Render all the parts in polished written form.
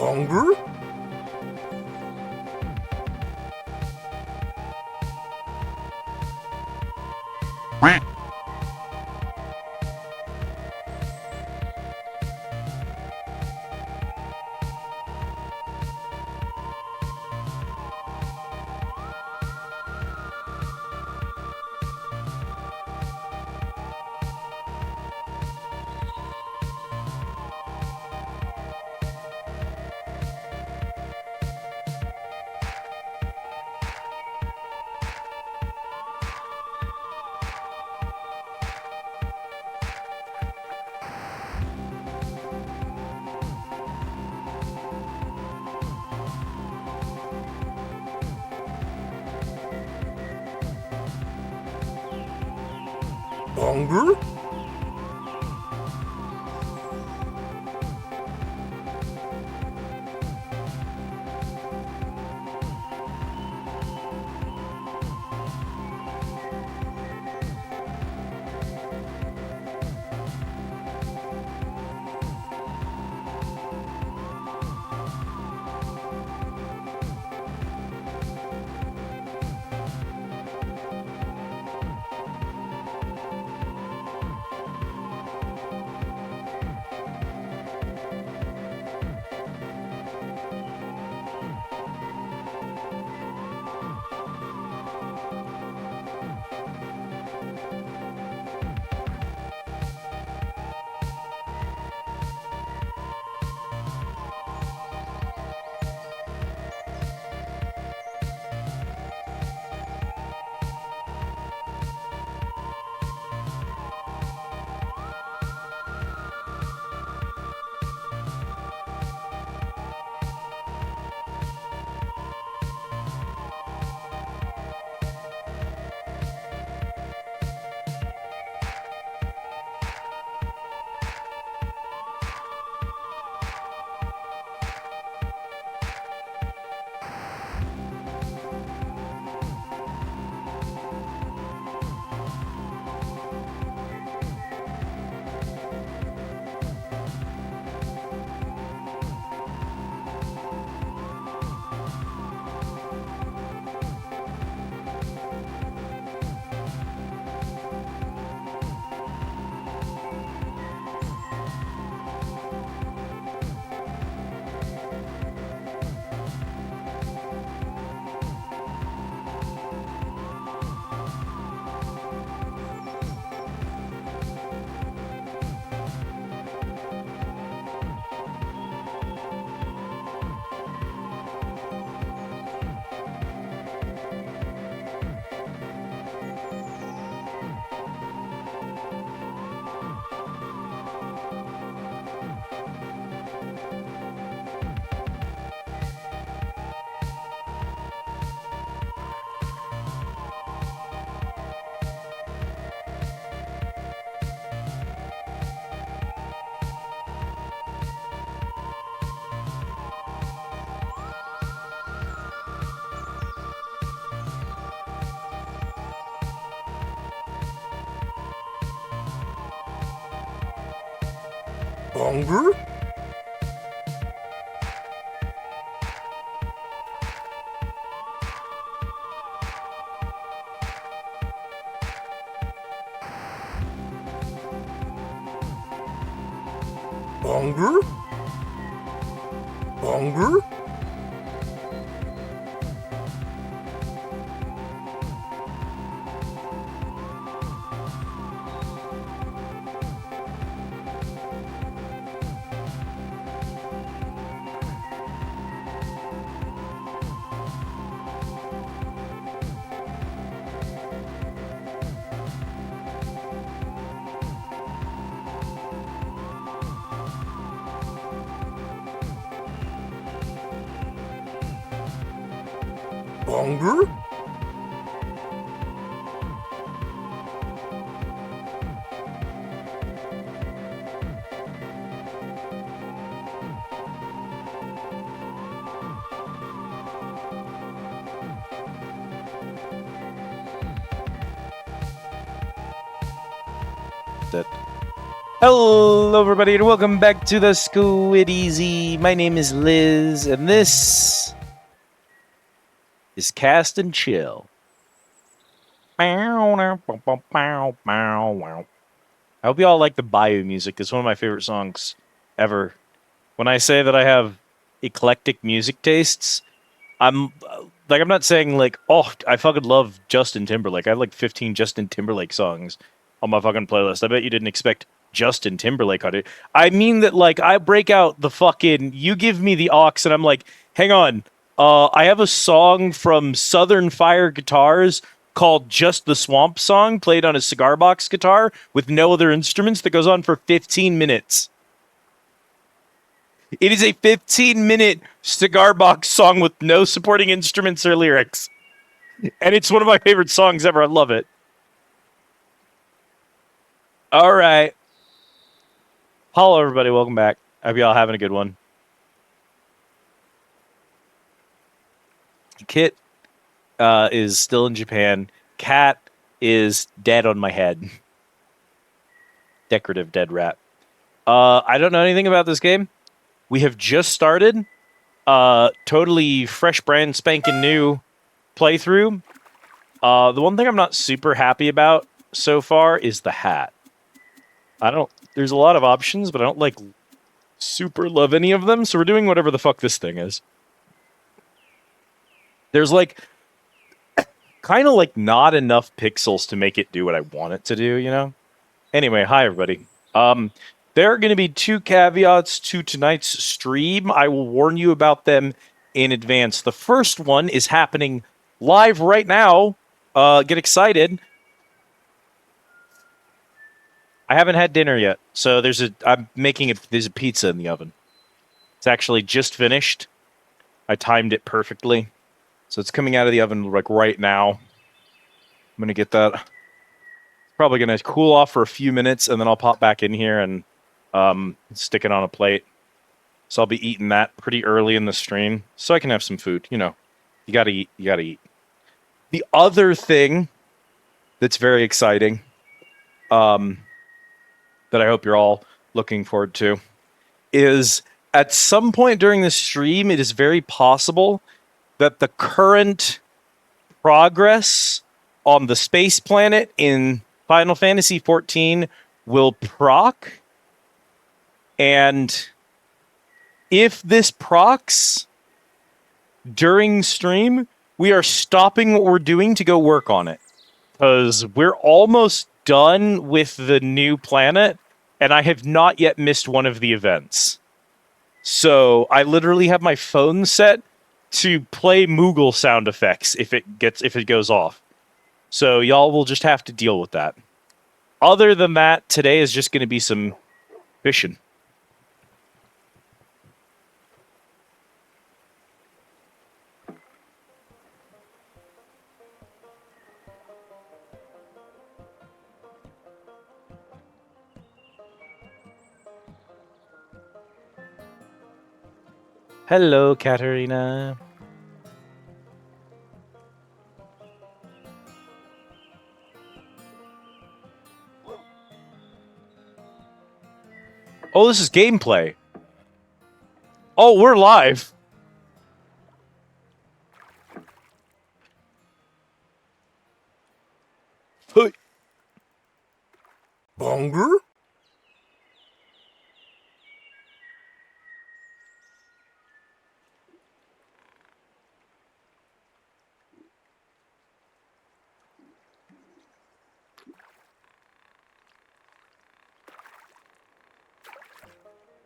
Longer? Longer? Longer? Longer? Longer? Longer? That Hello, everybody, and welcome back to the Squid Easy. My name is Liz, and this is Cast and Chill. I hope you all like the Bayou music. It's one of my favorite songs ever. When I say that I have eclectic music tastes, I'm not saying like, oh, I fucking love Justin Timberlake. I have like 15 Justin Timberlake songs on my fucking playlist. I bet you didn't expect Justin Timberlake on it. I mean that like I break out the fucking you give me the aux and I'm like, hang on. I have a song from Southern Fire Guitars called Just the Swamp Song played on a cigar box guitar with no other instruments that goes on for 15 minutes. It is a 15-minute cigar box song with no supporting instruments or lyrics. And it's one of my favorite songs ever. I love it. All right. Hello, everybody. Welcome back. I hope y'all having a good one. Kit is still in Japan. Cat is dead on my head. Decorative dead rat. I don't know anything about this game. We have just started. Totally fresh, brand spanking new playthrough. The one thing I'm not super happy about so far is the hat. There's a lot of options, but I don't like super love any of them, so we're doing whatever the fuck this thing is. There's like kind of like not enough pixels to make it do what I want it to do, you know? Anyway, hi everybody. There are going to be two caveats to tonight's stream. I will warn you about them in advance. The first one is happening live right now. Get excited. I haven't had dinner yet, so there's a pizza in the oven. It's actually just finished. I timed it perfectly. So it's coming out of the oven like right now. I'm going to get that. It's probably going to cool off for a few minutes, and then I'll pop back in here and stick it on a plate. So I'll be eating that pretty early in the stream so I can have some food. You know, you got to eat. You got to eat. The other thing that's very exciting that I hope you're all looking forward to is at some point during the stream, it is very possible that the current progress on the space planet in Final Fantasy XIV will proc. And if this procs during stream, we are stopping what we're doing to go work on it. Because we're almost done with the new planet, and I have not yet missed one of the events. So I literally have my phone set to play Moogle sound effects if it goes off. So y'all will just have to deal with that. Other than that, today is just going to be some fishing. Hello, Katerina. Oh, this is gameplay. Oh, we're live. Bonger?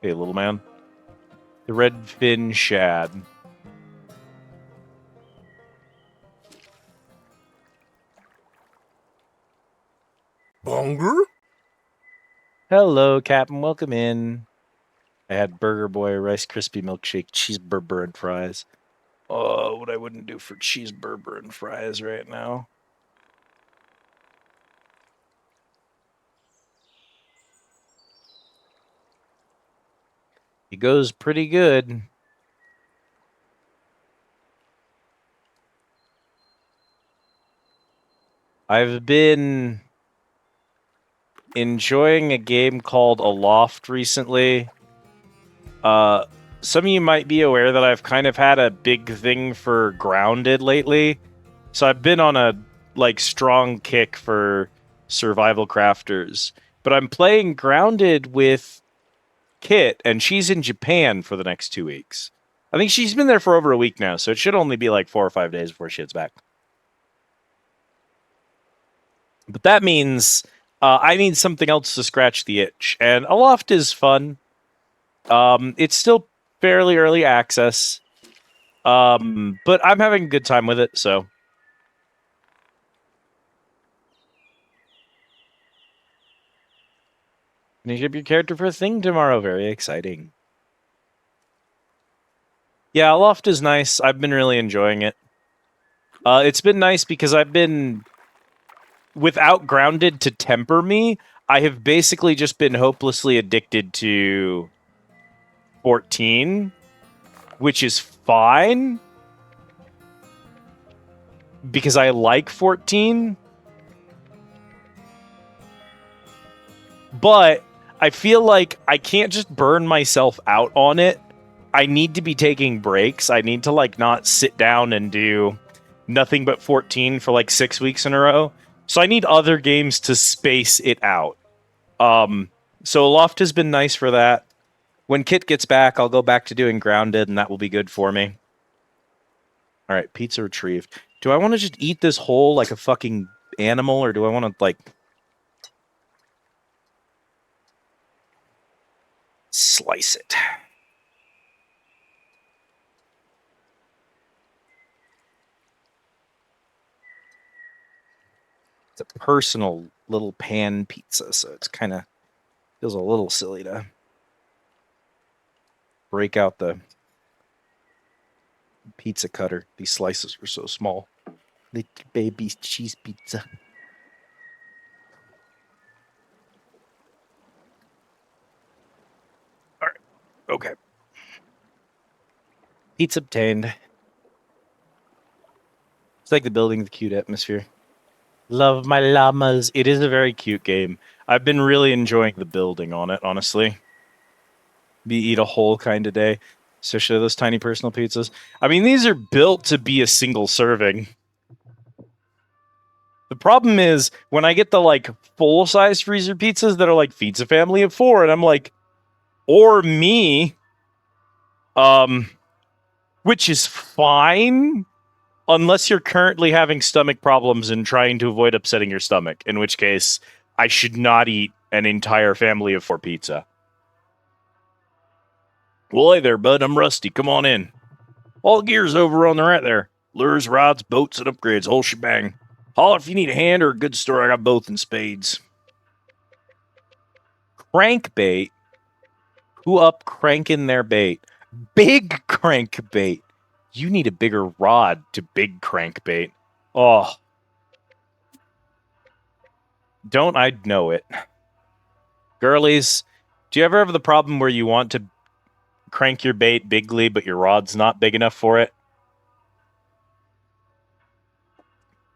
Hey, little man. The red fin shad. Bonger? Hello, Captain. Welcome in. I had Burger Boy, Rice Krispie milkshake, cheeseburger, and fries. Oh, what I wouldn't do for cheeseburger and fries right now. It goes pretty good. I've been enjoying a game called Aloft recently. Some of you might be aware that I've kind of had a big thing for Grounded lately. So I've been on a strong kick for survival crafters. But I'm playing Grounded with Kit, and she's in Japan for the next 2 weeks. I think she's been there for over a week now, so it should only be like 4 or 5 days before she gets back. But that means I need something else to scratch the itch, and Aloft is fun. It's still fairly early access, but I'm having a good time with it, so. You ship your character for a thing tomorrow. Very exciting. Yeah, Aloft is nice. I've been really enjoying it. It's been nice because I've been, without Grounded to temper me, I have basically just been hopelessly addicted to 14, which is fine because I like 14. But I feel like I can't just burn myself out on it. I need to be taking breaks. I need to not sit down and do nothing but 14 for 6 weeks in a row. So I need other games to space it out. So Loft has been nice for that. When Kit gets back, I'll go back to doing Grounded, and that will be good for me. All right, pizza retrieved. Do I want to just eat this whole like a fucking animal, or do I want to slice it? It's a personal little pan pizza, so it's kind of feels a little silly to break out the pizza cutter. These slices are so small. Little baby cheese pizza. All right. Okay. Pizza obtained. It's like the building with the cute atmosphere. Love my llamas. It is a very cute game. I've been really enjoying the building on it, honestly. Be eat a whole kind of day, especially those tiny personal pizzas. I mean, these are built to be a single serving. The problem is when I get the full size freezer pizzas that are feeds a family of 4, and I'm like, or me, which is fine unless you're currently having stomach problems and trying to avoid upsetting your stomach, in which case I should not eat an entire family of 4 pizza. Well, hey there, bud. I'm Rusty. Come on in. All gear's over on the right there. Lures, rods, boats, and upgrades. Whole shebang. Holler if you need a hand or a good store. I got both in spades. Crankbait? Who up cranking their bait? Big crankbait. You need a bigger rod to big crankbait. Oh. Don't I know it. Girlies, do you ever have the problem where you want to crank your bait bigly, but your rod's not big enough for it?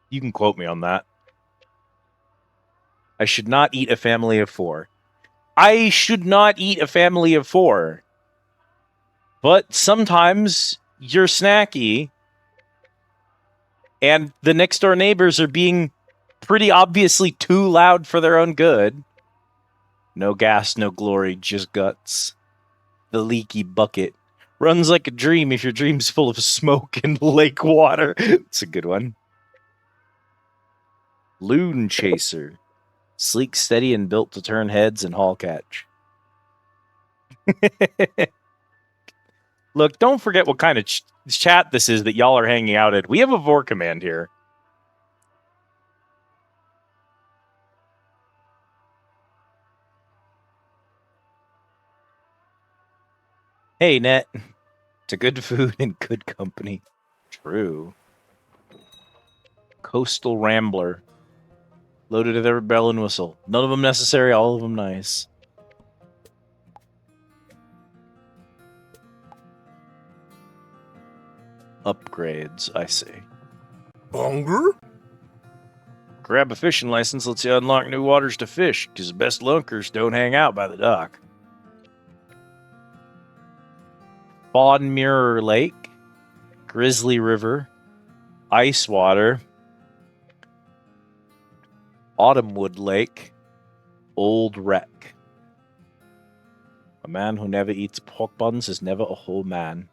You can quote me on that. I should not eat a family of 4. I should not eat a family of 4. But sometimes you're snacky, and the next door neighbors are being pretty obviously too loud for their own good. No gas, no glory, just guts. The leaky bucket runs like a dream if your dream's full of smoke and lake water. It's a good one. Loon chaser. Sleek, steady, and built to turn heads and haul catch. Look, don't forget what kind of chat this is that y'all are hanging out at. We have a vor command here. Hey, Net. To good food and good company. True. Coastal Rambler. Loaded with every bell and whistle. None of them necessary, all of them nice. Upgrades, I see. Bonger? Grab a fishing license lets you unlock new waters to fish, because the best lunkers don't hang out by the dock. Fawn Mirror Lake, Grizzly River, Ice Water, Autumnwood Lake, Old Wreck. A man who never eats pork buns is never a whole man.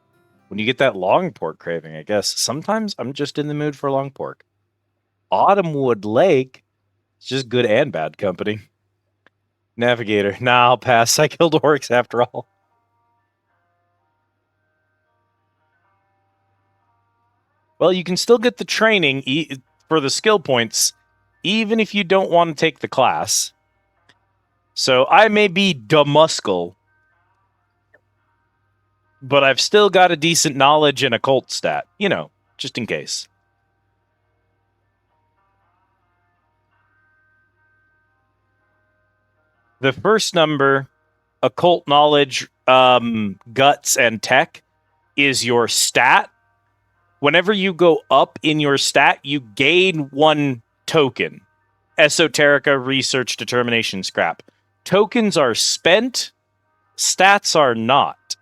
When you get that long pork craving, I guess, sometimes I'm just in the mood for long pork. Autumnwood Lake, it's just good and bad company. Navigator, nah, I'll pass. I killed orcs after all. Well, you can still get the training for the skill points, even if you don't want to take the class. So I may be Damuskel, but I've still got a decent knowledge and occult stat, you know, just in case. The first number, occult knowledge, guts, and tech, is your stat. Whenever you go up in your stat, you gain 1 token. Esoterica, research, determination, scrap. Tokens are spent, stats are not.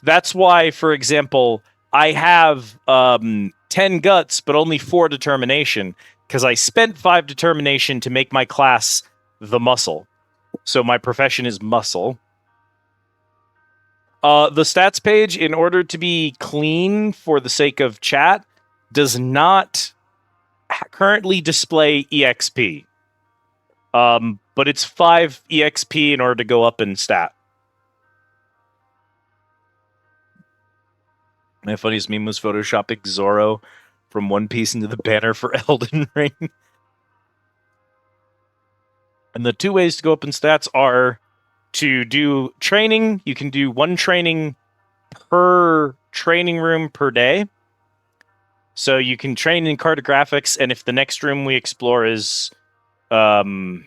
That's why, for example, I have 10 guts, but only 4 determination, because I spent 5 determination to make my class the muscle. So my profession is muscle. The stats page, in order to be clean for the sake of chat, does not currently display EXP. But it's 5 EXP in order to go up in stat. My funniest meme was photoshopping Zoro from One Piece into the banner for Elden Ring. And the 2 ways to go up in stats are to do training. You can do 1 training per training room per day. So you can train in cartographics, and if the next room we explore is the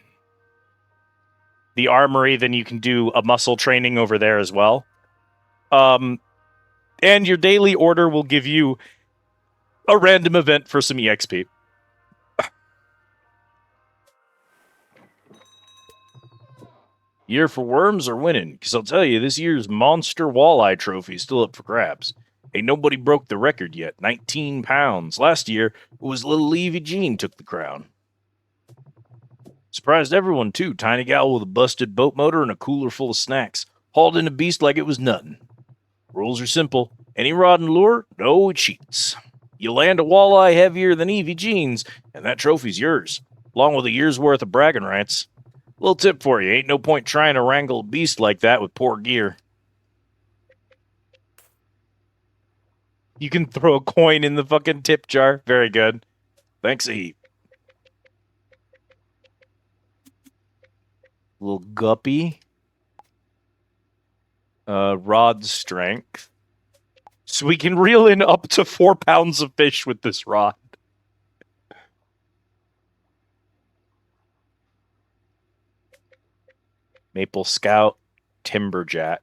armory, then you can do a muscle training over there as well. And your daily order will give you a random event for some EXP. Year for worms are winning, because I'll tell you, this year's monster walleye trophy is still up for grabs. Ain't nobody broke the record yet, 19 pounds. Last year, it was little Evie Jean took the crown. Surprised everyone, too. Tiny gal with a busted boat motor and a cooler full of snacks. Hauled in a beast like it was nothing. Rules are simple. Any rod and lure, no cheats. You land a walleye heavier than Evie Jean's, and that trophy's yours, along with a year's worth of bragging rights. Little tip for you, ain't no point trying to wrangle a beast like that with poor gear. You can throw a coin in the fucking tip jar. Very good. Thanks a heap. Little guppy. Rod strength. So we can reel in up to 4 pounds of fish with this rod. Maple Scout, Timberjack.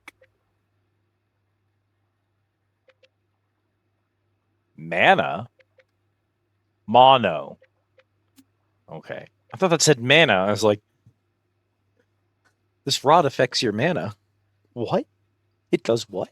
Mana? Mono. Okay. I thought that said mana. I was like, this rod affects your mana. What? It does what?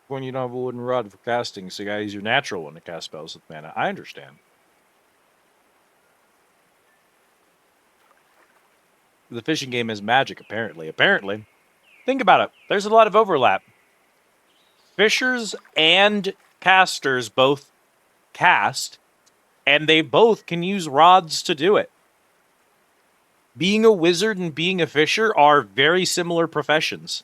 When you don't have a wooden rod for casting, so you gotta use your natural one to cast spells with mana. I understand. The fishing game is magic, apparently. Apparently. Think about it. There's a lot of overlap. Fishers and casters both cast, and they both can use rods to do it. Being a wizard and being a fisher are very similar professions.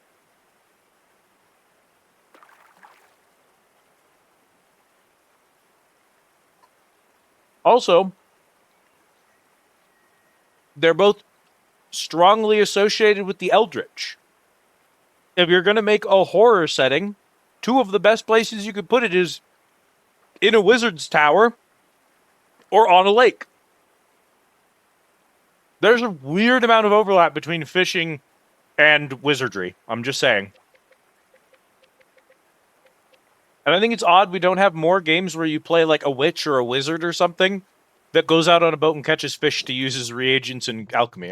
Also, they're both strongly associated with the Eldritch. If you're going to make a horror setting, two of the best places you could put it is in a wizard's tower or on a lake. There's a weird amount of overlap between fishing and wizardry. I'm just saying. And I think it's odd we don't have more games where you play like a witch or a wizard or something that goes out on a boat and catches fish to use as reagents in alchemy.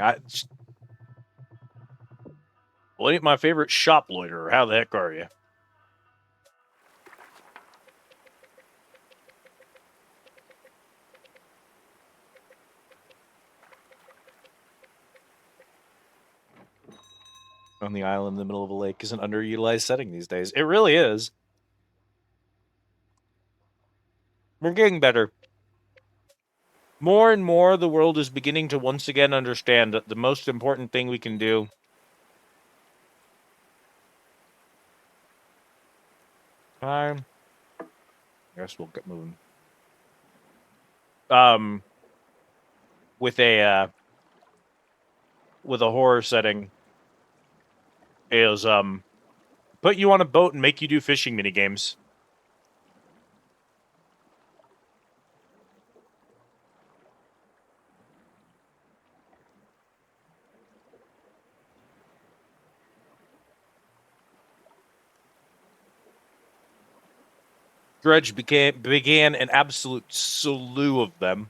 Well, ain't my favorite shop loiterer. How the heck are you? On the island in the middle of a lake is an underutilized setting these days. It really is. We're getting better. More and more, the world is beginning to once again understand that the most important thing we can do I guess we'll get moving. With a horror setting is put you on a boat and make you do fishing mini games. Dredge began an absolute slew of them.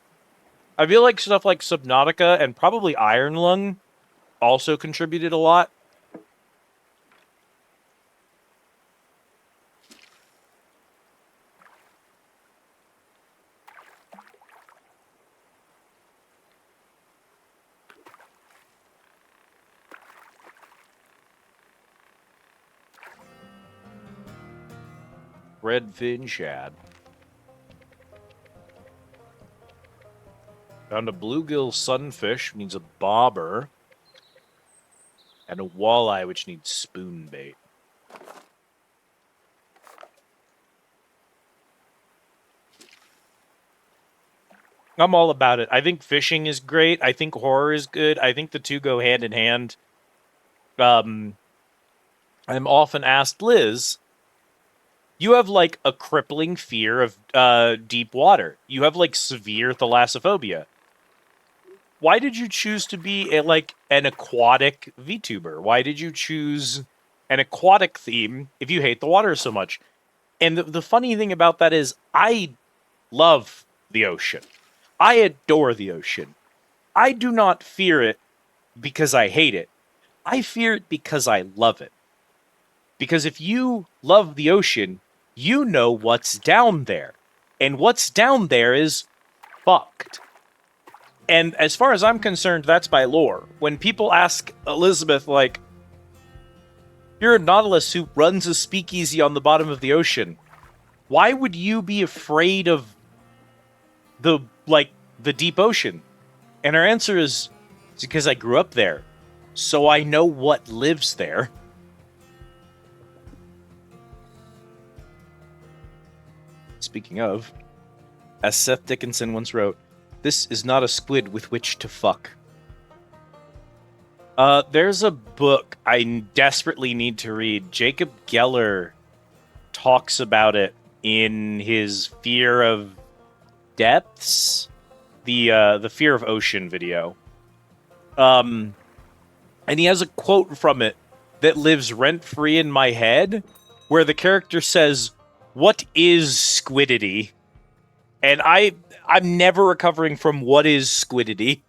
I feel like stuff like Subnautica and probably Iron Lung also contributed a lot. Redfin shad. Found a bluegill sunfish, needs a bobber. And a walleye, which needs spoon bait. I'm all about it. I think fishing is great. I think horror is good. I think the two go hand in hand. I'm often asked, Liz, you have like a crippling fear of deep water. You have like severe thalassophobia. Why did you choose to be an aquatic VTuber? Why did you choose an aquatic theme if you hate the water so much? And the funny thing about that is I love the ocean. I adore the ocean. I do not fear it because I hate it. I fear it because I love it. Because if you love the ocean, you know what's down there. And what's down there is fucked. And as far as I'm concerned, that's by lore. When people ask Elizabeth, like, you're a nautilus who runs a speakeasy on the bottom of the ocean, why would you be afraid of the deep ocean? And her answer is, it's because I grew up there. So I know what lives there. Speaking of, as Seth Dickinson once wrote, this is not a squid with which to fuck. There's a book I desperately need to read. Jacob Geller talks about it in his Fear of Depths, the Fear of Ocean video. And he has a quote from it that lives rent-free in my head, where the character says, "What is squidity?" And I'm never recovering from what is squidity.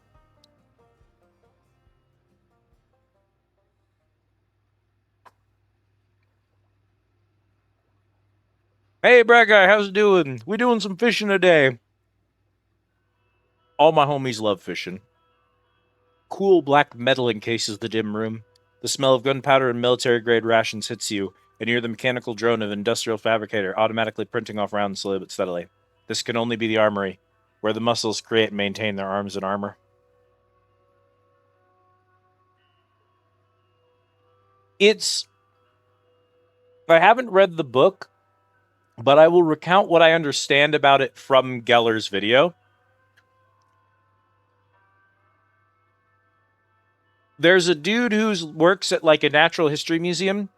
Hey, Brad Guy, how's it doing? We doing some fishing today. All my homies love fishing. Cool black metal encases the dim room. The smell of gunpowder and military-grade rations hits you, and you hear the mechanical drone of an industrial fabricator automatically printing off rounds slowly but steadily. This can only be the armory, where the muscles create and maintain their arms and armor. I haven't read the book, but I will recount what I understand about it from Geller's video. There's a dude who works at like a natural history museum,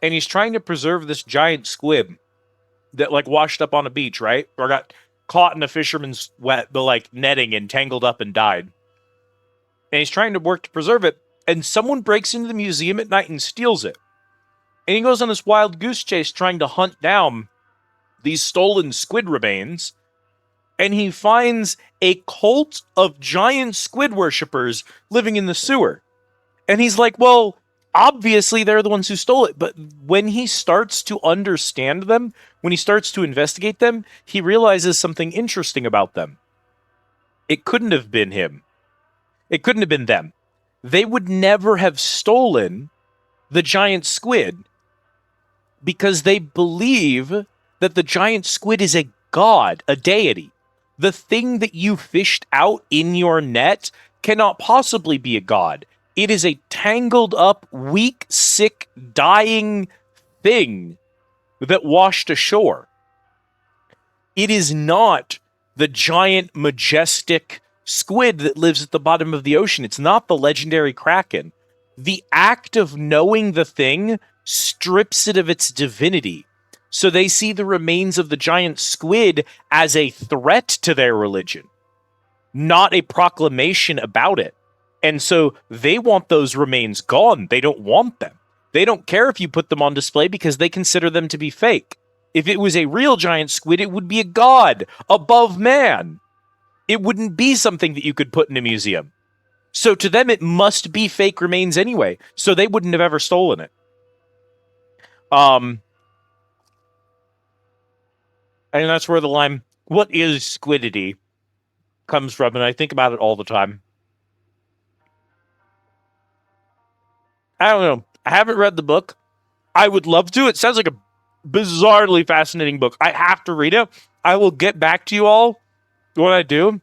and he's trying to preserve this giant squid that like washed up on a beach, right? Or got caught in a fisherman's the like netting and tangled up and died. And he's trying to work to preserve it, and someone breaks into the museum at night and steals it. And he goes on this wild goose chase trying to hunt down these stolen squid remains, and he finds a cult of giant squid worshippers living in the sewer. And he's like, well, obviously they're the ones who stole it. But when he starts to understand them, when he starts to investigate them, he realizes something interesting about them. It couldn't have been him. It couldn't have been them. They would never have stolen the giant squid because they believe that the giant squid is a god, a deity. The thing that you fished out in your net cannot possibly be a god. It is a tangled up, weak, sick, dying thing that washed ashore. It is not the giant, majestic squid that lives at the bottom of the ocean. It's not the legendary kraken. The act of knowing the thing strips it of its divinity. So they see the remains of the giant squid as a threat to their religion, not a proclamation about it. And so they want those remains gone. They don't want them. They don't care if you put them on display because they consider them to be fake. If it was a real giant squid, it would be a god above man. It wouldn't be something that you could put in a museum. So to them, it must be fake remains anyway. So they wouldn't have ever stolen it. And that's where the line, what is squidity, comes from. And I think about it all the time. I don't know. I haven't read the book. I would love to. It sounds like a bizarrely fascinating book. I have to read it. I will get back to you all when I do.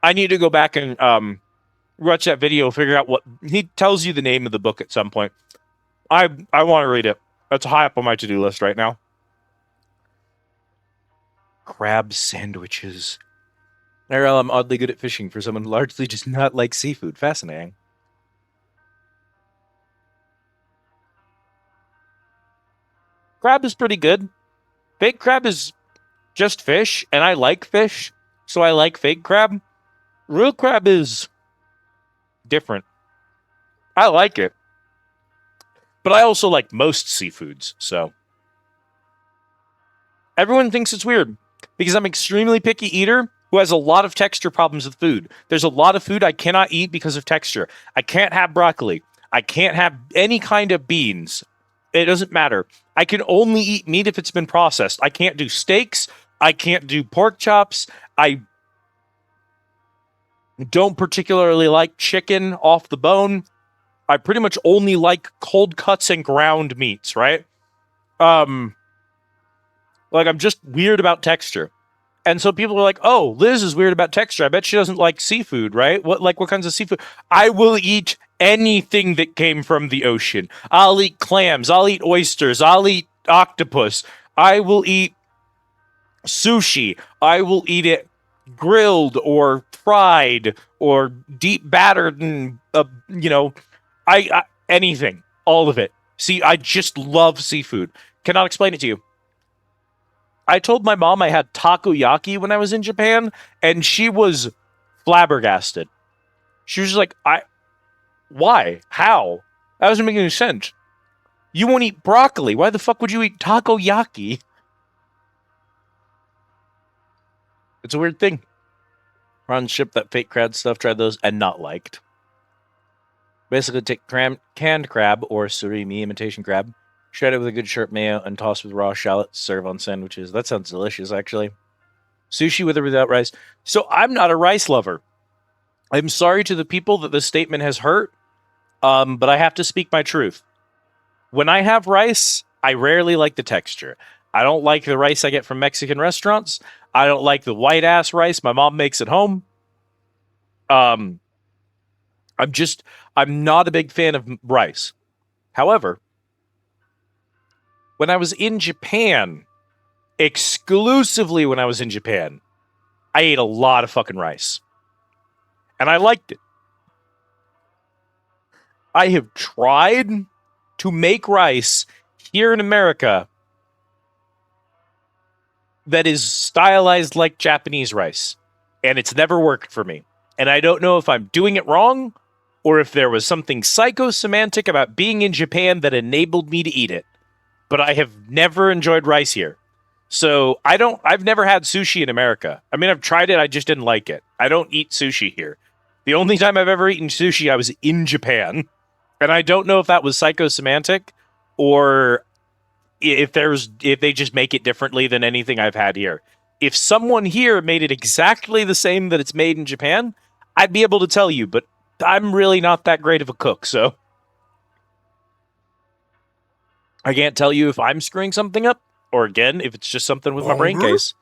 I need to go back and watch that video, figure out what he tells you the name of the book at some point. I want to read it. That's high up on my to-do list right now. Crab sandwiches. Ariel, I'm oddly good at fishing for someone largely just not like seafood. Fascinating. Crab is pretty good. Fake crab is just fish, and I like fish, so I like fake crab. Real crab is different. I like it. But I also like most seafoods, so. Everyone thinks it's weird because I'm an extremely picky eater who has a lot of texture problems with food. There's a lot of food I cannot eat because of texture. I can't have broccoli. I can't have any kind of beans. It doesn't matter. I can only eat meat if it's been processed. I can't do steaks. I can't do pork chops. I don't particularly like chicken off the bone. I pretty much only like cold cuts and ground meats, right? Like I'm just weird about texture. And so people are like, oh, Liz is weird about texture. I bet she doesn't like seafood, right? What kinds of seafood? I will eat anything that came from the ocean. I'll eat clams. I'll eat oysters. I'll eat octopus. I will eat sushi. I will eat it grilled or fried or deep battered and, I anything. All of it. See, I just love seafood. Cannot explain it to you. I told my mom I had takoyaki when I was in Japan, and she was flabbergasted. She was like, why? How? That doesn't make any sense. You won't eat broccoli. Why the fuck would you eat takoyaki? It's a weird thing. Ron shipped that fake crab stuff, tried those, and not liked. Basically, take canned crab or surimi imitation crab, shred it with a good sharp mayo, and toss with raw shallots. Serve on sandwiches. That sounds delicious, actually. Sushi with or without rice. So I'm not a rice lover. I'm sorry to the people that this statement has hurt, but I have to speak my truth. When I have rice, I rarely like the texture. I don't like the rice I get from Mexican restaurants. I don't like the white-ass rice my mom makes at home. I'm not a big fan of rice. However, when I was in Japan, exclusively when I was in Japan, I ate a lot of fucking rice. And I liked it. I have tried to make rice here in America that is stylized like Japanese rice, and it's never worked for me. And I don't know if I'm doing it wrong or if there was something psychosemantic about being in Japan that enabled me to eat it. But I have never enjoyed rice here. So I've never had sushi in America. I mean, I've tried it, I just didn't like it. I don't eat sushi here. The only time I've ever eaten sushi, I was in Japan. And I don't know if that was psychosemantic or if they just make it differently than anything I've had here. If someone here made it exactly the same that it's made in Japan, I'd be able to tell you, but I'm really not that great of a cook, so I can't tell you if I'm screwing something up, or again, if it's just something with my brain case.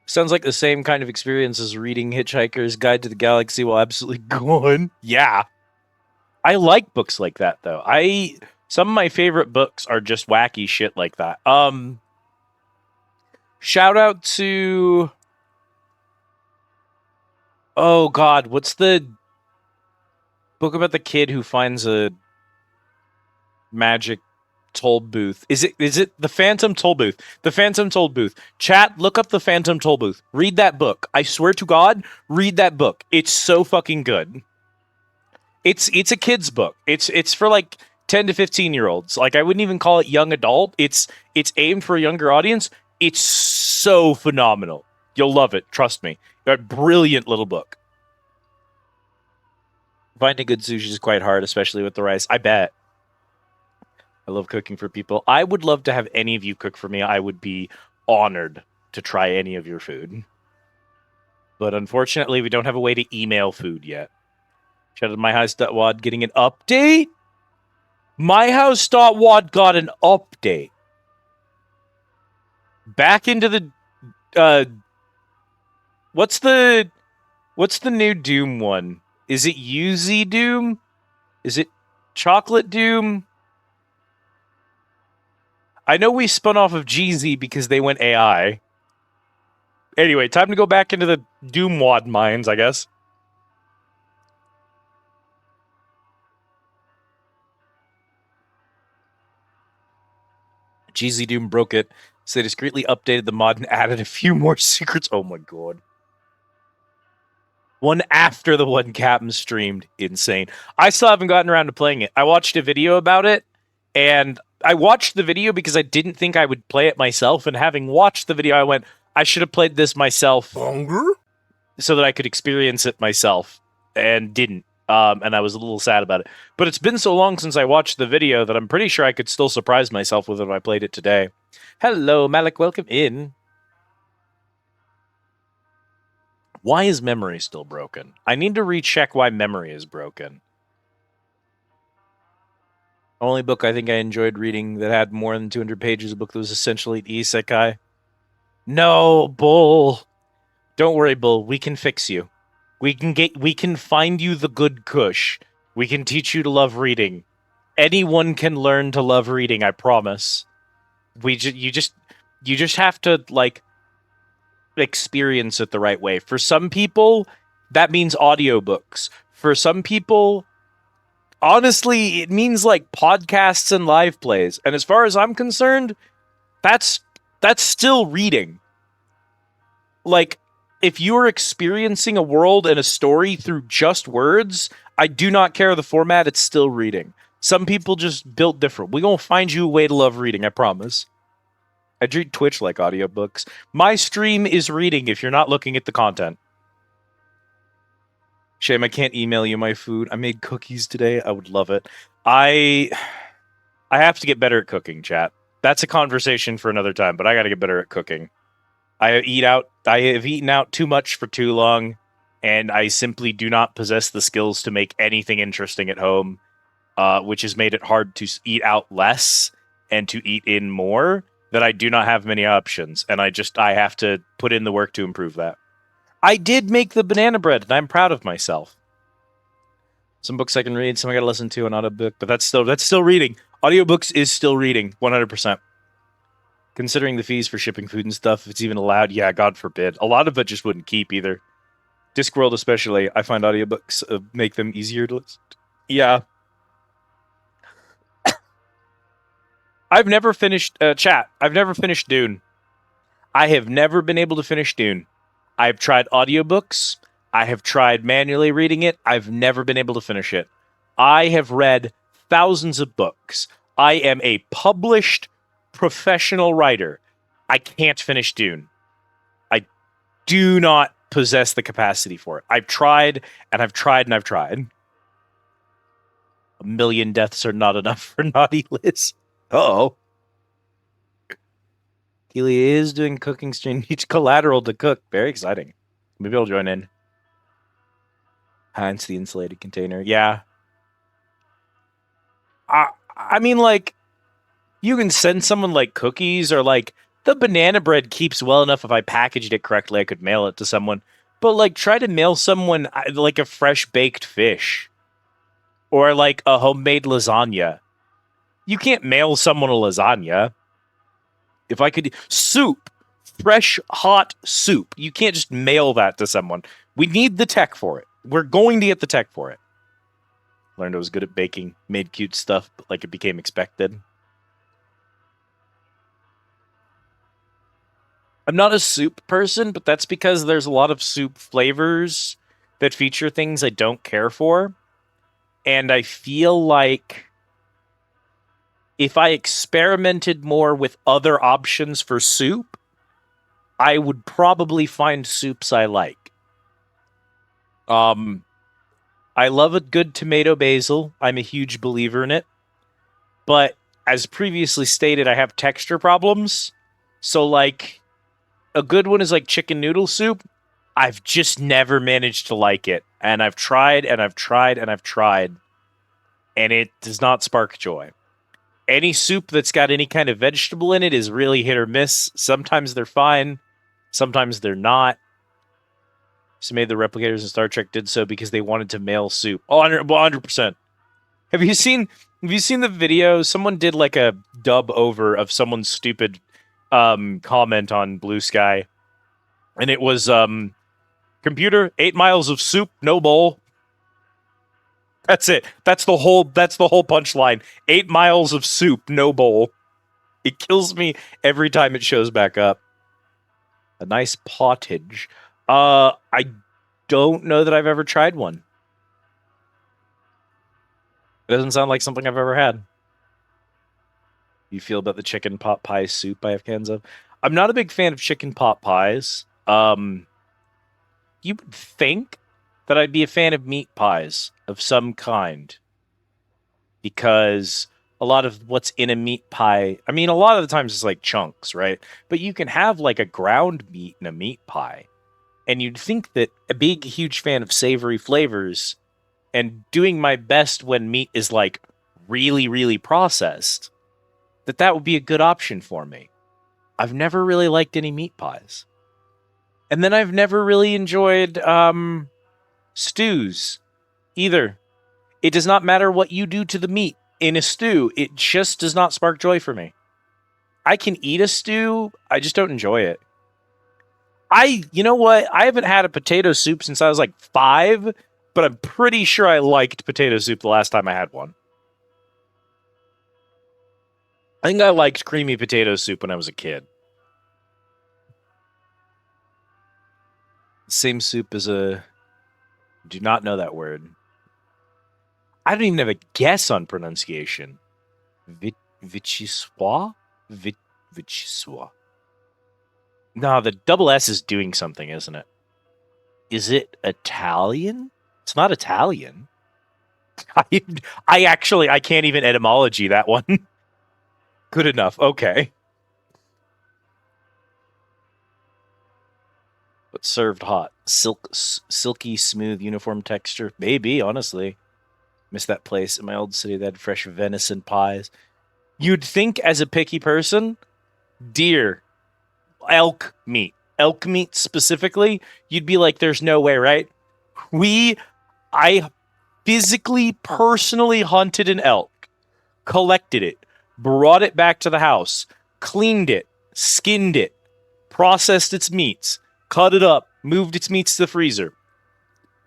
Sounds like the same kind of experience as reading Hitchhiker's Guide to the Galaxy while absolutely gone. Yeah. I like books like that, though. Some of my favorite books are just wacky shit like that. Shout out to... Oh, God, what's the book about the kid who finds a magic toll booth? Is it The Phantom Toll Booth? The Phantom Toll Booth. Chat, look up The Phantom Toll Booth. Read that book. I swear to God, read that book. It's so fucking good. It's a kid's book. It's for like 10 to 15-year-olds. Like, I wouldn't even call it young adult. It's aimed for a younger audience. It's so phenomenal. You'll love it. Trust me. A brilliant little book. Finding good sushi is quite hard, especially with the rice. I bet. I love cooking for people. I would love to have any of you cook for me. I would be honored to try any of your food. But unfortunately, we don't have a way to email food yet. Shout out to myhouse.wad getting an update. Myhouse.wad got an update. Back into the what's the new Doom one? Is it Yuzi Doom? Is it Chocolate Doom? I know we spun off of GZ because they went AI. Anyway, time to go back into the Doomwad mines, I guess. GZ Doom broke it, so they discreetly updated the mod and added a few more secrets. Oh my god. One after the one Captain streamed. Insane. I still haven't gotten around to playing it. I watched a video about it, and I watched the video because I didn't think I would play it myself, and having watched the video, I went, I should have played this myself so that I could experience it myself, and didn't. And I was a little sad about it. But it's been so long since I watched the video that I'm pretty sure I could still surprise myself with it if I played it today. Hello, Malik. Welcome in. Why is memory still broken? I need to recheck why memory is broken. Only book I think I enjoyed reading that had more than 200 pages, a book that was essentially an isekai. No, Bull. Don't worry, Bull. We can fix you. We can find you the good kush. We can teach you to love reading. Anyone can learn to love reading, I promise. You just have to like experience it the right way. For some people, that means audiobooks. For some people, honestly, it means like podcasts and live plays. And as far as I'm concerned, that's still reading. Like, if you are experiencing a world and a story through just words, I do not care the format, it's still reading. Some people just built different. We're going to find you a way to love reading, I promise. I treat Twitch like audiobooks. My stream is reading if you're not looking at the content. Shame I can't email you my food. I made cookies today. I would love it. I have to get better at cooking, chat. That's a conversation for another time, but I got to get better at cooking. I have eaten out too much for too long, and I simply do not possess the skills to make anything interesting at home, which has made it hard to eat out less and to eat in more, that I do not have many options, and I have to put in the work to improve that. I did make the banana bread, and I'm proud of myself. Some books I can read, some I gotta listen to, an audiobook, but that's still reading. Audiobooks is still reading, 100%. Considering the fees for shipping food and stuff, if it's even allowed, yeah, God forbid. A lot of it just wouldn't keep either. Discworld especially, I find audiobooks make them easier to listen to. Yeah. I've never finished chat. I've never finished Dune. I have never been able to finish Dune. I've tried audiobooks. I have tried manually reading it. I've never been able to finish it. I have read thousands of books. I am a published professional writer. I can't finish Dune. I do not possess the capacity for it. I've tried and I've tried and I've tried. 1,000,000 deaths are not enough for naughty Liz. Uh-oh. Keely is doing cooking stream. Each collateral to cook. Very exciting. Maybe I'll join in. Hence the insulated container. Yeah. I mean, like, you can send someone, like, cookies or, like, the banana bread keeps well enough if I packaged it correctly. I could mail it to someone. But, like, try to mail someone, like, a fresh baked fish. Or, like, a homemade lasagna. You can't mail someone a lasagna. If I could... Soup. Fresh, hot soup. You can't just mail that to someone. We need the tech for it. We're going to get the tech for it. Learned I was good at baking. Made cute stuff, but like it became expected. I'm not a soup person, but that's because there's a lot of soup flavors that feature things I don't care for. And I feel like if I experimented more with other options for soup, I would probably find soups I like. I love a good tomato basil. I'm a huge believer in it. But as previously stated, I have texture problems. So, like, a good one is like chicken noodle soup. I've just never managed to like it. And I've tried and I've tried and I've tried. And it does not spark joy. Any soup that's got any kind of vegetable in it is really hit or miss. Sometimes they're fine. Sometimes they're not. So maybe the replicators in Star Trek did so because they wanted to mail soup. Oh, 100%. Have you seen the video? Someone did like a dub over of someone's stupid comment on Blue Sky. And it was computer, 8 miles of soup, no bowl. That's it. That's the whole punchline. 8 miles of soup, no bowl. It kills me every time it shows back up. A nice pottage. I don't know that I've ever tried one. It doesn't sound like something I've ever had. You feel about the chicken pot pie soup I have cans of? I'm not a big fan of chicken pot pies. You would think that I'd be a fan of meat pies of some kind. Because a lot of what's in a meat pie, I mean, a lot of the times it's like chunks, right? But you can have like a ground meat in a meat pie. And you'd think that a big, huge fan of savory flavors and doing my best when meat is like really, really processed, that would be a good option for me. I've never really liked any meat pies. And then I've never really enjoyed stews either. It does not matter what you do to the meat in a stew. It just does not spark joy for me. I can eat a stew. I just don't enjoy it. You know what? I haven't had a potato soup since I was like 5, but I'm pretty sure I liked potato soup the last time I had one. I think I liked creamy potato soup when I was a kid. Same soup as a... Do not know that word. I don't even have a guess on pronunciation. Vichyssoise? Vichyssoise. No, the double S is doing something, isn't it? Is it Italian? It's not Italian. I can't even etymology that one. Good enough. Okay. But served hot. Silky, smooth, uniform texture. Maybe, honestly. Miss that place in my old city that had fresh venison pies. You'd think as a picky person, deer, elk meat specifically, you'd be like, there's no way, right? I physically, personally hunted an elk, collected it, brought it back to the house, cleaned it, skinned it, processed its meats, cut it up, moved its meats to the freezer,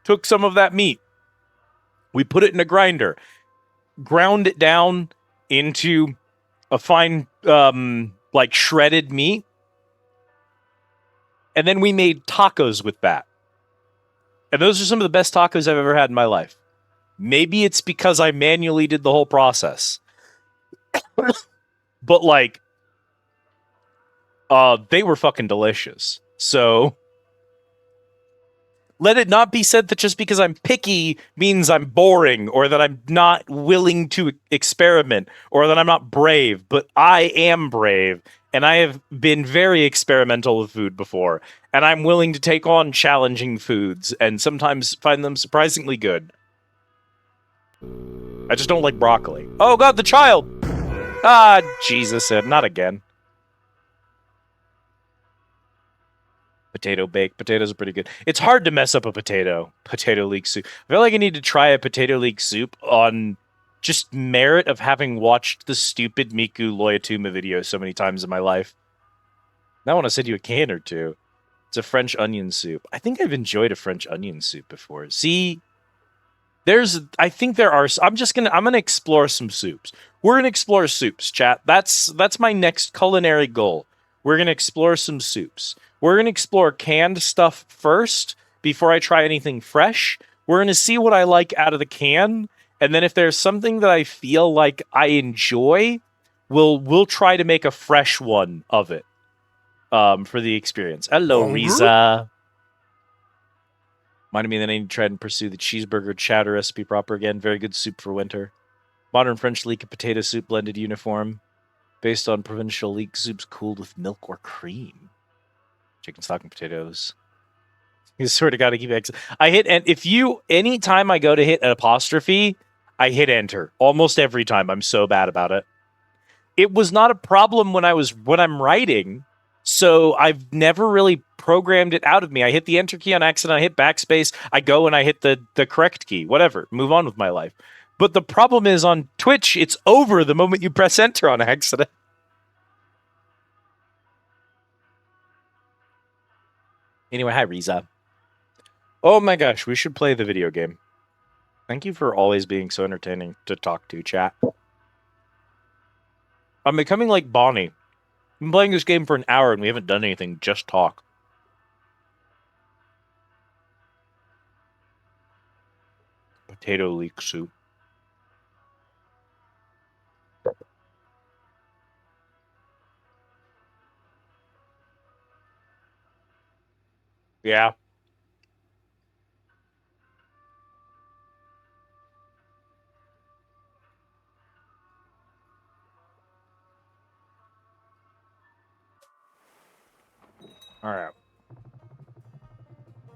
took some of that meat. We put it in a grinder, ground it down into a fine, like shredded meat. And then we made tacos with that. And those are some of the best tacos I've ever had in my life. Maybe it's because I manually did the whole process. But like, they were fucking delicious. So let it not be said that just because I'm picky means I'm boring or that I'm not willing to experiment or that I'm not brave, but I am brave and I have been very experimental with food before and I'm willing to take on challenging foods and sometimes find them surprisingly good. I just don't like broccoli. Oh god, the child! Ah, Jesus, not again. Potato bake. Potatoes are pretty good. It's hard to mess up a potato leek soup. I feel like I need to try a potato leek soup on just merit of having watched the stupid Miku Loyatuma video so many times in my life. Now I want to send you a can or two. It's a French onion soup. I think I've enjoyed a French onion soup before. See, I think there are. I'm gonna explore some soups. We're gonna explore soups, chat. That's my next culinary goal. We're gonna explore some soups. We're gonna explore canned stuff first before I try anything fresh. We're gonna see what I like out of the can, and then if there's something that I feel like I enjoy, we'll try to make a fresh one of it. For the experience. Hello, Riza. Reminded me that I need to try and pursue the cheeseburger chowder recipe proper again. Very good soup for winter. Modern French leek and potato soup blended uniform. Based on provincial leek soups cooled with milk or cream. Chicken stock and potatoes. You sort of got to keep it. Anytime I go to hit an apostrophe, I hit enter. Almost every time. I'm so bad about it. It was not a problem when I'm writing. So I've never really programmed it out of me. I hit the enter key on accident. I hit backspace. I go and I hit the correct key. Whatever. Move on with my life. But the problem is on Twitch, it's over the moment you press enter on accident. Anyway, hi, Riza. Oh my gosh, we should play the video game. Thank you for always being so entertaining to talk to, chat. I'm becoming like Bonnie. I've been playing this game for an hour and we haven't done anything, just talk. Potato leek soup. Yeah. Alright.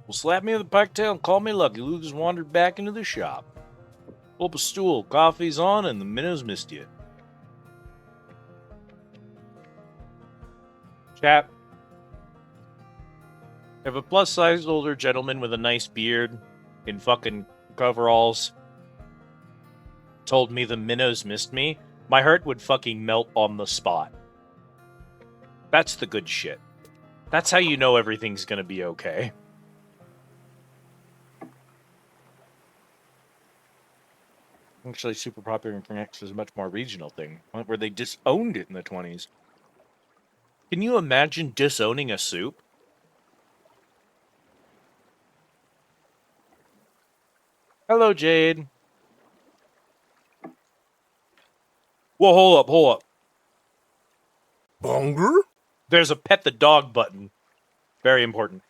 Well, slap me with a pigtail and call me lucky. Luke has wandered back into the shop. Pull up a stool, coffee's on, and the minnows missed you. Chap. If a plus-sized older gentleman with a nice beard in fucking coveralls told me the minnows missed me, my heart would fucking melt on the spot. That's the good shit. That's how you know everything's gonna be okay. Actually, super popular in Phoenix is a much more regional thing, where they disowned it in the 20s. Can you imagine disowning a soup? Hello, Jade. Whoa, hold up. Bunger? There's a pet the dog button. Very important.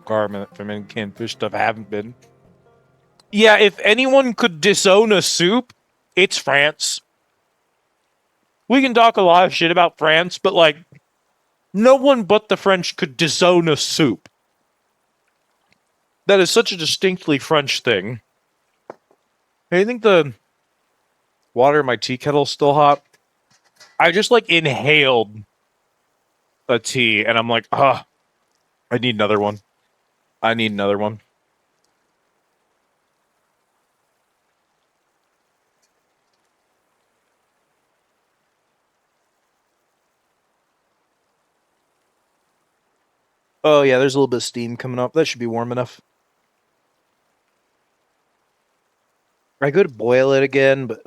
Garment from any canned fish stuff haven't been. Yeah, if anyone could disown a soup, it's France. We can talk a lot of shit about France, but like, no one but the French could disown a soup. That is such a distinctly French thing. Hey, I think the water in my tea kettle's still hot. I just like inhaled a tea, and I'm like, I need another one. I need another one. Oh, yeah, there's a little bit of steam coming up. That should be warm enough. I could boil it again, but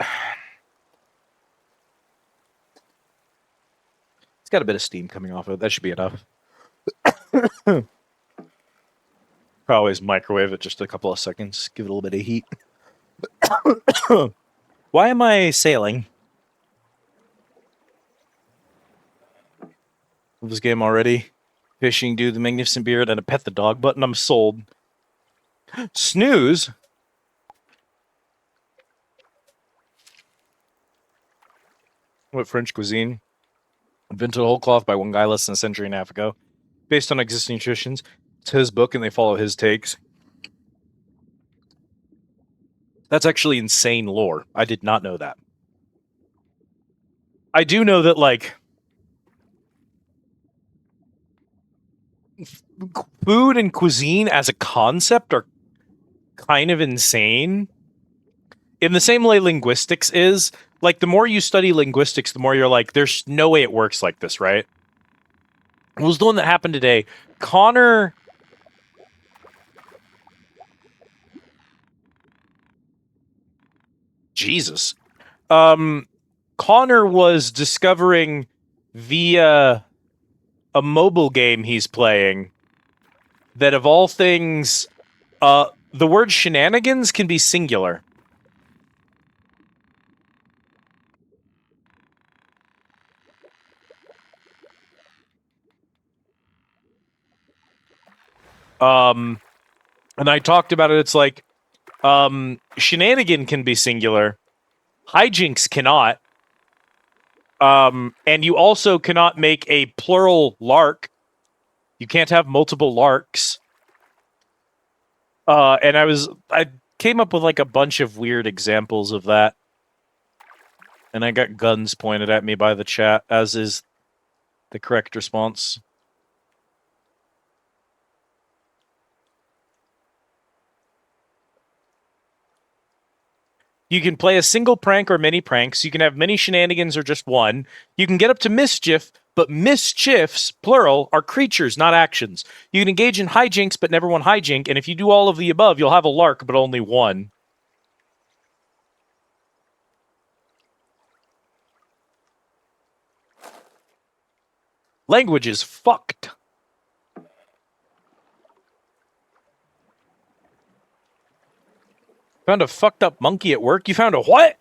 it's got a bit of steam coming off of it. That should be enough. Always microwave it just a couple of seconds. Give it a little bit of heat. Why am I sailing? This game already. Fishing, do the magnificent beard, and a pet the dog button. I'm sold. Snooze. What French cuisine? Invented whole cloth by one guy less than a century and a half ago. Based on existing traditions. It's his book and they follow his takes. That's actually insane lore. I did not know that. I do know that, like, food and cuisine as a concept are kind of insane. In the same way linguistics is. Like, the more you study linguistics, the more you're like, there's no way it works like this, right? It was the one that happened today. Connor... Jesus. Connor was discovering via a mobile game he's playing that, of all things, the word shenanigans can be singular. And I talked about it. It's like, shenanigan can be singular. Hijinks cannot. And you also cannot make a plural lark. You can't have multiple larks. And I came up with like a bunch of weird examples of that. And I got guns pointed at me by the chat, as is the correct response. You can play a single prank or many pranks. You can have many shenanigans or just one. You can get up to mischief, but mischiefs, plural, are creatures, not actions. You can engage in hijinks, but never one hijink. And if you do all of the above, you'll have a lark, but only one. Language is fucked. Found a fucked up monkey at work? You found a what?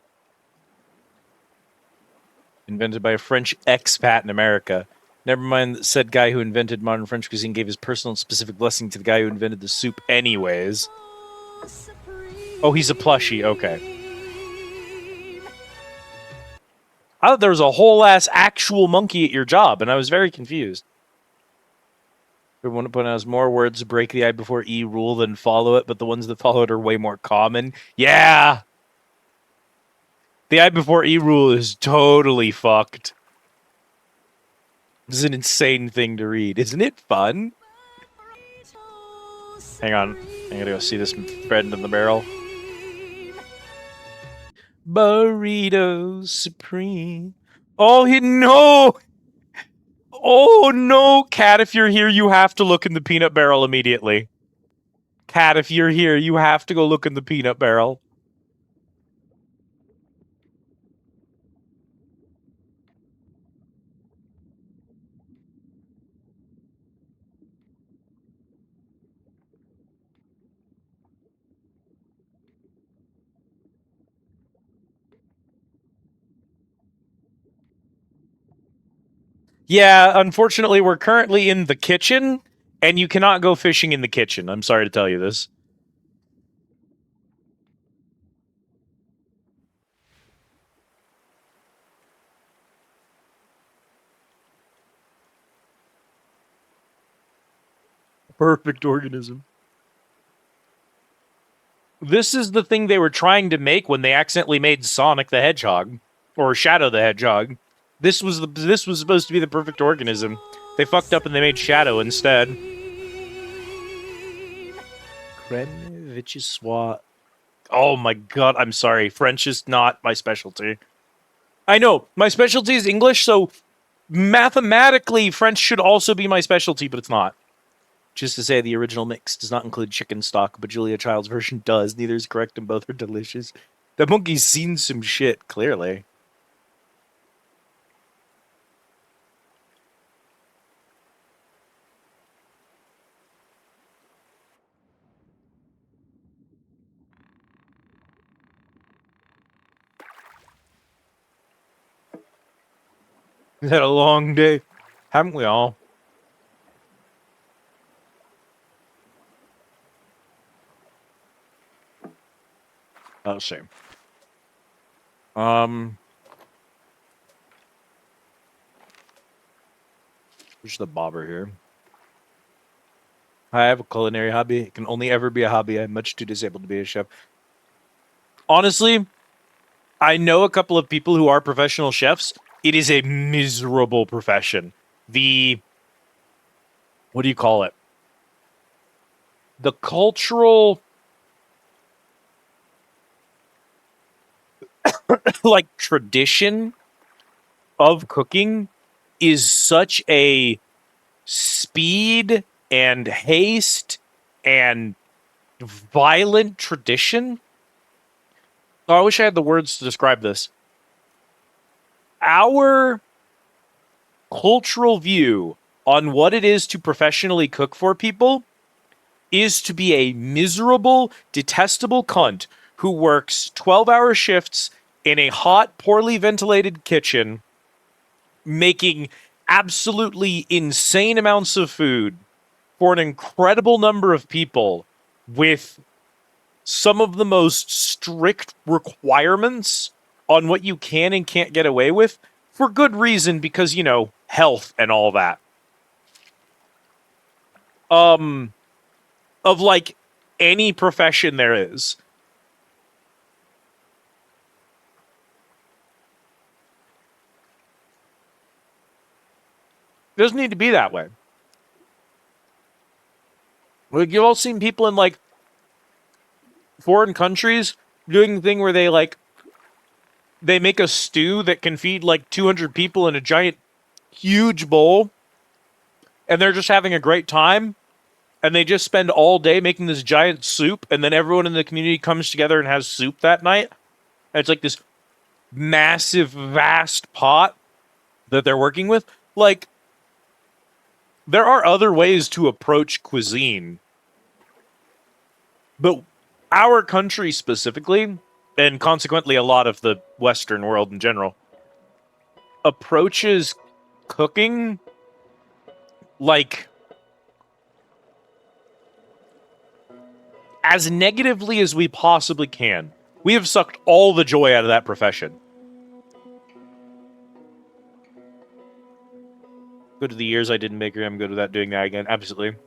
Invented by a French expat in America. Never mind, said guy who invented modern French cuisine gave his personal and specific blessing to the guy who invented the soup anyways. Oh, he's a plushie. Okay. I thought there was a whole ass actual monkey at your job, and I was very confused. Everyone to point out has more words break the I before E rule than follow it, but the ones that follow it are way more common. Yeah! The I before E rule is totally fucked. This is an insane thing to read. Isn't it fun? Hang on. I gotta go see this friend in the barrel. Burritos Supreme. Oh, no! Oh, no! Cat, if you're here, you have to look in the peanut barrel immediately. Cat, if you're here, you have to go look in the peanut barrel. Yeah, unfortunately, we're currently in the kitchen, and you cannot go fishing in the kitchen. I'm sorry to tell you this. perfect organism. This is the thing they were trying to make when they accidentally made Sonic the Hedgehog or Shadow the Hedgehog. This was supposed to be the perfect organism. They fucked up and they made Shadow instead. Creme Oh my god, I'm sorry. French is not my specialty. I know, my specialty is English, so mathematically French should also be my specialty, but it's not. Just to say, the original mix does not include chicken stock, but Julia Child's version does. Neither is correct and both are delicious. That monkey's seen some shit, clearly. We've had a long day, haven't we all? Oh, shame. Where's the bobber here? I have a culinary hobby. It can only ever be a hobby. I'm much too disabled to be a chef. Honestly, I know a couple of people who are professional chefs. It is a miserable profession. What do you call it? The cultural, like, tradition of cooking is such a speed and haste and violent tradition. Oh, I wish I had the words to describe this. Our cultural view on what it is to professionally cook for people is to be a miserable, detestable cunt who works 12-hour shifts in a hot, poorly ventilated kitchen, making absolutely insane amounts of food for an incredible number of people with some of the most strict requirements on what you can and can't get away with for good reason, because, you know, health and all that. Of like any profession there is. It doesn't need to be that way. Like, you've all seen people in, like, foreign countries doing the thing where they, like, they make a stew that can feed, like, 200 people in a giant, huge bowl, and they're just having a great time, and they just spend all day making this giant soup, and then everyone in the community comes together and has soup that night. And it's like this massive, vast pot that they're working with. Like, there are other ways to approach cuisine. But our country specifically, and consequently a lot of the Western world in general, approaches cooking like as negatively as we possibly can. We have sucked all the joy out of that profession. Go to the years I did in bakery, I'm good without doing that again. Absolutely.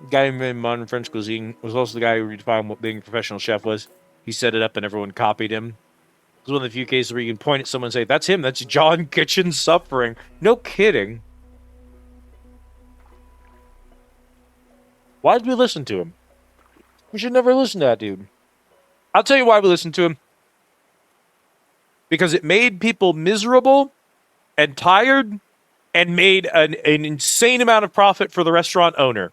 The guy who made modern French cuisine was also the guy who redefined what being a professional chef was. He set it up and everyone copied him. It was one of the few cases where you can point at someone and say, that's him, that's John Kitchen suffering. No kidding. Why did we listen to him? We should never listen to that dude. I'll tell you why we listened to him. Because it made people miserable and tired and made an insane amount of profit for the restaurant owner.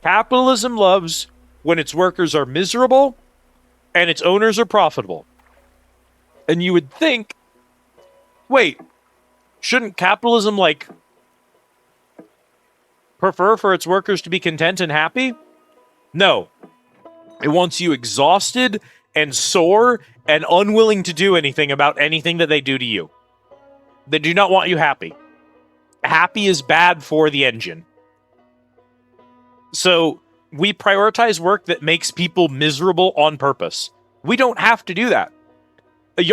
Capitalism loves when its workers are miserable and its owners are profitable. And you would think, wait, shouldn't capitalism, like, prefer for its workers to be content and happy? No. It wants you exhausted and sore and unwilling to do anything about anything that they do to you. They do not want you happy. Happy is bad for the engine. So we prioritize work that makes people miserable on purpose. We don't have to do that.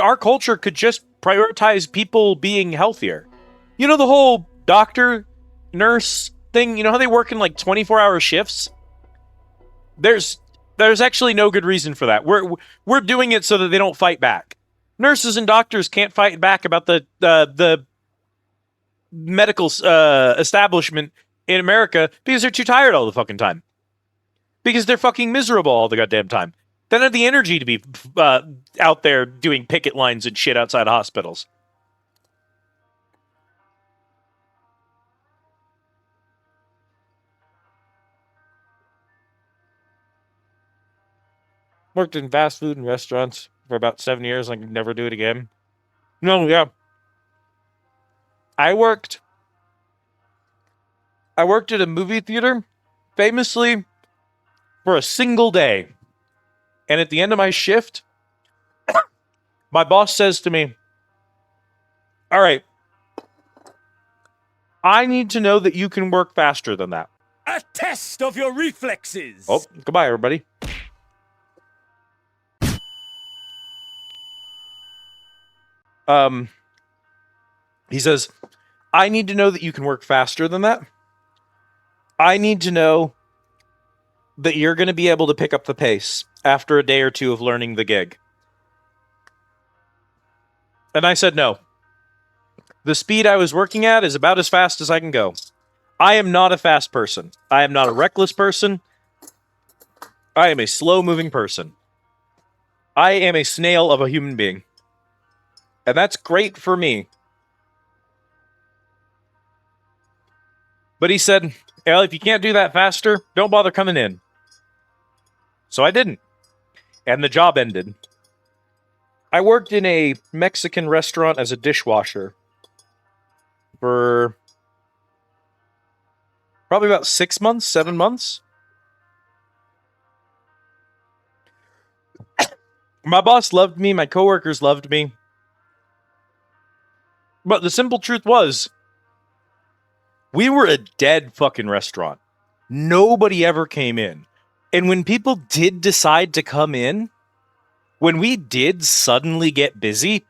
Our culture could just prioritize people being healthier. You know, the whole doctor nurse thing, you know how they work in like 24-hour shifts? There's actually no good reason for that. We're doing it so that they don't fight back. Nurses and doctors can't fight back about the medical establishment in America because they're too tired all the fucking time. Because they're fucking miserable all the goddamn time. They don't have the energy to be out there doing picket lines and shit outside of hospitals. Worked in fast food and restaurants for about 7 years. I could never do it again. No, yeah. I worked at a movie theater, famously, for a single day. And at the end of my shift, my boss says to me, all right, I need to know that you can work faster than that. A test of your reflexes. Oh, goodbye, everybody. He says, I need to know that you can work faster than that. I need to know that you're going to be able to pick up the pace after a day or two of learning the gig. And I said no. The speed I was working at is about as fast as I can go. I am not a fast person. I am not a reckless person. I am a slow-moving person. I am a snail of a human being. And that's great for me. But he said, well, if you can't do that faster, don't bother coming in. So I didn't. And the job ended. I worked in a Mexican restaurant as a dishwasher for probably about 6 months, 7 months. My boss loved me. My coworkers loved me. But the simple truth was, we were a dead fucking restaurant. Nobody ever came in. And when people did decide to come in, when we did suddenly get busy,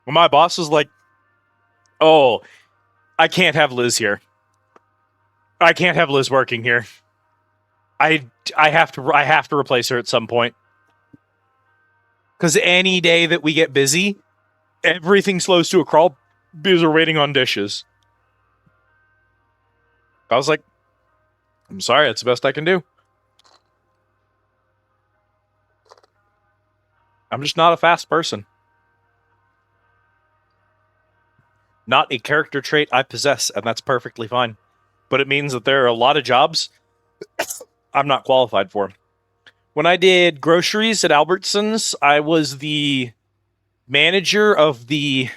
my boss was like, oh, I can't have Liz here. I can't have Liz working here. I have to replace her at some point. Because any day that we get busy, everything slows to a crawl because we're waiting on dishes. I was like, I'm sorry, that's the best I can do. I'm just not a fast person. Not a character trait I possess, and that's perfectly fine. But it means that there are a lot of jobs I'm not qualified for. When I did groceries at Albertsons, I was the manager of the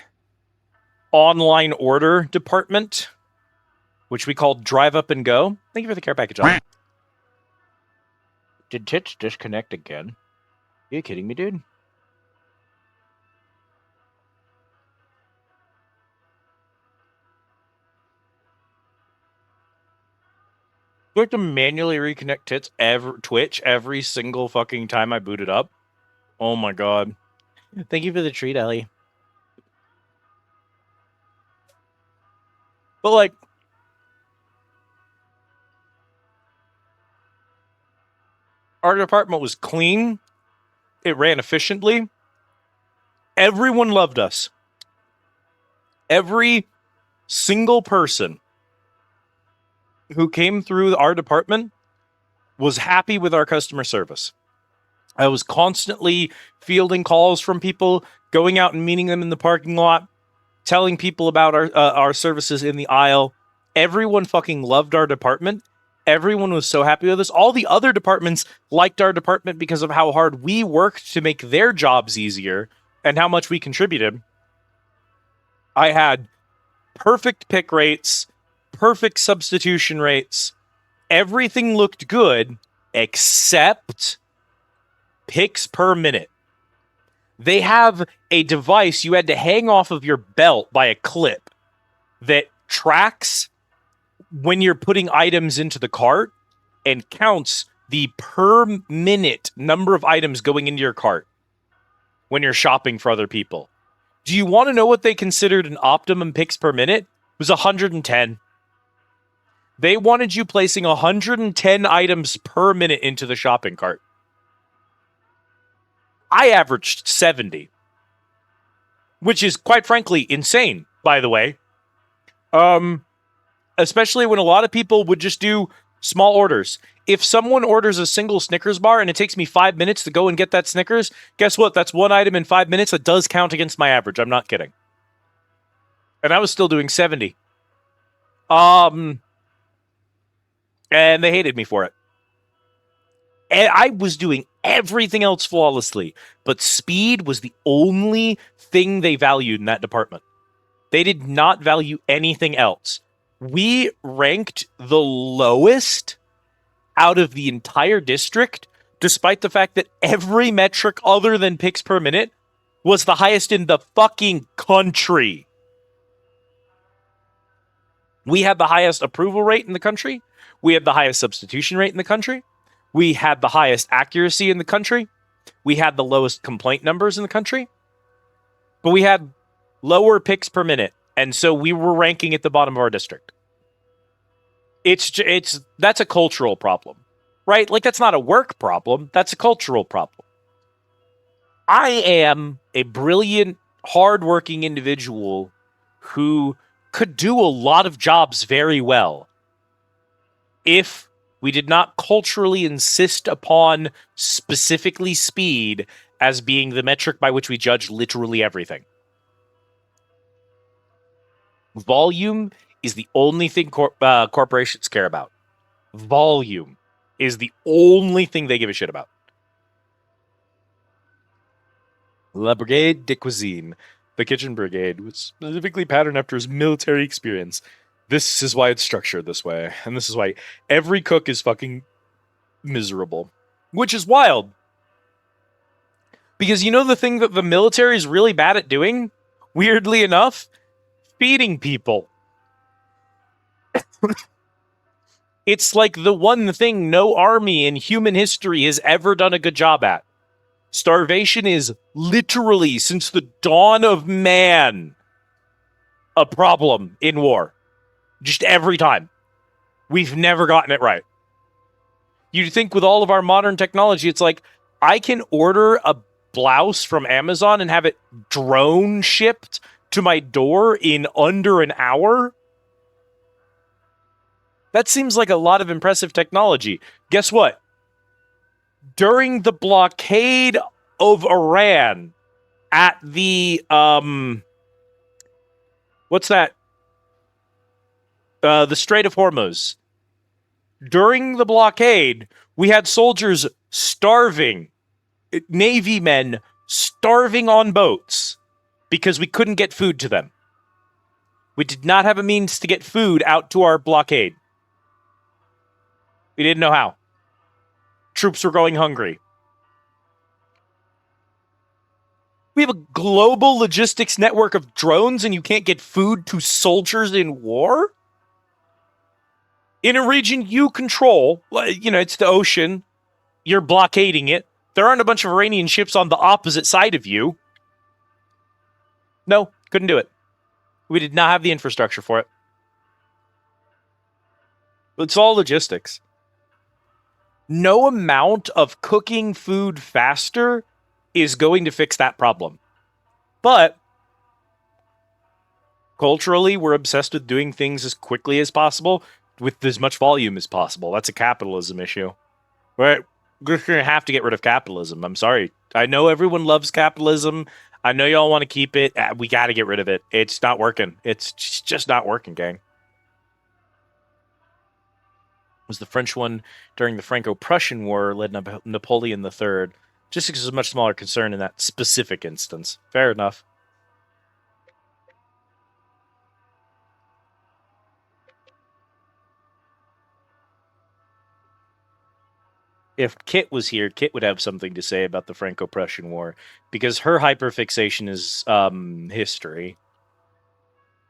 online order department, which we called Drive Up and Go. Thank you for the care package. Did Tits disconnect again? Are you kidding me, dude? Do I have to manually reconnect Twitch every single fucking time I boot it up? Oh my god. Thank you for the treat, Ellie. But like, our department was clean. It ran efficiently. Everyone loved us. Every single person who came through our department was happy with our customer service. I was constantly fielding calls from people, going out and meeting them in the parking lot, telling people about our services in the aisle. Everyone fucking loved our department. Everyone was so happy with us. All the other departments liked our department because of how hard we worked to make their jobs easier and how much we contributed. I had perfect pick rates, perfect substitution rates. Everything looked good except picks per minute. They have a device you had to hang off of your belt by a clip that tracks when you're putting items into the cart and counts the per minute number of items going into your cart when you're shopping for other people. Do you want to know what they considered an optimum picks per minute? It was 110. They wanted you placing 110 items per minute into the shopping cart. I averaged 70, which is quite frankly insane, by the way. Especially when a lot of people would just do small orders. If someone orders a single Snickers bar and it takes me 5 minutes to go and get that Snickers, guess what? That's one item in 5 minutes that does count against my average. I'm not kidding. And I was still doing 70. And they hated me for it. And I was doing everything else flawlessly, but speed was the only thing they valued in that department. They did not value anything else. We ranked the lowest out of the entire district, despite the fact that every metric other than picks per minute was the highest in the fucking country. We had the highest approval rate in the country. We had the highest substitution rate in the country. We had the highest accuracy in the country. We had the lowest complaint numbers in the country. But we had lower picks per minute. And so we were ranking at the bottom of our district. That's a cultural problem, right? Like, that's not a work problem. That's a cultural problem. I am a brilliant, hardworking individual who could do a lot of jobs very well if we did not culturally insist upon specifically speed as being the metric by which we judge literally everything. Volume is the only thing corporations care about. Volume is the only thing they give a shit about. La Brigade de Cuisine, the kitchen brigade, was specifically patterned after his military experience. This is why it's structured this way, and this is why every cook is fucking miserable. Which is wild. Because you know the thing that the military is really bad at doing? Weirdly enough? Feeding people. It's like the one thing no army in human history has ever done a good job at. Starvation is literally, since the dawn of man, a problem in war. Just every time. We've never gotten it right. You'd think with all of our modern technology, it's like, I can order a blouse from Amazon and have it drone shipped to my door in under an hour? That seems like a lot of impressive technology. Guess what? During the blockade of Iran at the, what's that? The Strait of Hormuz. During the blockade, we had soldiers starving, Navy men starving on boats because we couldn't get food to them. We did not have a means to get food out to our blockade. We didn't know how. Troops were going hungry. We have a global logistics network of drones and you can't get food to soldiers in war? In a region you control, it's the ocean, you're blockading it. There aren't a bunch of Iranian ships on the opposite side of you. No, couldn't do it. We did not have the infrastructure for it. It's all logistics. No amount of cooking food faster is going to fix that problem. But culturally, we're obsessed with doing things as quickly as possible with as much volume as possible. That's a capitalism issue. We're going to have to get rid of capitalism. I'm sorry. I know everyone loves capitalism. I know y'all want to keep it. We got to get rid of it. It's not working. It's just not working, gang. Was the French one during the Franco-Prussian War led Napoleon III, just because it's a much smaller concern in that specific instance. Fair enough. If Kit was here, Kit would have something to say about the Franco-Prussian War, because her hyperfixation is history.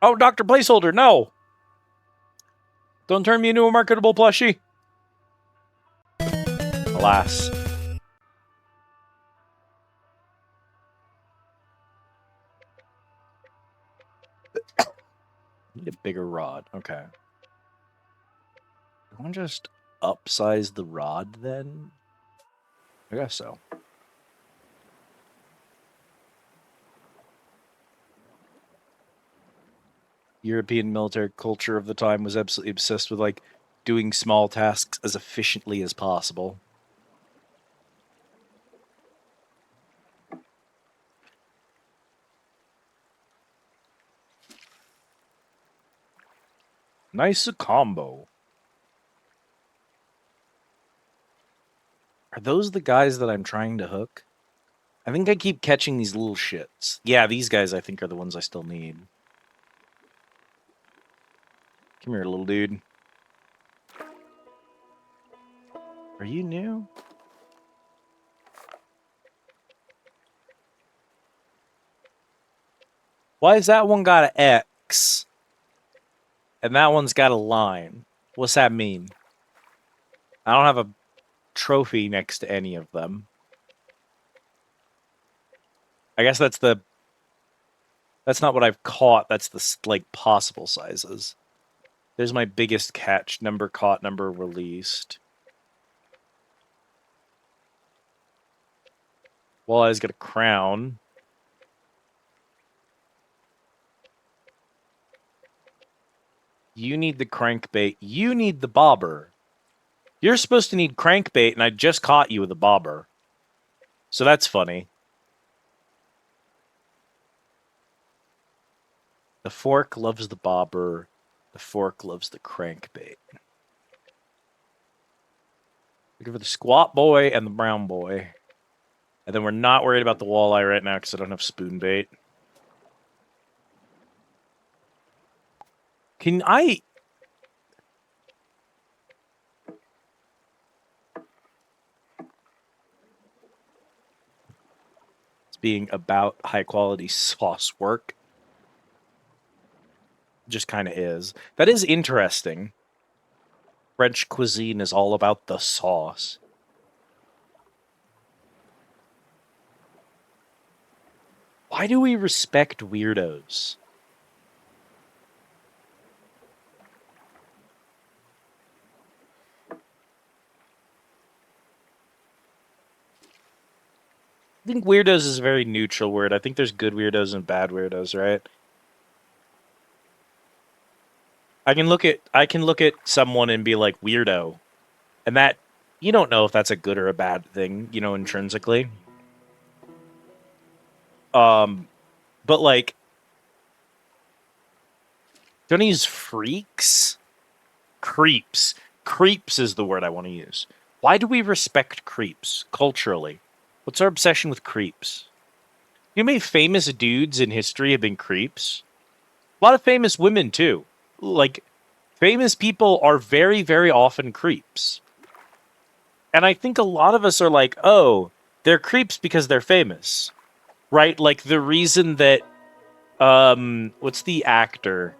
Oh, Dr. Placeholder, no! Don't turn me into a marketable plushie. Alas. Need a bigger rod. Okay. I want to just upsize the rod then? I guess so. European military culture of the time was absolutely obsessed with like doing small tasks as efficiently as possible. Nice combo. Are those the guys that I'm trying to hook? I think I keep catching these little shits. Yeah, these guys I think are the ones I still need. Come here, little dude. Are you new? Why has that one got an X? And that one's got a line. What's that mean? I don't have a trophy next to any of them. I guess that's not what I've caught. That's the like possible sizes. There's my biggest catch. Number caught, number released. Walleye's got a crown. You need the crankbait. You need the bobber. You're supposed to need crankbait, and I just caught you with a bobber. So that's funny. The fork loves the bobber. The fork loves the crankbait. Looking for the squat boy and the brown boy. And then we're not worried about the walleye right now because I don't have spoon bait. Can I... It's being about high quality sauce work. Just kind of is. That is interesting. French cuisine is all about the sauce. Why do we respect weirdos? I think weirdos is a very neutral word. I think there's good weirdos and bad weirdos, right? I can look at someone and be like weirdo. And that you don't know if that's a good or a bad thing, you know, intrinsically. But like don't I use freaks? Creeps. Creeps is the word I want to use. Why do we respect creeps culturally? What's our obsession with creeps? You know how many famous dudes in history have been creeps? A lot of famous women, too. Like, famous people are very, very often creeps. And I think a lot of us are like, oh, they're creeps because they're famous. Right? Like, the reason that, what's the actor?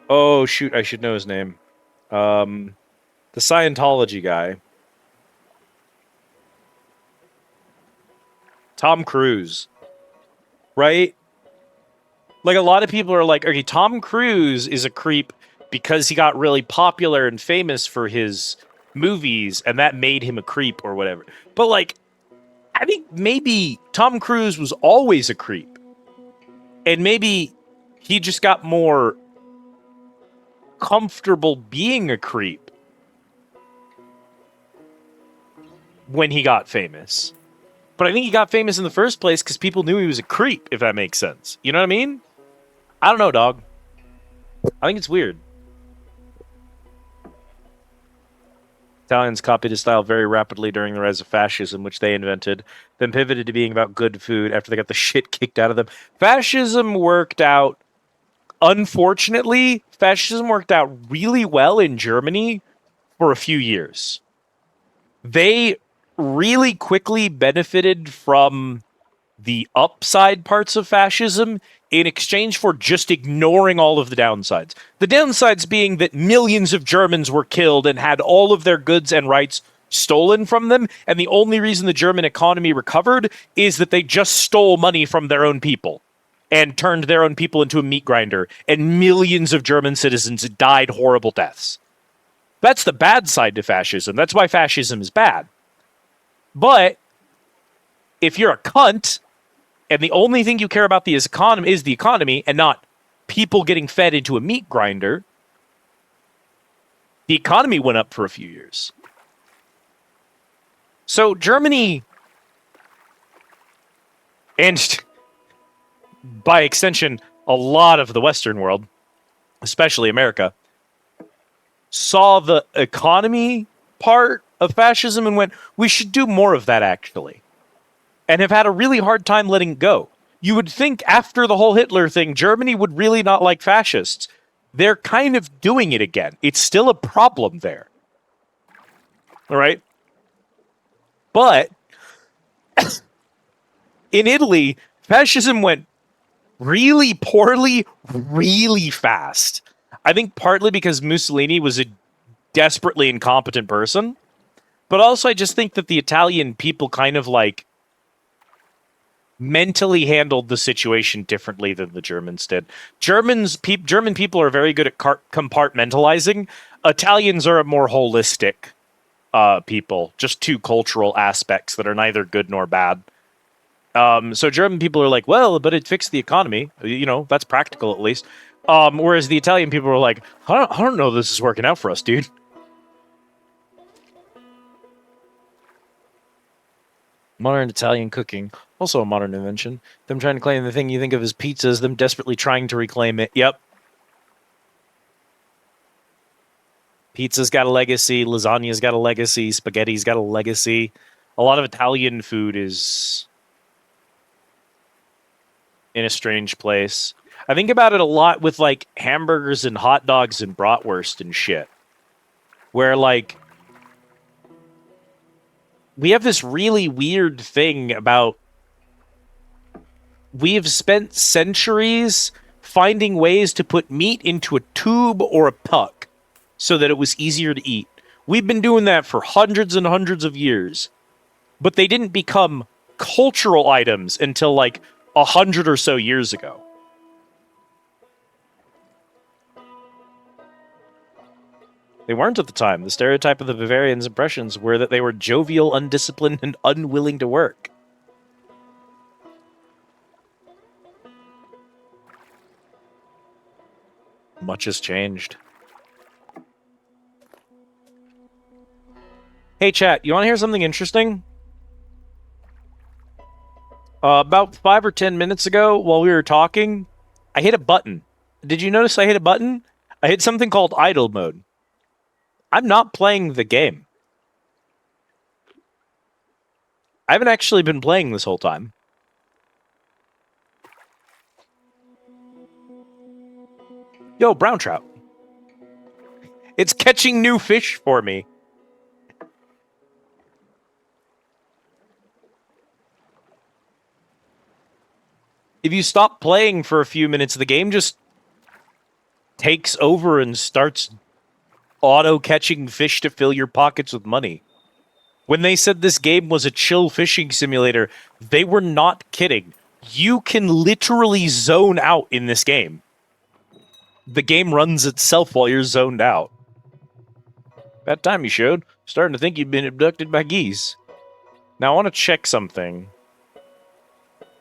Oh, shoot, I should know his name. The Scientology guy. Tom Cruise. Right? Like, a lot of people are like, okay, Tom Cruise is a creep because he got really popular and famous for his movies, and that made him a creep or whatever. But, like, I think maybe Tom Cruise was always a creep. And maybe he just got more comfortable being a creep when he got famous. But I think he got famous in the first place because people knew he was a creep, if that makes sense. You know what I mean? I don't know, dog. I think it's weird. Italians copied his style very rapidly during the rise of fascism, which they invented, then pivoted to being about good food after they got the shit kicked out of them. Fascism worked out, unfortunately, fascism worked out really well in Germany for a few years. They really quickly benefited from the upside parts of fascism in exchange for just ignoring all of the downsides. The downsides being that millions of Germans were killed and had all of their goods and rights stolen from them, and the only reason the German economy recovered is that they just stole money from their own people and turned their own people into a meat grinder, and millions of German citizens died horrible deaths. That's the bad side to fascism. That's why fascism is bad. But if you're a cunt and the only thing you care about is the economy and not people getting fed into a meat grinder, the economy went up for a few years. So Germany, and by extension, a lot of the Western world, especially America, saw the economy part of fascism and went, we should do more of that, actually. And have had a really hard time letting go. You would think after the whole Hitler thing, Germany would really not like fascists. They're kind of doing it again. It's still a problem there. All right? But in Italy, fascism went really poorly, really fast. I think partly because Mussolini was a desperately incompetent person, but also I just think that the Italian people kind of like mentally handled the situation differently than the Germans did. German people are very good at compartmentalizing. Italians are a more holistic people, just two cultural aspects that are neither good nor bad. So German people are like, well, but it fixed the economy. You know, that's practical at least. Whereas the Italian people are like, I don't know this is working out for us, dude. Modern Italian cooking, also a modern invention. Them trying to claim the thing you think of as pizzas, them desperately trying to reclaim it. Yep. Pizza's got a legacy, lasagna's got a legacy, spaghetti's got a legacy. A lot of Italian food is in a strange place. I think about it a lot with like hamburgers and hot dogs and bratwurst and shit. Where like we have this really weird thing about we have spent centuries finding ways to put meat into a tube or a puck so that it was easier to eat. We've been doing that for hundreds and hundreds of years, but they didn't become cultural items until like 100 or so years ago. They weren't at the time. The stereotype of the Bavarians' impressions were that they were jovial, undisciplined, and unwilling to work. Much has changed. Hey, chat, you want to hear something interesting? About 5 or 10 minutes ago, while we were talking, I hit a button. Did you notice I hit a button? I hit something called idle mode. I'm not playing the game. I haven't actually been playing this whole time. Yo, brown trout. It's catching new fish for me. If you stop playing for a few minutes, the game just takes over and starts auto-catching fish to fill your pockets with money. When they said this game was a chill fishing simulator, they were not kidding. You can literally zone out in this game. The game runs itself while you're zoned out. About time you showed. Starting to think you've been abducted by geese. Now I want to check something.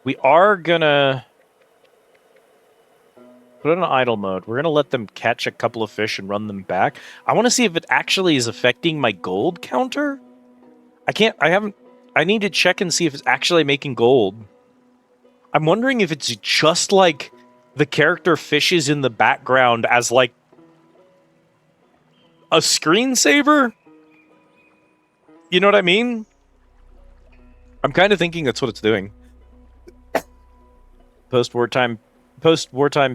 We are gonna put it on idle mode. We're gonna let them catch a couple of fish and run them back. I want to see if it actually is affecting my gold counter. I need to check and see if it's actually making gold. I'm wondering if it's just like the character fishes in the background as like a screensaver. You know what I mean? I'm kind of thinking that's what it's doing. Post-wartime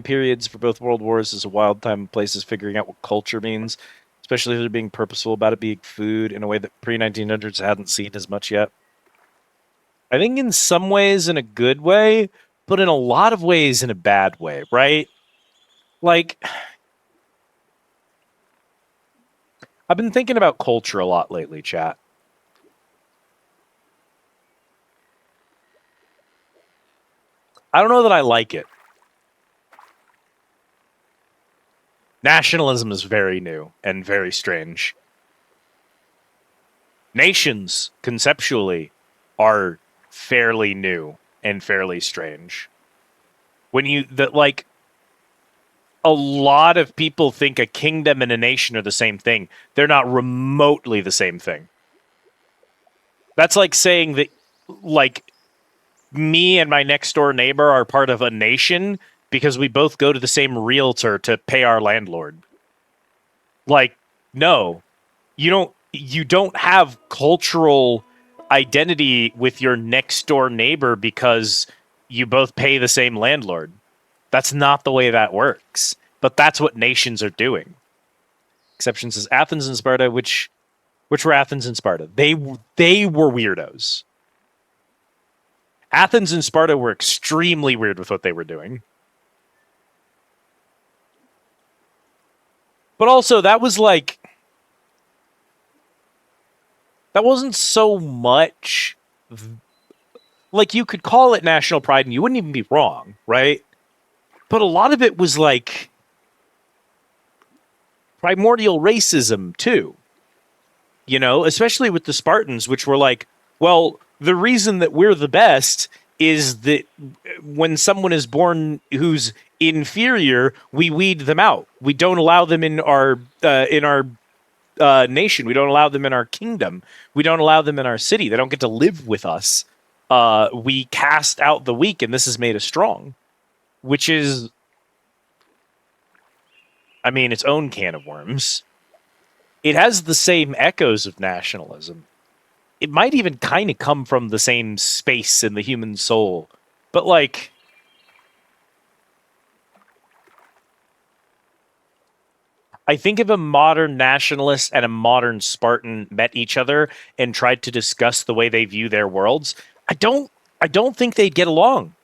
periods for both world wars is a wild time of places figuring out what culture means, especially if they're being purposeful about it being food in a way that pre-1900s hadn't seen as much yet. I think in some ways in a good way, but in a lot of ways in a bad way, right? Like, I've been thinking about culture a lot lately, chat. I don't know that I like it. Nationalism is very new and very strange. Nations, conceptually, are fairly new and fairly strange. A lot of people think a kingdom and a nation are the same thing. They're not remotely the same thing. That's like saying that, like, me and my next door neighbor are part of a nation because we both go to the same realtor to pay our landlord. Like, no, you don't have cultural identity with your next door neighbor because you both pay the same landlord. That's not the way that works. But that's what nations are doing. Exceptions is Athens and Sparta, which were Athens and Sparta. They were weirdos. Athens and Sparta were extremely weird with what they were doing. But also, that wasn't so much. Like, you could call it national pride and you wouldn't even be wrong, right? But a lot of it was like primordial racism, too. You know, especially with the Spartans, which were like, well, the reason that we're the best is that when someone is born who's inferior, we weed them out. We don't allow them in our nation. We don't allow them in our kingdom. We don't allow them in our city. They don't get to live with us. We cast out the weak, and this has made us strong, which is, I mean, its own can of worms. It has the same echoes of nationalism. It might even kind of come from the same space in the human soul. But, like, I think if a modern nationalist and a modern Spartan met each other and tried to discuss the way they view their worlds, I don't think they'd get along.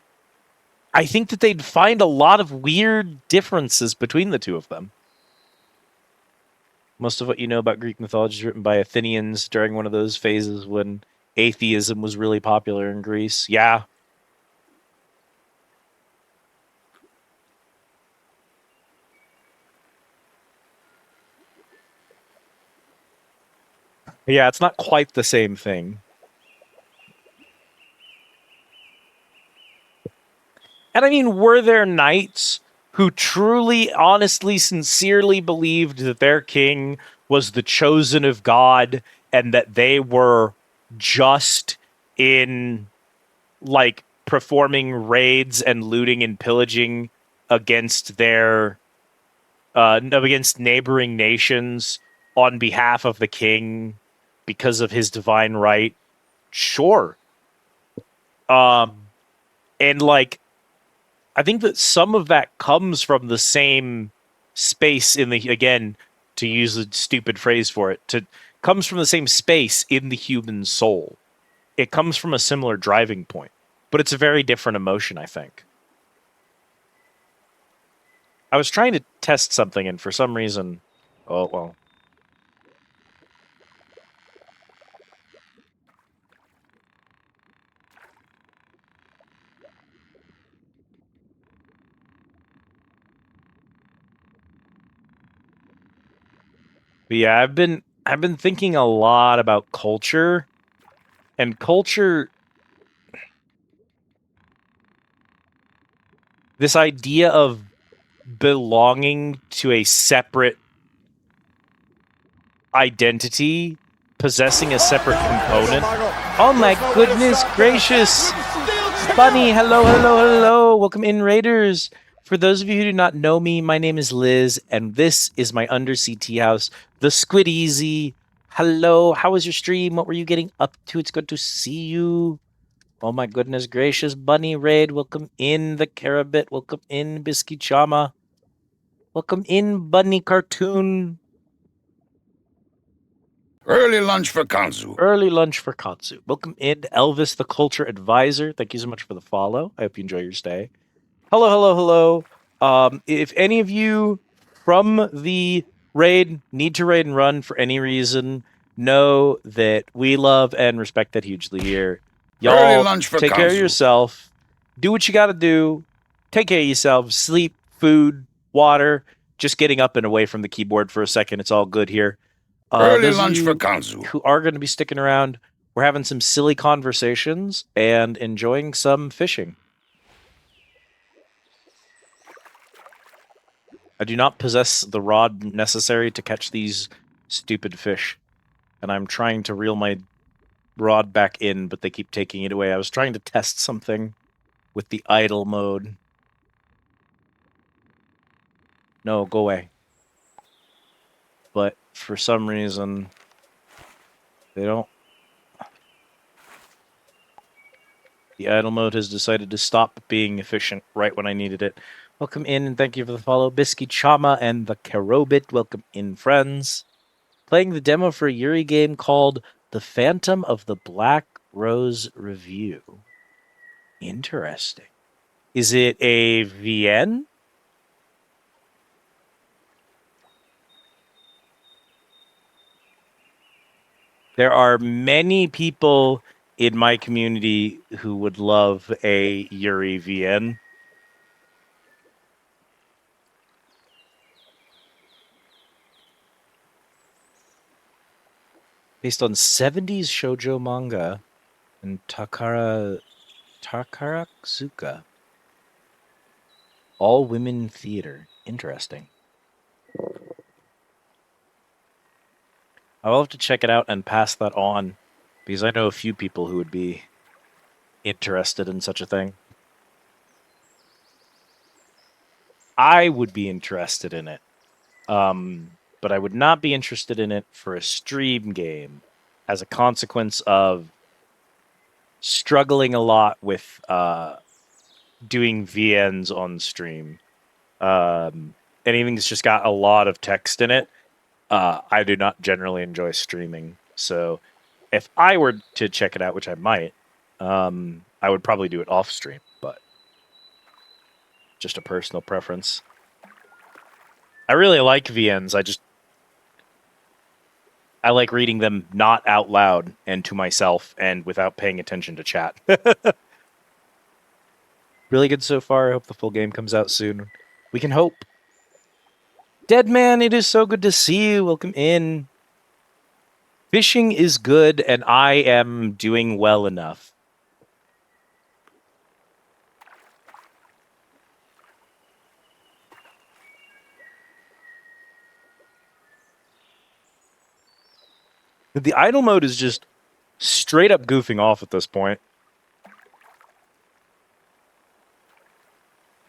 I think that they'd find a lot of weird differences between the two of them. Most of what you know about Greek mythology is written by Athenians during one of those phases when atheism was really popular in Greece. Yeah. Yeah, it's not quite the same thing. And I mean, were there knights who truly, honestly, sincerely believed that their king was the chosen of God and that they were just in, like, performing raids and looting and pillaging against against neighboring nations on behalf of the king because of his divine right? Sure. And, like, I think that some of that comes from the same space again, to use a stupid phrase for it, comes from the same space in the human soul. It comes from a similar driving point, but it's a very different emotion, I think. I was trying to test something, and for some reason, oh, well. But yeah, I've been thinking a lot about culture, and culture, this idea of belonging to a separate identity, possessing a separate component. Oh my goodness gracious! Bunny, hello. Welcome in, Raiders. For those of you who do not know me, my name is Liz, and this is my undersea tea house, the Squid Easy. Hello, how was your stream? What were you getting up to? It's good to see you. Oh my goodness gracious, Bunny Raid, welcome in the Carabit, welcome in Bisky Chama, welcome in Bunny Cartoon. Early lunch for Kanzu. Early lunch for Katsu. Welcome in Elvis, the Culture Advisor. Thank you so much for the follow. I hope you enjoy your stay. Hello. If any of you from the raid need to raid and run for any reason, know that we love and respect that hugely here. Y'all, take care of yourself. Do what you got to do. Take care of yourself. Sleep, food, water. just getting up and away from the keyboard for a second. It's all good here. Early Those of lunch you for Kanzu. who are going to be sticking around, we're having some silly conversations and enjoying some fishing. I do not possess the rod necessary to catch these stupid fish, and I'm trying to reel my rod back in, but they keep taking it away. I was trying to test something with the idle mode. No, go away. But for some reason, they don't. The idle mode has decided to stop being efficient right when I needed it. Welcome in and thank you for the follow. Bisky Chama and the Karobit. Welcome in, friends. Playing the demo for a Yuri game called The Phantom of the Black Rose Review. Interesting. Is it a VN? There are many people in my community who would love a Yuri VN. Based on 70s shoujo manga and Takarazuka. All women theater. Interesting. I'll have to check it out and pass that on, because I know a few people who would be interested in such a thing. I would be interested in it, but I would not be interested in it for a stream game as a consequence of struggling a lot with doing VNs on stream. Anything that's just got a lot of text in it, I do not generally enjoy streaming. So if I were to check it out, which I might, I would probably do it off stream, but just a personal preference. I really like VNs. I like reading them not out loud and to myself and without paying attention to chat. Really good so far. I hope the full game comes out soon. We can hope. Dead Man, it is so good to see you. Welcome in. Fishing is good, and I am doing well enough. The idle mode is just straight up goofing off at this point.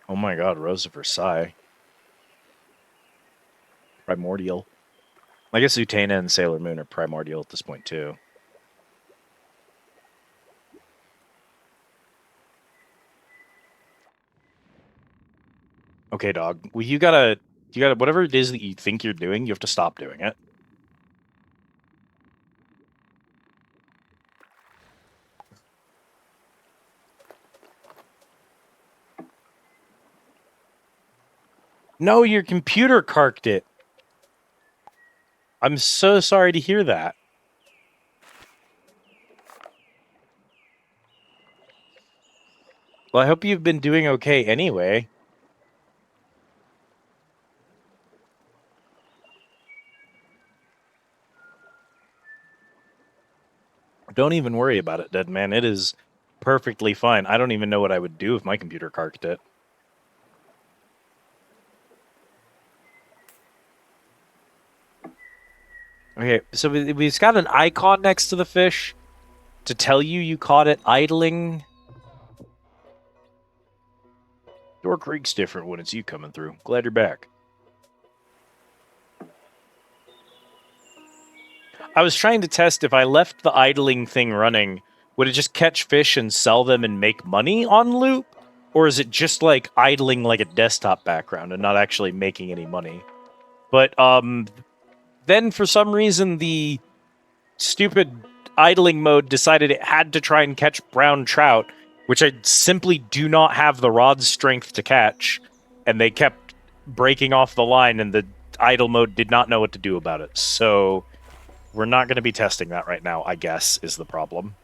Oh my god, Rose of Versailles. Primordial. I guess Utena and Sailor Moon are primordial at this point, too. Okay, dog. Well, you gotta, whatever it is that you think you're doing, you have to stop doing it. No, your computer carked it. I'm so sorry to hear that. Well, I hope you've been doing okay anyway. Don't even worry about it, Dead Man. It is perfectly fine. I don't even know what I would do if my computer carked it. Okay, so we've got an icon next to the fish to tell you caught it idling. Door Creek's different when it's you coming through. Glad you're back. I was trying to test if I left the idling thing running, would it just catch fish and sell them and make money on loop? Or is it just like idling like a desktop background and not actually making any money? But then for some reason the stupid idling mode decided it had to try and catch brown trout, which I simply do not have the rod strength to catch, and they kept breaking off the line and the idle mode did not know what to do about it. So we're not going to be testing that right now, I guess, is the problem.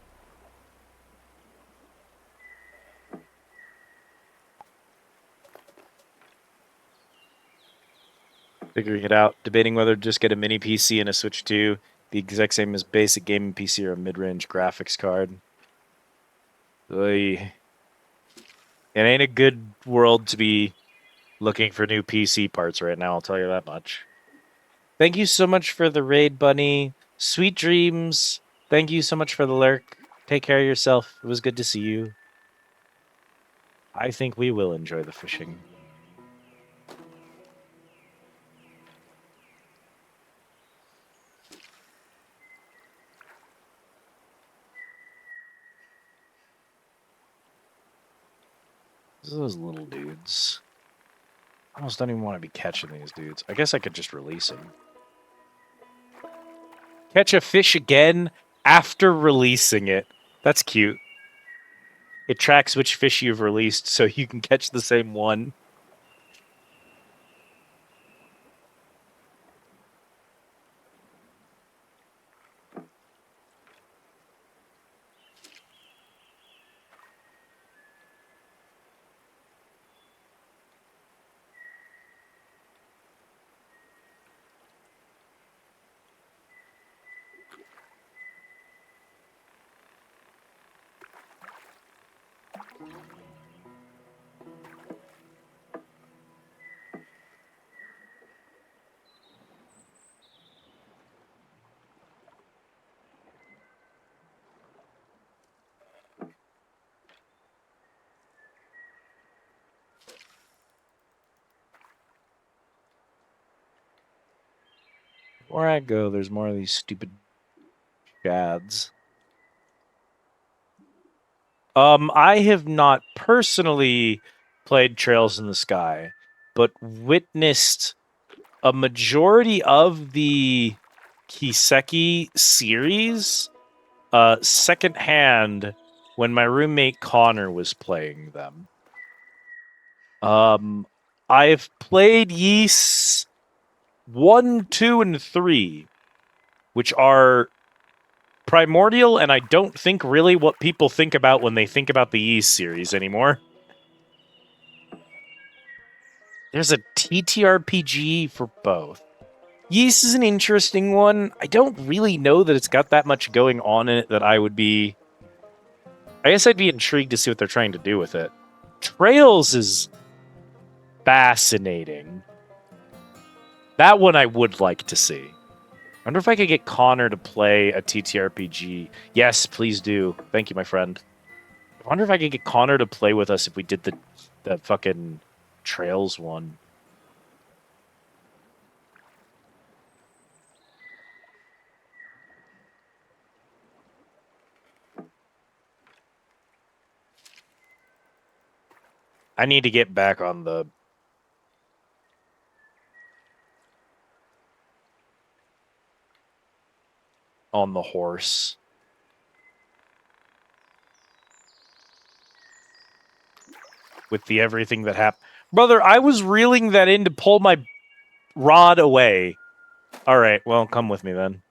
Figuring it out. Debating whether to just get a mini PC and a Switch 2. The exact same as basic gaming PC or a mid-range graphics card. Oy. It ain't a good world to be looking for new PC parts right now, I'll tell you that much. Thank you so much for the raid, Bunny. Sweet dreams. Thank you so much for the lurk. Take care of yourself. It was good to see you. I think we will enjoy the fishing. Those little dudes. I almost don't even want to be catching these dudes. I guess I could just release them. Catch a fish again after releasing it. That's cute. It tracks which fish you've released so you can catch the same one. Where I go, there's more of these stupid shads. I have not personally played Trails in the Sky, but witnessed a majority of the Kiseki series secondhand when my roommate Connor was playing them. I've played Ys 1, 2, and 3, which are primordial, and I don't think really what people think about when they think about the Ys series anymore. There's a TTRPG for both. Ys is an interesting one. I don't really know that it's got that much going on in it that I would be... I guess I'd be intrigued to see what they're trying to do with it. Trails is fascinating. That one I would like to see. I wonder if I could get Connor to play a TTRPG. Yes, please do. Thank you, my friend. I wonder if I could get Connor to play with us if we did the fucking Trails one. I need to get back on the horse. With the everything that happened. Brother, I was reeling that in to pull my rod away. Alright, well, come with me then.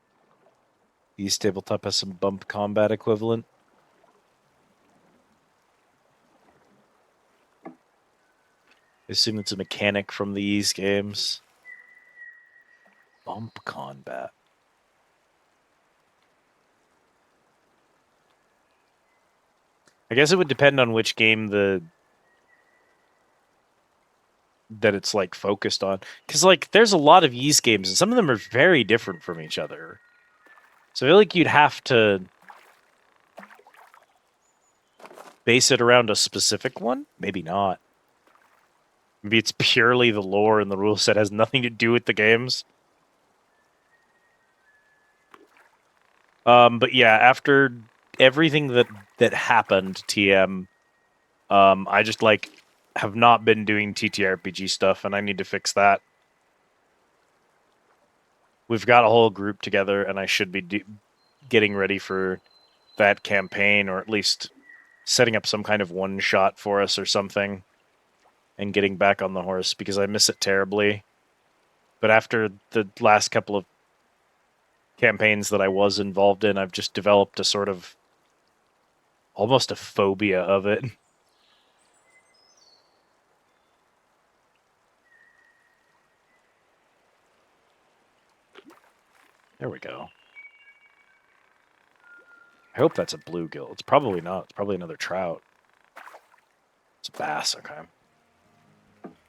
East Tabletop has some bump combat equivalent. I assume it's a mechanic from the East games. Bump combat. I guess it would depend on which game that it's like focused on, because like there's a lot of Ys games and some of them are very different from each other, so I feel like you'd have to base it around a specific one. Maybe not. Maybe it's purely the lore and the rule set has nothing to do with the games. But yeah, after everything that happened, TM, I just like have not been doing TTRPG stuff, and I need to fix that. We've got a whole group together, and I should be getting ready for that campaign, or at least setting up some kind of one-shot for us or something, and getting back on the horse, because I miss it terribly. But after the last couple of campaigns that I was involved in, I've just developed a sort of almost a phobia of it. There we go. I hope that's a bluegill. It's probably not. It's probably another trout. It's a bass, okay.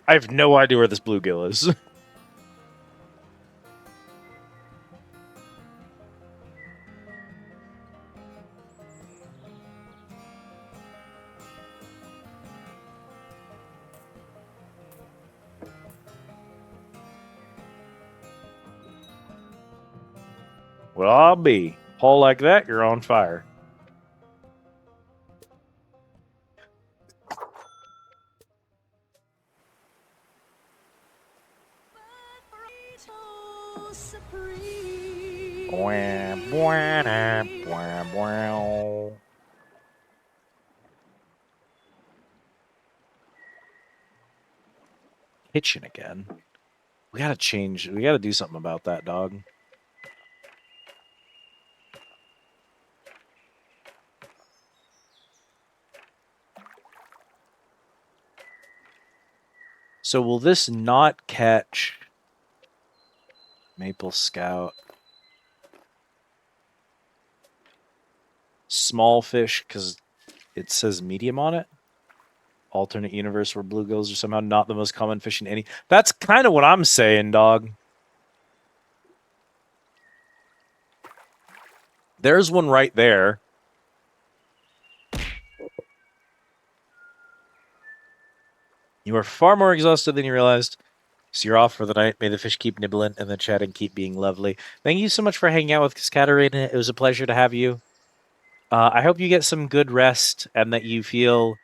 I have no idea where this bluegill is. Well, I'll be. Haul like that, you're on fire. Kitchen again. We gotta change. We gotta do something about that, dog. So will this not catch Maple Scout? Small fish, because it says medium on it? Alternate universe where bluegills are somehow not the most common fish in any... That's kind of what I'm saying, dog. There's one right there. You are far more exhausted than you realized. So you're off for the night. May the fish keep nibbling and the chatting keep being lovely. Thank you so much for hanging out with us, Katarina. It was a pleasure to have you. I hope you get some good rest and that you feel,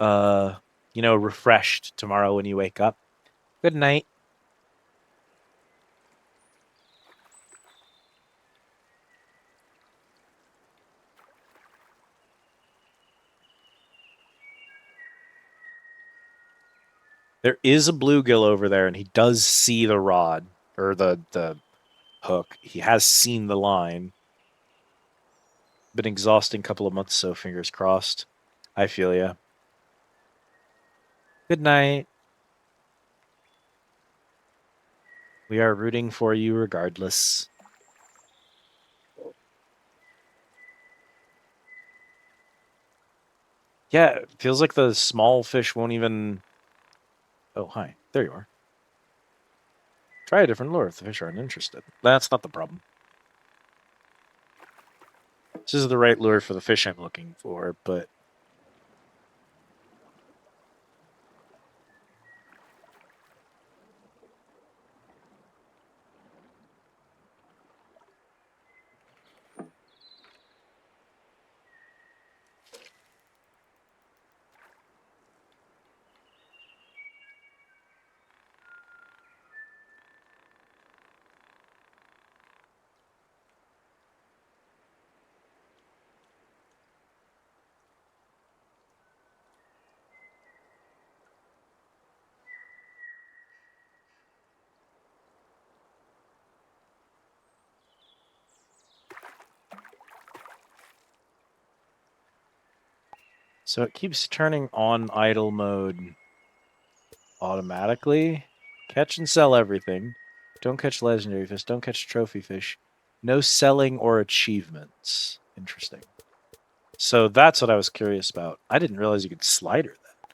refreshed tomorrow when you wake up. Good night. There is a bluegill over there, and he does see the rod, or the hook. He has seen the line. Been exhausting couple of months, so fingers crossed. I feel ya. Good night. We are rooting for you regardless. Yeah, it feels like the small fish won't even... Oh, hi. There you are. Try a different lure if the fish aren't interested. That's not the problem. This is the right lure for the fish I'm looking for, but... So it keeps turning on idle mode automatically. Catch and sell everything. Don't catch legendary fish. Don't catch trophy fish. No selling or achievements. Interesting. So that's what I was curious about. I didn't realize you could slider that.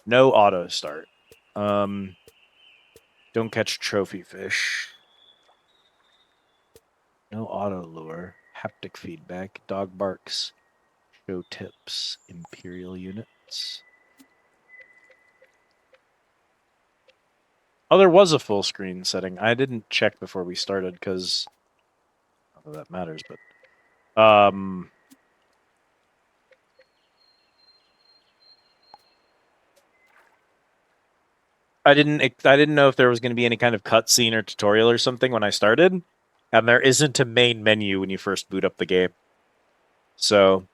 No auto start. Don't catch trophy fish. No auto lure. Haptic feedback. Dog barks. Show tips. Imperial units. Oh, there was a full screen setting. I didn't check before we started because not that that matters, but I didn't know if there was going to be any kind of cutscene or tutorial or something when I started, and there isn't a main menu when you first boot up the game. So,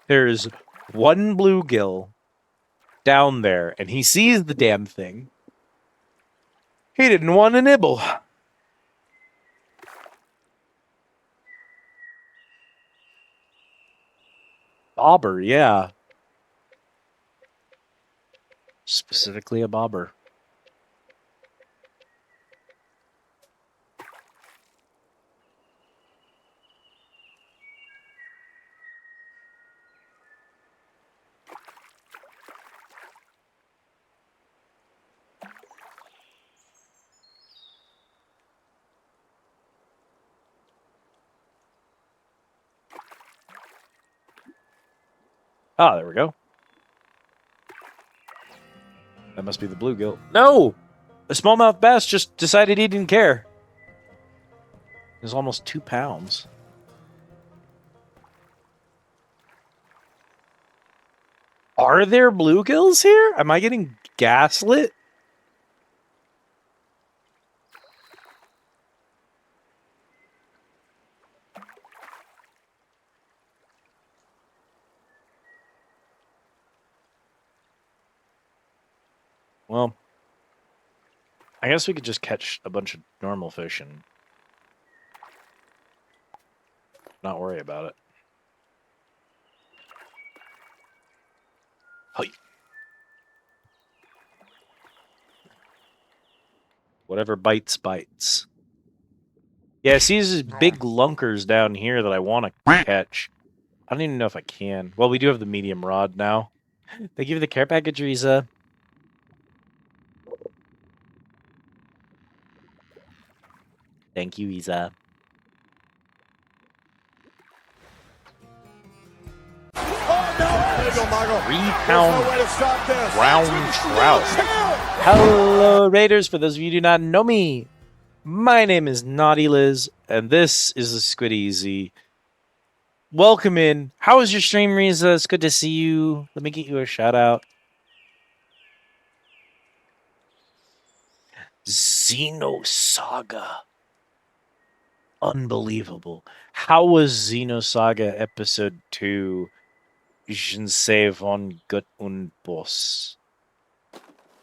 there's one bluegill down there, and he sees the damn thing. He didn't want to nibble. Bobber, yeah. Specifically a bobber. Ah, there we go. That must be the bluegill. No! The smallmouth bass just decided he didn't care. It was almost 2 pounds. Are there bluegills here? Am I getting gaslit? Well, I guess we could just catch a bunch of normal fish and not worry about it. Hey. Whatever bites, bites. Yeah, see these big lunkers down here that I want to catch. I don't even know if I can. Well, we do have the medium rod now. Thank you for the care package, Riza. Thank you, Riza. Oh, no. 3-pound brown trout. Hello, Raiders. For those of you who do not know me, my name is Naughty Liz, and this is the Squid Easy. Welcome in. How was your stream, Riza? It's good to see you. Let me get you a shout out. Xenosaga. Unbelievable. How was Xenosaga episode 2? Jinsei von Gut und Boss.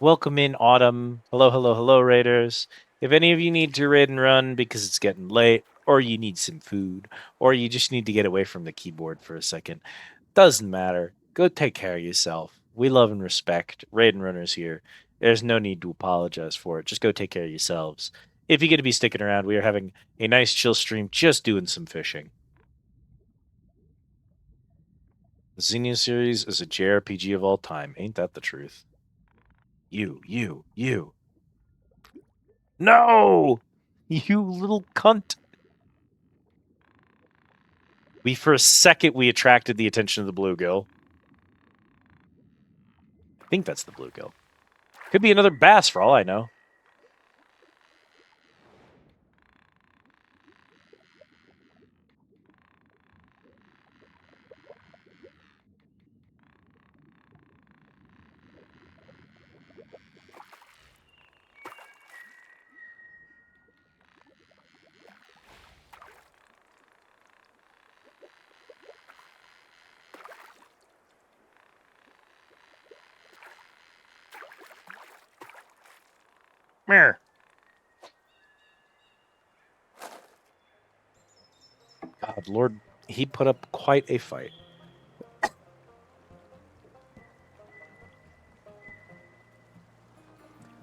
Welcome in, Autumn. Hello, hello, hello, Raiders. If any of you need to raid and run because it's getting late, or you need some food, or you just need to get away from the keyboard for a second, doesn't matter. Go take care of yourself. We love and respect raid and runners here. There's no need to apologize for it. Just go take care of yourselves. If you're going to be sticking around, we are having a nice chill stream, just doing some fishing. The Xenia series is a JRPG of all time. Ain't that the truth? You. No! You little cunt. For a second, we attracted the attention of the bluegill. I think that's the bluegill. Could be another bass for all I know. Meh. God, Lord, he put up quite a fight. All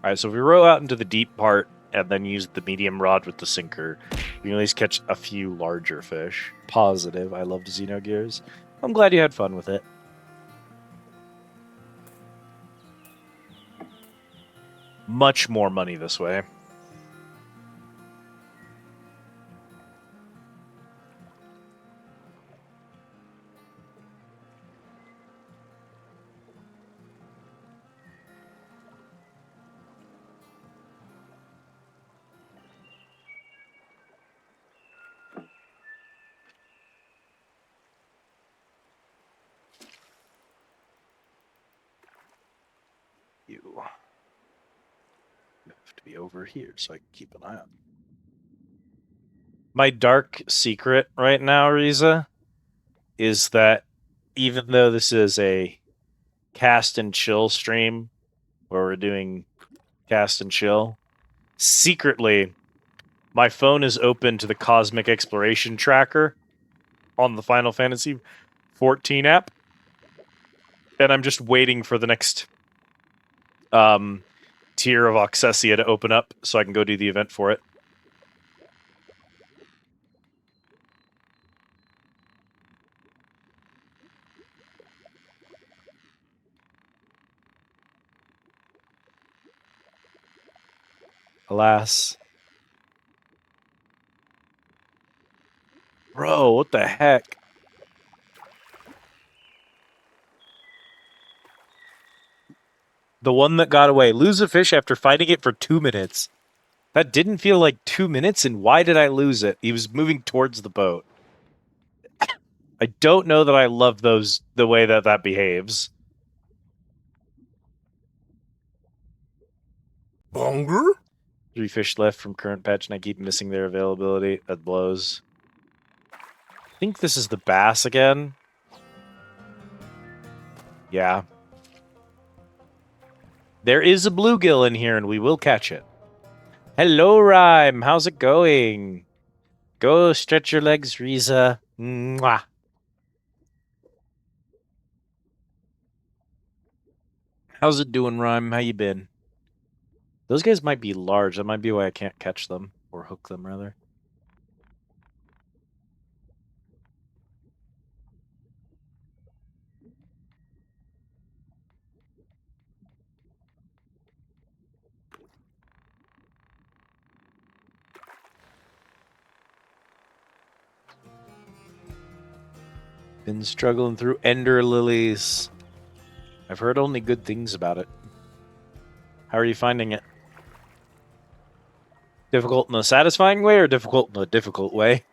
right, so if we row out into the deep part and then use the medium rod with the sinker, we can at least catch a few larger fish. Positive. I loved Xenogears. I'm glad you had fun with it. Much more money this way. You have to be over here so I can keep an eye on. My dark secret right now, Riza, is that even though this is a cast and chill stream where we're doing cast and chill, secretly my phone is open to the Cosmic Exploration Tracker on the Final Fantasy 14 app. And I'm just waiting for the next tier of Oxessia to open up so I can go do the event for it. Alas. Bro, what the heck? The one that got away. Lose a fish after fighting it for 2 minutes. That didn't feel like 2 minutes, and why did I lose it? He was moving towards the boat. I don't know that I love those, the way that that behaves. Bonger? 3 fish left from current patch, and I keep missing their availability. That blows. I think this is the bass again. Yeah. There is a bluegill in here, and we will catch it. Hello, Rhyme. How's it going? Go stretch your legs, Riza. Mwah. How's it doing, Rhyme? How you been? Those guys might be large. That might be why I can't catch them. Or hook them, rather. Been struggling through Ender Lilies. I've heard only good things about it. How are you finding it? Difficult in a satisfying way or difficult in a difficult way?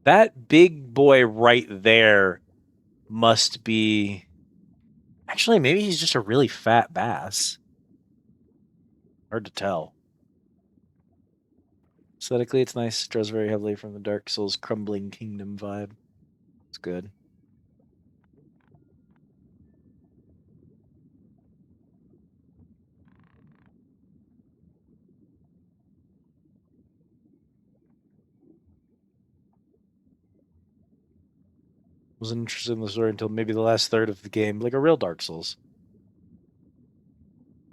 That big boy right there must be... Actually, maybe he's just a really fat bass. Hard to tell. Aesthetically, it's nice. It draws very heavily from the Dark Souls Crumbling Kingdom vibe. It's good. Wasn't interested in the story until maybe the last third of the game, like a real Dark Souls.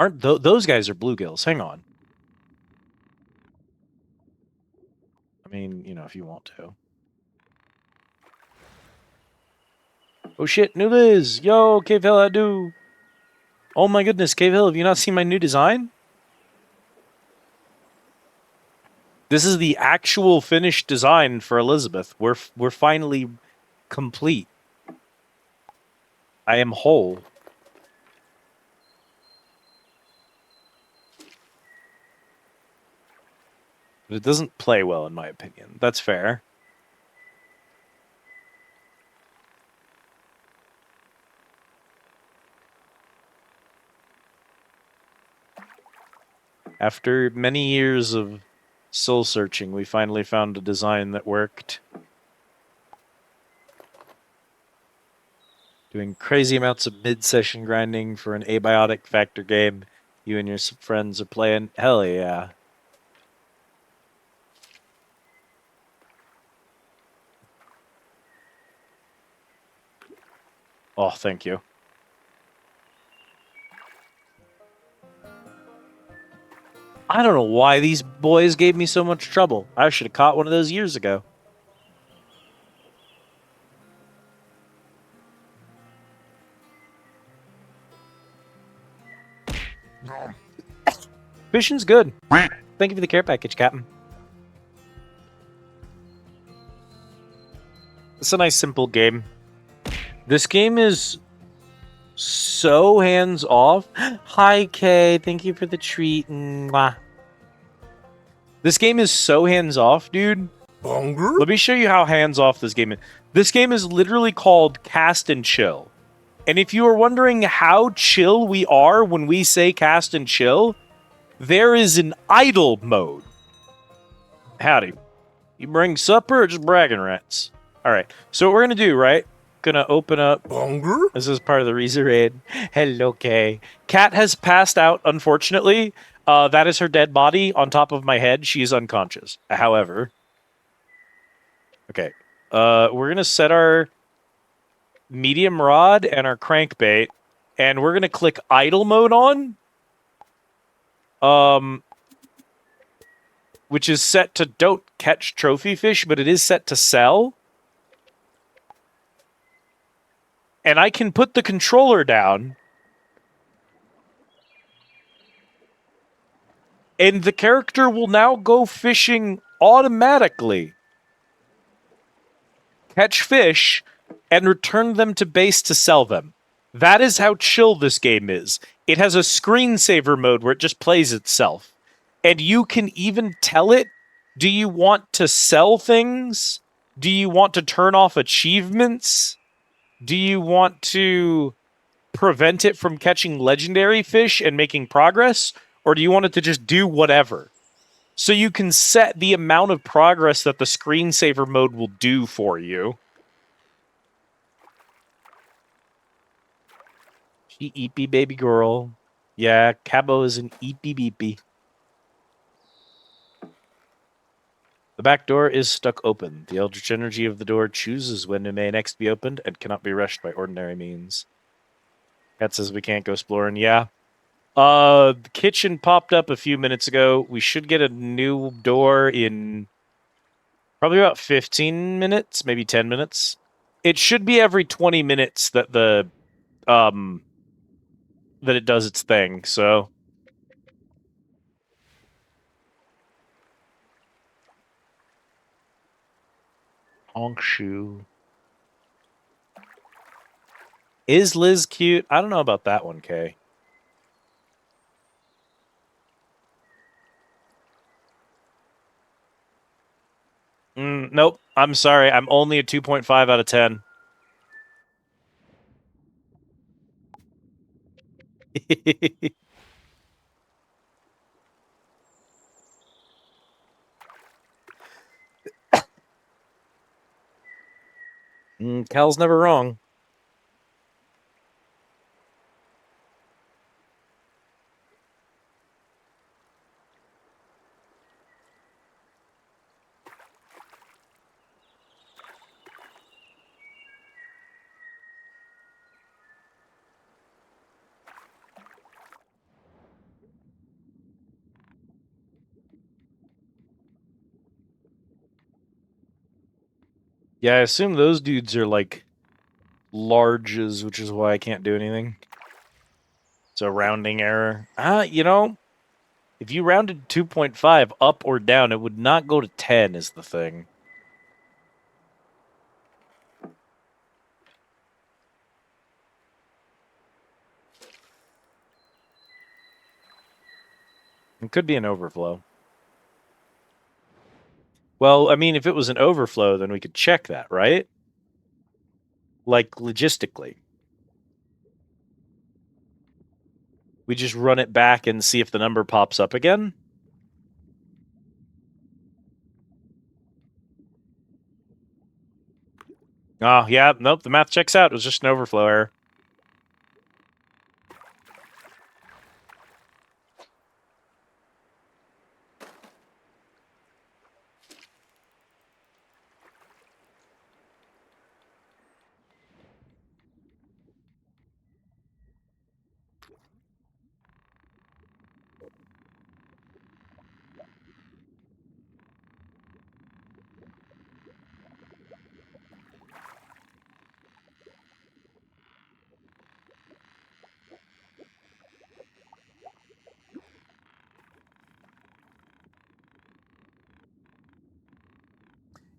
Aren't those guys are bluegills? Hang on. I mean, you know, if you want to. Oh shit, new Liz! Yo, Cave Hill, I do. Oh my goodness, Cave Hill, have you not seen my new design? This is the actual finished design for Elizabeth. We're finally complete. I am whole. But it doesn't play well, in my opinion. That's fair. After many years of soul searching, we finally found a design that worked. Doing crazy amounts of mid-session grinding for an abiotic factor game you and your friends are playing. Hell yeah. Oh, thank you. I don't know why these boys gave me so much trouble. I should have caught one of those years ago. Fishing's good. Thank you for the care package, Captain. It's a nice, simple game. This game is so hands-off. Hi, Kay. Thank you for the treat. Mwah. This game is so hands-off, dude. Bonger? Let me show you how hands-off this game is. This game is literally called Cast and Chill. And if you are wondering how chill we are when we say cast and chill, there is an idle mode. Howdy. You bring supper or just bragging rats? All right. So what we're gonna do, right? Gonna open up. Hunger? This is part of the Reezer raid. Hello, Kay. Cat has passed out, unfortunately. That is her dead body on top of my head. She is unconscious. However, okay. We're gonna set our medium rod and our crankbait, and we're gonna click idle mode on. Which is set to don't catch trophy fish, but it is set to sell. And I can put the controller down. And the character will now go fishing automatically. Catch fish and return them to base to sell them. That is how chill this game is. It has a screensaver mode where it just plays itself. And you can even tell it, do you want to sell things? Do you want to turn off achievements? Do you want to prevent it from catching legendary fish and making progress? Or do you want it to just do whatever? So you can set the amount of progress that the screensaver mode will do for you. She eepy baby girl. Yeah, Cabo is an eepy beepy. The back door is stuck open. The eldritch energy of the door chooses when it may next be opened and cannot be rushed by ordinary means. Cat says we can't go exploring. Yeah. The kitchen popped up a few minutes ago. We should get a new door in probably about 15 minutes, maybe 10 minutes. It should be every 20 minutes that the that it does its thing. So honk shoe. Is Liz cute? I don't know about that one, Kay. Nope. I'm sorry. I'm only a 2.5 out of 10. Cal's never wrong. Yeah, I assume those dudes are like larges, which is why I can't do anything. It's a rounding error. You know, if you rounded 2.5 up or down, it would not go to 10 is the thing. It could be an overflow. Well, I mean, if it was an overflow, then we could check that, right? Like, logistically. We just run it back and see if the number pops up again? Oh, yeah, nope, the math checks out. It was just an overflow error.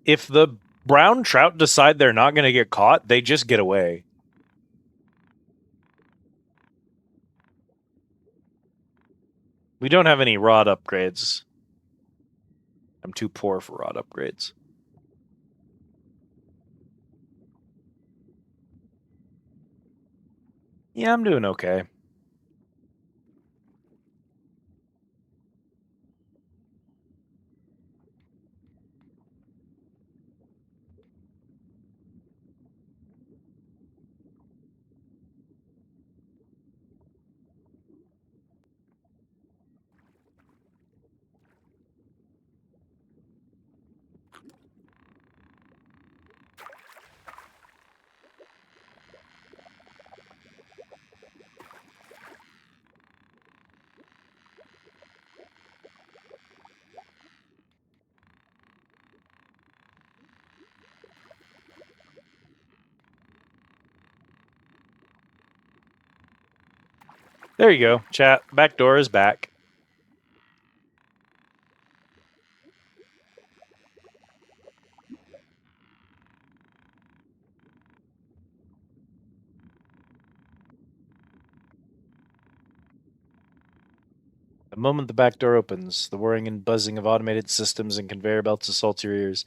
If the brown trout decide they're not going to get caught, they just get away. We don't have any rod upgrades. I'm too poor for rod upgrades. Yeah, I'm doing okay. There you go, chat. Back door is back. The moment the back door opens, the whirring and buzzing of automated systems and conveyor belts assaults your ears.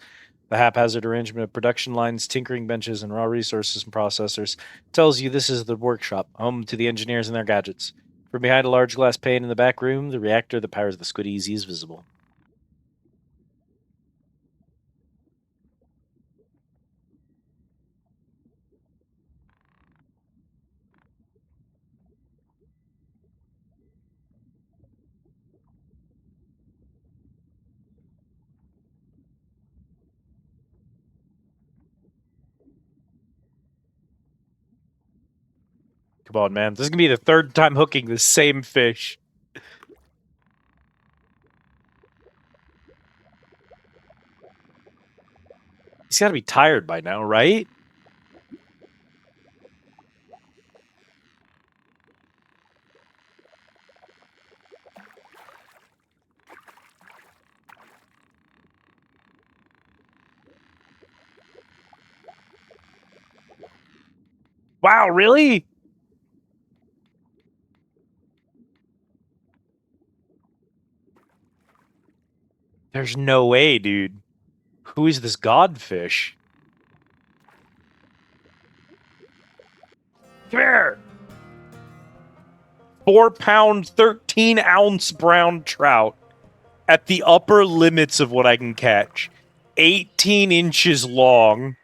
The haphazard arrangement of production lines, tinkering benches, and raw resources and processors tells you this is the workshop, home to the engineers and their gadgets. From behind a large glass pane in the back room, the reactor that powers the Squid Easy is visible. Come on, man. This is going to be the third time hooking the same fish. He's got to be tired by now, right? Wow, really? There's no way, dude. Who is this godfish? Come here! 4-pound, 13-ounce brown trout at the upper limits of what I can catch. 18 inches long.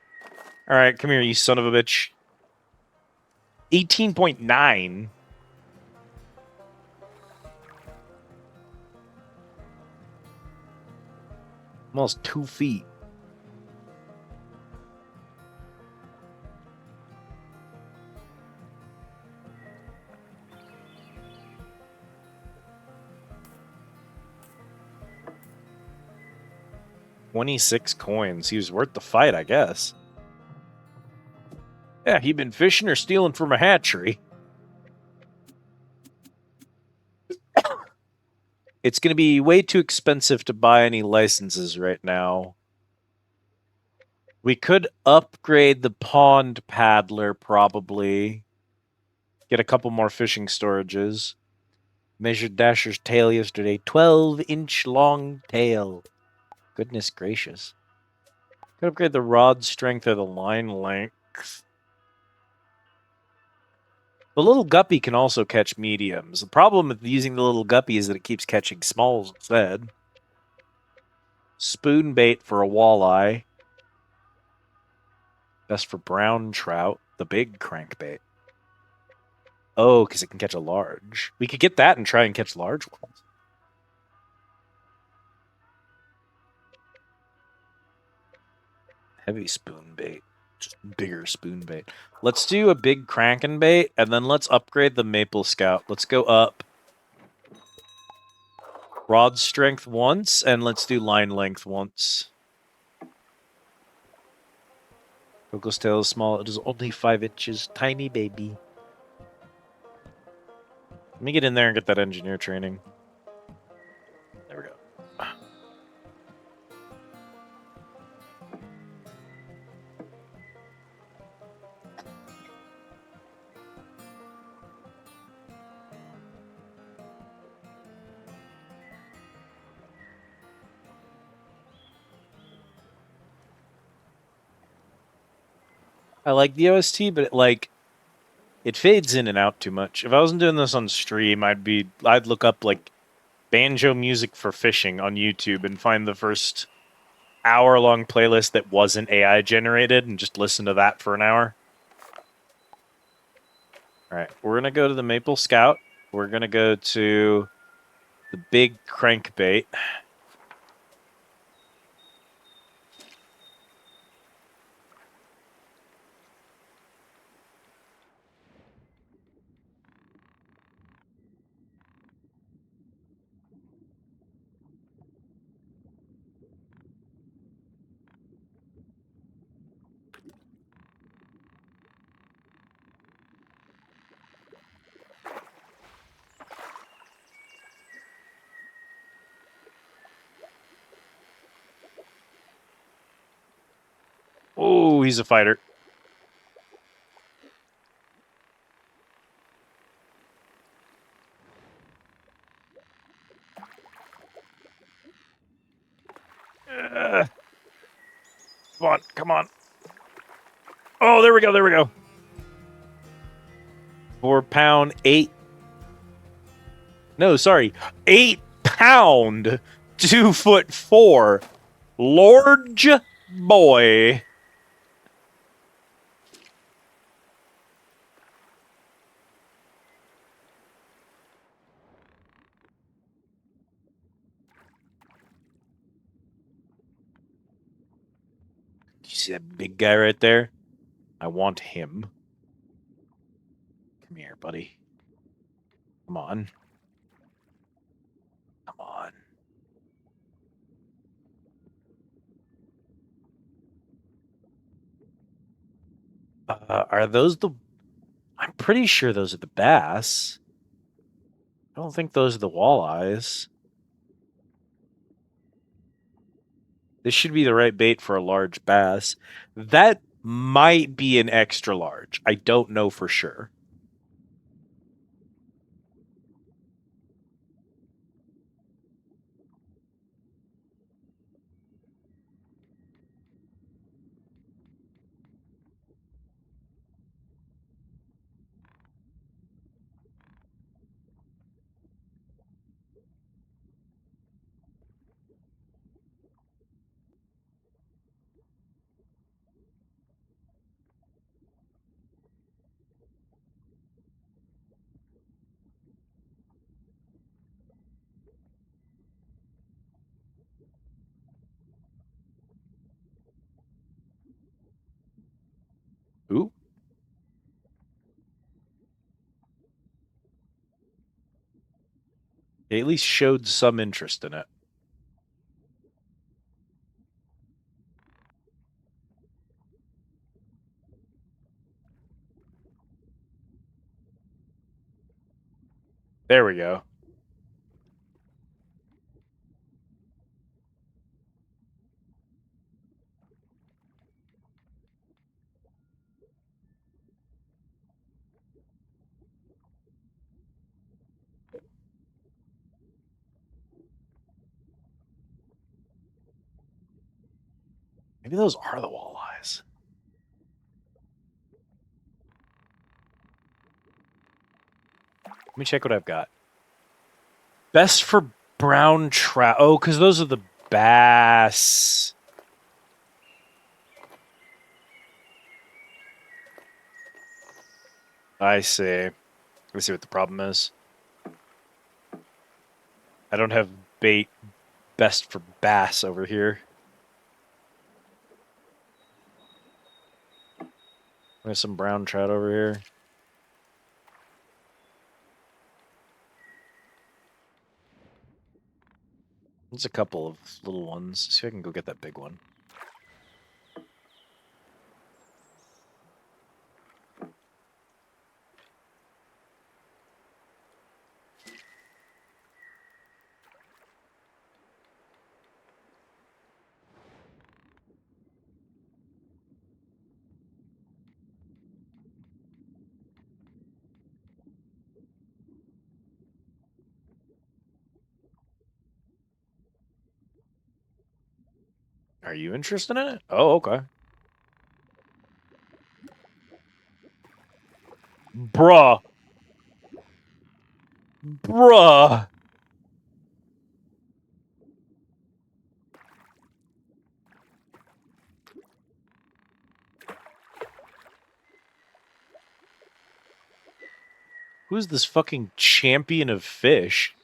All right, come here, you son of a bitch. 18.9. Almost 2 feet. $26 coins. He was worth the fight, I guess. Yeah, he been fishing or stealing from a hatchery. It's going to be way too expensive to buy any licenses right now. We could upgrade the pond paddler, probably. Get a couple more fishing storages. Measured Dasher's tail yesterday. 12-inch long tail. Goodness gracious. Could upgrade the rod strength or the line length. The little guppy can also catch mediums. The problem with using the little guppy is that it keeps catching smalls instead. Spoon bait for a walleye. Best for brown trout. The big crankbait. Oh, because it can catch a large. We could get that and try and catch large ones. Heavy spoon bait. Just bigger spoon bait. Let's do a big crankin' bait, and then let's upgrade the maple scout. Let's go up. Rod strength once, and let's do line length once. Coco's tail is small. It is only 5 inches. Tiny baby. Let me get in there and get that engineer training. There we go. I like the OST, but it fades in and out too much. If I wasn't doing this on stream, I'd look up like banjo music for fishing on YouTube and find the first hour-long playlist that wasn't AI generated and just listen to that for an hour. All right, we're gonna go to the Maple Scout. We're gonna go to the big crankbait. Oh, he's a fighter. Come on, come on. Oh, there we go, there we go. 4 pound, 8. No, sorry. 8 pound, 2'4" large boy. You see that big guy right there? I want him. Come here, buddy. Come on. Come on. Are those the... I'm pretty sure those are the bass. I don't think those are the walleyes. This should be the right bait for a large bass. That might be an extra large. I don't know for sure. Ooh. They at least showed some interest in it. There we go. Maybe those are the walleyes. Let me check what I've got. Best for brown trout. Oh, because those are the bass. I see. Let's see what the problem is. I don't have bait best for bass over here. There's some brown trout over here. There's a couple of little ones. See if I can go get that big one. Are you interested in it? Oh, okay. Bruh. Bruh. Who's this fucking champion of fish?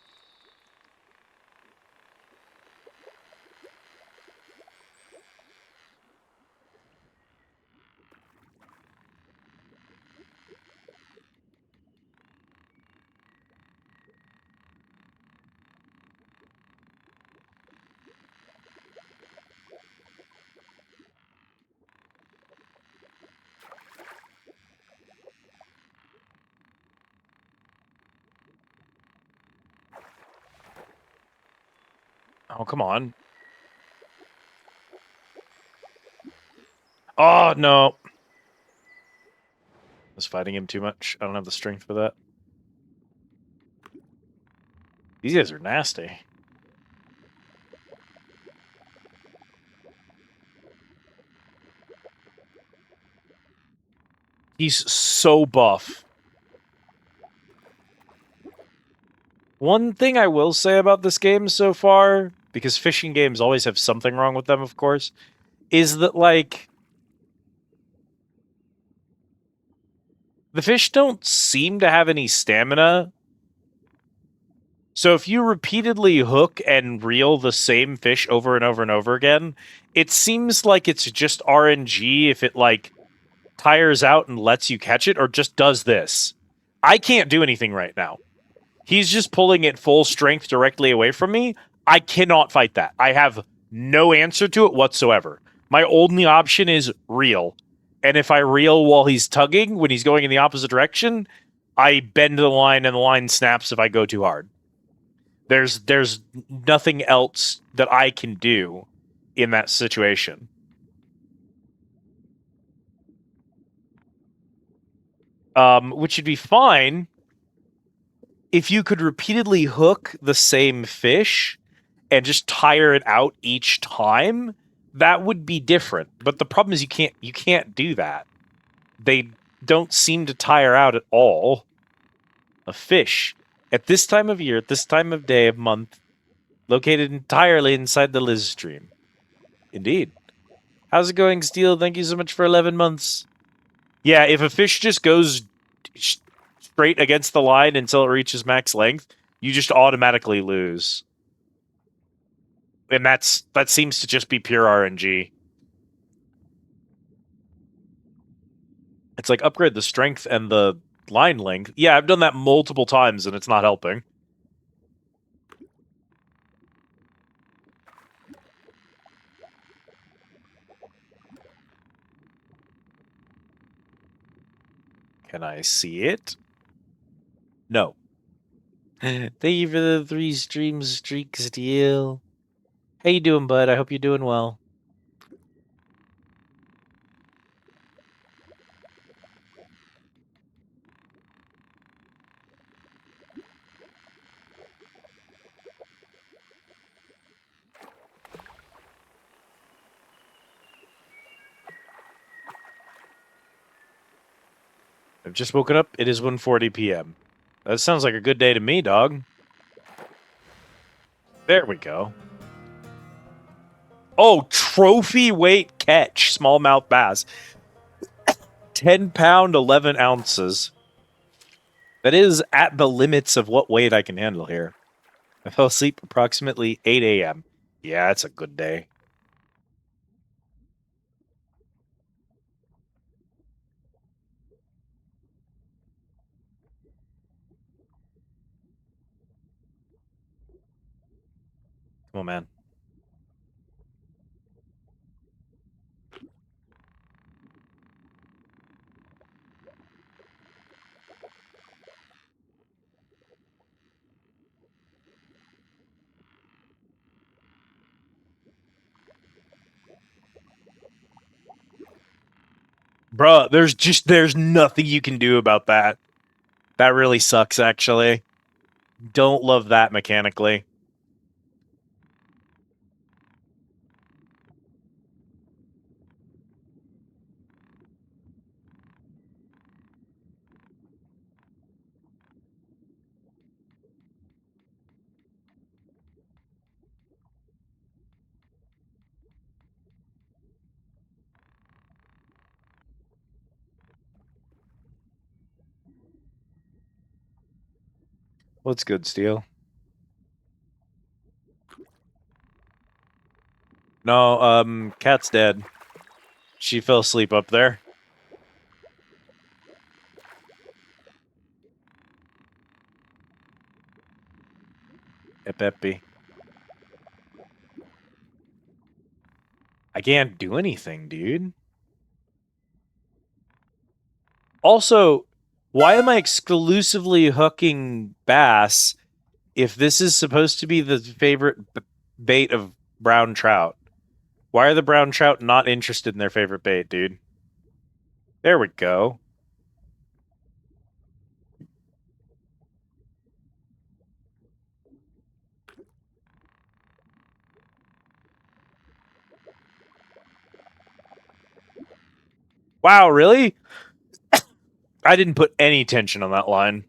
Oh, come on. Oh, no. I was fighting him too much. I don't have the strength for that. These guys are nasty. He's so buff. One thing I will say about this game so far, because fishing games always have something wrong with them, of course, is that, like, the fish don't seem to have any stamina. So if you repeatedly hook and reel the same fish over and over and over again, it seems like it's just RNG if it, like, tires out and lets you catch it, or just does this. I can't do anything right now. He's just pulling it full strength directly away from me. I cannot fight that. I have no answer to it whatsoever. My only option is reel. And if I reel while he's tugging, when he's going in the opposite direction, I bend the line and the line snaps if I go too hard. There's nothing else that I can do in that situation. Which would be fine if you could repeatedly hook the same fish and just tire it out each time. That would be different. But the problem is you can't do that. They don't seem to tire out at all. A fish at this time of year, at this time of day, of month, located entirely inside the Liz stream. Indeed. How's it going, Steel? Thank you so much for 11 months. Yeah, if a fish just goes straight against the line until it reaches max length, you just automatically lose. And that seems to just be pure RNG. It's like upgrade the strength and the line length. Yeah, I've done that multiple times and it's not helping. Can I see it? No. Thank you for the 3 streams, Streak Steel. How you doing, bud? I hope you're doing well. I've just woken up. It is 1:40 p.m. That sounds like a good day to me, dog. There we go. Oh, trophy weight catch, smallmouth bass. 10 pound, 11 ounces. That is at the limits of what weight I can handle here. I fell asleep approximately 8 a.m. Yeah, it's a good day. Come on, man. Bruh, there's nothing you can do about that. That really sucks, actually. Don't love that mechanically. What's good, Steel? No, Cat's dead. She fell asleep up there. Epepi. I can't do anything, dude. Also, why am I exclusively hooking bass if this is supposed to be the favorite bait of brown trout? Why are the brown trout not interested in their favorite bait, dude? There we go. Wow, really? I didn't put any tension on that line.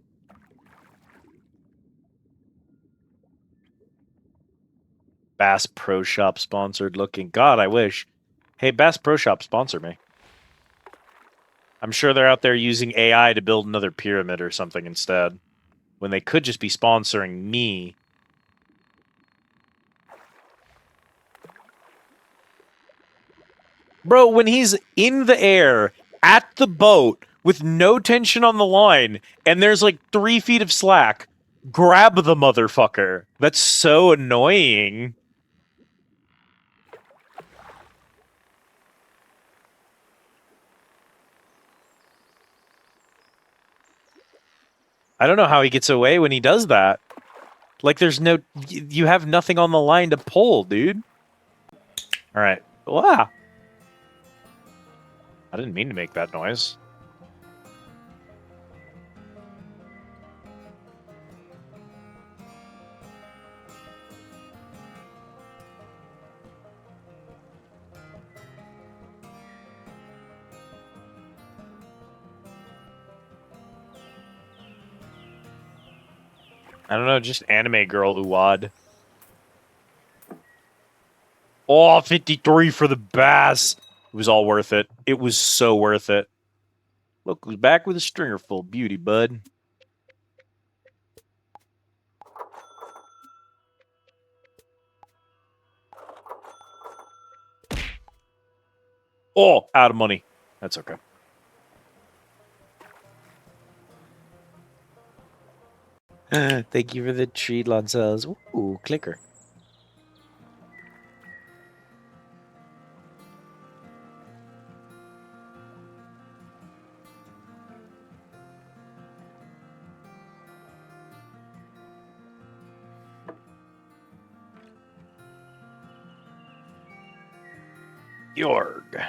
Bass Pro Shop sponsored looking. God, I wish. Hey, Bass Pro Shop, sponsor me. I'm sure they're out there using AI to build another pyramid or something instead, when they could just be sponsoring me. Bro, when he's in the air at the boat with no tension on the line and there's like 3 feet of slack, grab the motherfucker. That's so annoying. I don't know how he gets away when he does that. Like, there's no... You have nothing on the line to pull, dude. All right. Wow. I didn't mean to make that noise. I don't know, just anime girl Uwad. Oh, 53 for the bass. It was all worth it. It was so worth it. Look who's back with a stringer full of beauty, bud. Oh, out of money. That's okay. Thank you for the treat, Lancels. Ooh, clicker. Yorg.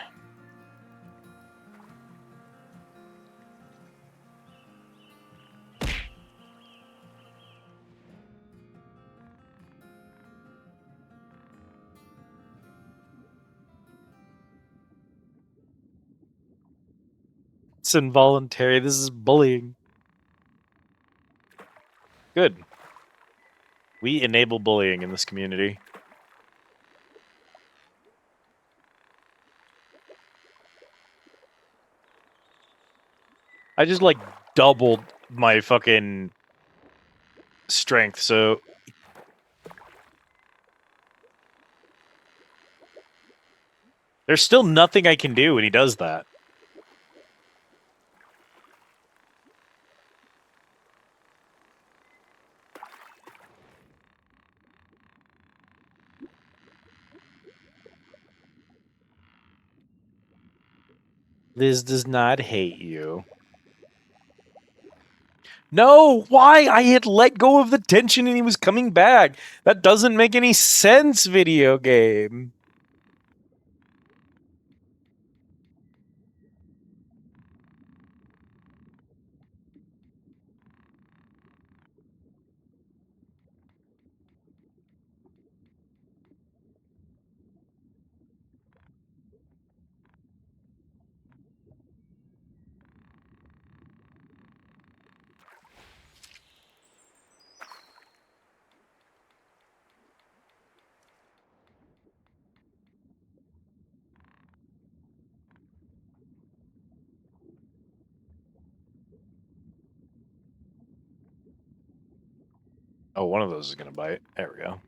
It's involuntary. This is bullying. Good. We enable bullying in this community. I just, like, doubled my fucking strength, so... There's still nothing I can do when he does that. Liz does not hate you. No, why? I had let go of the tension and he was coming back. That doesn't make any sense, video game. Oh, one of those is gonna bite. There we go.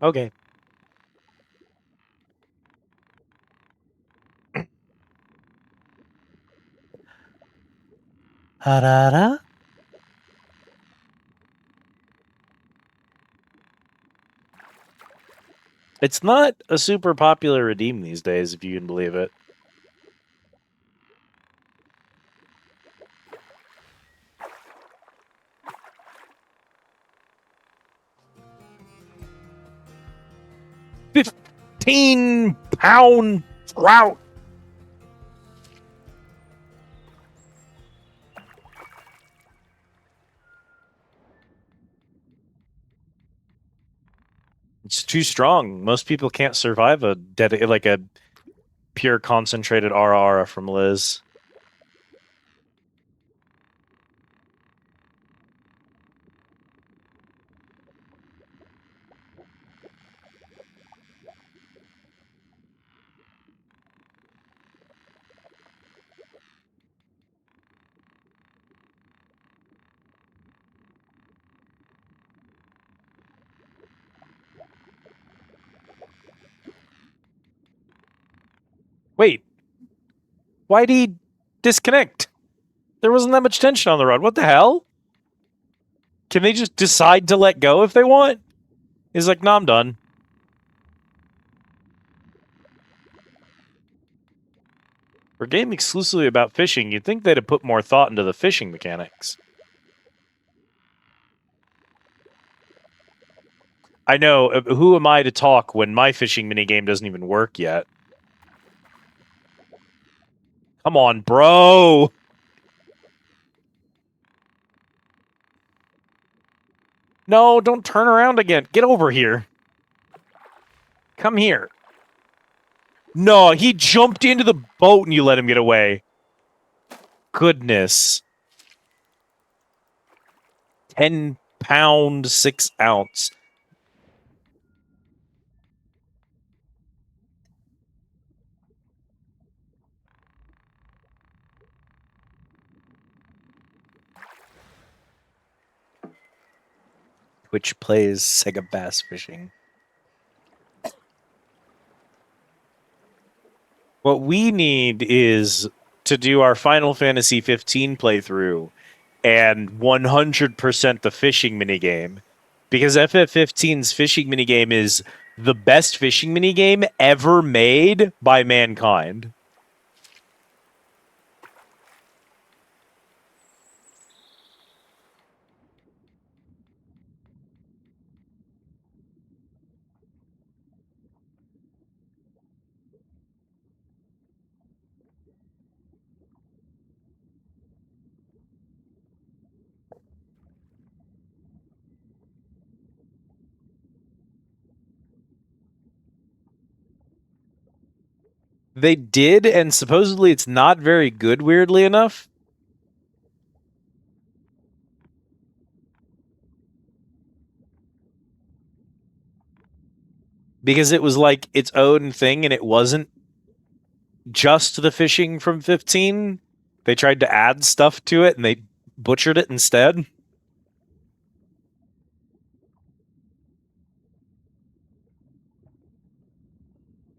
Okay. Ha-da-da. It's not a super popular redeem these days, if you can believe it. $15 10-pound trout. It's too strong. Most people can't survive a pure concentrated ara from Liz. Wait, why'd he disconnect? There wasn't that much tension on the rod. What the hell? Can they just decide to let go if they want? He's like, no, I'm done. For a game exclusively about fishing, you'd think they'd have put more thought into the fishing mechanics. I know, who am I to talk when my fishing minigame doesn't even work yet? Come on, bro! No, don't turn around again. Get over here. Come here. No, he jumped into the boat and you let him get away. Goodness. 10-pound, 6 ounce. Which plays Sega Bass Fishing. What we need is to do our Final Fantasy 15 playthrough and 100% the fishing minigame. Because FF15's fishing minigame is the best fishing minigame ever made by mankind. They did, and supposedly it's not very good, weirdly enough. Because it was like its own thing, and it wasn't just the fishing from 15. They tried to add stuff to it, and they butchered it instead.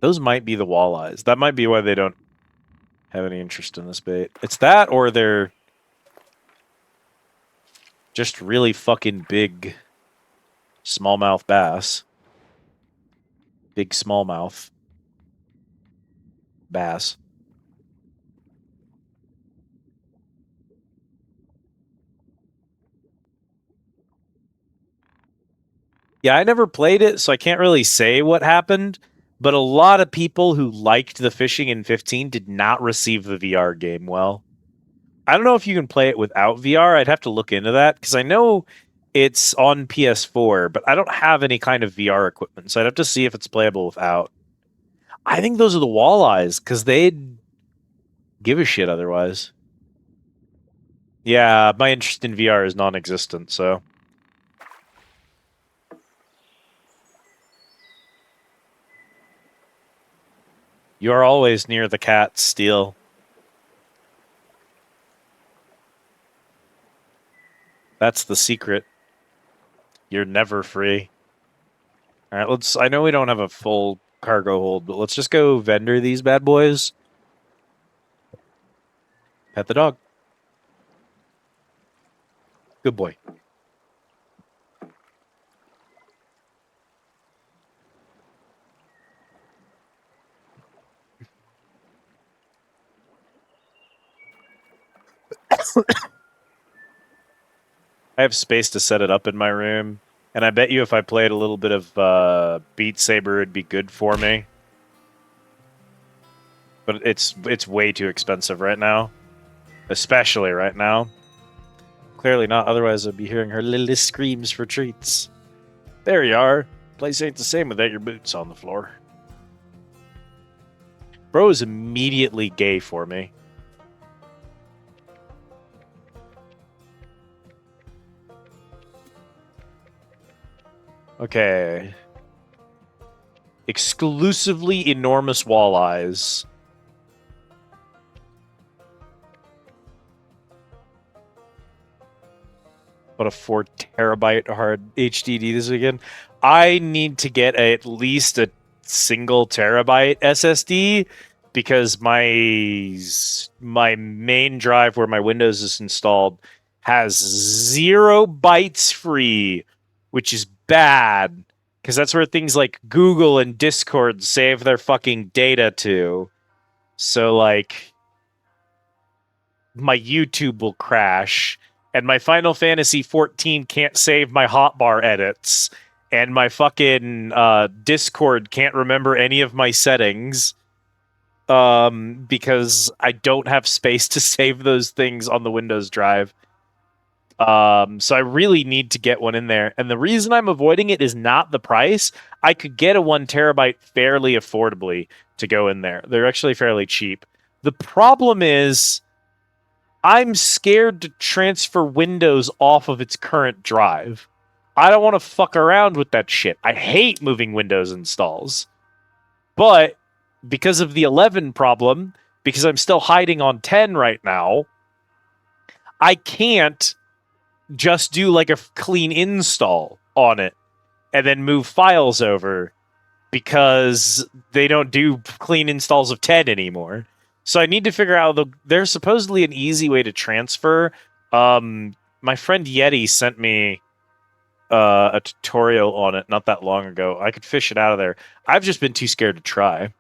Those might be the walleyes. That might be why they don't have any interest in this bait. It's that, or they're just really fucking big smallmouth bass. Big smallmouth bass. Yeah, I never played it, so I can't really say what happened. But a lot of people who liked the fishing in 15 did not receive the VR game well. I don't know if you can play it without VR. I'd have to look into that, because I know it's on PS4, but I don't have any kind of VR equipment, so I'd have to see if it's playable without. I think those are the walleyes, because they'd give a shit otherwise. Yeah, my interest in VR is non-existent, so... You're always near the cat, Steel. That's the secret. You're never free. All right, let's... I know we don't have a full cargo hold, but let's just go vendor these bad boys. Pet the dog. Good boy. I have space to set it up in my room, and I bet you if I played a little bit of Beat Saber, it'd be good for me. but it's way too expensive right now, especially right now. Clearly not, otherwise I'd be hearing her little screams for treats. There you are. Place ain't the same without your boots on the floor. Bro is immediately gay for me. Okay. Exclusively enormous walleyes. But a 4 terabyte hard HDD this weekend. I need to get at least a single terabyte SSD because my main drive where my Windows is installed has 0 bytes free, which is bad because that's where things like Google and Discord save their fucking data to. So like my YouTube will crash, and my Final Fantasy 14 can't save my hotbar edits, and my fucking Discord can't remember any of my settings because I don't have space to save those things on the Windows drive. So I really need to get one in there. And the reason I'm avoiding it is not the price. I could get a 1 terabyte fairly affordably to go in there. They're actually fairly cheap. The problem is I'm scared to transfer Windows off of its current drive. I don't want to fuck around with that shit. I hate moving Windows installs. But because of the 11 problem, because I'm still hiding on 10 right now, I can't just do like a clean install on it and then move files over because they don't do clean installs of 10 anymore. So I need to figure out, there's supposedly an easy way to transfer. My friend Yeti sent me a tutorial on it not that long ago. I could fish it out of there. I've just been too scared to try.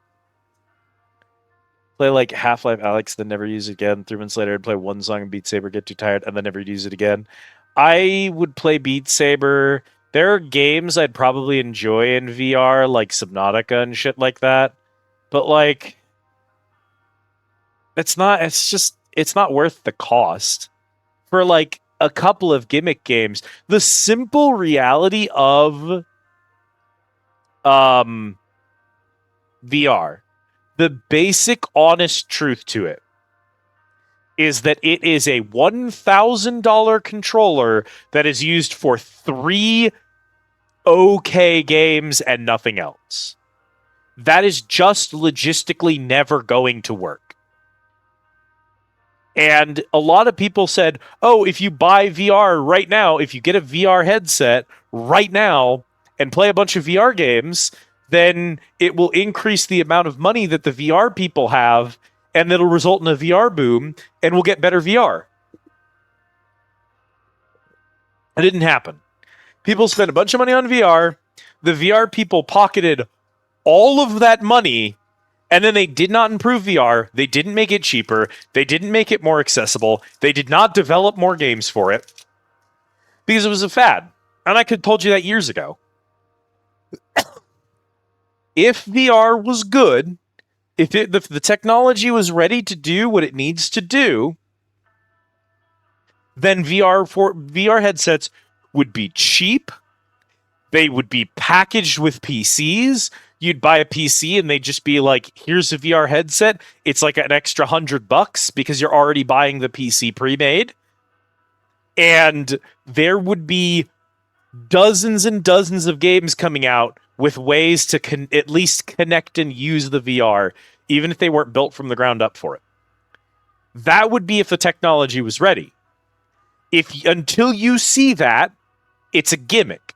Play like Half-Life Alyx, then never use it again. 3 months later, I'd play one song in Beat Saber, get too tired, and then never use it again. I would play Beat Saber. There are games I'd probably enjoy in VR, like Subnautica and shit like that. But like, it's not worth the cost. For like a couple of gimmick games, the simple reality of VR, the basic honest truth to it is that it is a $1,000 controller that is used for 3 okay games and nothing else. That is just logistically never going to work. And a lot of people said, oh, if you buy VR right now, if you get a VR headset right now and play a bunch of VR games, then it will increase the amount of money that the VR people have, and it'll result in a VR boom, and we'll get better VR. It didn't happen. People spent a bunch of money on VR. The VR people pocketed all of that money, and then they did not improve VR. They didn't make it cheaper. They didn't make it more accessible. They did not develop more games for it because it was a fad. And I could have told you that years ago. If VR was good, if the technology was ready to do what it needs to do, then VR headsets would be cheap. They would be packaged with PCs. You'd buy a PC and they'd just be like, here's a VR headset. It's like an extra $100 because you're already buying the PC pre-made. And there would be dozens and dozens of games coming out with ways to at least connect and use the VR, even if they weren't built from the ground up for it. That would be if the technology was ready. Until you see that, it's a gimmick.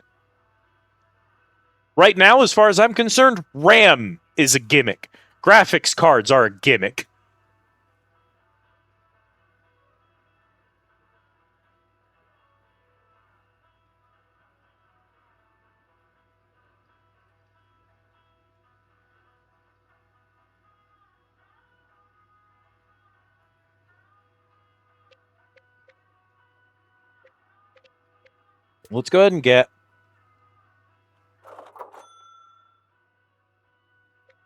Right now, as far as I'm concerned, RAM is a gimmick. Graphics cards are a gimmick. Let's go ahead and get...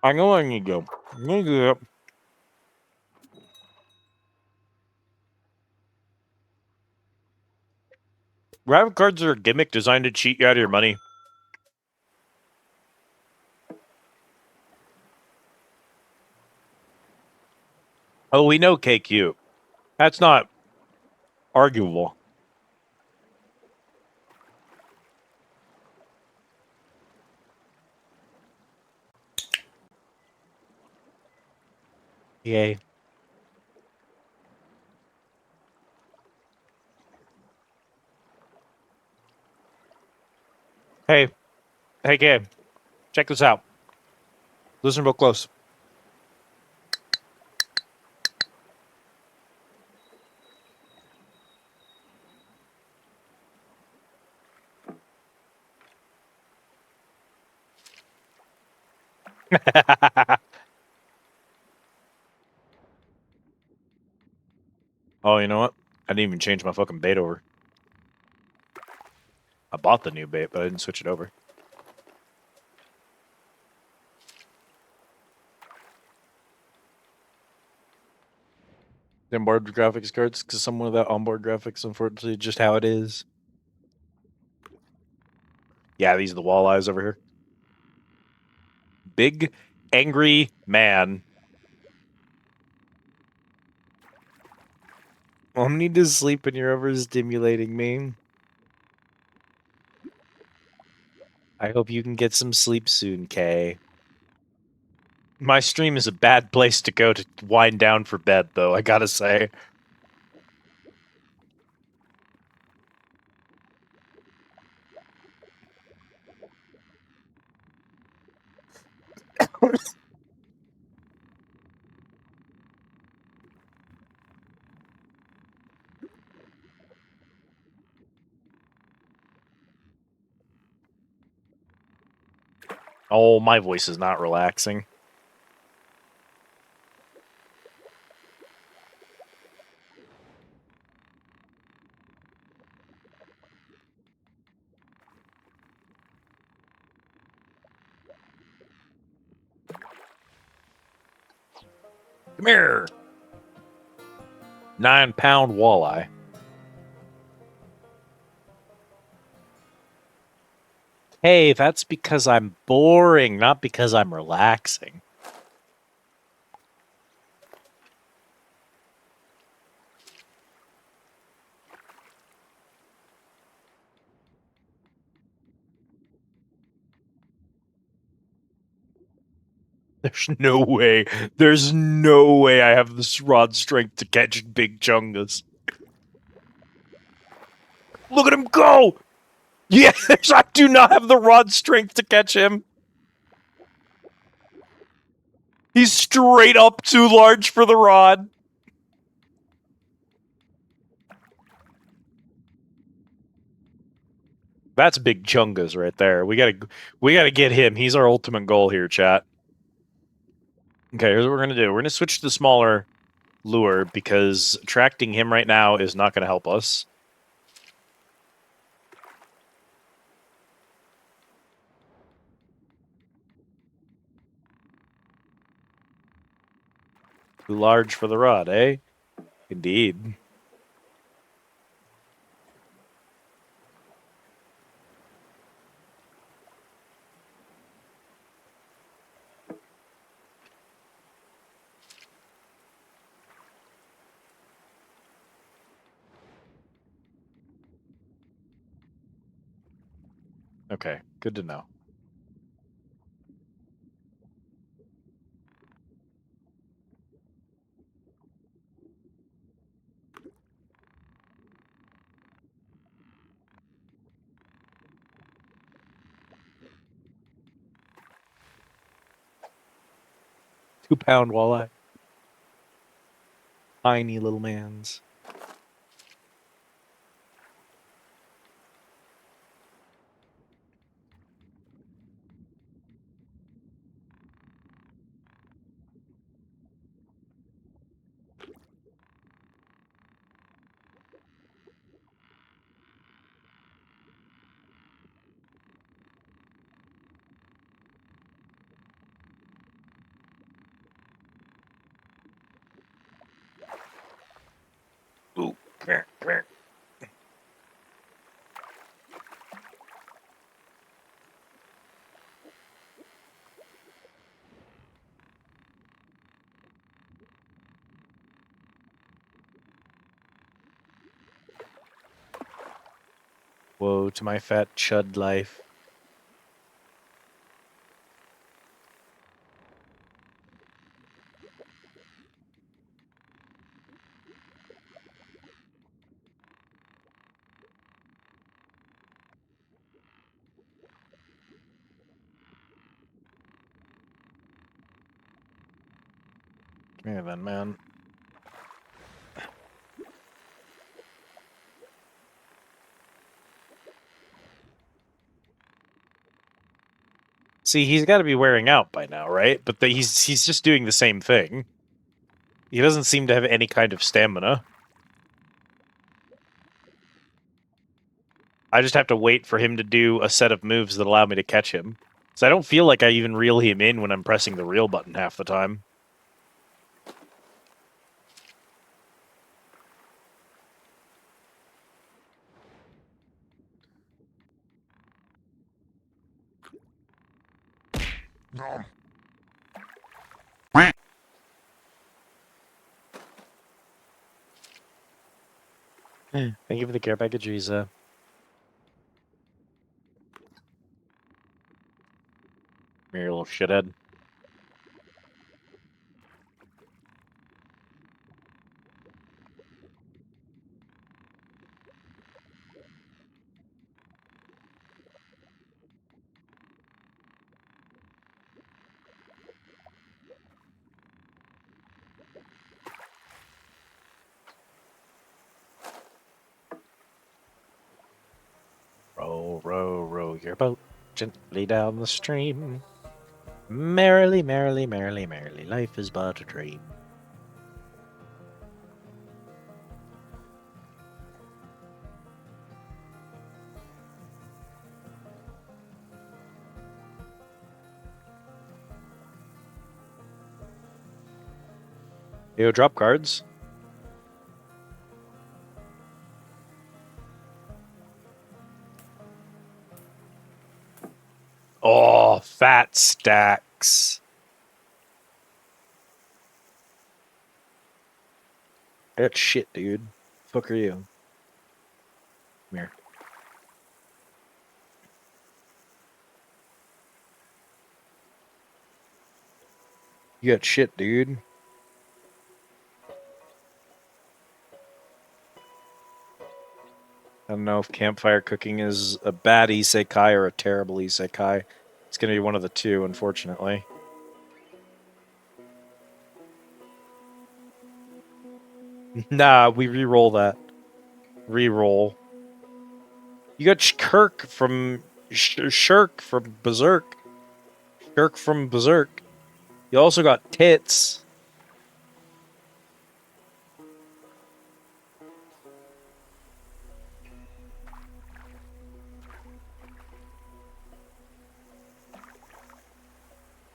I'm going to go. I'm going to go. Rabbit cards are a gimmick designed to cheat you out of your money. Oh, we know KQ. That's not arguable. Yay. Hey, Gabe, check this out. Listen real close. Oh, you know what? I didn't even change my fucking bait over. I bought the new bait, but I didn't switch it over. The onboard graphics cards, because some of that onboard graphics, unfortunately, just how it is. Yeah, these are the walleyes over here. Big, angry man. I need to sleep and you're overstimulating me. I hope you can get some sleep soon, Kay. My stream is a bad place to go to wind down for bed, though, I gotta say. Oh, my voice is not relaxing. Come here. 9-pound walleye. Hey, that's because I'm boring, not because I'm relaxing. There's no way. There's no way I have this rod strength to catch big chungus. Look at him go! Yes, I do not have the rod strength to catch him. He's straight up too large for the rod. That's big chungus right there. We gotta get him. He's our ultimate goal here, chat. Okay, here's what we're gonna do. We're gonna switch to the smaller lure because attracting him right now is not gonna help us. Too large for the rod, eh? Indeed. Okay, good to know. Two-pound walleye. Tiny little mans. Ooh, come here, come here. Woe to my fat chud life. Come here then, man. See, he's got to be wearing out by now, right? But he's just doing the same thing. He doesn't seem to have any kind of stamina. I just have to wait for him to do a set of moves that allow me to catch him. So I don't feel like I even reel him in when I'm pressing the reel button half the time. No. Thank you for the care package, Risa. You're a little shithead. Row, row, row your boat gently down the stream. Merrily, merrily, merrily, merrily, life is but a dream. Yo, drop cards. Oh, fat stacks. That's shit, dude. Fuck are you? Come here. You got shit, dude. I don't know if campfire cooking is a bad isekai or a terrible isekai. It's gonna be one of the two, unfortunately. Nah, we re-roll that. Re-roll. You got Kirk from Shirk from Berserk. Shirk from Berserk. You also got Tits.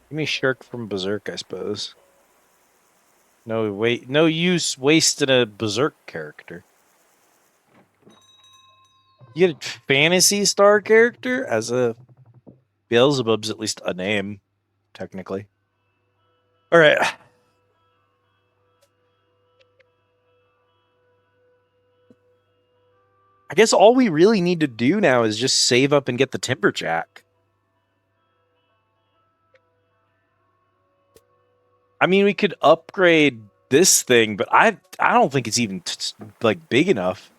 Give me Shirk from Berserk, I suppose. No wait, no use wasting a Berserk character. You get a Fantasy Star character as a Beelzebub's at least a name, technically. All right. I guess all we really need to do now is just save up and get the Timberjack. I mean, we could upgrade this thing, but I don't think it's even like big enough.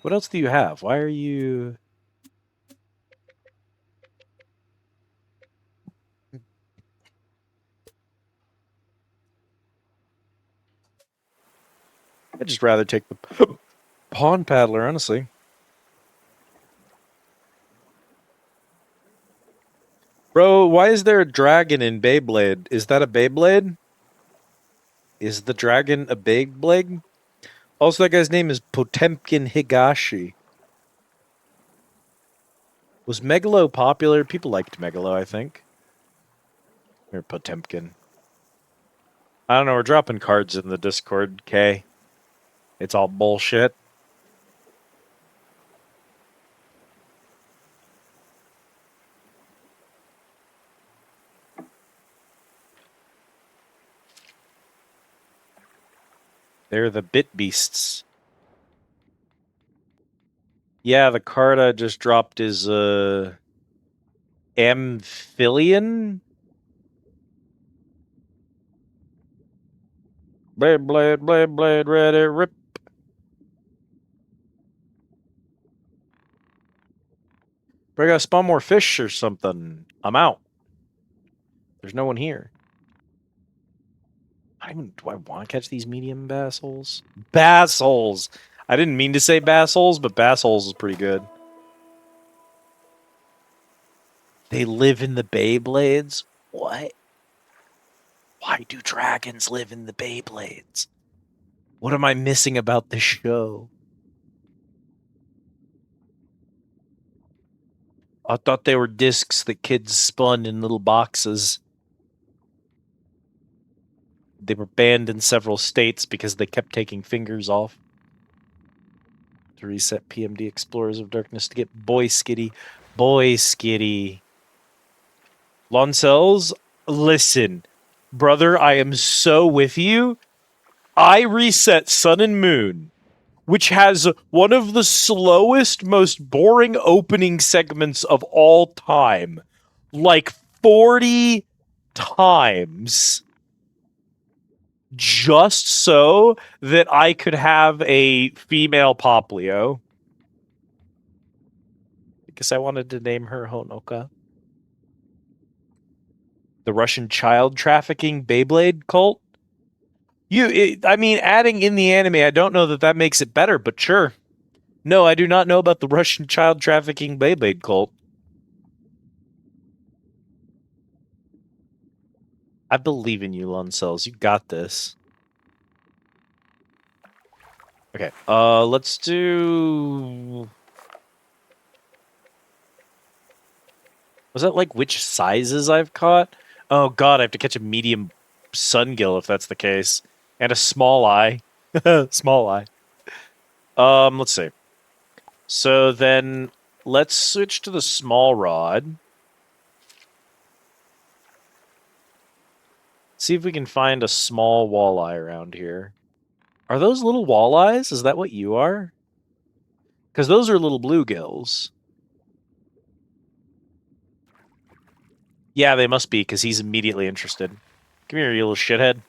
What else do you have? Why are you? I'd just rather take the Pond Paddler, honestly. Bro, why is there a dragon in Beyblade? Is that a Beyblade? Is the dragon a Beyblade? Also, that guy's name is Potemkin Higashi. Was Megalo popular? People liked Megalo, I think. Or Potemkin. I don't know, we're dropping cards in the Discord, K. It's all bullshit. They're the bit beasts. Yeah, the card I just dropped is Amphibian. Blade, ready, rip. But I gotta spawn more fish or something. I'm out. There's no one here. Do I want to catch these medium bass holes? Bass holes! I didn't mean to say bass holes, but bass holes is pretty good. They live in the Beyblades? What? Why do dragons live in the Beyblades? What am I missing about this show? I thought they were discs that kids spun in little boxes. They were banned in several states because they kept taking fingers off. To reset PMD Explorers of Darkness to get Boy Skitty. Boy Skitty. Loncells, listen. Brother, I am so with you. I reset Sun and Moon, which has one of the slowest, most boring opening segments of all time. Like 40 times. Just so that I could have a female Poplio. Because I wanted to name her Honoka. The Russian child trafficking Beyblade cult? I mean, adding in the anime, I don't know that makes it better, but sure. No, I do not know about the Russian child trafficking Beyblade cult. I believe in you, Loncells. You got this. Okay, let's do... Was that like which sizes I've caught? Oh god, I have to catch a medium sungill if that's the case. And a small eye. Small eye. Let's see. So then let's switch to the small rod. See if we can find a small walleye around here. Are those little walleyes? Is that what you are? Because those are little bluegills. Yeah, they must be, because he's immediately interested. Come here, you little shithead.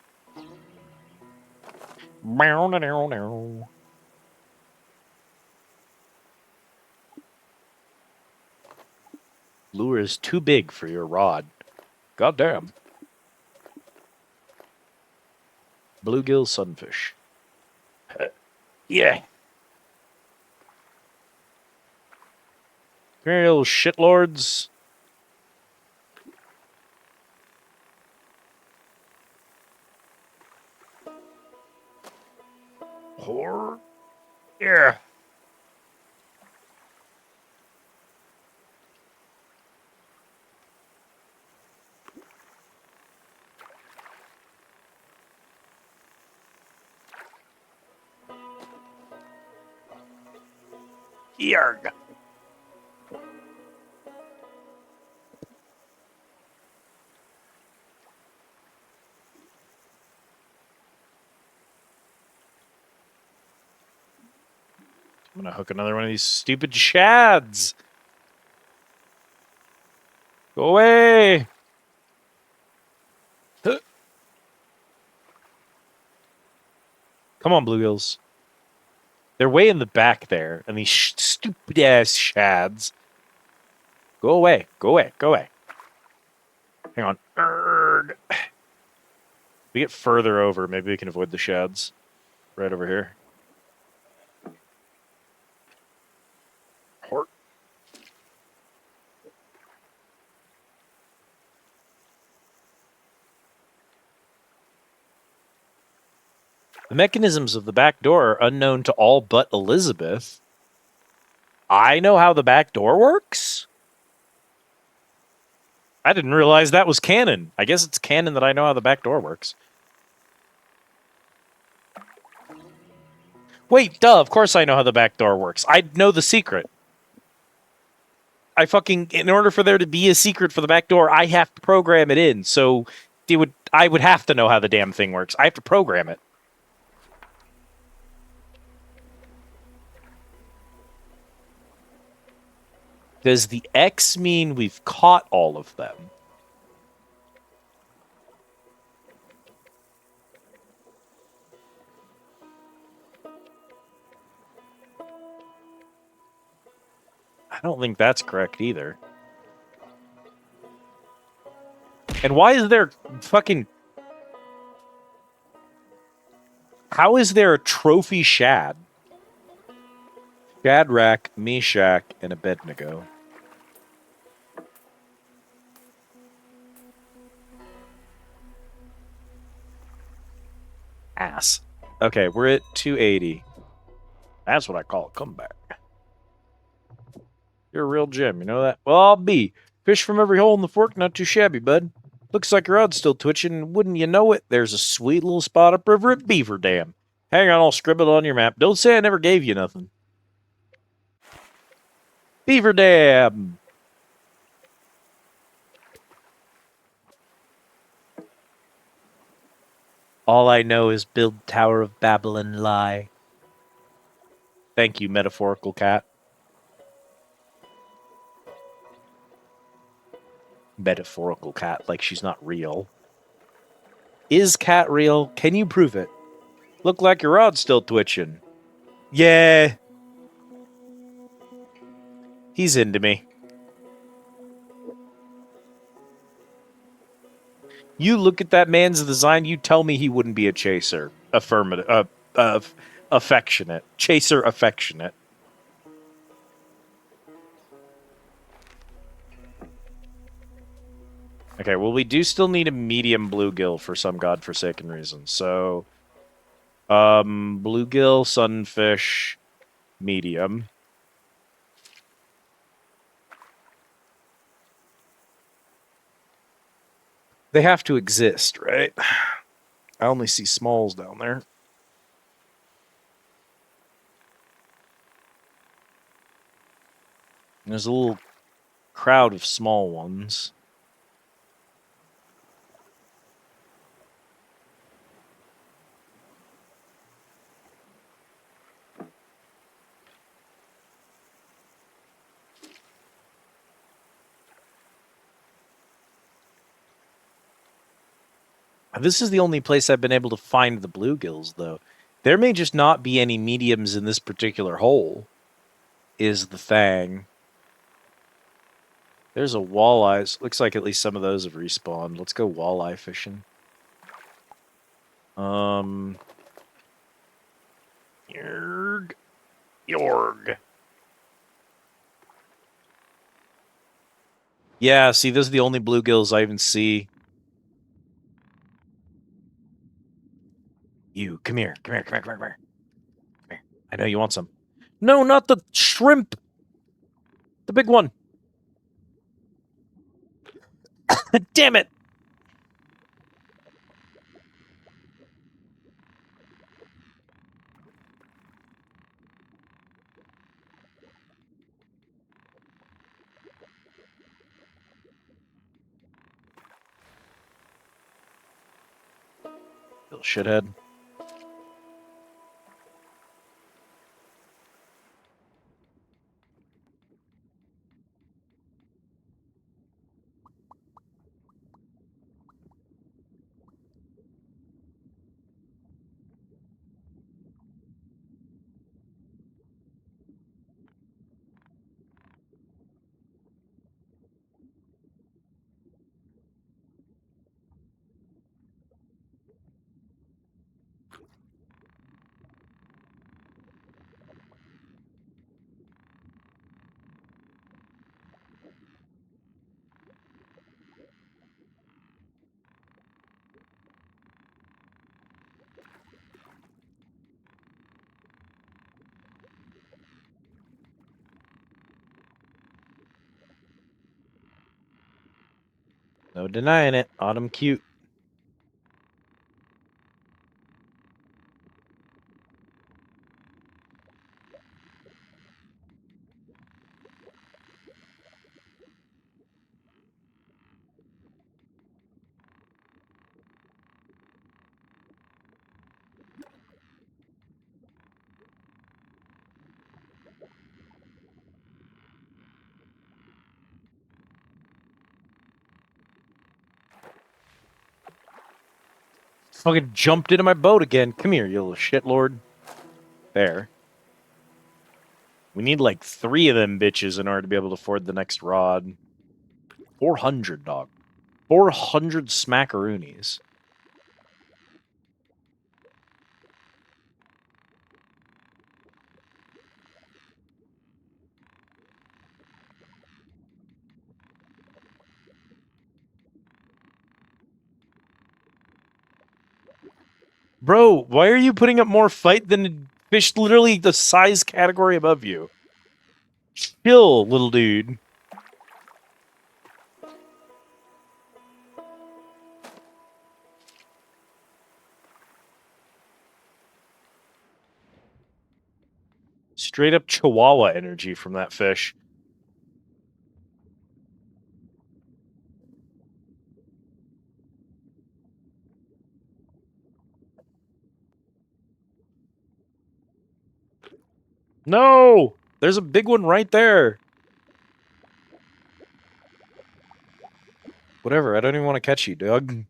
Lure is too big for your rod. Goddamn. Bluegill sunfish. Yeah. Come here, you little shitlords. Whore. Yeah. Yarg. I'm gonna hook another one of these stupid shads. Go away. Huh. Come on, bluegills. They're way in the back there, and these stupid ass shads. Go away. Go away. Go away. Hang on. If we get further over, maybe we can avoid the shads. Right over here. Hort. The mechanisms of the back door are unknown to all but Elizabeth. I know how the back door works? I didn't realize that was canon. I guess it's canon that I know how the back door works. Wait, duh, of course I know how the back door works. I know the secret. In order for there to be a secret for the back door, I have to program it in. So I would have to know how the damn thing works. I have to program it. Does the X mean we've caught all of them? I don't think that's correct either. And why is there fucking... How is there a trophy Shad? Shadrach, Meshach, and Abednego. Ass. Okay, we're at 280. That's what I call a comeback. You're a real gem, you know that? Well, I'll be. Fish from every hole in the fork, not too shabby, bud. Looks like your rod's still twitching. Wouldn't you know it? There's a sweet little spot upriver at Beaver Dam. Hang on, I'll scribble it on your map. Don't say I never gave you nothing. Beaver Dam! All I know is build Tower of Babel and lie. Thank you, metaphorical cat. Metaphorical cat, like she's not real. Is cat real? Can you prove it? Look like your rod's still twitching. Yeah. He's into me. You look at that man's design, you tell me he wouldn't be a chaser. Affirmative. Affectionate. Chaser affectionate. Okay, well, we do still need a medium bluegill for some godforsaken reason. So, bluegill, sunfish, medium. They have to exist, right? I only see smalls down there. There's a little crowd of small ones. This is the only place I've been able to find the bluegills, though. There may just not be any mediums in this particular hole, is the thing. There's a walleye. Looks like at least some of those have respawned. Let's go walleye fishing. Yorg. Yorg. Yeah, see, those are the only bluegills I even see. You, come here. Come here, come here, come here, come here. Come here. I know you want some. No, not the shrimp! The big one! Damn it! Little shithead. No denying it. Autumn cute. Fucking jumped into my boat again. Come here, you little shitlord. There. We need like 3 of them bitches in order to be able to afford the next rod. 400, dog. 400 smackaroonies. Bro, why are you putting up more fight than a fish literally the size category above you? Chill, little dude. Straight up Chihuahua energy from that fish. No! There's a big one right there. Whatever, I don't even want to catch you, Doug.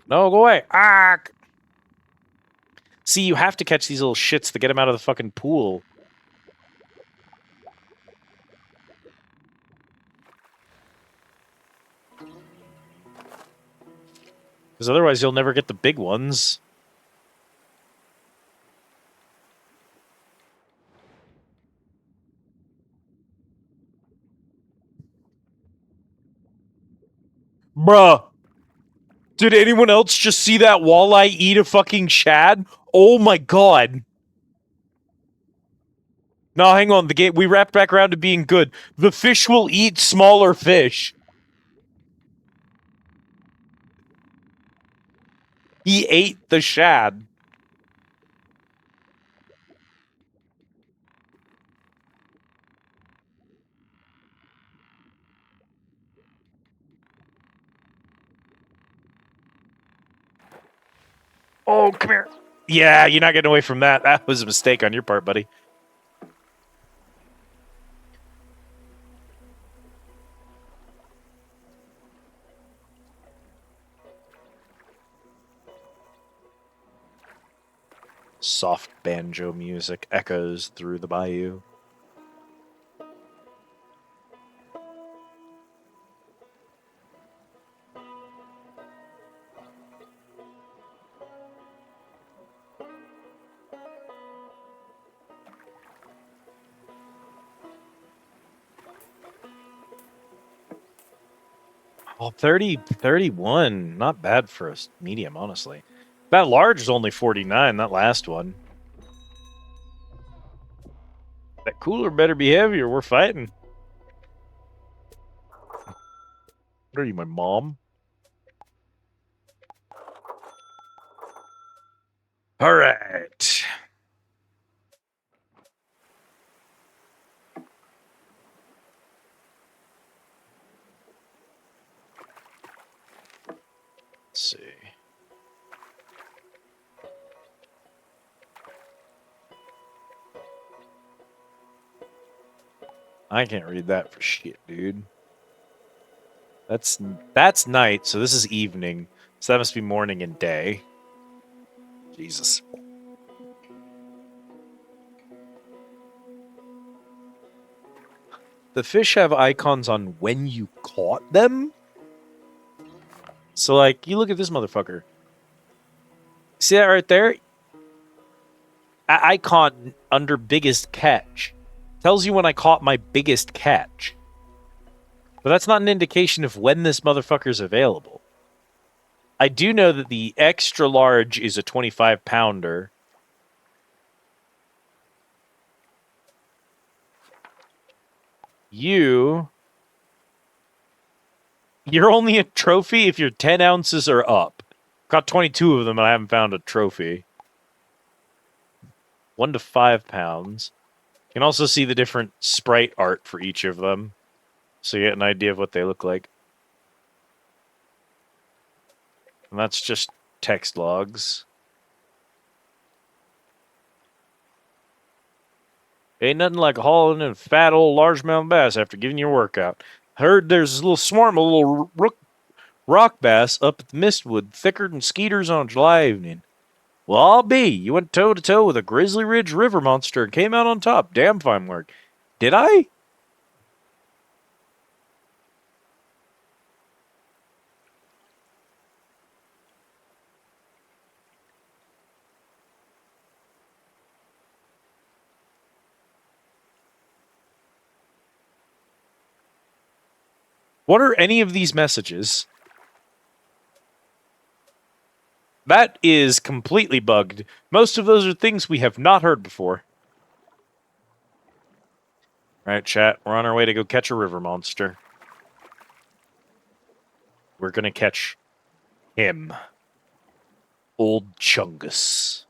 No, go away. Ah! See, you have to catch these little shits to get them out of the fucking pool. Because otherwise you'll never get the big ones. Bruh. Did anyone else just see that walleye eat a fucking shad? Oh my god. No, hang on. The game, we wrapped back around to being good. The fish will eat smaller fish. He ate the shad. Oh, come here. Yeah, you're not getting away from that. That was a mistake on your part, buddy. Soft banjo music echoes through the bayou. Oh, 30, 31. Not bad for a medium, honestly. That large is only 49, that last one. That cooler better be heavier. We're fighting. What are you, my mom? All right. Let's see. I can't read that for shit, dude. That's night, so this is evening. So that must be morning and day. Jesus. The fish have icons on when you caught them? So, like, you look at this motherfucker. See that right there? Icon under biggest catch. Tells you when I caught my biggest catch. But that's not an indication of when this motherfucker's available. I do know that the extra large is a 25-pounder. You're only a trophy if you're 10 ounces or up. Got 22 of them and I haven't found a trophy. 1 to 5 pounds. You can also see the different sprite art for each of them. So you get an idea of what they look like. And that's just text logs. Ain't nothing like hauling in a fat old largemouth bass after giving your workout. Heard there's a little swarm of little Rock bass up at the Mistwood thicker than skeeters on a July evening. Well, I'll be. You went toe-to-toe with a Grizzly Ridge river monster and came out on top. Damn fine work. Did I? What are any of these messages? That is completely bugged. Most of those are things we have not heard before. All right, chat. We're on our way to go catch a river monster. We're going to catch him. Old Chungus.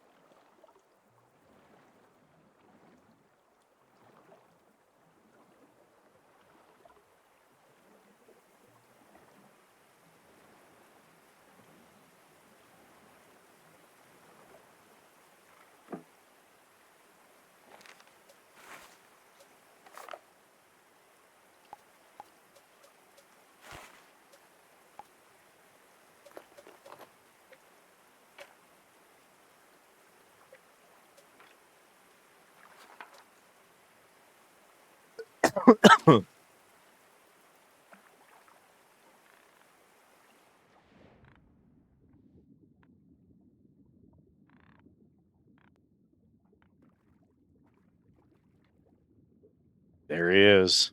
There he is.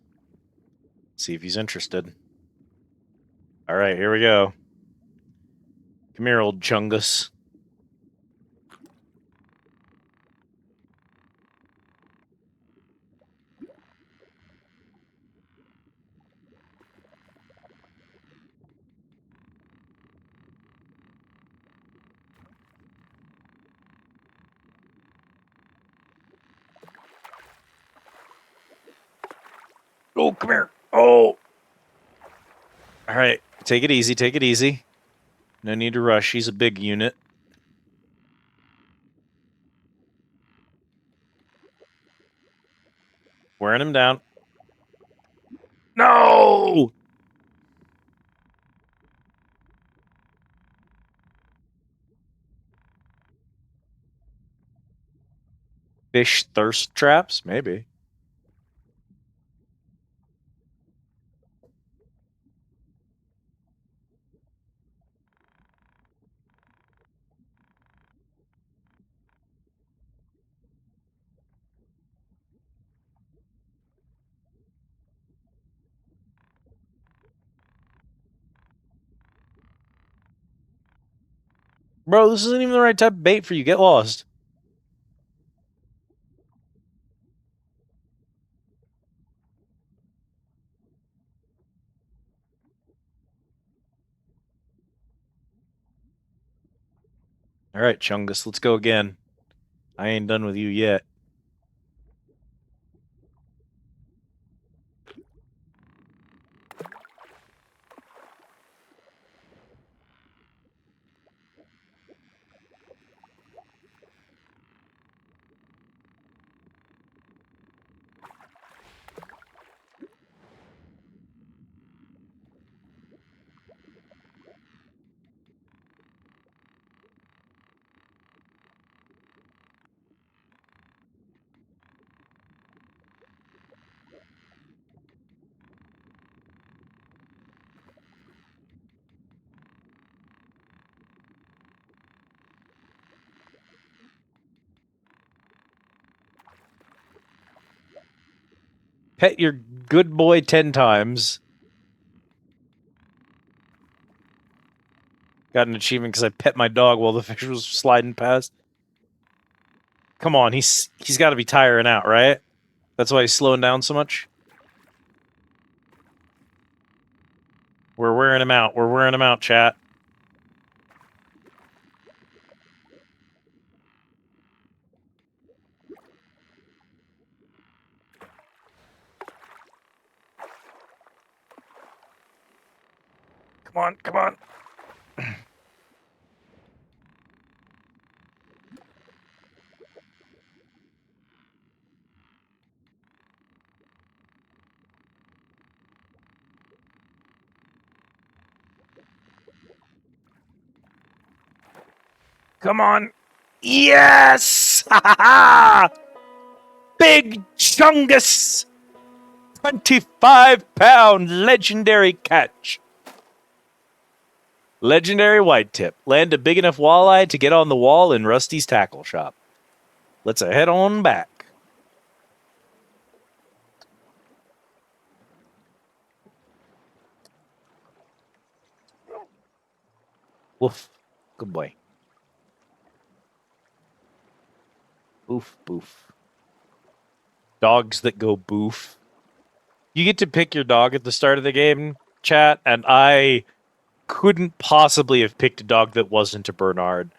See if he's interested. All right, here we go. Come here, old Chungus. Oh, come here. Oh. All right, take it easy, take it easy. No need to rush. He's a big unit. Wearing him down. No! Fish thirst traps? Maybe. Bro, this isn't even the right type of bait for you. Get lost. All right, Chungus, let's go again. I ain't done with you yet. Pet your good boy 10 times. Got an achievement because I pet my dog while the fish was sliding past. Come on, he's got to be tiring out, right? That's why he's slowing down so much. We're wearing him out. We're wearing him out, chat. Come on, come on. Come on. Yes! Big Chungus! 25-pound legendary catch. Legendary white tip. Land a big enough walleye to get on the wall in Rusty's tackle shop. Let's head on back. Woof. Good boy. Boof, boof. Dogs that go boof. You get to pick your dog at the start of the game, chat, and I couldn't possibly have picked a dog that wasn't a Bernard.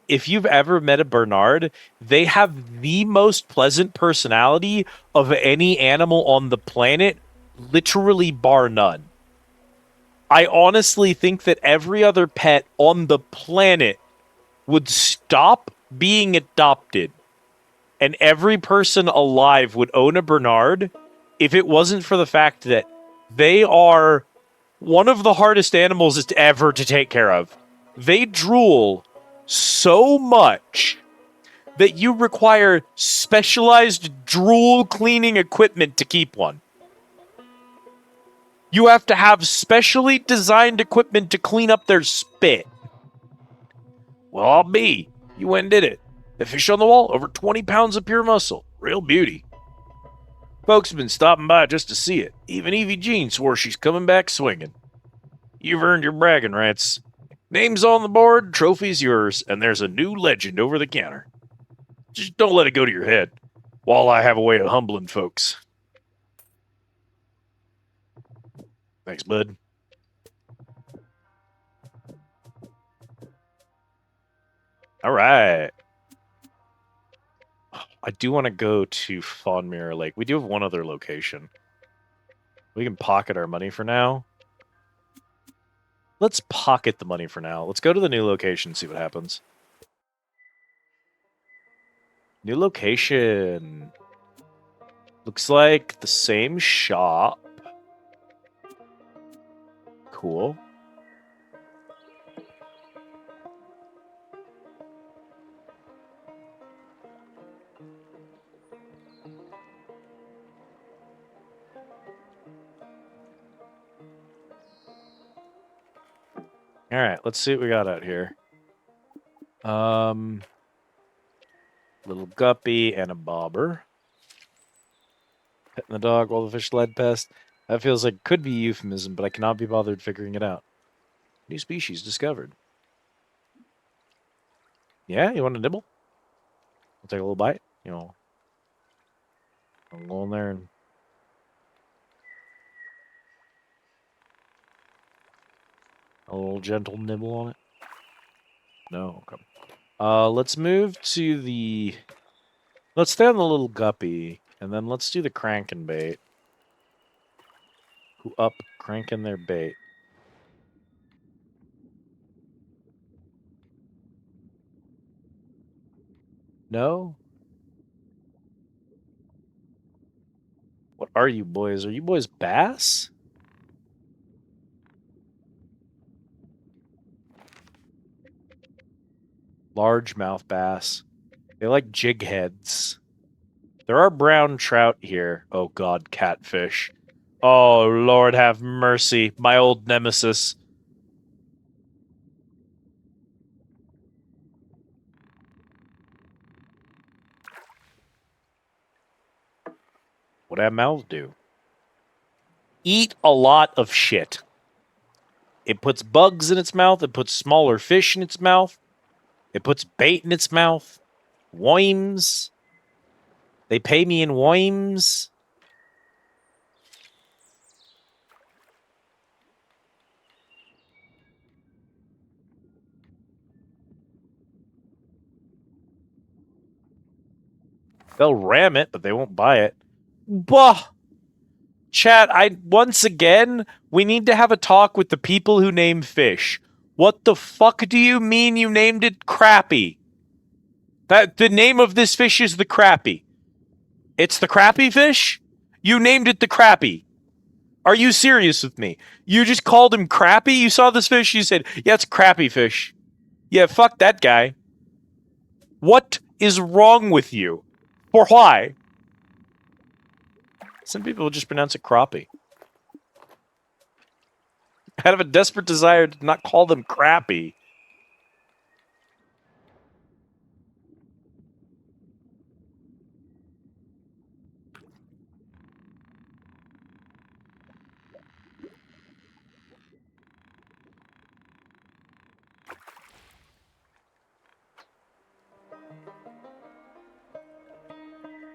If you've ever met a Bernard, they have the most pleasant personality of any animal on the planet, literally bar none. I honestly think that every other pet on the planet would stop being adopted, and every person alive would own a Bernard if it wasn't for the fact that they are one of the hardest animals ever to take care of. They drool so much that you require specialized drool cleaning equipment to keep one. You have to have specially designed equipment to clean up their spit. Well, I'll be. You went and did it. The fish on the wall, over 20 pounds of pure muscle. Real beauty. Folks have been stopping by just to see it. Even Evie Jean swore she's coming back swinging. You've earned your bragging rights. Name's on the board, trophy's yours, and there's a new legend over the counter. Just don't let it go to your head, while I have a way of humbling folks. Thanks, bud. All right. I do want to go to Fawn Mirror Lake. We do have one other location. We can pocket our money for now. Let's pocket the money for now. Let's go to the new location and see what happens. New location. Looks like the same shop. Cool. All right, let's see what we got out here. Little guppy and a bobber. Petting the dog while the fish lead pest. That feels like could be euphemism, but I cannot be bothered figuring it out. New species discovered. Yeah, you want a nibble? I'll take a little bite. You know, I'll go in there and a little gentle nibble on it. No, okay. Let's move to the. Let's stay on the little guppy, and then let's do the cranking bait. Who up cranking their bait? No. What are you boys? Are you boys bass? Largemouth bass. They like jig heads. There are brown trout here. Oh god, catfish. Oh Lord have mercy, my old nemesis. What do that mouth do? Eat a lot of shit. It puts bugs in its mouth. It puts smaller fish in its mouth. It puts bait in its mouth. Worms. They pay me in worms. They'll ram it, but they won't buy it. Bah! Chat, once again, we need to have a talk with the people who name fish. What the fuck do you mean you named it Crappy? That the name of this fish is the Crappy. It's the Crappy fish? You named it the Crappy. Are you serious with me? You just called him Crappy? You saw this fish, you said, yeah, it's Crappy fish. Yeah, fuck that guy. What is wrong with you? Or why? Some people will just pronounce it crappie. Out of a desperate desire to not call them crappy.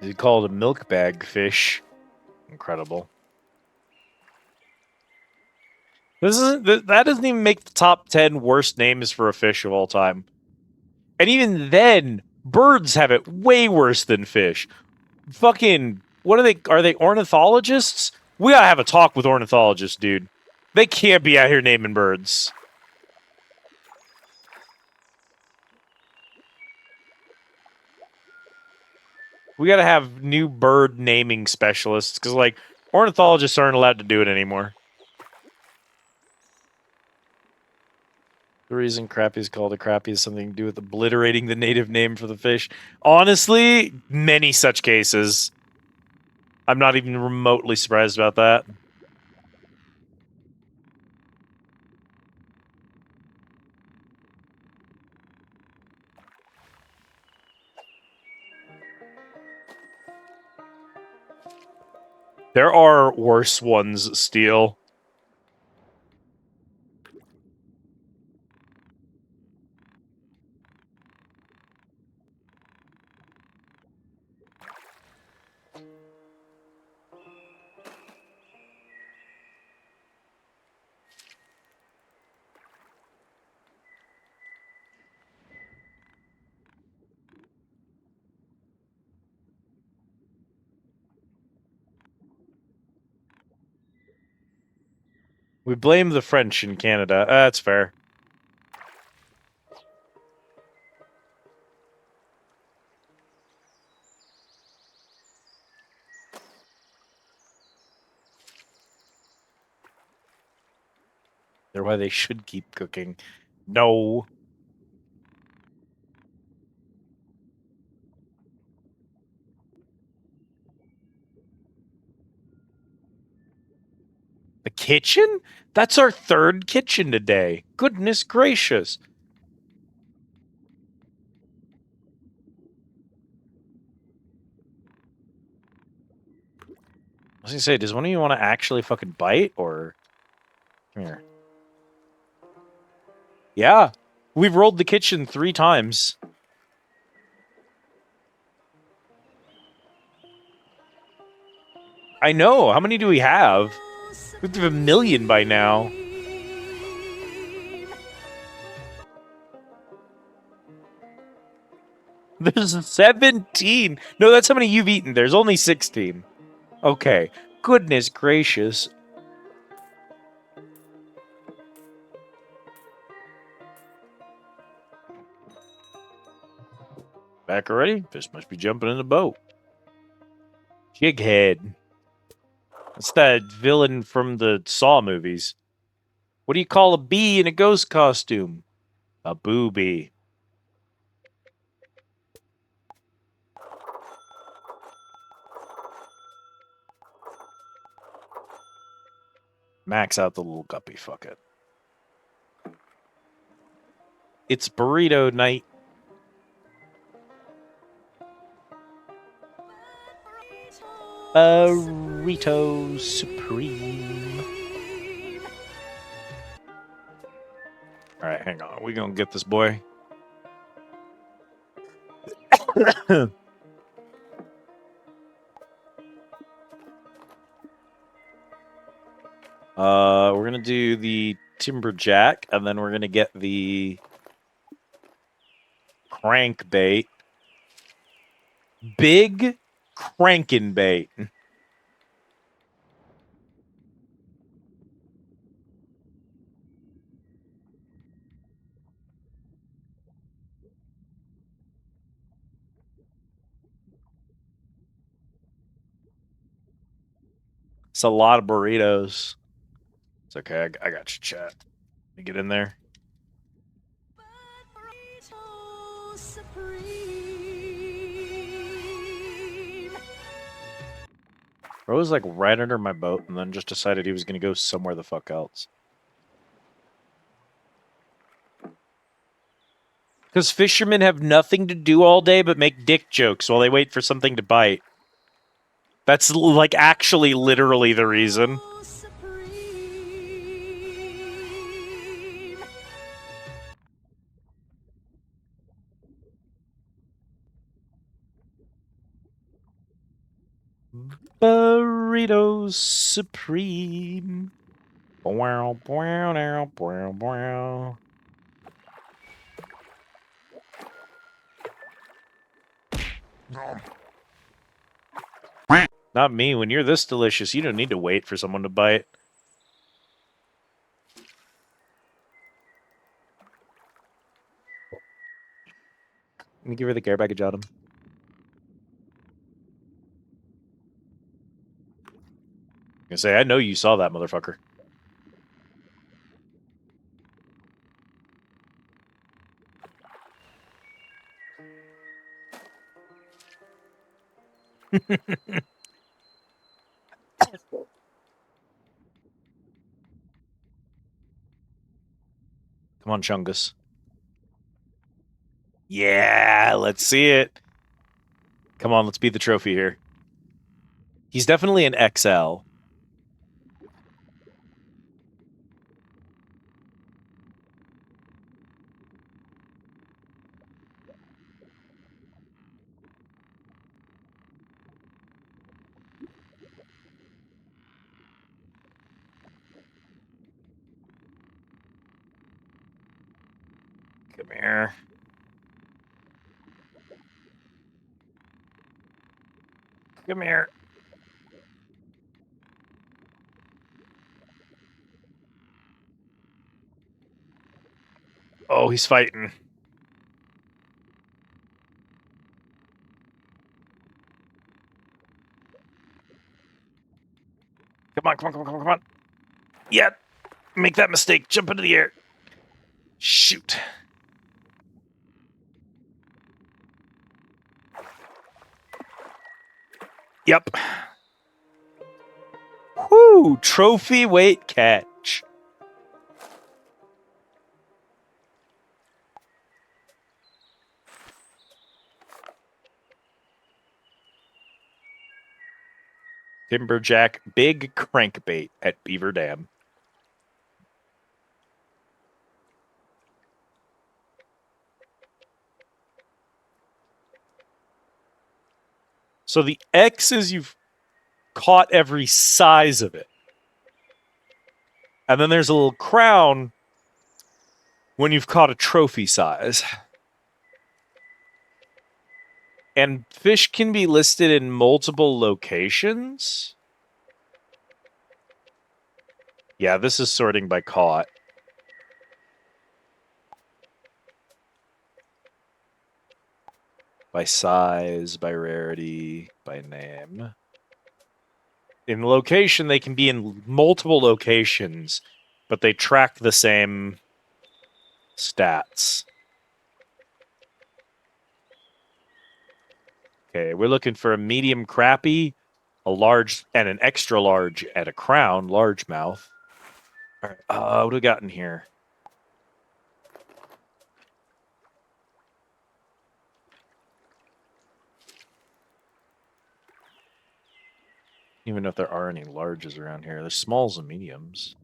They call it a milk bag fish. Incredible. That doesn't even make the top 10 worst names for a fish of all time. And even then, birds have it way worse than fish. Fucking, what are they? Are they ornithologists? We gotta have a talk with ornithologists, dude. They can't be out here naming birds. We gotta have new bird naming specialists, because, like, ornithologists aren't allowed to do it anymore. The reason crappie is called a crappie is something to do with obliterating the native name for the fish. Honestly, many such cases. I'm not even remotely surprised about that. There are worse ones still. We blame the French in Canada. That's fair. They're why they should keep cooking. No. The kitchen? That's our third kitchen today. Goodness gracious. I was gonna say, does one of you want to actually fucking bite, or... Come here. Yeah. We've rolled the kitchen 3 times. I know. How many do we have? We have 1 million by now. There's 17. No, that's how many you've eaten. There's only 16. Okay. Goodness gracious. Back already? Fish must be jumping in the boat. Jighead. That's that villain from the Saw movies. What do you call a bee in a ghost costume? A booby. Max out the little guppy, fuck it. It's burrito night. Burrito Supreme. Alright, hang on. We're gonna get this boy. We're gonna do the Timberjack, and then we're gonna get the crankbait. Big crankin' It's a lot of burritos. It's okay. I got you, chat. Let me get in there. Supreme. Bro was like right under my boat and then just decided he was going to go somewhere the fuck else. Because fishermen have nothing to do all day but make dick jokes while they wait for something to bite. That's like actually literally the reason. Burritos Supreme. Wow, wow, wow, wow, wow. Not me. When you're this delicious, you don't need to wait for someone to bite. Let me give her the care package, Adam. I say, I know you saw that, motherfucker. Come on, Chungus. Yeah, let's see it. Come on, let's beat the trophy here. He's definitely an XL. Come here. Come here. Oh, he's fighting. Come on, come on, come on, come on, come on. Yeah, make that mistake. Jump into the air. Shoot. Yep. Whoo! Trophy weight catch. Timberjack big crankbait at Beaver Dam. So the X is you've caught every size of it. And then there's a little crown when you've caught a trophy size. And fish can be listed in multiple locations. Yeah, this is sorting by caught. By size, by rarity, by name. In location, they can be in multiple locations, but they track the same stats. Okay, we're looking for a medium crappie, a large, and an extra large at a crown, largemouth. All right, what do we got in here? Even if there are any larges around here, there's smalls and mediums.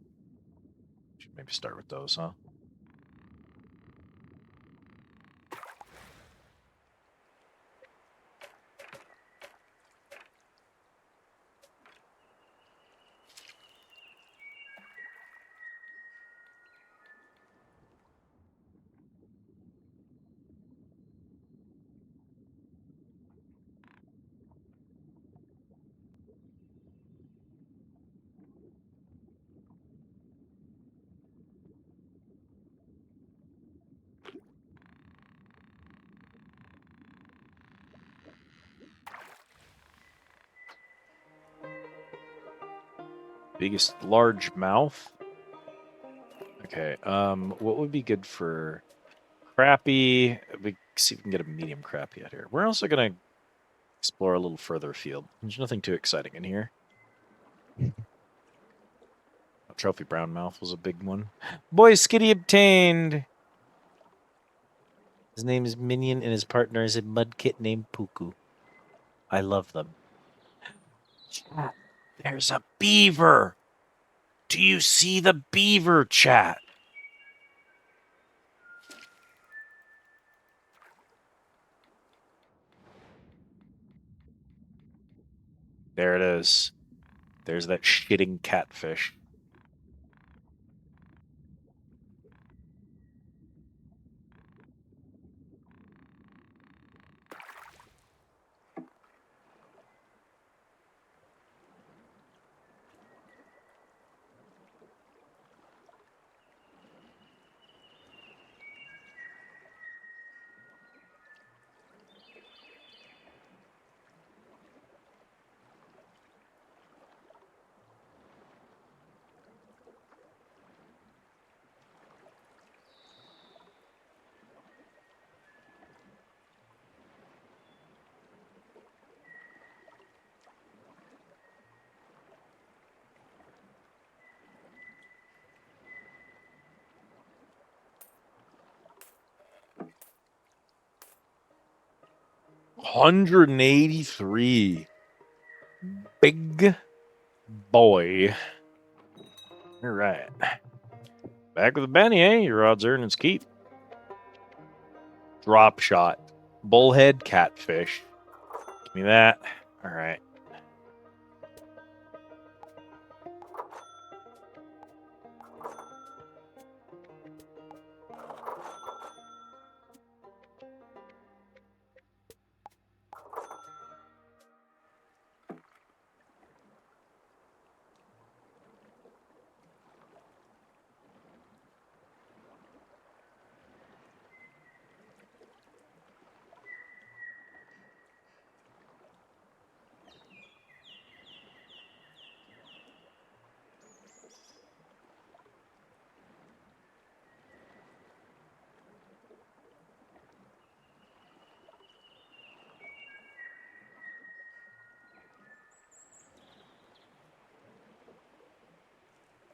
Should maybe start with those, huh? Biggest large mouth. Okay, what would be good for crappie? We see if we can get a medium crappie out here. We're also gonna explore a little further afield. There's nothing too exciting in here. Trophy Brownmouth was a big one. Boy Skitty obtained. His name is Minion, and his partner is a mudkit named Puku. I love them. Chat, there's a beaver. Do you see the beaver, chat? There it is. There's that shitting catfish. $183. Big boy. All right. Back with the Benny, eh? Your odds are in its keep. Drop shot. Bullhead catfish. Give me that. All right.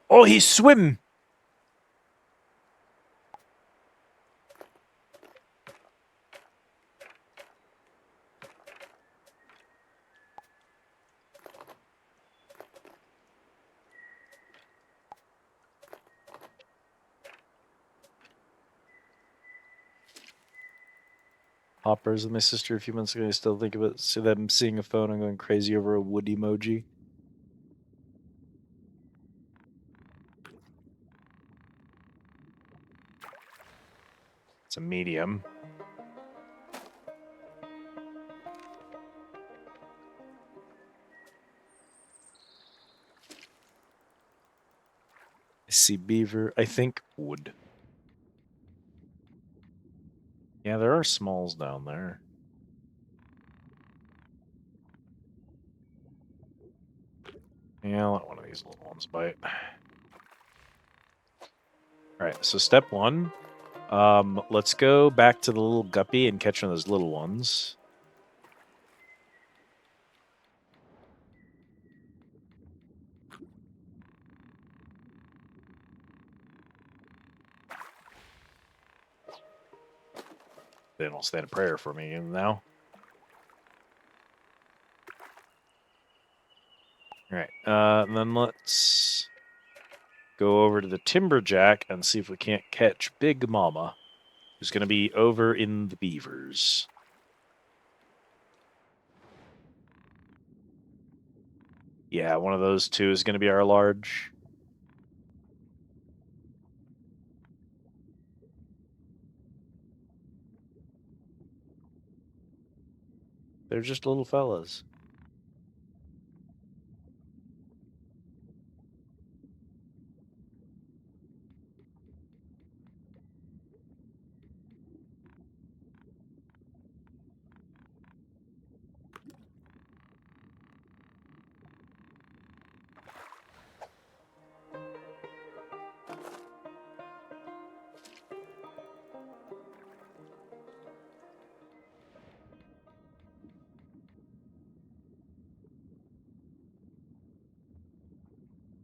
Oh, he's swim. Hoppers with my sister a few months ago. I still think about them seeing a phone and going crazy over a wood emoji. It's a medium. I see beaver. I think wood. Yeah, there are smalls down there. Yeah, I'll let one of these little ones bite. Alright, so step one. Let's go back to the little guppy and catch one of those little ones. They don't stand a prayer for me now. Alright, then let's go over to the Timberjack and see if we can't catch Big Mama, who's going to be over in the beavers. Yeah, one of those two is going to be our large. They're just little fellas.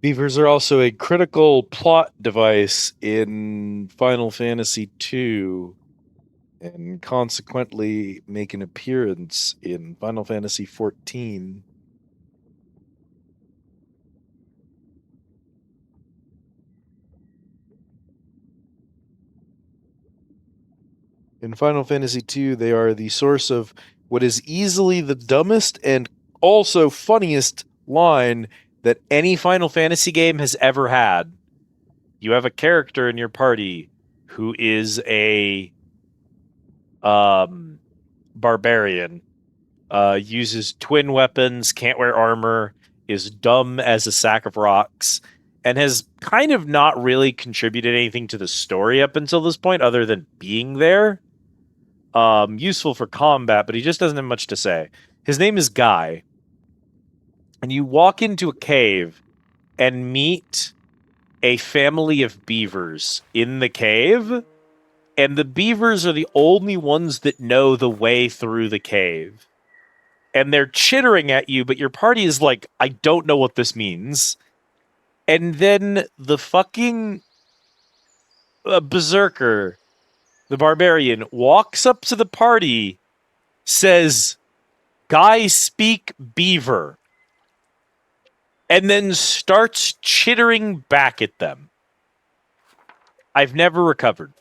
Beavers are also a critical plot device in Final Fantasy II, and consequently make an appearance in Final Fantasy XIV. In Final Fantasy II, they are the source of what is easily the dumbest and also funniest line that any Final Fantasy game has ever had. You have a character in your party who is a barbarian, uses twin weapons, can't wear armor, is dumb as a sack of rocks, and has kind of not really contributed anything to the story up until this point other than being there. Useful for combat, but he just doesn't have much to say. His name is Guy. And you walk into a cave and meet a family of beavers in the cave, and the beavers are the only ones that know the way through the cave. And they're chittering at you, but your party is like, I don't know what this means. And then the fucking berserker, the barbarian, walks up to the party, says, Guy speak beaver, and then starts chittering back at them. I've never recovered.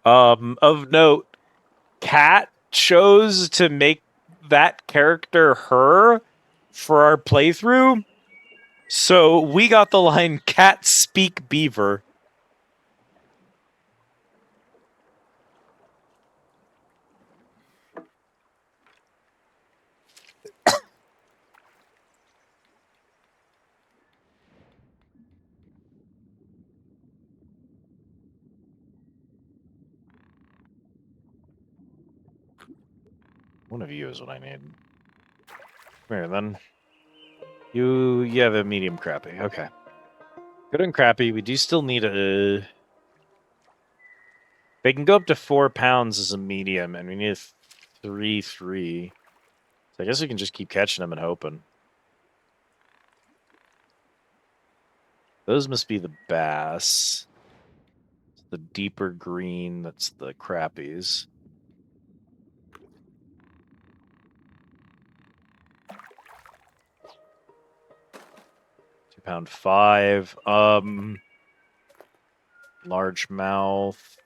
Of note, Kat chose to make that character her for our playthrough. So we got the line, Cat speak beaver. One of you is what I need. Come here, then. You have a medium crappy. Okay. Good and crappy. We do still need a... They can go up to 4 pounds as a medium, and we need a 3-3. So I guess we can just keep catching them and hoping. Those must be the bass. The deeper green, that's the crappies. £2.5. Largemouth.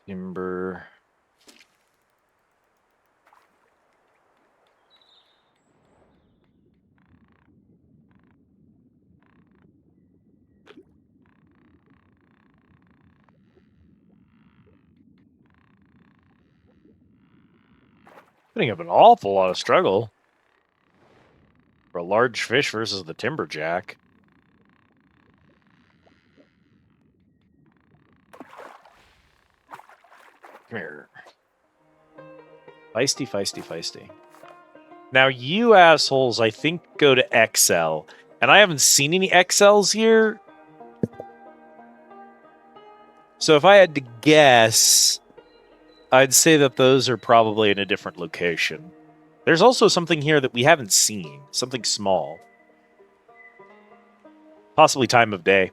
Timber. Putting up an awful lot of struggle for a large fish versus the timberjack. Come here. Feisty, feisty, feisty. Now, you assholes, I think, go to XL. And I haven't seen any XLs here. So if I had to guess, I'd say that those are probably in a different location. There's also something here that we haven't seen. Something small. Possibly time of day.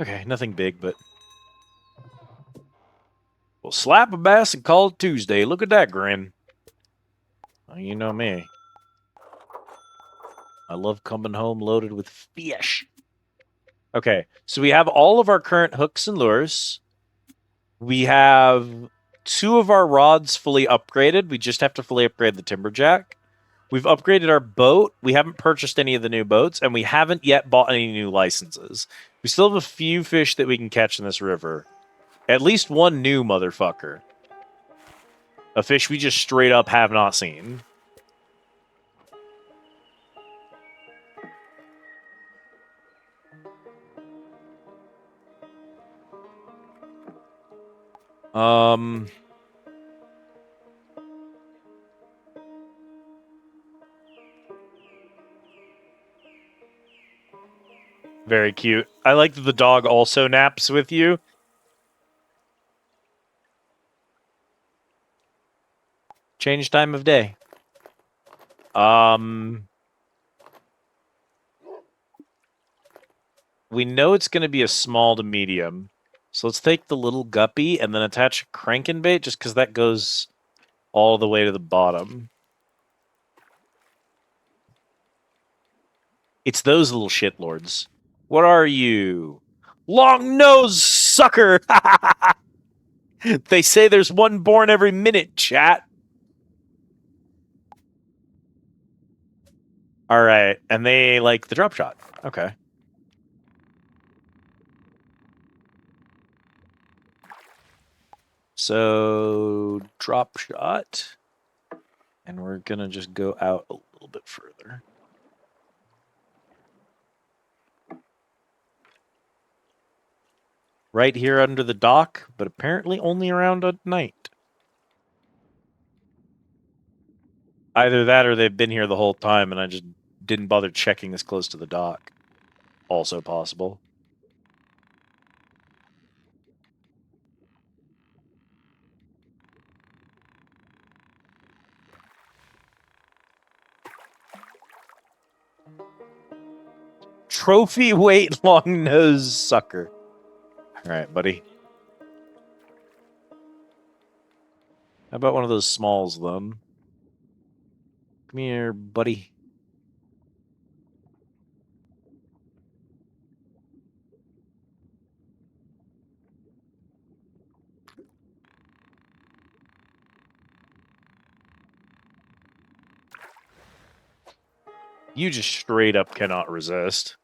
Okay, nothing big, but... We'll slap a bass and call it Tuesday. Look at that grin. Well, you know me. I love coming home loaded with fish. Okay, so we have all of our current hooks and lures. We have 2 of our rods fully upgraded. We just have to fully upgrade the timberjack. We've upgraded our boat. We haven't purchased any of the new boats, and we haven't yet bought any new licenses. We still have a few fish that we can catch in this river. At least one new motherfucker. A fish we just straight up have not seen. Very cute. I like that the dog also naps with you. Change time of day. We know it's going to be a small to medium. So let's take the little guppy and then attach a crankenbait just because that goes all the way to the bottom. It's those little shitlords. What are you? Long nose sucker! They say there's one born every minute, chat. All right, and they like the drop shot. Okay. So, drop shot. And we're going to just go out a little bit further. Right here under the dock, but apparently only around at night. Either that or they've been here the whole time and I just didn't bother checking this close to the dock. Also possible. Trophy weight long nose sucker. All right, buddy. How about one of those smalls, then? Come here, buddy. You just straight up cannot resist.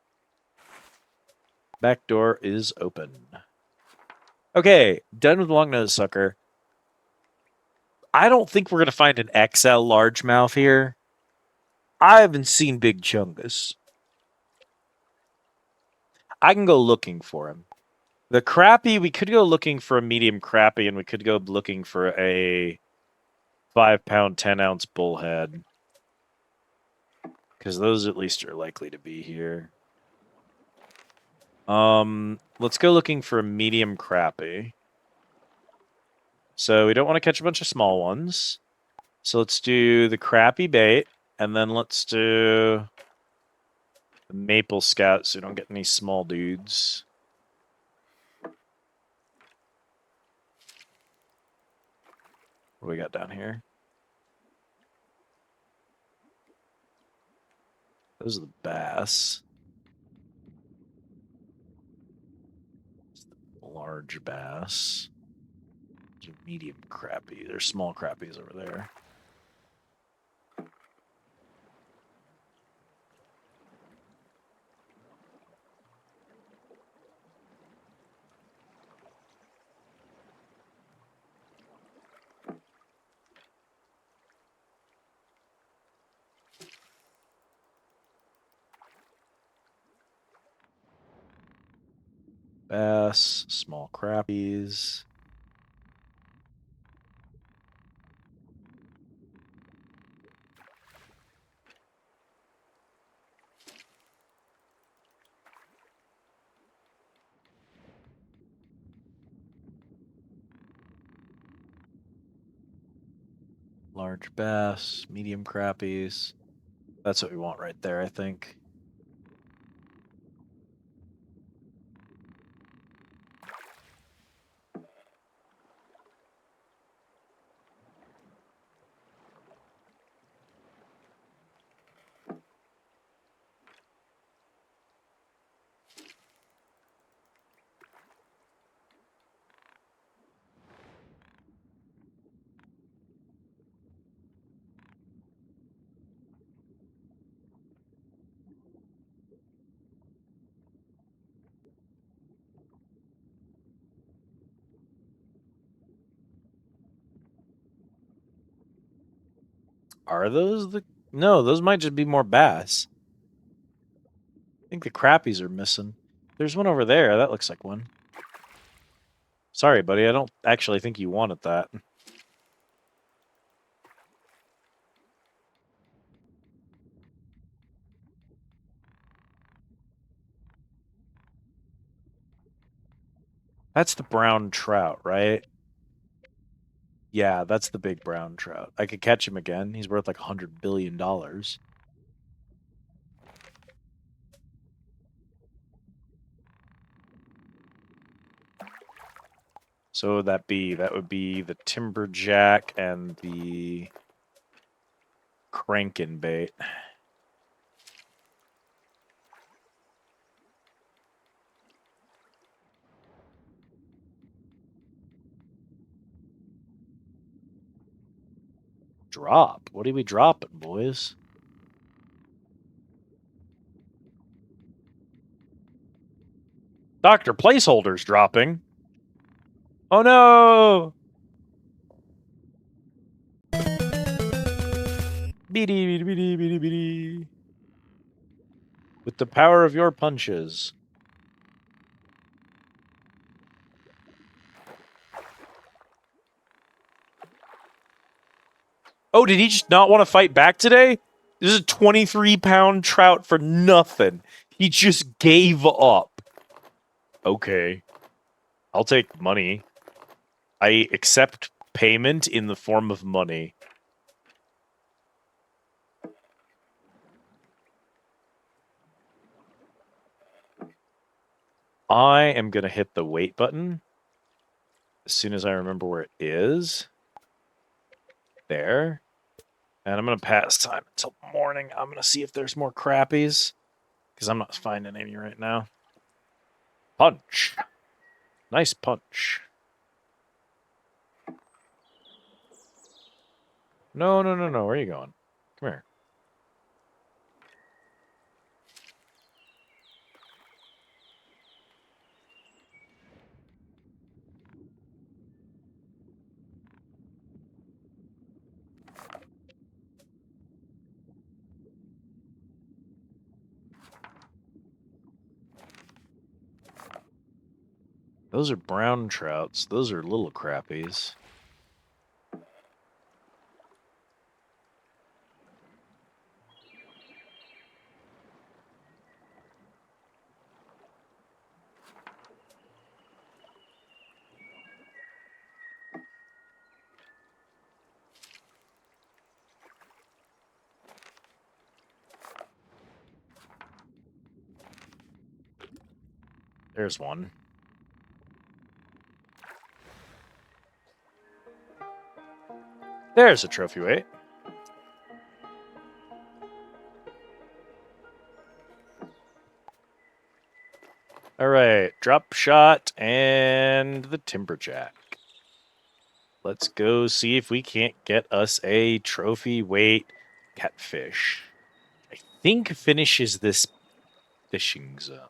Back door is open. Okay, done with long nose sucker. I don't think we're going to find an XL largemouth here. I haven't seen Big Chungus. I can go looking for him. The crappie, we could go looking for a medium crappie, and we could go looking for a 5-pound, 10-ounce bullhead. Because those at least are likely to be here. Let's go looking for a medium crappie. So we don't want to catch a bunch of small ones. So let's do the crappie bait, and then let's do the maple scout so we don't get any small dudes. What do we got down here? Those are the bass. Large bass. Medium crappie. There's small crappies over there. Bass, small crappies. Large bass, medium crappies. That's what we want right there, I think. Are those the... No, those might just be more bass. I think the crappies are missing. There's one over there. That looks like one. Sorry, buddy. I don't actually think you wanted that. That's the brown trout, right? Yeah, that's the big brown trout. I could catch him again. He's worth like $100 billion. So that would be the timberjack and the crankin bait. Drop? What are we dropping, boys? Dr. Placeholder's dropping. Oh no! Beady, beady, beady, beady, beady. With the power of your punches. Oh, did he just not want to fight back today? This is a 23-pound trout for nothing. He just gave up. Okay. I'll take money. I accept payment in the form of money. I am going to hit the wait button as soon as I remember where it is. There. And I'm going to pass time until morning. I'm going to see if there's more crappies, because I'm not finding any right now. Punch. Nice punch. No, no, no, no. Where are you going? Come here. Those are brown trouts. Those are little crappies. There's one. There's a trophy weight. All right, drop shot and the timberjack. Let's go see if we can't get us a trophy weight catfish. I think finishes this fishing zone.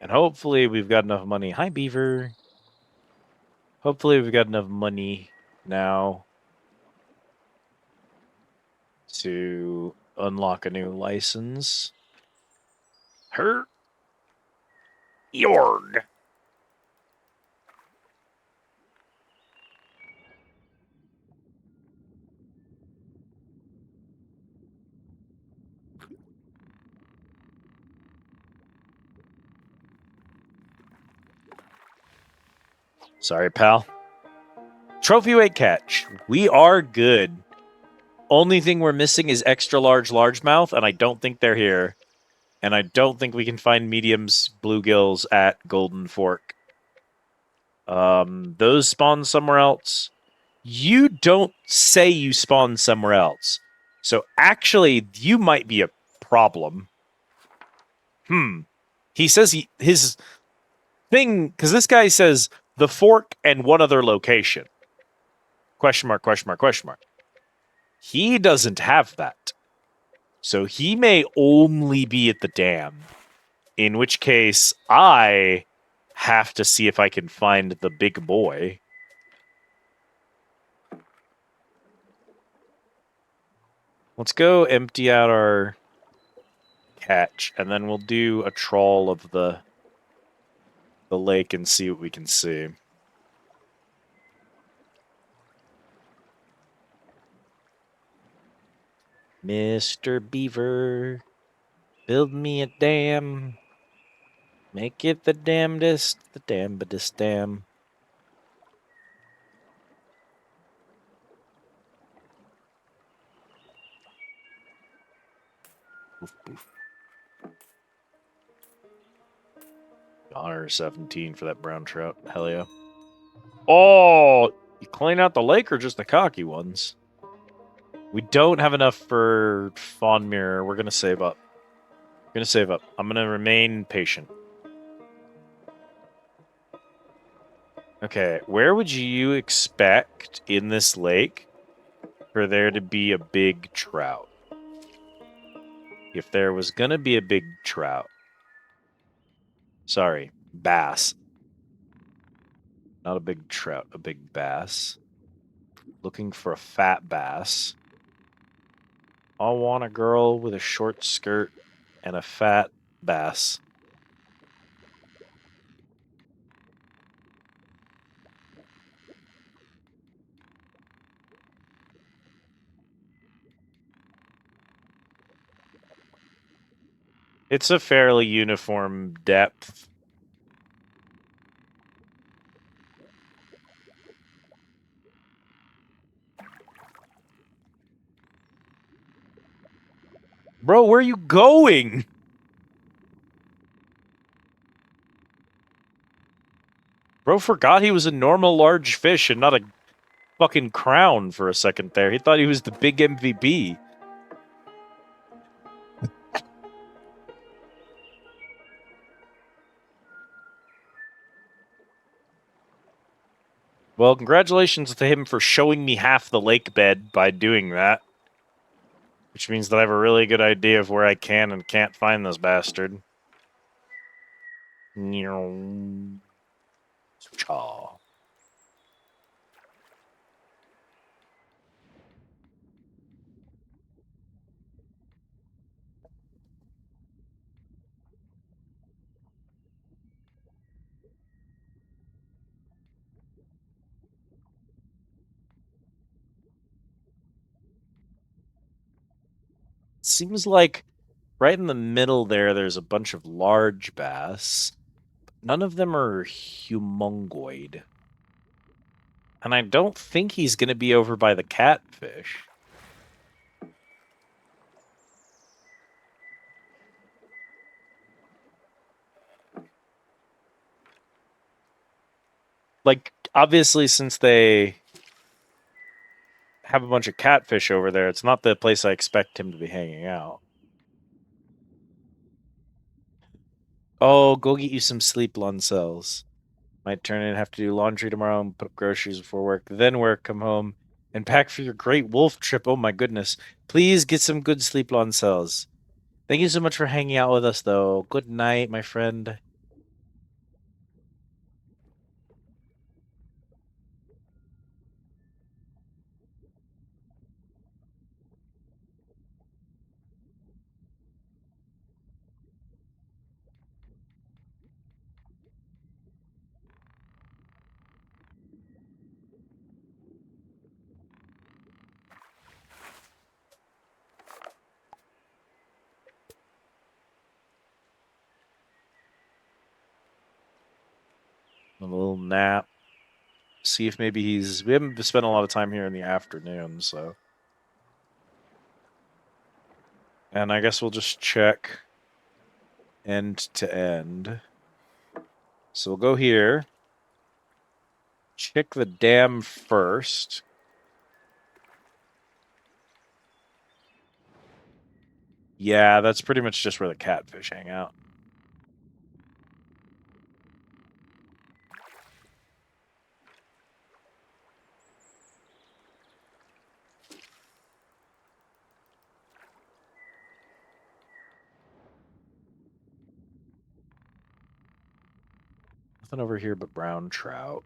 And hopefully we've got enough money. Hi, Beaver. Hopefully we've got enough money now to unlock a new license. Her Yorg. Sorry, pal. Trophy weight catch. We are good. Only thing we're missing is extra large largemouth, and I don't think they're here. And I don't think we can find mediums bluegills at Golden Fork. Those spawn somewhere else. You don't say you spawn somewhere else. So actually, you might be a problem. He says his thing, because this guy says the fork and one other location. Question mark, question mark, question mark. He doesn't have that. So he may only be at the dam. In which case, I have to see if I can find the big boy. Let's go empty out our catch, and then we'll do a trawl of the lake and see what we can see. Mr. Beaver, build me a dam. Make it the damnedest, the damnedest dam. Oof, oof. $117 for that brown trout. Hell yeah. Oh, you clean out the lake or just the cocky ones? We don't have enough for Fawn Mirror. We're going to save up. I'm going to remain patient. Okay, where would you expect in this lake for there to be a big trout? If there was going to be a big trout. Sorry, bass. Not a big trout, a big bass. Looking for a fat bass. I want a girl with a short skirt and a fat bass. It's a fairly uniform depth. Bro, where are you going? Bro forgot he was a normal large fish and not a fucking crown for a second there. He thought he was the big MVP. Well, congratulations to him for showing me half the lake bed by doing that. Which means that I have a really good idea of where I can and can't find this bastard. Chaw. Seems like right in the middle there's a bunch of large bass. None of them are humongoid. And I don't think he's going to be over by the catfish. Like, obviously, since they have a bunch of catfish over there, it's not the place I expect him to be hanging out. Oh, go get you some sleep cells. Might turn in and have to do laundry tomorrow and put up groceries before work. Then work, come home, and pack for your great wolf trip. Oh my goodness. Please get some good sleep cells. Thank you so much for hanging out with us, though. Good night, my friend. A little nap. See if maybe he's... We haven't spent a lot of time here in the afternoon, so... And I guess we'll just check end to end. So we'll go here. Check the dam first. Yeah, that's pretty much just where the catfish hang out. Nothing over here but brown trout.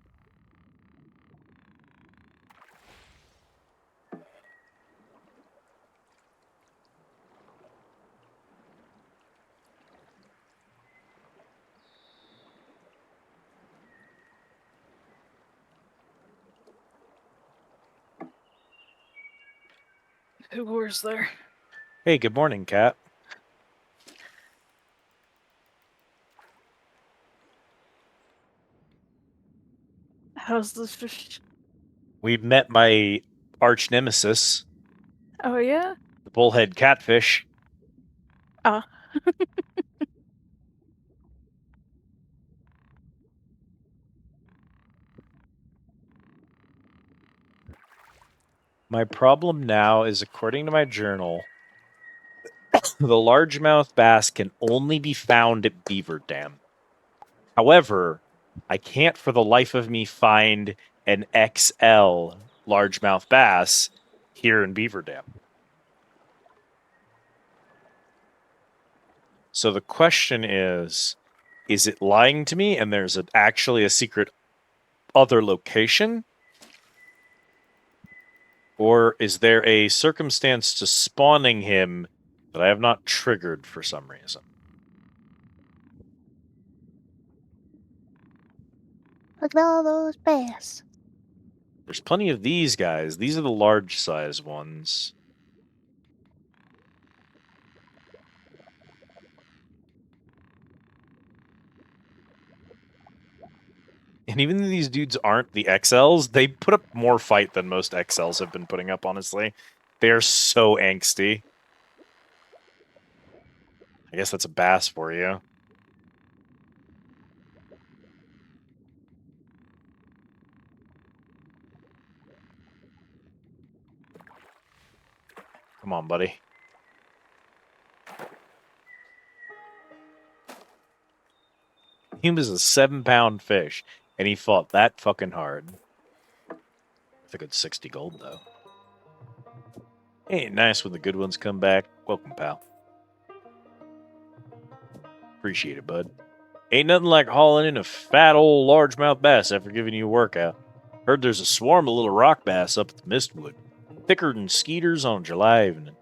Who was there? Hey, good morning, Kat. How's this fish? We met my arch nemesis, Oh, yeah? the bullhead catfish. Ah. My problem now is, according to my journal, the largemouth bass can only be found at Beaver Dam. However, I can't for the life of me find an XL largemouth bass here in Beaver Dam. So the question is it lying to me and there's actually a secret other location? Or is there a circumstance to spawning him that I have not triggered for some reason? Look at all those bass. There's plenty of these guys. These are the large size ones. And even though these dudes aren't the XLs, they put up more fight than most XLs have been putting up, honestly. They are so angsty. I guess that's a bass for you. Come on, buddy. He was a 7-pound fish, and he fought that fucking hard. With a good 60 gold, though. Ain't nice when the good ones come back. Welcome, pal. Appreciate it, bud. Ain't nothing like hauling in a fat old largemouth bass after giving you a workout. Heard there's a swarm of little rock bass up at the Mistwood. Thicker than skeeters on a July evening.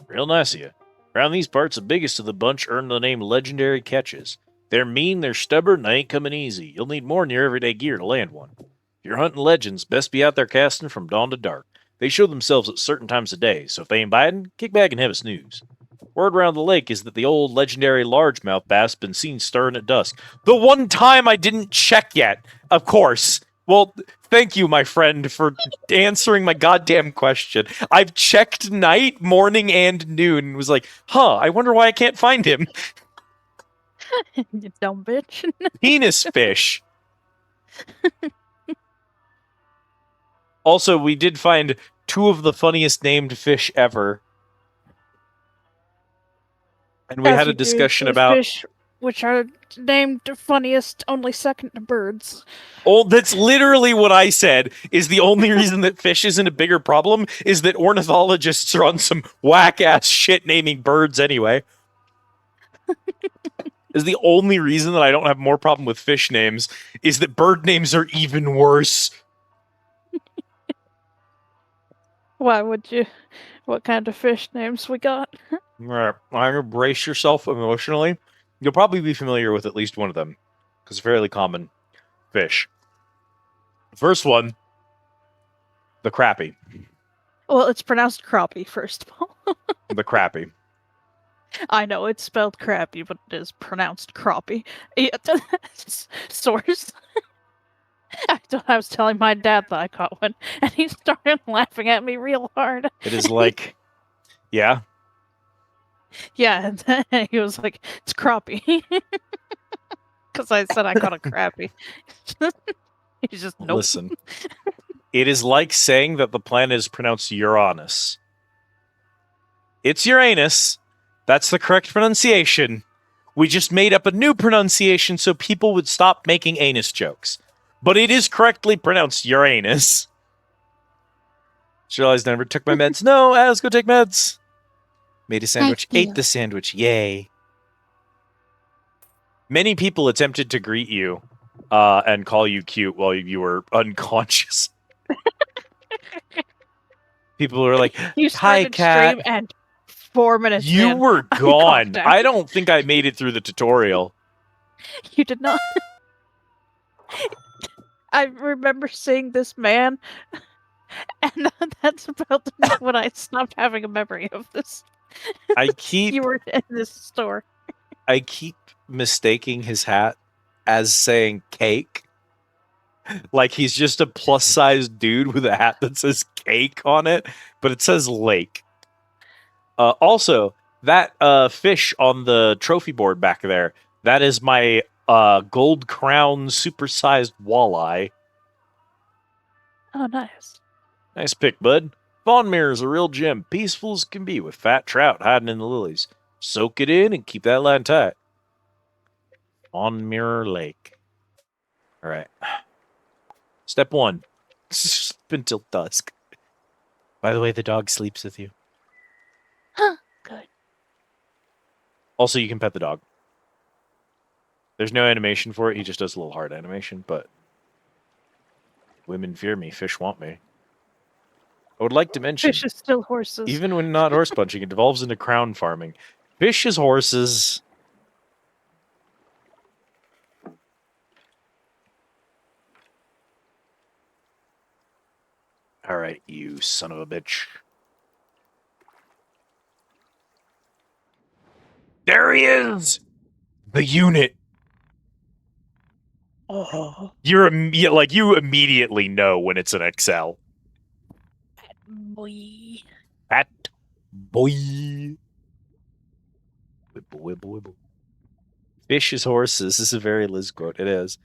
Real nice of you. Around these parts, the biggest of the bunch earned the name Legendary Catches. They're mean, they're stubborn, and they ain't coming easy. You'll need more than your everyday gear to land one. If you're hunting legends, best be out there casting from dawn to dark. They show themselves at certain times of day, so if they ain't biting, kick back and have a snooze. Word around the lake is that the old legendary largemouth bass been seen stirring at dusk. The one time I didn't check yet, of course. Well, thank you, my friend, for answering my goddamn question. I've checked night, morning, and noon, and was like, I wonder why I can't find him. You dumb bitch. Penis fish. Also, we did find 2 of the funniest named fish ever. And we As had a you do, discussion those about... fish, which are named funniest only second to birds. Oh, that's literally what I said, is the only reason that fish isn't a bigger problem is that ornithologists are on some whack-ass shit naming birds anyway. Is the only reason that I don't have more problem with fish names is that bird names are even worse. Why would you? What kind of fish names we got? Alright, I'm gonna brace yourself emotionally. You'll probably be familiar with at least one of them, because fairly common fish. First one, the crappie. Well, it's pronounced crappie, first of all. The crappie. I know it's spelled crappy, but it is pronounced crappie. Yeah, source. I was telling my dad that I caught one, and he started laughing at me real hard. It is like, yeah. Yeah, and then he was like, "It's crappie," because I said I caught a crappie. He's just nope. Listen. It is like saying that the planet is pronounced Uranus. It's Uranus. That's the correct pronunciation. We just made up a new pronunciation so people would stop making anus jokes. But it is correctly pronounced Uranus. Just realized I never took my meds. No, let's go take meds. Made a sandwich, Thank you. ate the sandwich, yay. Many people attempted to greet you and call you cute while you were unconscious. People were like, You hi, started cat. stream and 4 minutes You in, were I gone. calmed down. I don't think I made it through the tutorial. You did not. I remember seeing this man, and that's about when I stopped having a memory of this. I keep You were in this store. I keep mistaking his hat as saying cake. Like he's just a plus-sized dude with a hat that says cake on it, but it says lake. Also, that fish on the trophy board back there, that is my gold crown supersized walleye. Oh, nice. Nice pick, bud. Fawn Mirror is a real gem, peaceful as can be, with fat trout hiding in the lilies. Soak it in and keep that line tight. Fawn Mirror Lake. All right. Step 1. Sleep until dusk. By the way, the dog sleeps with you. Huh. Good. Also, you can pet the dog. There's no animation for it. He just does a little heart animation, but women fear me. Fish want me. I would like to mention, Fish is still horses. even when not horse punching, it devolves into crown farming. Fish is horses. All right, you son of a bitch. There he is! The unit. Oh, You immediately know when it's an XL. boy. Fat boy. Wibble, wibble, wibble. Fish is horses. This is a very Liz quote. It is.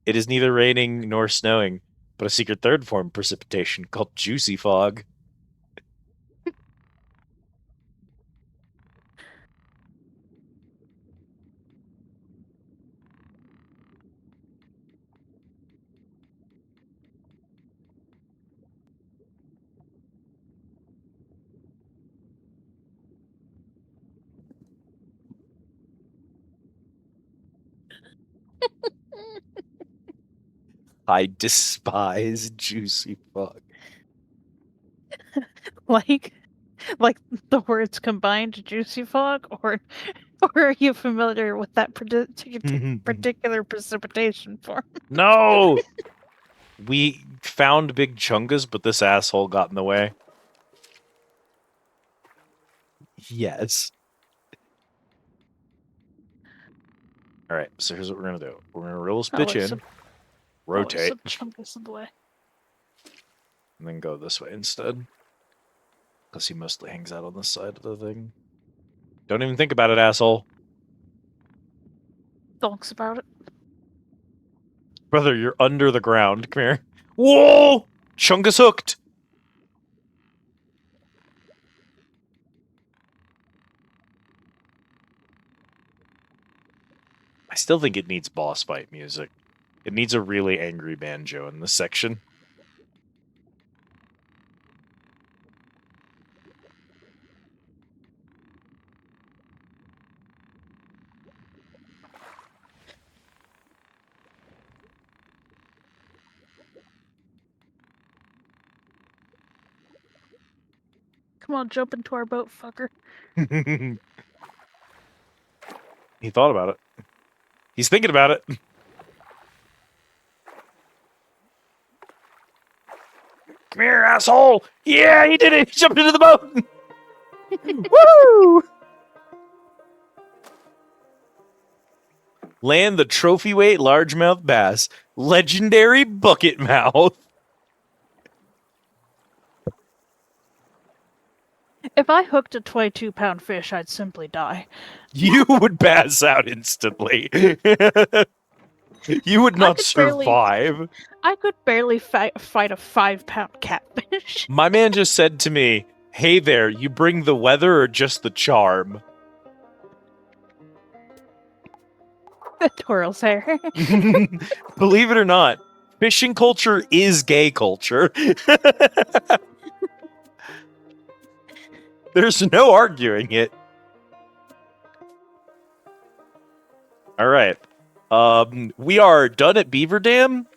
It is neither raining nor snowing, but a secret third form of precipitation called juicy fog. I despise juicy fog. like the words combined, juicy fog, or are you familiar with that particular precipitation form? No! We found big chungas, but this asshole got in the way. Yes. Alright, so here's what we're gonna do. We're gonna roll this bitch in, rotate, Chungus in the way. and then go this way instead. Because he mostly hangs out on this side of the thing. Don't even think about it, asshole. Thonks about it. Brother, you're under the ground. Come here. Whoa! Chungus hooked! I still think it needs boss fight music. It needs a really angry banjo in this section. Come on, jump into our boat, fucker. He thought about it. He's thinking about it. Come here, asshole! Yeah, he did it! He jumped into the boat! Woo! Land the trophy weight largemouth bass. Legendary bucket mouth. If I hooked a 22-pound fish, I'd simply die. You would pass out instantly. You would not survive. I could barely fight a 5-pound catfish. My man just said to me, "Hey there, you bring the weather or just the charm?" Twirls hair. Believe it or not, fishing culture is gay culture. There's no arguing it. All right. We are done at Beaver Dam.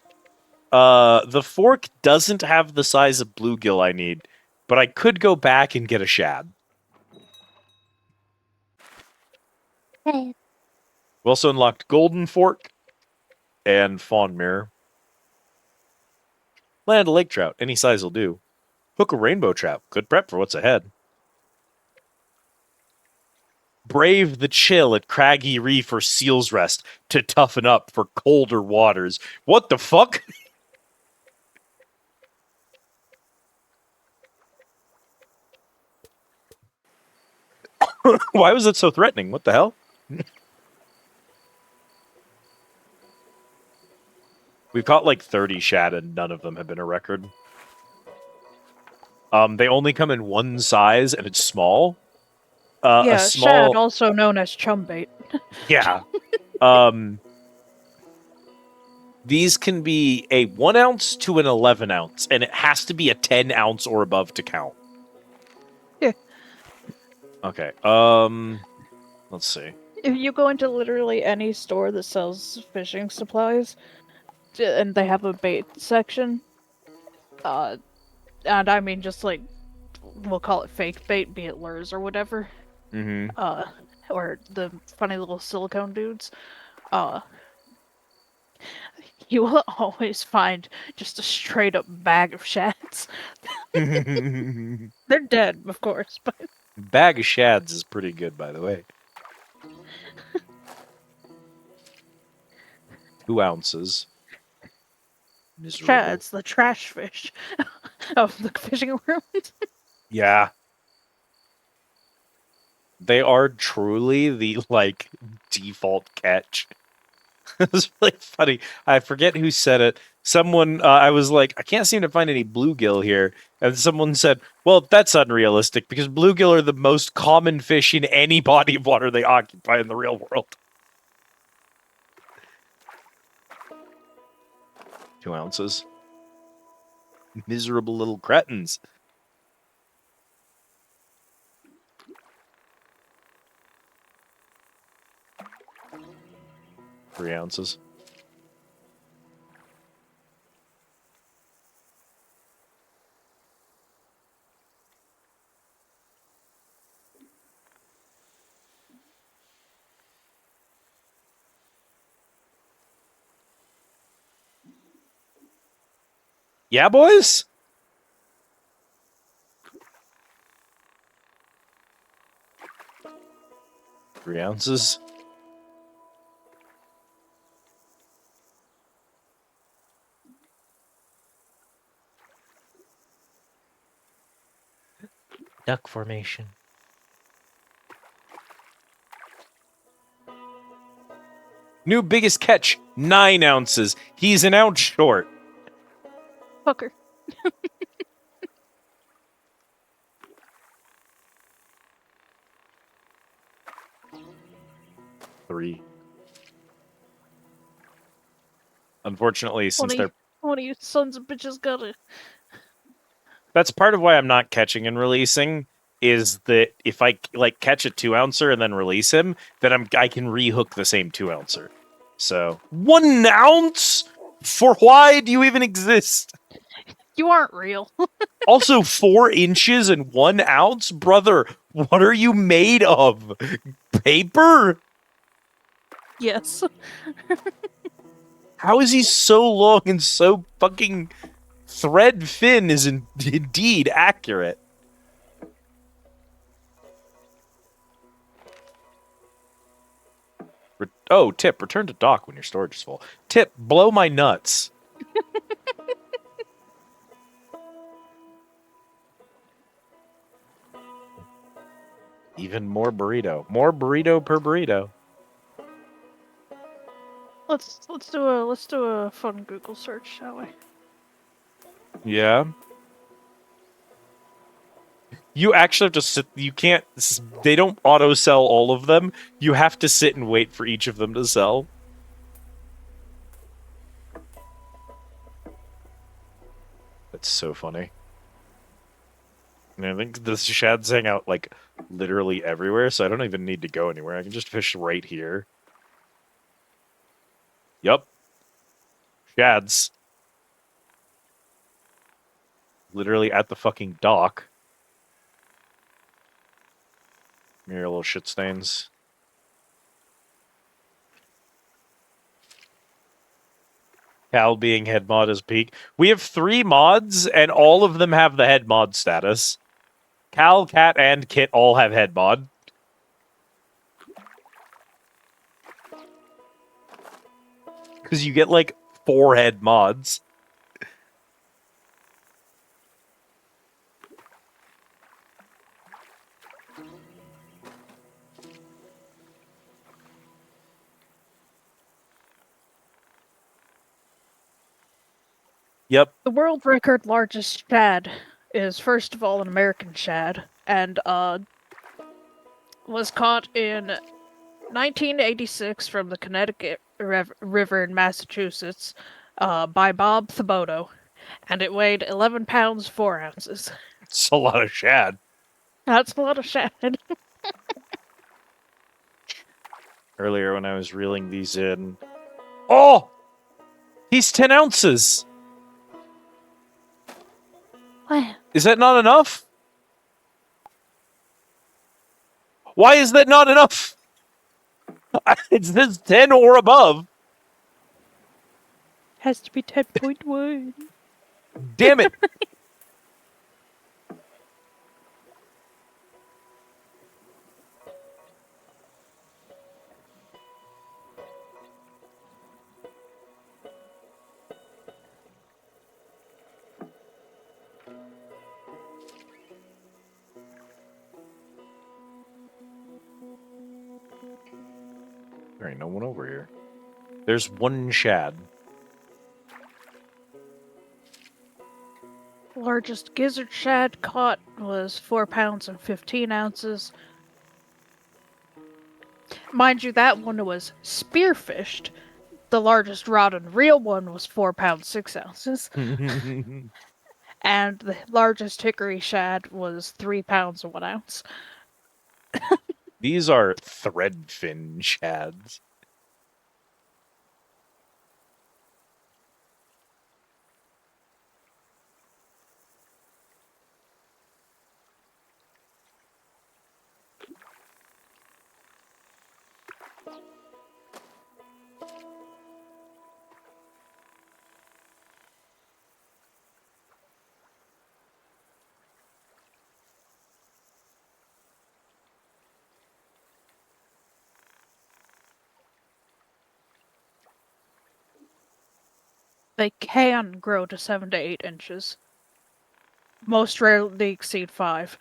The fork doesn't have the size of bluegill I need, but I could go back and get a shad. Hey, We also unlocked Golden Fork and Fawn Mirror. Land a lake trout. Any size will do. Hook a rainbow trout. Good prep for what's ahead. Brave the chill at Craggy Reef or Seal's Rest to toughen up for colder waters. What the fuck? Why was it so threatening? What the hell? We've caught like 30 shad and none of them have been a record. They only come in one size and it's small. Yeah, A shad, small, also known as chum bait. yeah. These can be a 1 ounce to an 11 ounce, and it has to be a 10 ounce or above to count. Yeah. Okay. Let's see. If you go into literally any store that sells fishing supplies, and they have a bait section, and I mean just like, we'll call it fake bait, be it lures or whatever, Mm-hmm. or the funny little silicone dudes, you will always find just a straight up bag of shads. They're dead, of course, but Bag of shads is pretty good, by the way. 2 ounces. Miserable. shads, the trash fish of the fishing world. Yeah. They are truly the, like, default catch. It's really funny. I forget who said it. Someone, I was like, I can't seem to find any bluegill here. And someone said, well, that's unrealistic because bluegill are the most common fish in any body of water they occupy in the real world. 2 ounces. Miserable little cretins. Three ounces. Yeah, boys? Three ounces. Duck formation. New biggest catch, 9 ounces. He's an ounce short. Hooker. 3. Unfortunately, since they're... One of you sons of bitches got it. That's part of why I'm not catching and releasing, is that if I, like, catch a 2 ouncer and then release him, then I can rehook the same 2 ouncer. So, 1 ounce? For why do you even exist? You aren't real. Also, 4 inches and 1 ounce? Brother, what are you made of? Paper? Yes. How is he so long and so fucking thread thin is indeed accurate? Oh, tip, return to dock when your storage is full. Tip, blow my nuts. Even more burrito. More burrito per burrito. Let's do a fun Google search, shall we? Yeah. You actually have to sit. You can't. They don't auto sell all of them. You have to sit and wait for each of them to sell. That's so funny. And I think the shads hang out like literally everywhere, so I don't even need to go anywhere. I can just fish right here. Yup. Shads. Literally at the fucking dock. Mere little shit stains. Cal being head mod is peak. We have 3 mods, and all of them have the head mod status. Cal, Cat, and Kit all have head mod. Because you get, like, 4 head mods. Yep. The world record largest shad is, first of all, an American shad, and was caught in 1986 from the Connecticut River in Massachusetts by Bob Thibodeau, and it weighed 11 pounds 4 ounces. It's a lot of shad. That's a lot of shad. Earlier when I was reeling these in. Oh! He's 10 ounces! What? Is that not enough? Why is that not enough? It says 10 or above. Has to be 10.1. Damn it. There ain't no one over here. There's 1 shad. Largest gizzard shad caught was 4 pounds and 15 ounces. Mind you, that one was spearfished. The largest rod and reel one was 4 pounds 6 ounces. And the largest hickory shad was 3 pounds 1 ounce. These are threadfin shads. They can grow to 7 to 8 inches. Most rarely exceed 5.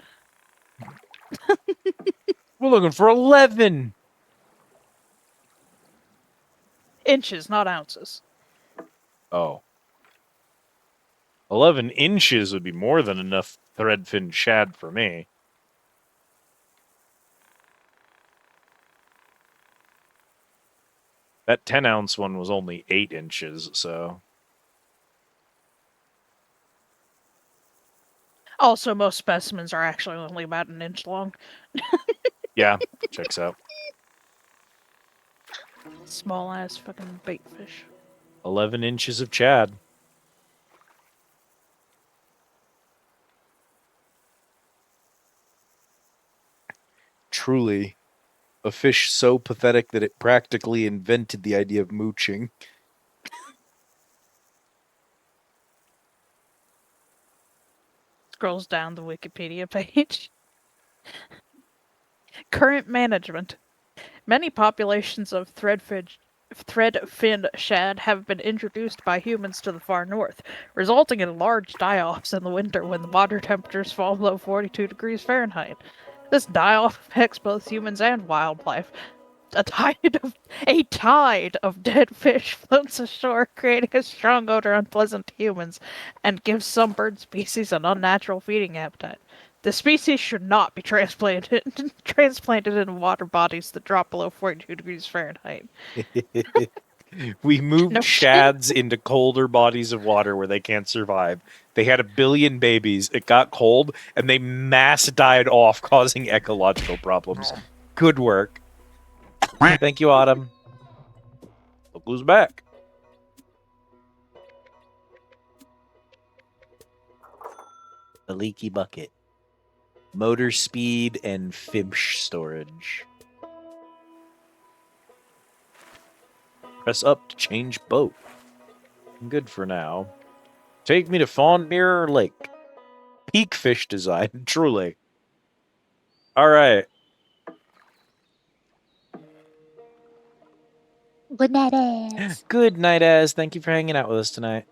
We're looking for 11! Inches, not ounces. Oh. 11 inches would be more than enough threadfin shad for me. That 10-ounce one was only 8 inches, so... Also, most specimens are actually only about an inch long. Yeah, checks out. Small ass fucking bait fish. 11 inches of chad. Truly, a fish so pathetic that it practically invented the idea of mooching. Scrolls down the Wikipedia page. Current management. Many populations of threadfin shad have been introduced by humans to the far north, resulting in large die-offs in the winter when the water temperatures fall below 42 degrees Fahrenheit. This die-off affects both humans and wildlife. A tide of dead fish floats ashore, creating a strong odor unpleasant to humans, and gives some bird species an unnatural feeding habitat. The species should not be transplanted in water bodies that drop below 42 degrees Fahrenheit. We moved No shads into colder bodies of water where they can't survive. They had 1 billion babies, it got cold, and they mass died off, causing ecological problems. Good work. Thank you, Autumn. Look who's back. The leaky bucket. Motor speed and fish storage. Press up to change boat. I'm good for now. Take me to Fawn Mirror Lake. Peak fish design, truly. Alright. Good night, ass. Good night, Az. Thank you for hanging out with us tonight.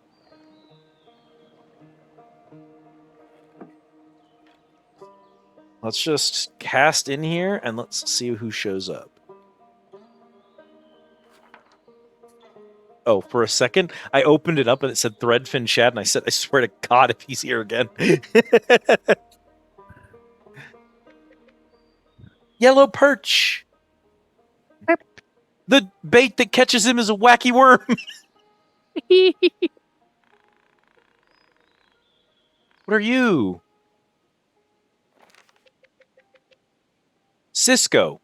Let's just cast in here and let's see who shows up. Oh, for a second, I opened it up and it said Threadfin Shad, and I said, I swear to God, if he's here again. Yellow perch. Perp. The bait that catches him is a wacky worm. What are you? Cisco.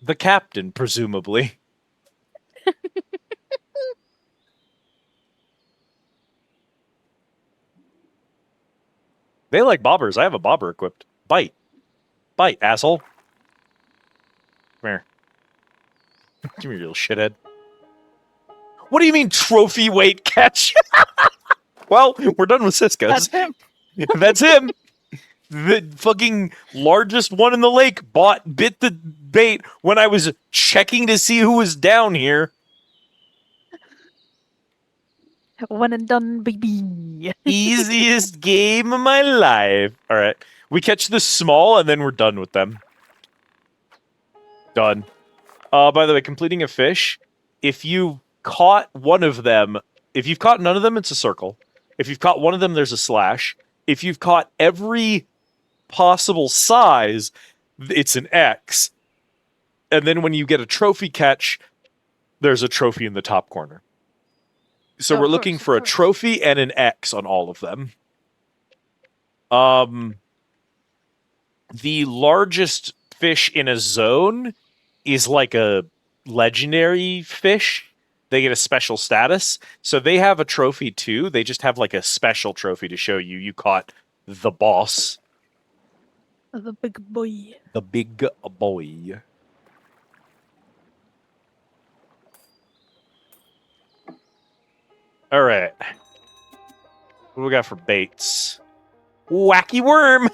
The captain, presumably. They like bobbers. I have a bobber equipped. Bite. Bite, asshole. Come here. Give me your little shithead. What do you mean trophy weight catch? Well, we're done with Cisco's. That's him. That's him. The fucking largest one in the lake bit the bait when I was checking to see who was down here. One and done, baby. Easiest game of my life. All right. We catch the small and then we're done with them. Done. By the way, completing a fish, if you caught one of them, if you've caught none of them, it's a circle. If you've caught one of them, there's a slash. If you've caught every possible size, it's an X. And then when you get a trophy catch, there's a trophy in the top corner. So we're looking for a trophy and an X on all of them. The largest fish in a zone is like a legendary fish. They get a special status. So they have a trophy too. They just have like a special trophy to show you caught the boss. The big boy. The big boy. All right. What do we got for baits? Wacky worm.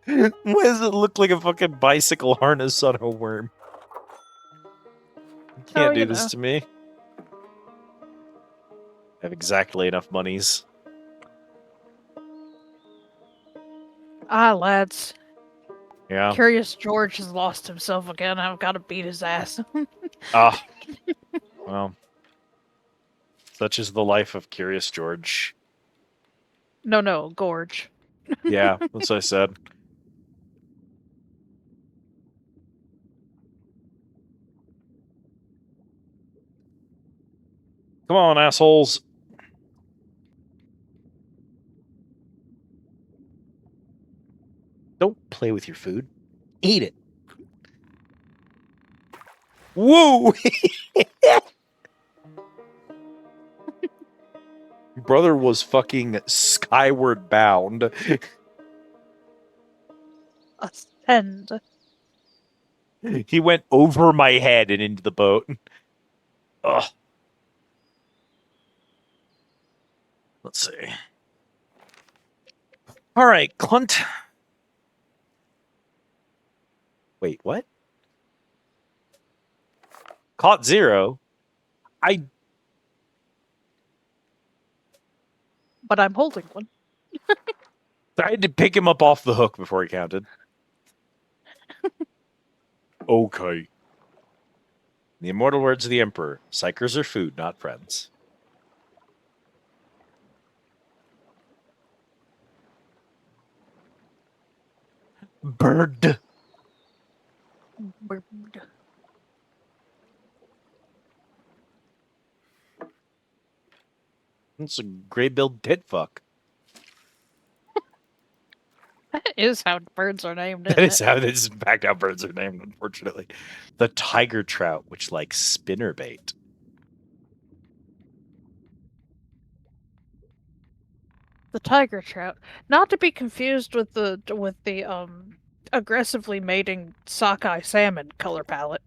Why does it look like a fucking bicycle harness on a worm? You can't do this to me. I have exactly enough monies. Ah, lads. Yeah. Curious George has lost himself again. I've got to beat his ass. Ah. Well. Such is the life of Curious George. No, Gorge. Yeah, that's what I said. Come on, assholes. Don't play with your food. Eat it. Woo! Brother was fucking skyward bound. Ascend. He went over my head and into the boat. Ugh. Let's see. All right, Clunt. Wait, what? Caught 0. But I'm holding one. I had to pick him up off the hook before he counted. Okay. The immortal words of the Emperor. Psychers are food, not friends. Bird. Bird. It's a gray-billed tit fuck. That is how birds are named. That is how this is back how birds are named, unfortunately. The tiger trout, which likes spinnerbait. The tiger trout, not to be confused with the aggressively mating sockeye salmon color palette.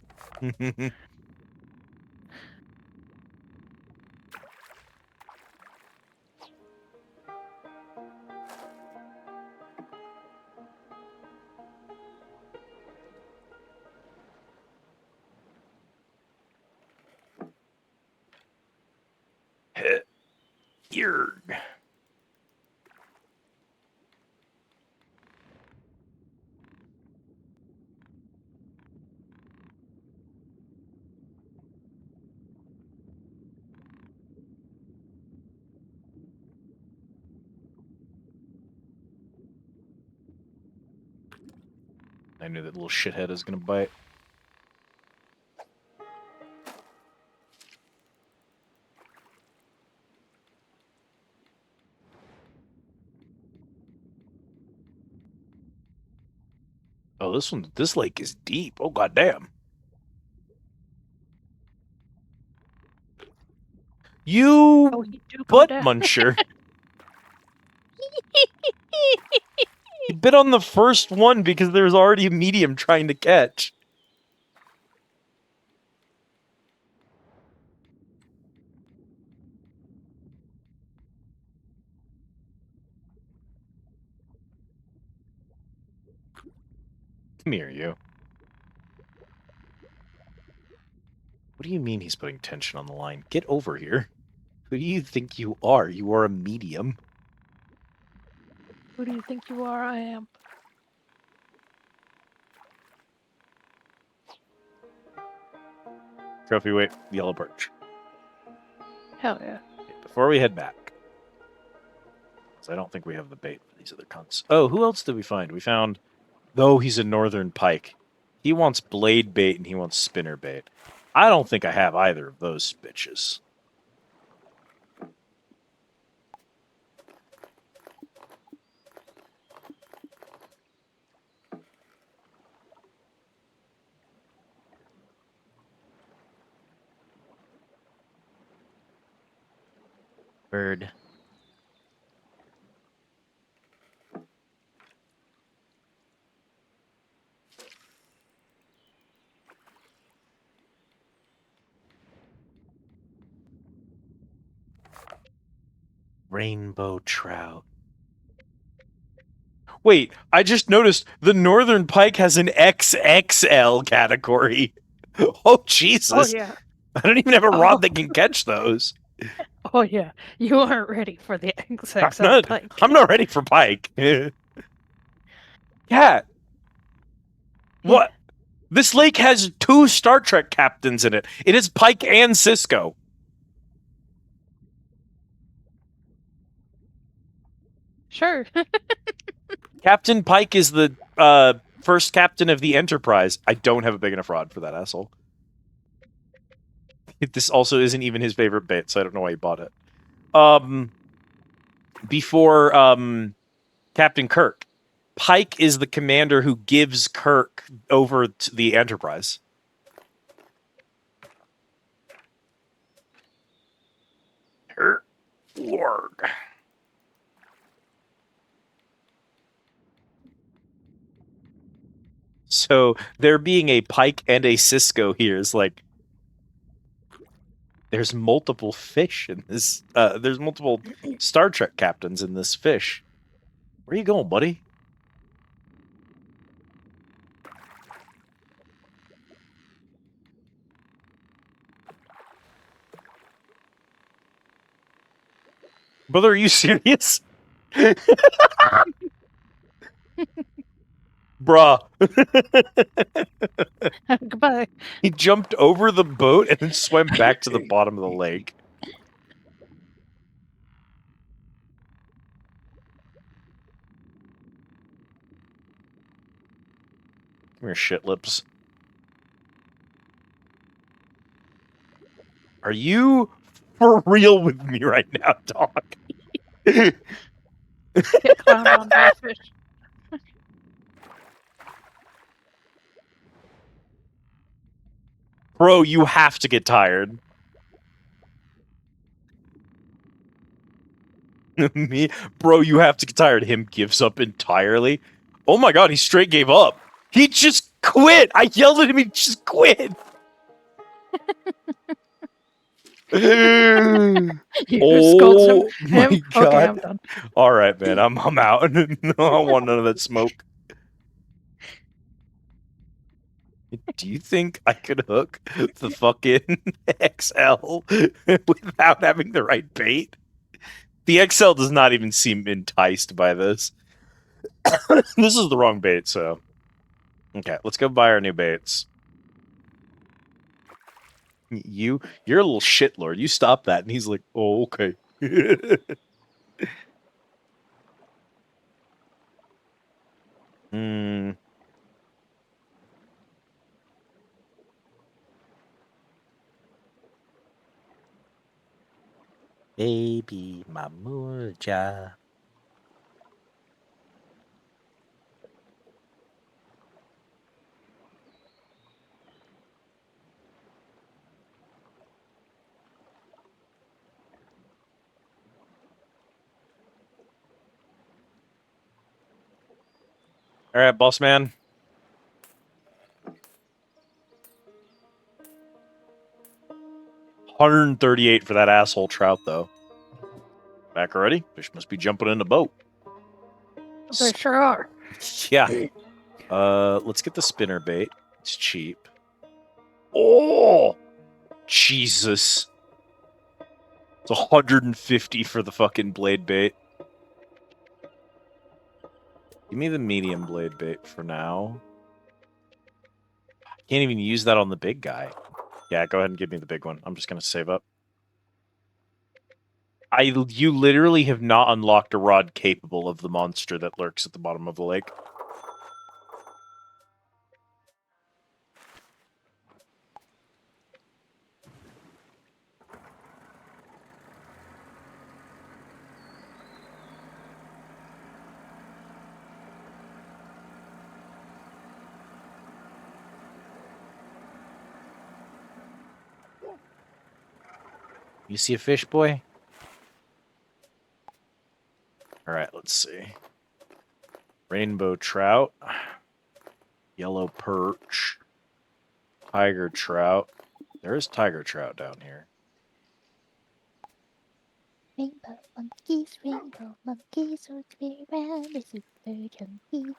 Yerg. I knew that little shithead was gonna bite. Oh, this lake is deep. Oh, goddamn. You Oh, you do go butt down. muncher. You bit on the first one because there's already a medium trying to catch. Come here, you. What do you mean he's putting tension on the line? Get over here. Who do you think you are? You are a medium. Who do you think you are? I am. Trophy weight, yellow birch. Hell yeah. Before we head back, because I don't think we have the bait for these other cunts. Oh, who else did we find? We found, though he's a northern pike. He wants blade bait and he wants spinner bait. I don't think I have either of those bitches. Bird. Rainbow trout. Wait, I just noticed the northern pike has an XXL category. Oh, Jesus. Oh yeah. I don't even have a rod that can catch those. Oh yeah. You aren't ready for the XXL I'm not, pike. I'm not ready for pike. Cat. What? This lake has 2 Star Trek captains in it. It is Pike and Cisco. Sure. Captain Pike is the first captain of the Enterprise. I don't have a big enough rod for that asshole. This also isn't even his favorite bait, so I don't know why he bought it. Before Captain Kirk, Pike is the commander who gives Kirk over to the Enterprise. Lord. So there being a Pike and a Cisco here is like, there's multiple fish in this. There's multiple Star Trek captains in this fish. Where you going, buddy? Brother, are you serious? Bruh. Goodbye. He jumped over the boat and then swam back to the bottom of the lake. Come here, shit lips. Are you for real with me right now, dog? Get clowned on by a fish. Bro, you have to get tired. Me? Bro, you have to get tired. Him gives up entirely. Oh my god, he straight gave up. He just quit. I yelled at him, he just quit. You scolded him. my Okay, god. I'm done. All right, man, I'm out. No, I don't want none of that smoke. Do you think I could hook the fucking XL without having the right bait? The XL does not even seem enticed by this. This is the wrong bait, so... Okay, let's go buy our new baits. You're a little shitlord. You stop that. And he's like, oh, okay. Hmm. Baby Mamurja. All right, boss man. $138 for that asshole trout, though. Back already? Fish must be jumping in the boat. They sure are. Yeah. Let's get the spinner bait. It's cheap. Oh, Jesus. It's 150 for the fucking blade bait. Give me the medium blade bait for now. Can't even use that on the big guy. Yeah, go ahead and give me the big one. I'm just gonna save up. You literally have not unlocked a rod capable of the monster that lurks at the bottom of the lake. You see a fish, boy? Alright, let's see. Rainbow trout. Yellow perch. Tiger trout. There is tiger trout down here. Rainbow monkeys, so clear around the super chunky.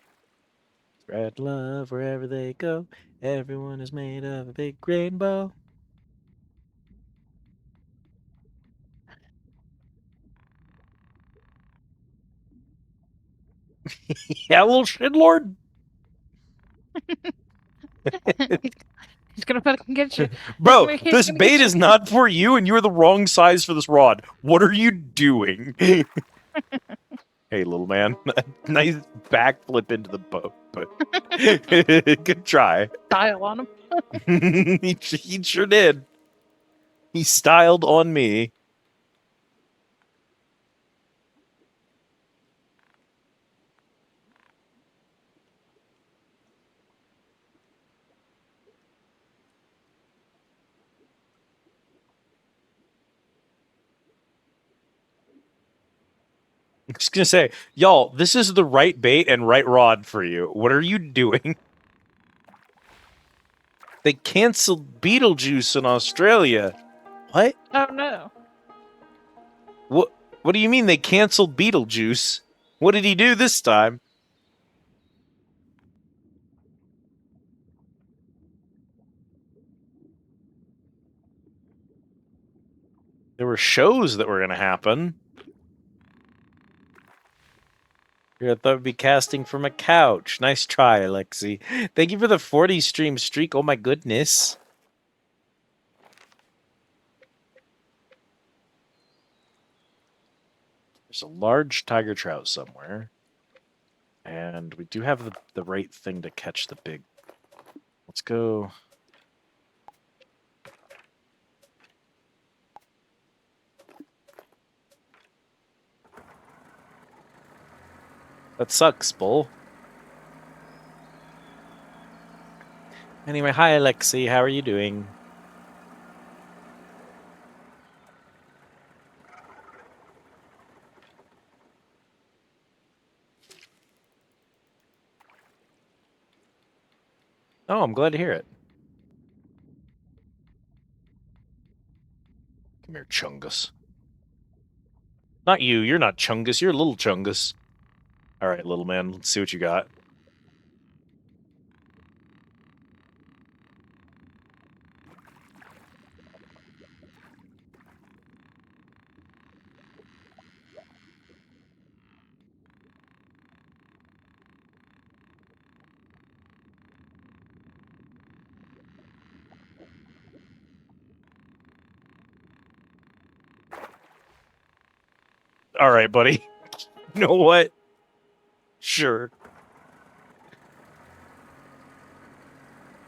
Spread love wherever they go. Everyone is made of a big rainbow. Yeah, little shitlord. He's gonna fucking get you. Bro, He's this gonna bait get is not for you, and you're the wrong size for this rod. What are you doing? Hey, little man. Nice backflip into the boat, but good try. Style on him. He sure did. He styled on me. I'm just gonna say, y'all, this is the right bait and right rod for you. What are you doing? They canceled Beetlejuice in Australia. What? Oh no. What do you mean they canceled Beetlejuice? What did he do this time? There were shows that were going to happen. I thought we'd be casting from a couch. Nice try, Alexi. Thank you for the 40 stream streak. Oh my goodness. There's a large tiger trout somewhere. And we do have the right thing to catch the big. Let's go. That sucks, Bull. Anyway, hi, Alexi. How are you doing? Oh, I'm glad to hear it. Come here, Chungus. Not you. You're not Chungus. You're little Chungus. All right, little man. Let's see what you got. All right, buddy. You know what? Sure.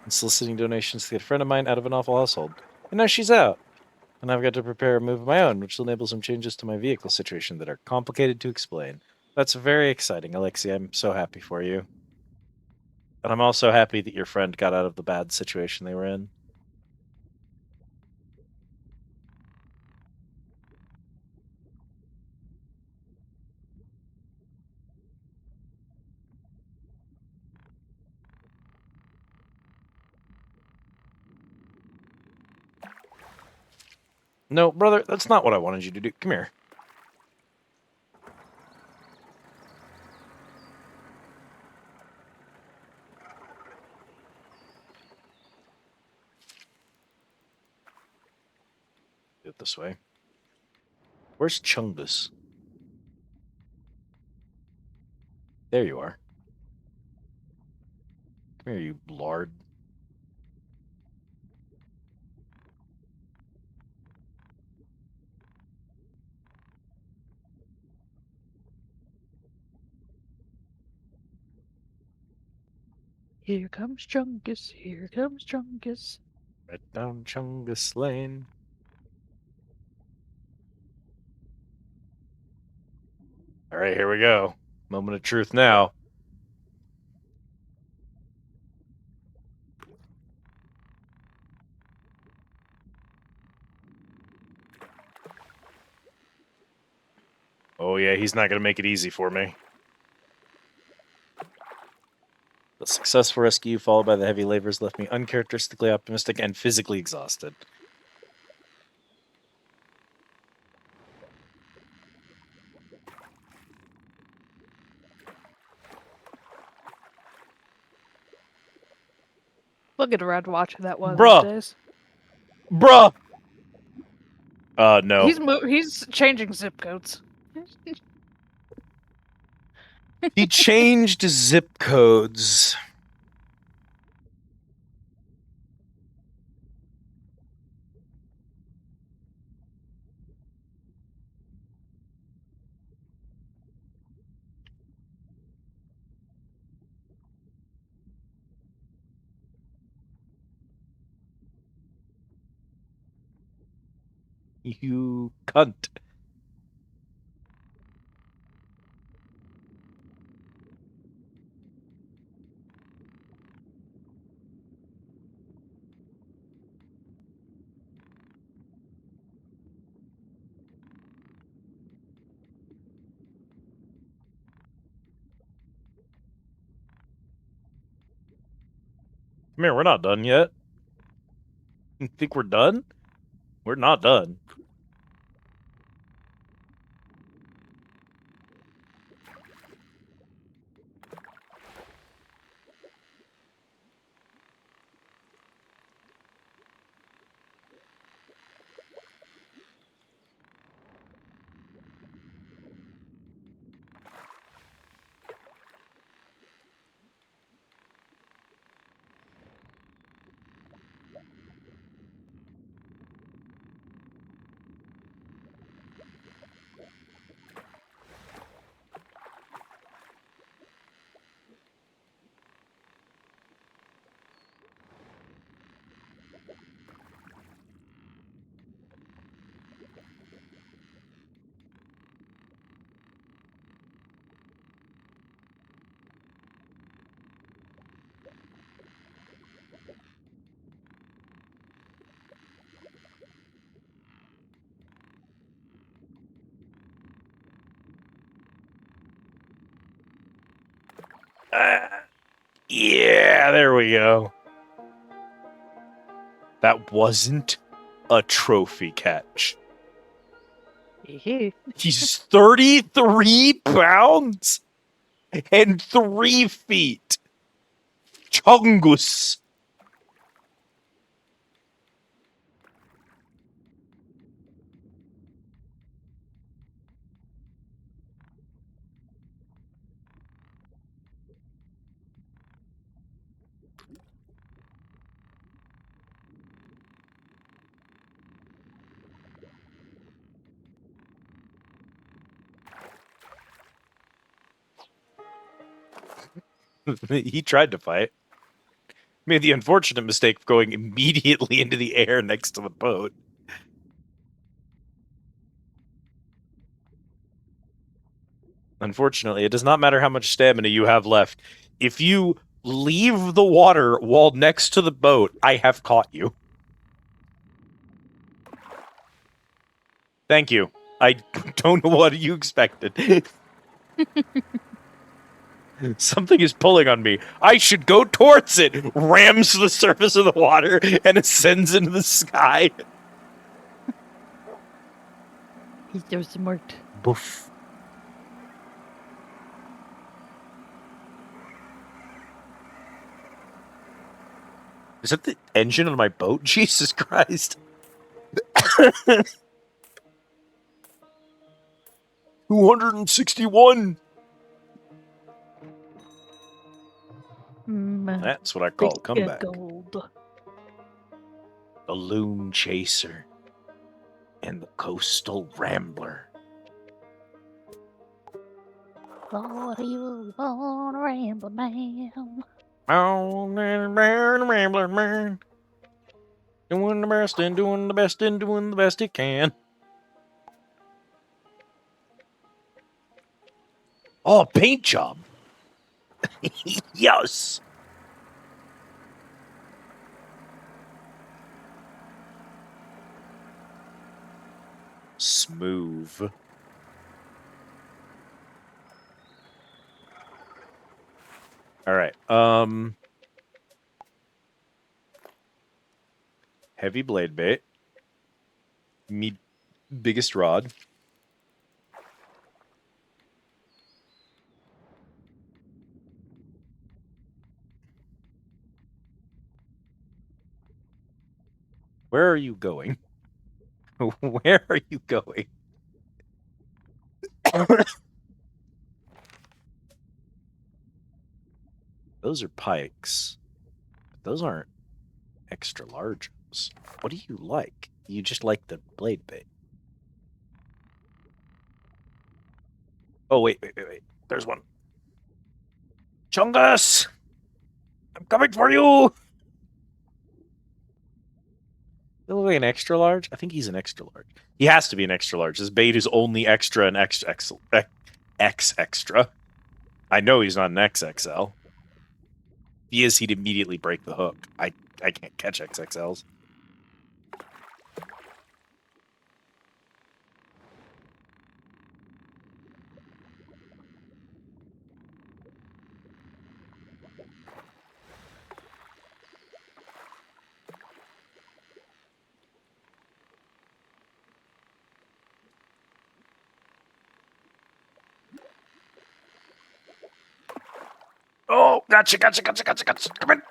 I'm soliciting donations to get a friend of mine out of an awful household. And now she's out. And I've got to prepare a move of my own, which will enable some changes to my vehicle situation that are complicated to explain. That's very exciting, Alexia. I'm so happy for you. And I'm also happy that your friend got out of the bad situation they were in. No, brother, that's not what I wanted you to do. Come here. Do it this way. Where's Chungus? There you are. Come here, you lard. Here comes Chungus. Here comes Chungus. Right down Chungus Lane. All right, here we go. Moment of truth now. Oh yeah, he's not going to make it easy for me. The successful rescue, followed by the heavy labors, left me uncharacteristically optimistic and physically exhausted. Look at Red watching that one of Bruh. these days. Bruh! No. He's changing zip codes. He changed zip codes. You cunt. Come here, we're not done yet. You think we're done? We're not done. Yeah, there we go. That wasn't a trophy catch. He's 33 pounds and 3 feet. Chungus. He tried to fight. Made the unfortunate mistake of going immediately into the air next to the boat. Unfortunately, it does not matter how much stamina you have left. If you leave the water while next to the boat, I have caught you. Thank you. I don't know what you expected. Something is pulling on me. I should go towards it. Rams the surface of the water and ascends into the sky. He does smart. Boof. Is that the engine of my boat? Jesus Christ. 261. That's what I call a comeback. Gold. Balloon Chaser and the Coastal Rambler. Lord, you born a ramble man. Oh, man, Rambler, man. Doing the best and doing the best and doing the best he can. Oh, paint job. Yes. Smooth. All right. Heavy blade bait. Me biggest rod. Where are you going? Where are you going? Those are pikes. Those aren't extra larges. What do you like? You just like the blade bait. Oh, wait. There's one. Chungus! I'm coming for you! Look like an extra large? I think he's an extra large. He has to be an extra large. His bait is only extra and X extra. I know he's not an XXL. If he is, he'd immediately break the hook. I can't catch XXLs. Oh, gotcha. Come in.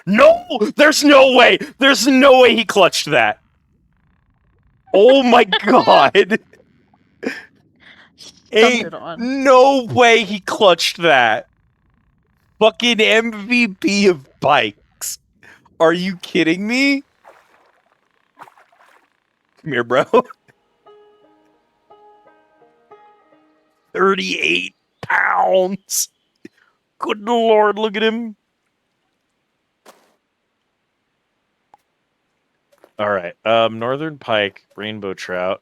No! There's no way! There's no way he clutched that. Oh my god! Stunned it on. No way he clutched that. Fucking MVP of bikes. Are you kidding me? Come here, bro. 38 pounds. Good lord, look at him. All right. Northern pike, rainbow trout.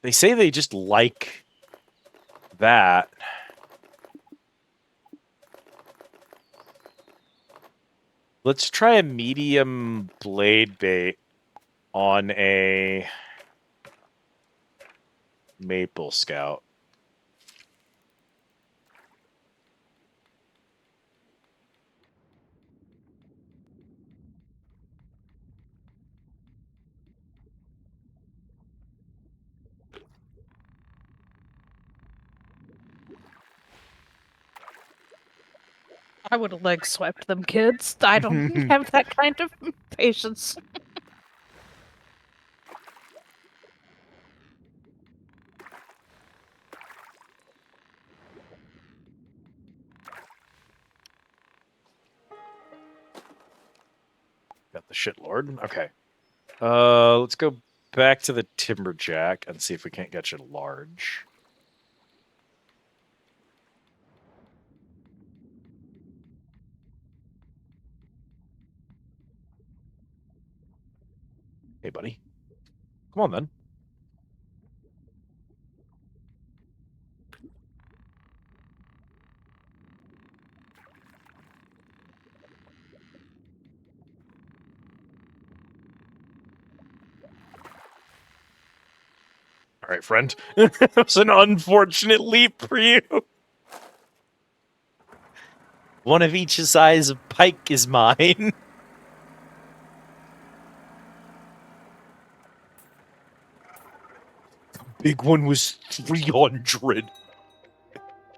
They say they just like that. Let's try a medium blade bait on a maple scout. I would have leg swiped them kids. I don't have that kind of patience. Got the shit lord. Okay. Let's go back to the timberjack and see if we can't catch a large. Hey, buddy. Come on, then. All right, friend. That was an unfortunate leap for you. One of each size of pike is mine. Big one was 300.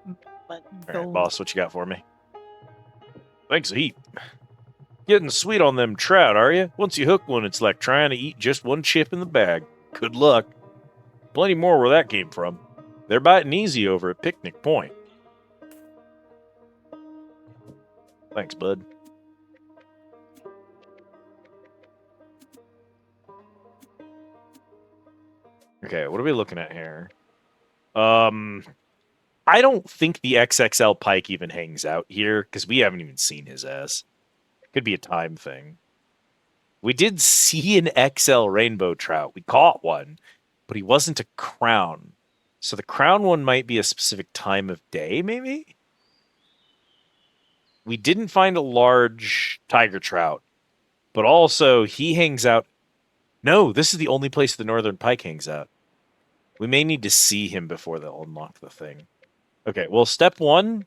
All right, boss, what you got for me? Thanks a heap. Getting sweet on them trout, are you? Once you hook one, it's like trying to eat just one chip in the bag. Good luck. Plenty more where that came from. They're biting easy over at Picnic Point. Thanks, bud. Okay, what are we looking at here? I don't think the XXL Pike even hangs out here, because we haven't even seen his ass. Could be a time thing. We did see an XL rainbow trout. We caught one, but he wasn't a crown. So the crown one might be a specific time of day, maybe? We didn't find a large tiger trout, but also he hangs out. No, this is the only place the northern pike hangs out. We may need to see him before they'll unlock the thing. Okay, well, step one,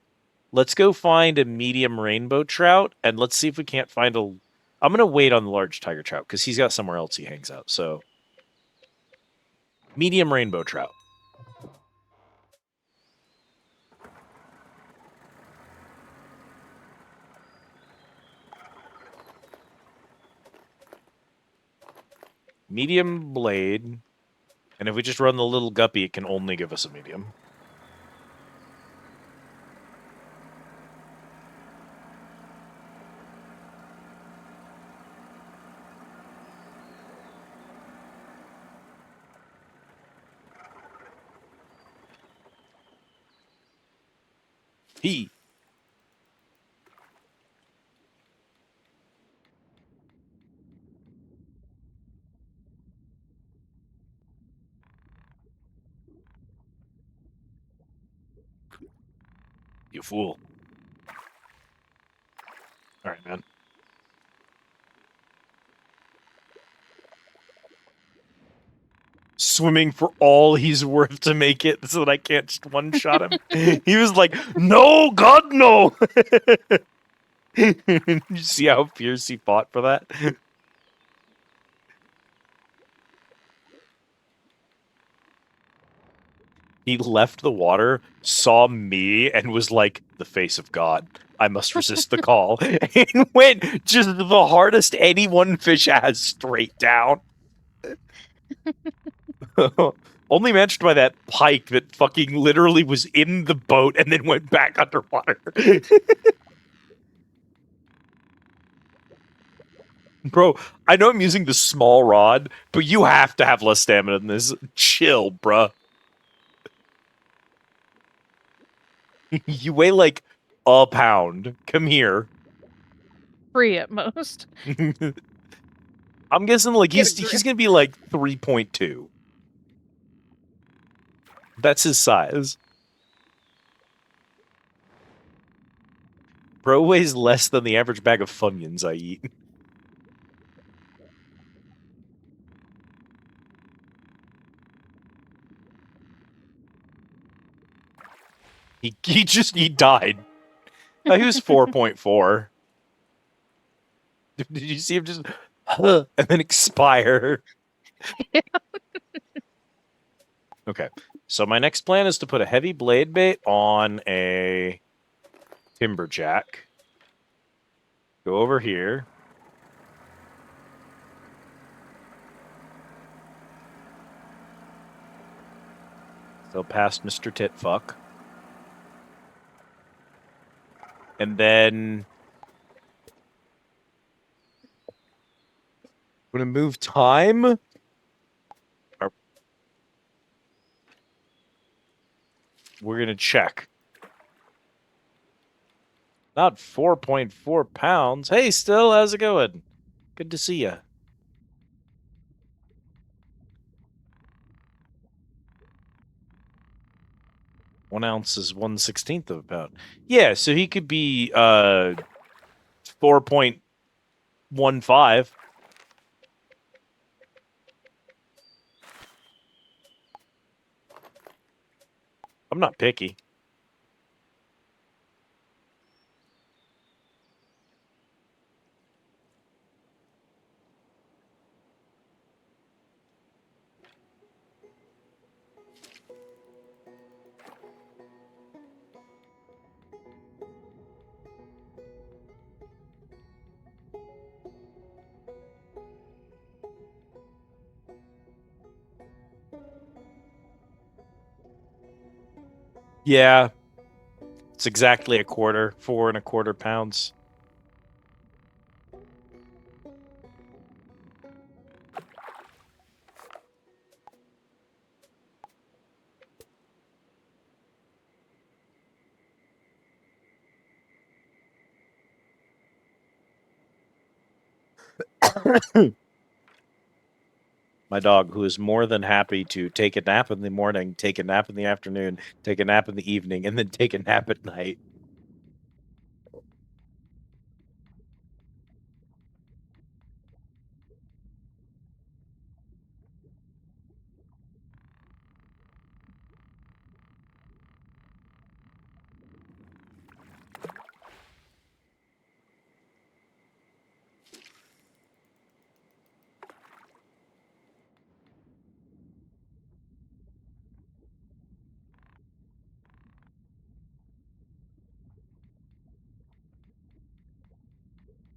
let's go find a medium rainbow trout, and let's see if we can't find a... I'm going to wait on the large tiger trout, because he's got somewhere else he hangs out, so... Medium rainbow trout. Medium blade, and if we just run the little guppy, it can only give us a medium. He. You fool. All right, man. Swimming for all he's worth to make it so that I can't just one-shot him. He was like, no, God, no! You see how fierce he fought for that? He left the water, saw me, and was like, the face of God. I must resist the call. And went just the hardest any one fish has straight down. Only matched by that pike that fucking literally was in the boat and then went back underwater. Bro, I know I'm using the small rod, but you have to have less stamina than this. Chill, bruh. You weigh like a pound. Come here. 3 at most. I'm guessing like he's gonna be like 3.2. That's his size. Bro weighs less than the average bag of Funyuns I eat. He died. He was 4.4. Did you see him just and then expire? Yeah. Okay. So my next plan is to put a heavy blade bait on a timberjack. Go over here. So past Mr. Titfuck. And then I'm gonna move time. We're gonna check. Not 4.4 pounds. Hey, Still, how's it going? Good to see you. 1 ounce is 1/16 of a pound. Yeah, so he could be 4.15. I'm not picky. Yeah, it's exactly a quarter, 4 1/4 pounds. My dog, who is more than happy to take a nap in the morning, take a nap in the afternoon, take a nap in the evening, and then take a nap at night.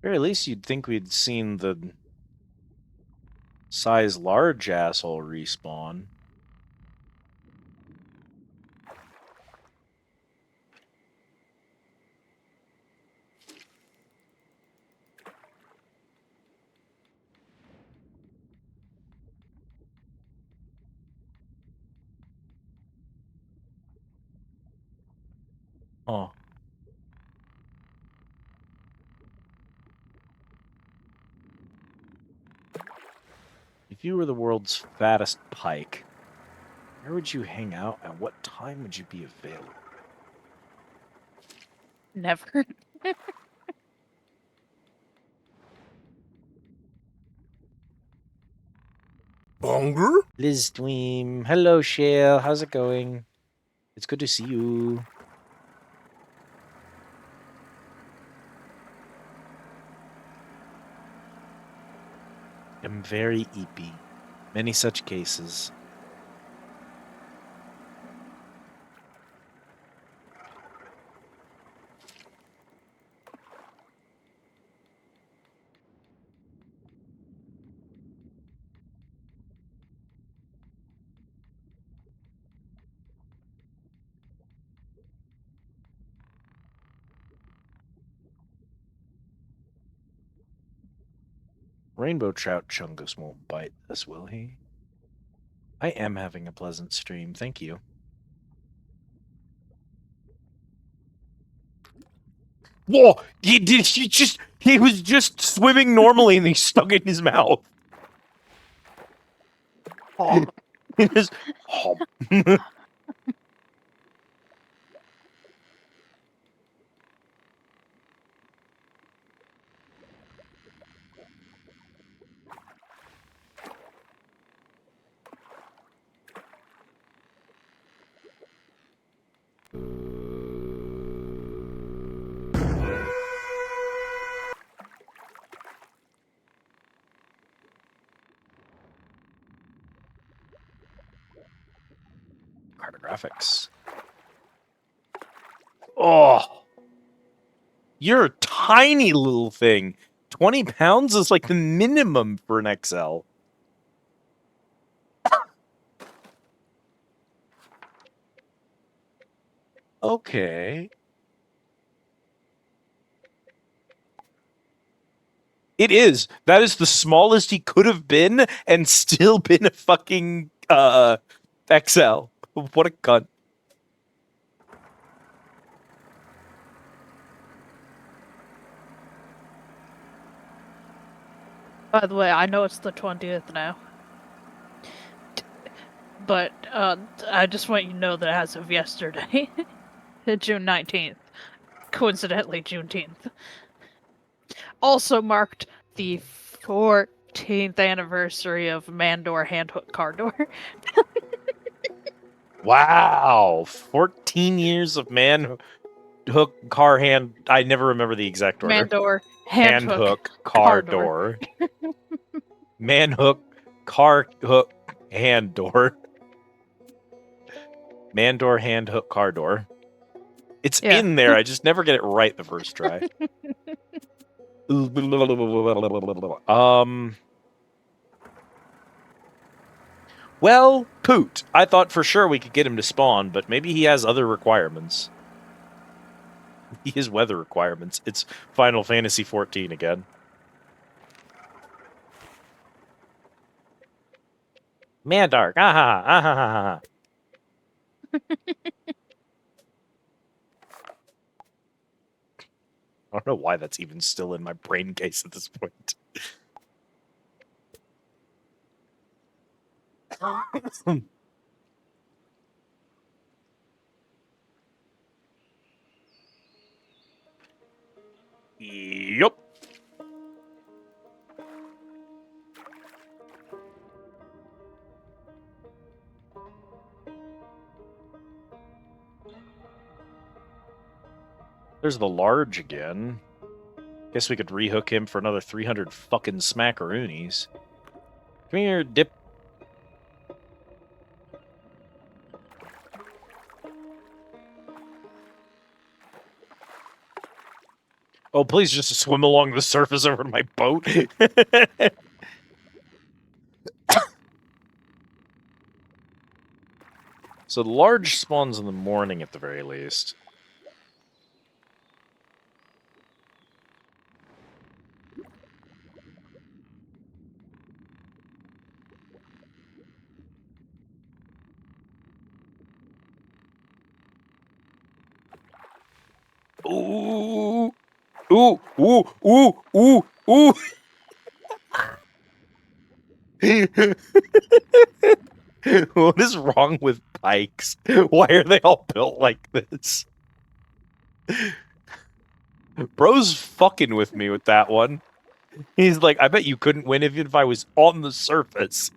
Or at least you'd think we'd seen the size large asshole respawn. Huh. If you were the world's fattest pike, where would you hang out and what time would you be available? Never. Bonger? Liz Dweem. Hello, Shale. How's it going? It's good to see you. I'm very eepy. Many such cases. Rainbow Trout Chungus won't bite this, will he? I am having a pleasant stream, thank you. Whoa! He was just swimming normally and he stuck it in his mouth. Oh. He just, oh. Cartographics. Oh. You're a tiny little thing. 20 pounds is like the minimum for an XL. Okay. It is. That is the smallest he could have been and still been a fucking XL. What a cunt. By the way, I know it's the 20th now. But I just want you to know that as of yesterday, June 19th, coincidentally Juneteenth, also marked the 14th anniversary of Mandor Handhook Car Door. Wow, 14 years of man hook car hand. I never remember the exact order. Mandor Hand Handhook hook car door. door. Man hook car hook hand door. Man door hand hook car door. It's Yeah. in there. I just never get it right the first try. Well, Poot. I thought for sure we could get him to spawn, but maybe he has other requirements. He has weather requirements. It's Final Fantasy 14 again. Mandark. Ah ah ah. I don't know why that's even still in my brain case at this point. Yup. There's the large again. Guess we could rehook him for another 300 fucking smackaroonies. Come here, dip. Oh, please just swim along the surface over to my boat. So the large spawns in the morning at the very least. Ooh. Ooh, ooh, ooh, ooh, ooh. What is wrong with pikes? Why are they all built like this? Bro's fucking with me with that one. He's like, I bet you couldn't win even if I was on the surface.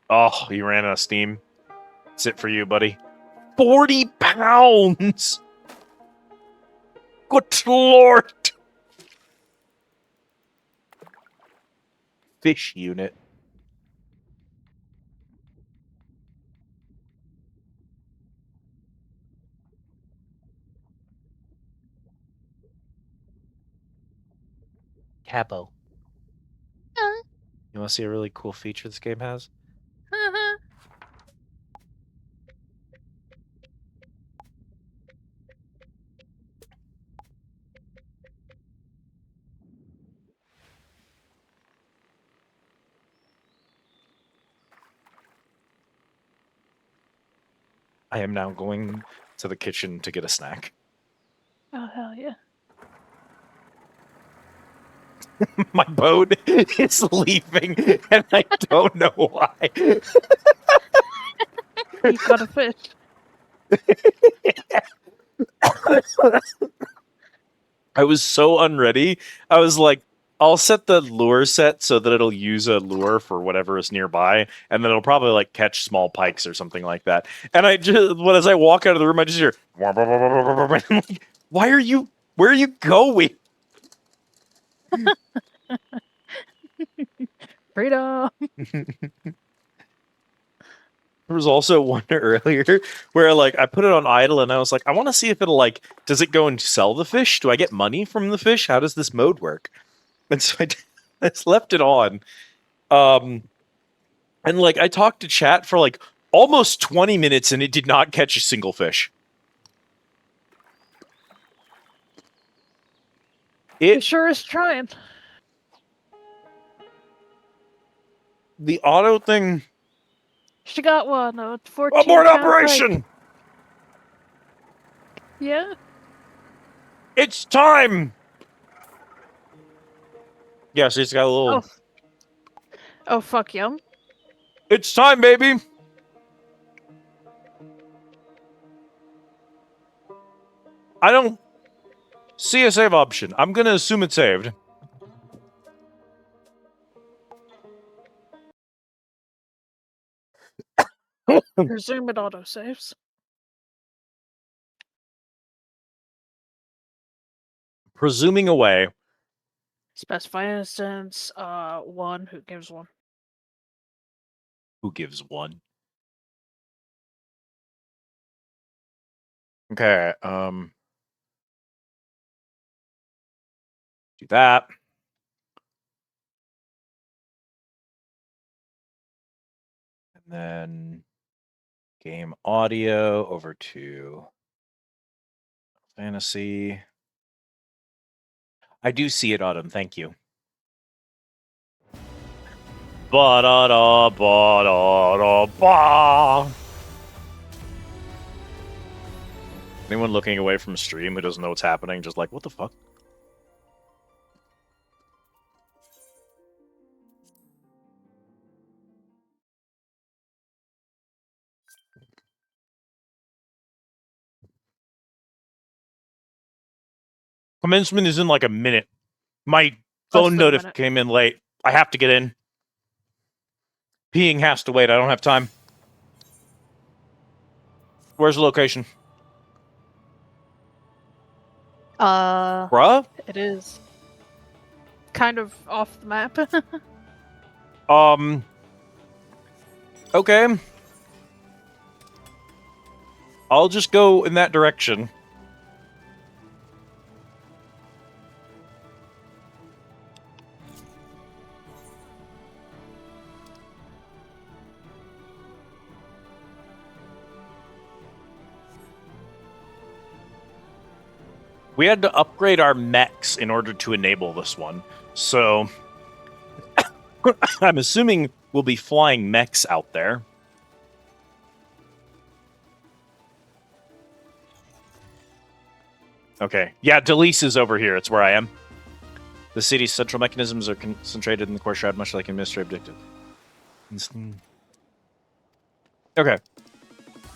Oh, he ran out of steam. That's it for you, buddy. 40 pounds! Good lord! Fish unit. Cabo. You want to see a really cool feature this game has? I am now going to the kitchen to get a snack. Oh, hell yeah. My boat is leaving, and I don't know why. You got a fish. I was so unready. I was like, I'll set the lure set so that it'll use a lure for whatever is nearby, and then it'll probably like catch small pikes or something like that. And I just, as I walk out of the room, I just hear, I'm like, why are you? Where are you going? Freedom. There was also one earlier where like I put it on idle and I was like, I want to see if it'll like, does it go and sell the fish? Do I get money from the fish? How does this mode work? And so I just left it on. And like I talked to chat for like almost 20 minutes and it did not catch a single fish. It sure is trying. The auto thing. She got one. 14 Abort pound operation! pike. Yeah. It's time! Yeah, so it's got a little. Oh, fuck yum. It's time, baby. I don't see a save option. I'm gonna assume it's saved. Presume it autosaves. Presuming away. Specify instance, 1. Who gives 1? Who gives 1? Okay, do that. And then game audio over to fantasy. I do see it, Autumn. Thank you. Ba-da-da, ba-da-da, ba. Anyone looking away from a stream who doesn't know what's happening, just like, what the fuck? Commencement is in like a minute. My phone notif came in late. I have to get in. Peeing has to wait. I don't have time. Where's the location? Bruh? It is kind of off the map. Okay. I'll just go in that direction. We had to upgrade our mechs in order to enable this one. So I'm assuming we'll be flying mechs out there. Okay. Yeah, Delise is over here. It's where I am. The city's central mechanisms are concentrated in the core shroud, much like administrative objective. Okay.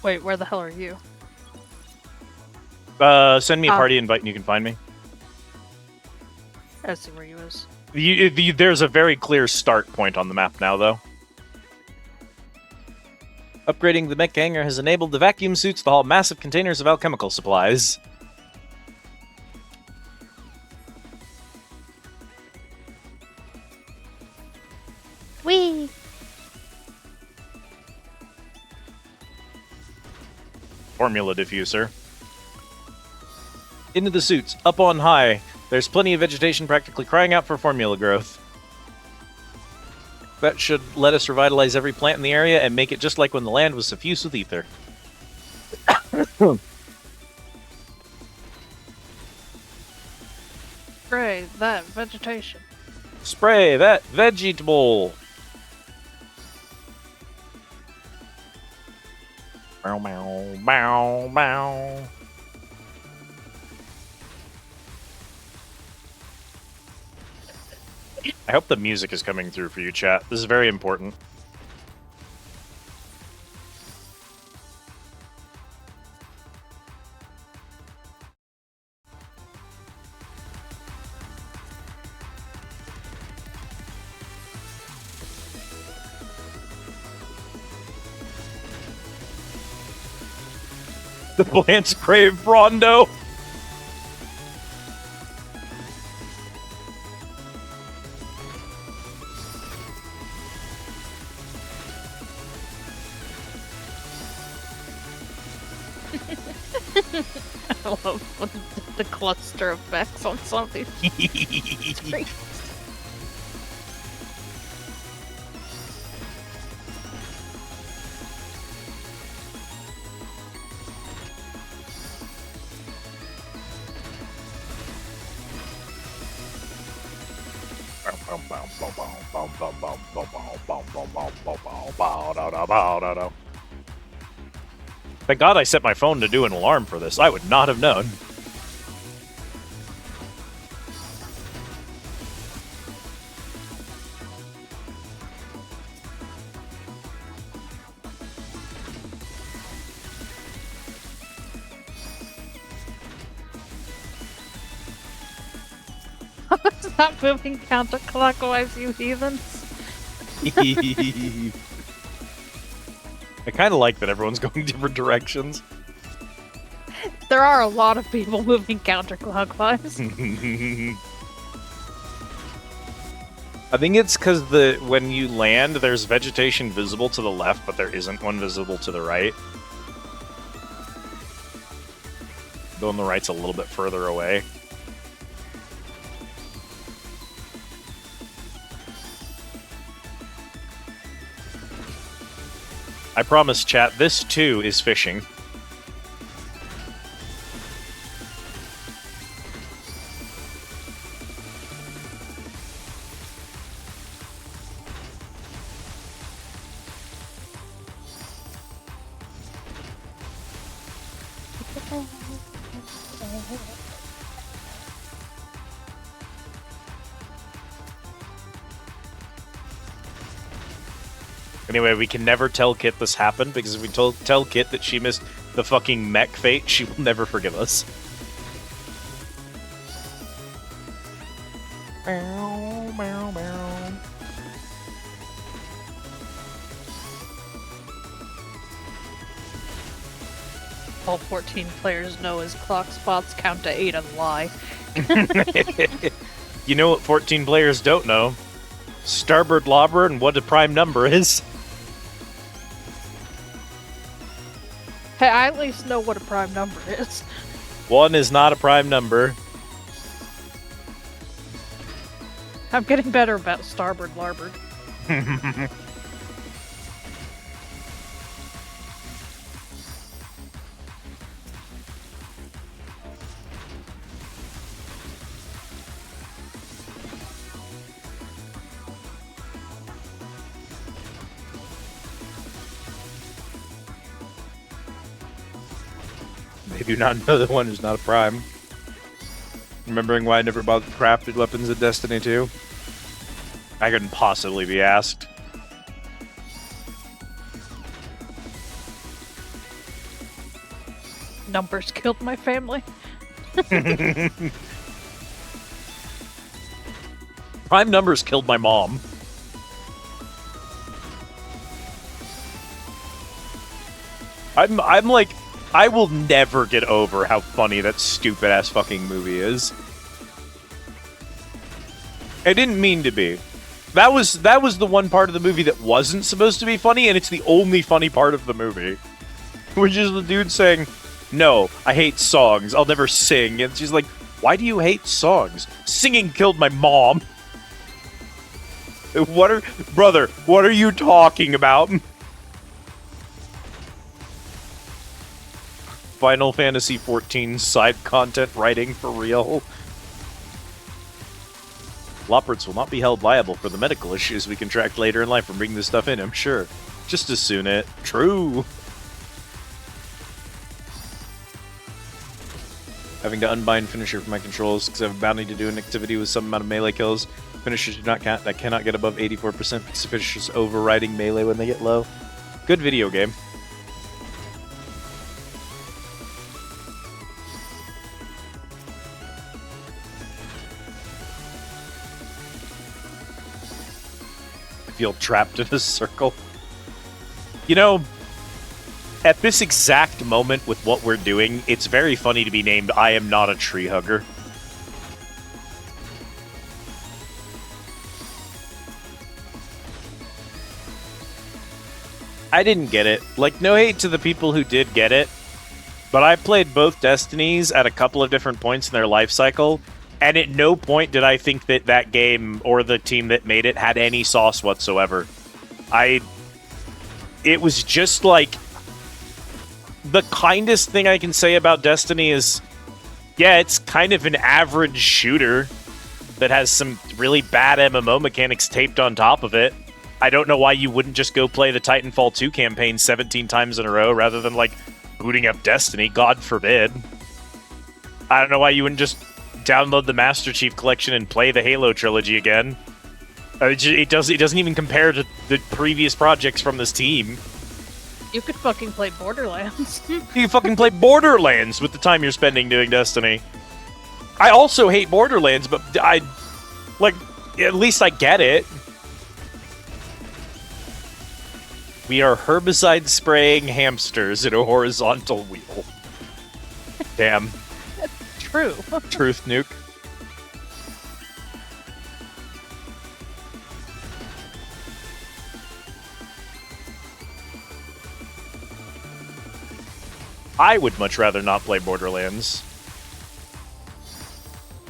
Wait, where the hell are you? Send me a party invite and you can find me. I see where you is. There's a very clear start point on the map now, though. Upgrading the mech hangar has enabled the vacuum suits to haul massive containers of alchemical supplies. Whee! Formula diffuser. Into the suits, up on high. There's plenty of vegetation practically crying out for formula growth. That should let us revitalize every plant in the area and make it just like when the land was suffused with ether. Spray that vegetation. Spray that vegetable. Bow, bow, bow, bow. I hope the music is coming through for you, chat. This is very important. The plants crave Rondo. I love the cluster effects on some of these. It's great. Thank God I set my phone to do an alarm for this. I would not have known. Stop moving counterclockwise, you heathens. I kind of like that everyone's going different directions. There are a lot of people moving counterclockwise. I think it's because when you land, there's vegetation visible to the left, but there isn't one visible to the right. Though on the right's a little bit further away. I promise, chat, this too is fishing. Anyway, we can never tell Kit this happened, because if we tell Kit that she missed the fucking mech fate, she will never forgive us. All 14 players know his clock spots count to 8 and lie. You know what 14 players don't know? Starboard lobber and what a prime number is. Hey, I at least know what a prime number is. 1 is not a prime number. I'm getting better about starboard larboard. They do not know that 1 is not a prime. Remembering why I never bought crafted weapons in Destiny 2? I couldn't possibly be asked. Numbers killed my family. Prime numbers killed my mom. I'm like, I will never get over how funny that stupid ass fucking movie is. I didn't mean to be. That was the one part of the movie that wasn't supposed to be funny, and it's the only funny part of the movie. Which is the dude saying, "No, I hate songs. I'll never sing." And she's like, "Why do you hate songs? Singing killed my mom." Brother, what are you talking about? Final Fantasy XIV side content writing for real. Loperts will not be held liable for the medical issues we contract later in life from bringing this stuff in, I'm sure. Just as soon it. True. Having to unbind finisher for my controls because I have a bounty to do an activity with some amount of melee kills. Finishers do not count. I cannot get above 84% because finishers overriding melee when they get low. Good video game. Feel trapped in a circle. You know, at this exact moment with what we're doing, it's very funny to be named I Am Not a Tree Hugger. I didn't get it. Like, no hate to the people who did get it, but I played both Destinies at a couple of different points in their life cycle, and at no point did I think that that game or the team that made it had any sauce whatsoever. It was just like, the kindest thing I can say about Destiny is, yeah, it's kind of an average shooter that has some really bad MMO mechanics taped on top of it. I don't know why you wouldn't just go play the Titanfall 2 campaign 17 times in a row rather than, like, booting up Destiny, God forbid. I don't know why you wouldn't just download the Master Chief Collection and play the Halo trilogy again. It doesn't even compare to the previous projects from this team. You could fucking play Borderlands. You can fucking play Borderlands with the time you're spending doing Destiny. I also hate Borderlands, but Like, at least I get it. We are herbicide spraying hamsters in a horizontal wheel. Damn. True. Truth nuke. I would much rather not play Borderlands.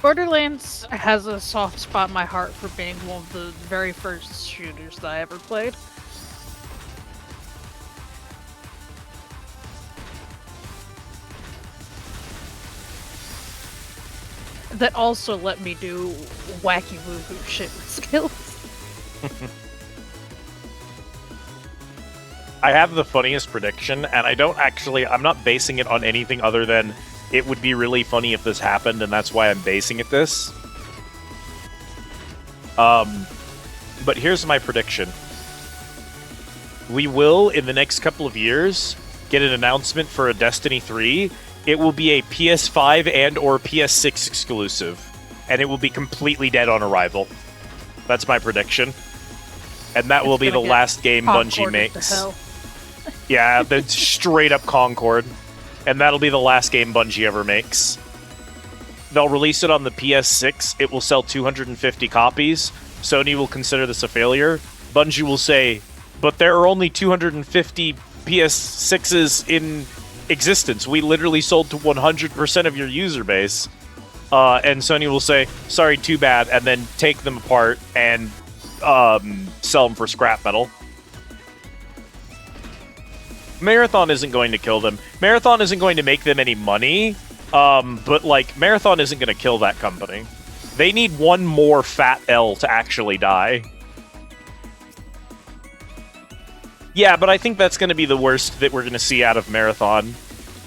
Borderlands has a soft spot in my heart for being one of the very first shooters that I ever played. That also let me do wacky woohoo shit with skills. I have the funniest prediction, and I'm not basing it on anything other than it would be really funny if this happened, and that's why I'm basing it this. But here's my prediction. We will, in the next couple of years, get an announcement for a Destiny 3. It will be a PS5 and or PS6 exclusive, and it will be completely dead on arrival. That's my prediction. And that will be the last game Bungie makes. Yeah, that's straight up Concord. And that'll be the last game Bungie ever makes. They'll release it on the PS6. It will sell 250 copies. Sony will consider this a failure. Bungie will say, but there are only 250 PS6s in existence. We literally sold to 100% of your user base. And Sony will say, sorry, too bad, and then take them apart and sell them for scrap metal. Marathon isn't going to kill them. Marathon isn't going to make them any money, but, like, Marathon isn't going to kill that company. They need one more fat L to actually die. Yeah, but I think that's going to be the worst that we're going to see out of Marathon,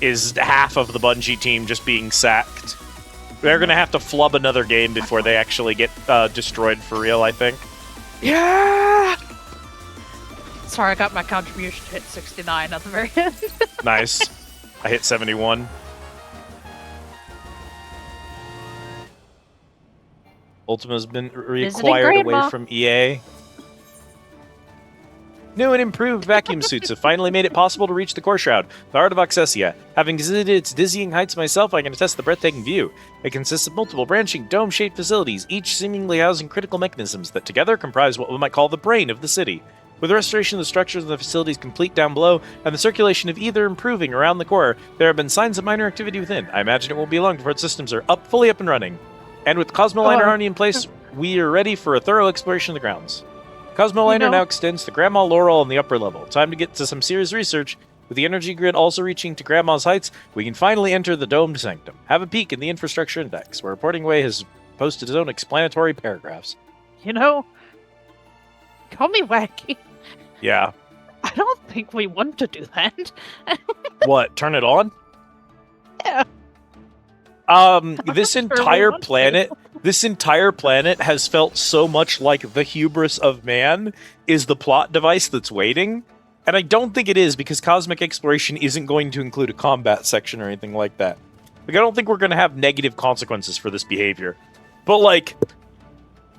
is half of the Bungie team just being sacked. They're going to have to flub another game before they actually get destroyed for real, I think. Yeah! Sorry, I got my contribution to hit 69 at the very end. Nice. I hit 71. Ultima's been reacquired away from EA. New and improved vacuum suits have finally made it possible to reach the core shroud, the heart of Oxessia. Having visited its dizzying heights myself, I can attest the breathtaking view. It consists of multiple branching, dome-shaped facilities, each seemingly housing critical mechanisms that together comprise what we might call the brain of the city. With the restoration of the structures and the facilities complete down below, and the circulation of ether improving around the core, there have been signs of minor activity within. I imagine it won't be long before its systems are fully up and running. And with Cosmoliner already in place, we are ready for a thorough exploration of the grounds. Cosmoliner now extends to Grandma Laurel on the upper level. Time to get to some serious research. With the energy grid also reaching to Grandma's heights, we can finally enter the domed sanctum. Have a peek in the infrastructure index, where Reporting Way has posted his own explanatory paragraphs. You know, call me wacky. Yeah. I don't think we want to do that. What, turn it on? Yeah. This entire planet has felt so much like the hubris of man is the plot device that's waiting. And I don't think it is, because cosmic exploration isn't going to include a combat section or anything like that. Like, I don't think we're going to have negative consequences for this behavior. But, like,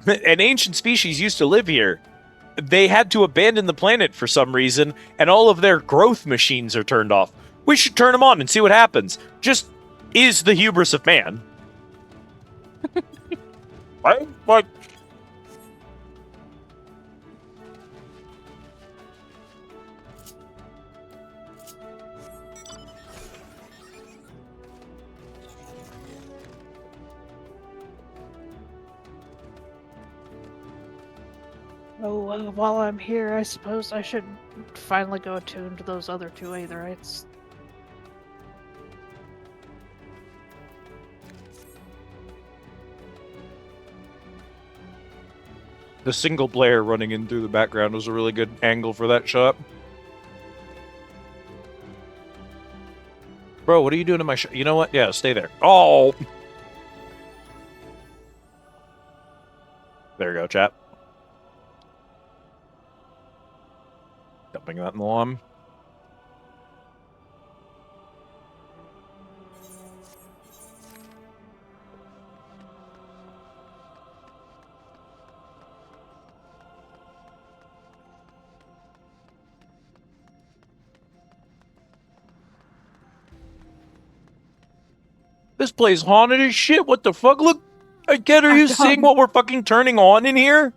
an ancient species used to live here. They had to abandon the planet for some reason, and all of their growth machines are turned off. We should turn them on and see what happens. Just is the hubris of man. What? Oh, while I'm here, I suppose I should finally go attune to those other two Aetherites. The single player running in through the background was a really good angle for that shot. Bro, what are you doing to my shot? You know what? Yeah, stay there. Oh! There you go, chat. Dumping that in the lawn. This place haunted as shit. What the fuck? Look, again, are you seeing what we're fucking turning on in here?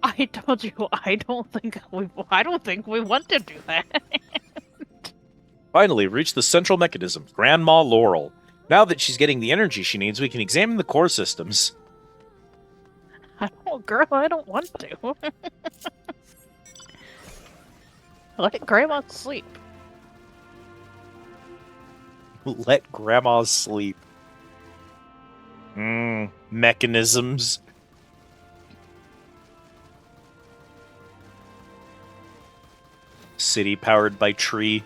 I told you I don't think we want to do that. Finally, reached the central mechanism, Grandma Laurel. Now that she's getting the energy she needs, we can examine the core systems. Girl, I don't want to. Let Grandma sleep. Let Grandma sleep. Mechanisms. City powered by tree.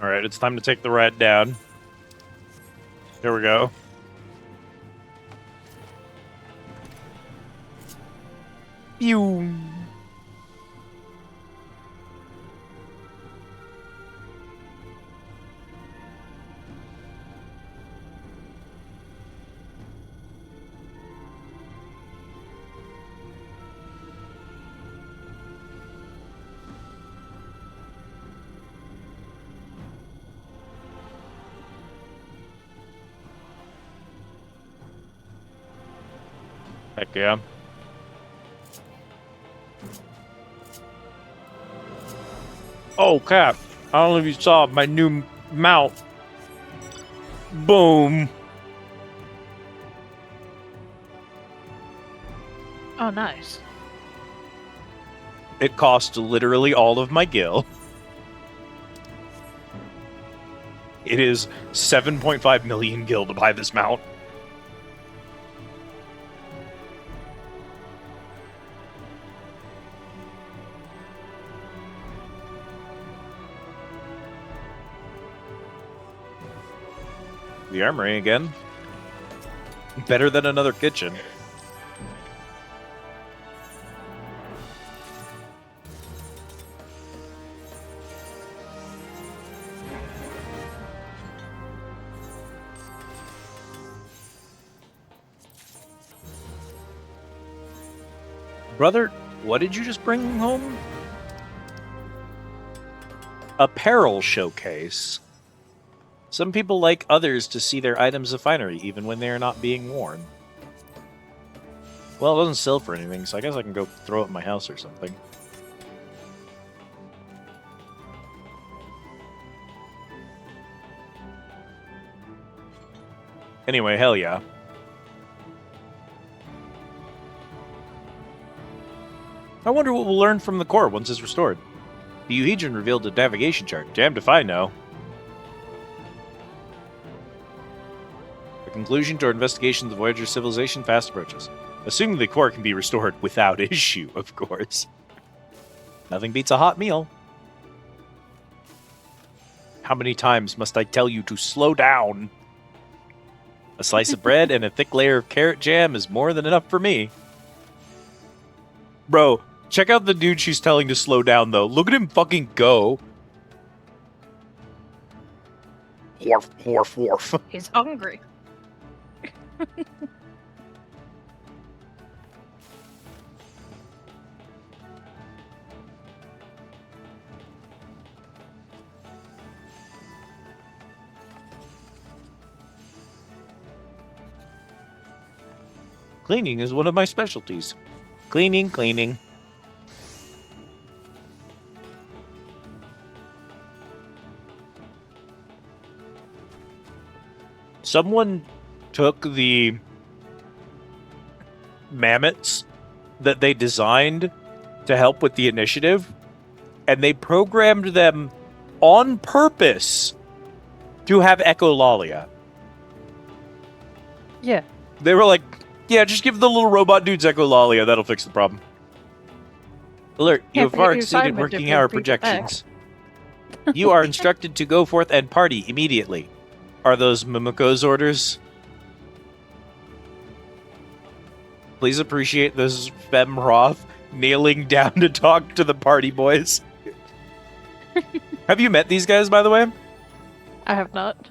Alright, it's time to take the rat down. Here we go. Pew! Heck yeah. Oh, Cap. I don't know if you saw my new mount. Boom. Oh, nice. It cost literally all of my gil. It is 7.5 million gil to buy this mount. The armory again. Better than another kitchen. Brother, what did you just bring home? Apparel showcase. Some people like others to see their items of finery, even when they are not being worn. Well, it doesn't sell for anything, so I guess I can go throw it in my house or something. Anyway, hell yeah. I wonder what we'll learn from the core once it's restored. The Euhedron revealed a navigation chart. Damned if I know. The conclusion to our investigation of the Voyager civilization fast approaches. Assuming the core can be restored without issue, of course. Nothing beats a hot meal. How many times must I tell you to slow down? A slice of bread and a thick layer of carrot jam is more than enough for me. Bro, check out the dude she's telling to slow down, though. Look at him fucking go. Wharf, wharf, wharf. He's hungry. Cleaning is one of my specialties. Cleaning, cleaning. Someone took the mammoths that they designed to help with the initiative, and they programmed them on purpose to have echolalia. Yeah. They were like, yeah, just give the little robot dudes echolalia. That'll fix the problem. Alert, you have far exceeded working hour projections. You are instructed to go forth and party immediately. Are those Mimiko's orders? Please appreciate this Fem Roth kneeling down to talk to the party boys. Have you met these guys, by the way? I have not.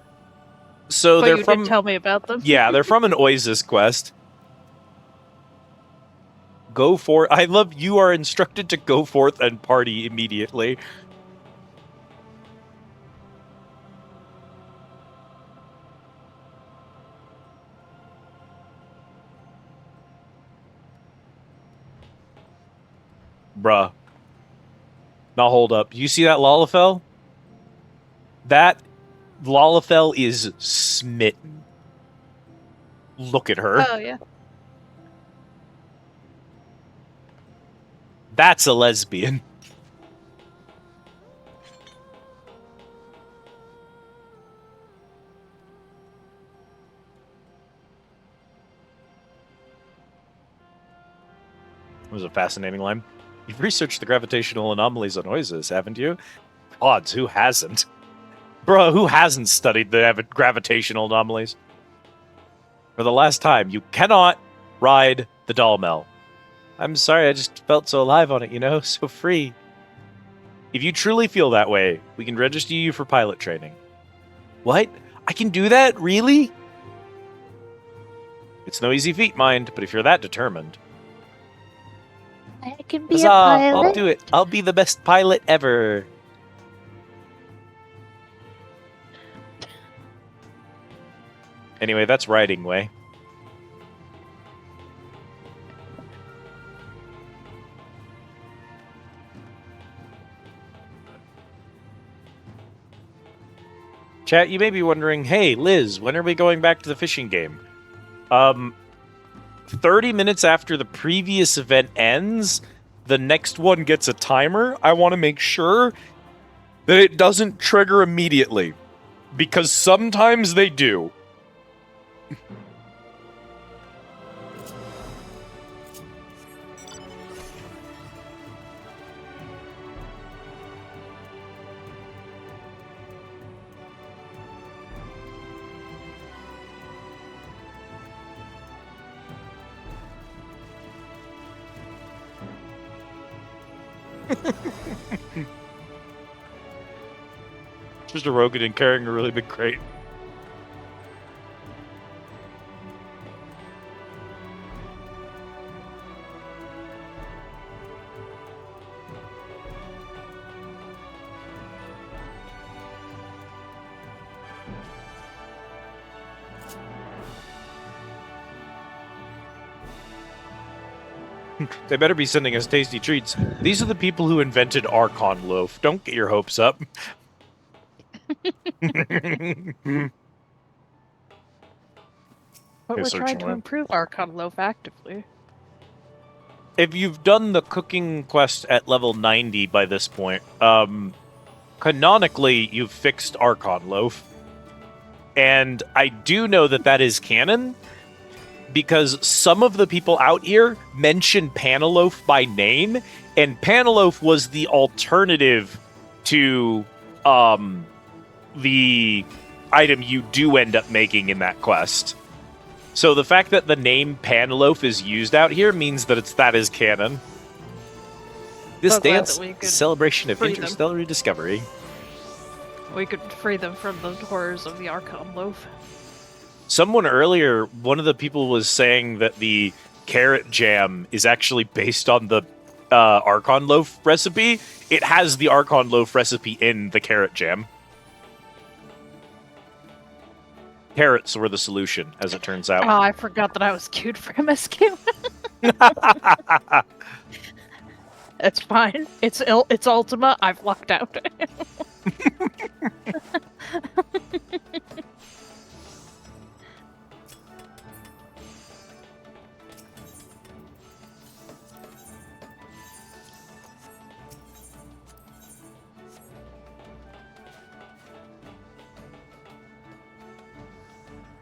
So But they're you from did tell me about them. yeah, they're from an Oasis quest. Go forth. I love you are instructed to go forth and party immediately. Bruh. Now hold up. You see that Lalafell? That Lalafell is smitten. Look at her. Oh yeah. That's a lesbian. It was a fascinating line. You've researched the gravitational anomalies on Oasis, haven't you? Odds, who hasn't? Bro, who hasn't studied the gravitational anomalies? For the last time, you cannot ride the Dalmel. I'm sorry, I just felt so alive on it, you know? So free. If you truly feel that way, we can register you for pilot training. What? I can do that? Really? It's no easy feat, mind, but if you're that determined... I can be Huzzah! a pilot. I'll do it. I'll be the best pilot ever. Anyway, that's riding way. Chat, you may be wondering, hey, Liz, when are we going back to the fishing game? 30 minutes after the previous event ends, the next one gets a timer. I want to make sure that it doesn't trigger immediately, because sometimes they do. Just a Rogan carrying a really big crate. They better be sending us tasty treats. These are the people who invented Archon Loaf. Don't get your hopes up. But Okay, we're searching trying to around. improve Archon Loaf actively. If you've done the cooking quest at level 90 by this point, canonically, you've fixed Archon Loaf. And I do know that that is canon, because some of the people out here mention Panaloaf by name, and Panaloaf was the alternative to the item you do end up making in that quest. So the fact that the name Panaloaf is used out here means that that is canon. This So glad dance that we could is a celebration of free them. interstellar discovery. We could free them from the horrors of the Archon Loaf. Someone earlier, one of the people was saying that the carrot jam is actually based on the Archon Loaf recipe. It has the Archon Loaf recipe in the carrot jam. Carrots were the solution, as it turns out. Oh, I forgot that I was queued for MSQ. It's fine. It's Ultima. I've lucked out.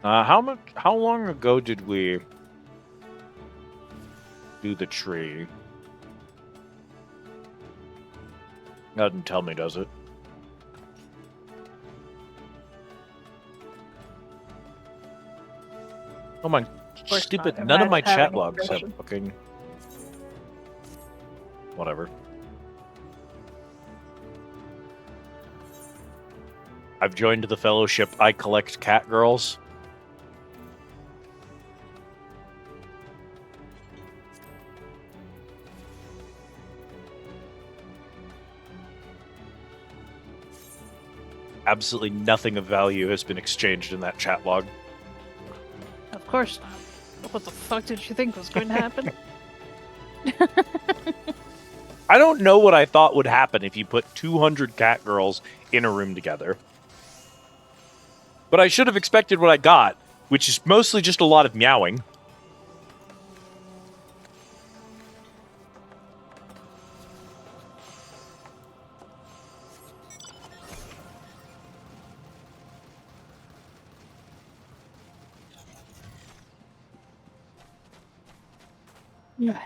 How long ago did we do the tree? That doesn't tell me, does it? Oh my course stupid! not. None of my Imagine chat having logs have information. fucking whatever. I've joined the fellowship. I collect cat girls. Absolutely nothing of value has been exchanged in that chat log. Of course not. What the fuck did you think was going to happen? I don't know what I thought would happen if you put 200 cat girls in a room together. But I should have expected what I got, which is mostly just a lot of meowing. Yeah.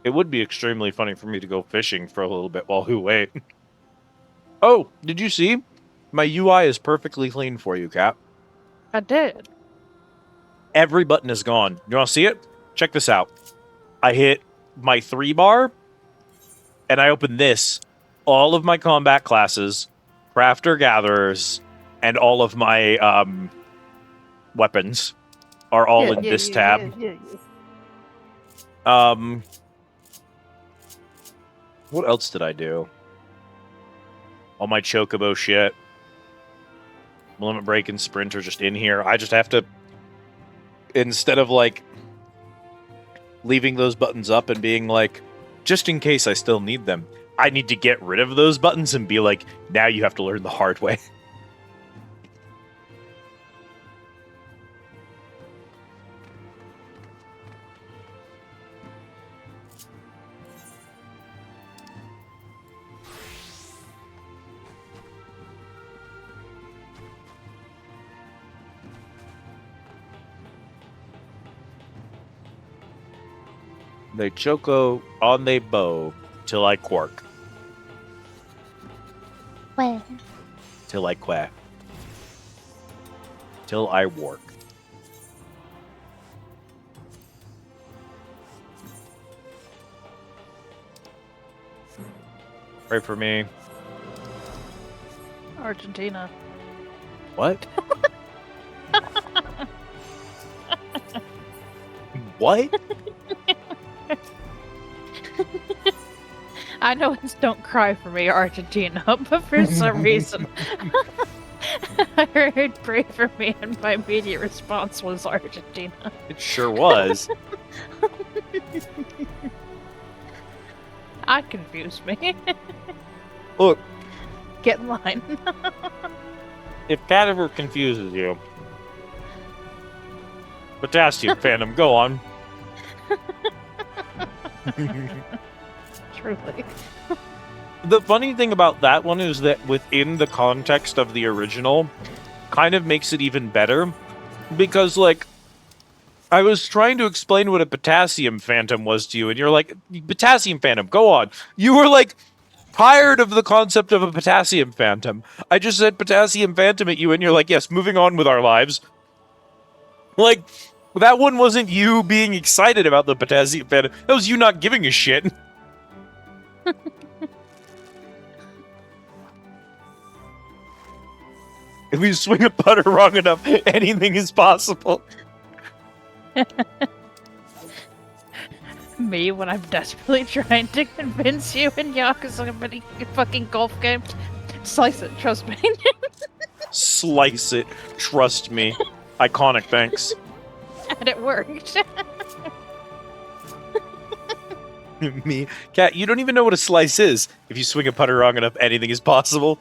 It would be extremely funny for me to go fishing for a little bit while we wait. Oh, did you see? My UI is perfectly clean for you, Cap. I did. Every button is gone. You want to see it? Check this out. I hit my 3 bar, and I open this. All of my combat classes, crafter-gatherers, and all of my weapons are all in this tab. What else did I do? All my chocobo shit. Limit break and sprint are just in here. I just have to, instead of like leaving those buttons up and being like, just in case I still need them, I need to get rid of those buttons and be like, now you have to learn the hard way. They choco on they bow till I quark. Where? Till I quack. Till I work. Pray for me. Argentina. What? What? I know it's "Don't Cry for Me, Argentina," but for some reason, I heard "Pray for Me," and my immediate response was Argentina. It sure was. That confused me. Look, Get in line. if that ever confuses you, Potassium Phantom, go on. Truly. The funny thing about that one is that within the context of the original, kind of makes it even better. Because, like, I was trying to explain what a potassium phantom was to you, and you're like, potassium phantom, go on. You were, like, tired of the concept of a potassium phantom. I just said potassium phantom at you, and you're like, yes, moving on with our lives. Like, that one wasn't you being excited about the potassium phantom. That was you not giving a shit. If you swing a putter wrong enough, anything is possible. Me, when I'm desperately trying to convince you in Yakuza many fucking golf games. Slice it, trust me. Slice it. Trust me. Iconic, thanks. And it worked. Me. Cat, you don't even know what a slice is. If you swing a putter wrong enough, anything is possible.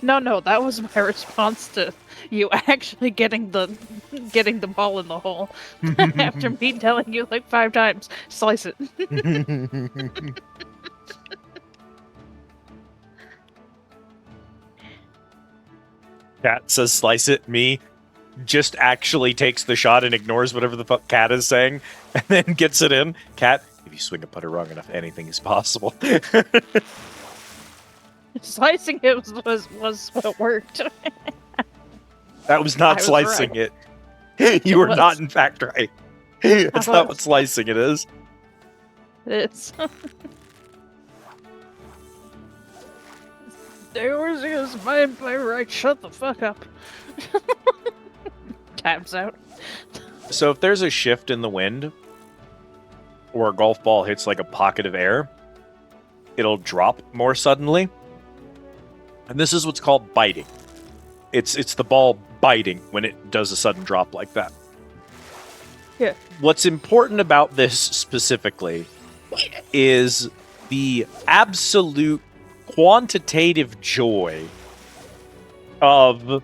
No, that was my response to you actually getting the ball in the hole. After me telling you like 5 times, slice it. Cat says slice it. Me just actually takes the shot and ignores whatever the fuck Cat is saying, and then gets it in. Cat, if you swing a putter wrong enough, anything is possible. Slicing it was what worked. That was not I was slicing right. it. You were was. not, in fact, right. That's not what slicing it is. It's There was his mind by right. Shut the fuck up. Time's out. So if there's a shift in the wind, or a golf ball hits like a pocket of air, it'll drop more suddenly. And this is what's called biting. It's the ball biting when it does a sudden drop like that. Yeah. What's important about this specifically is the absolute quantitative joy of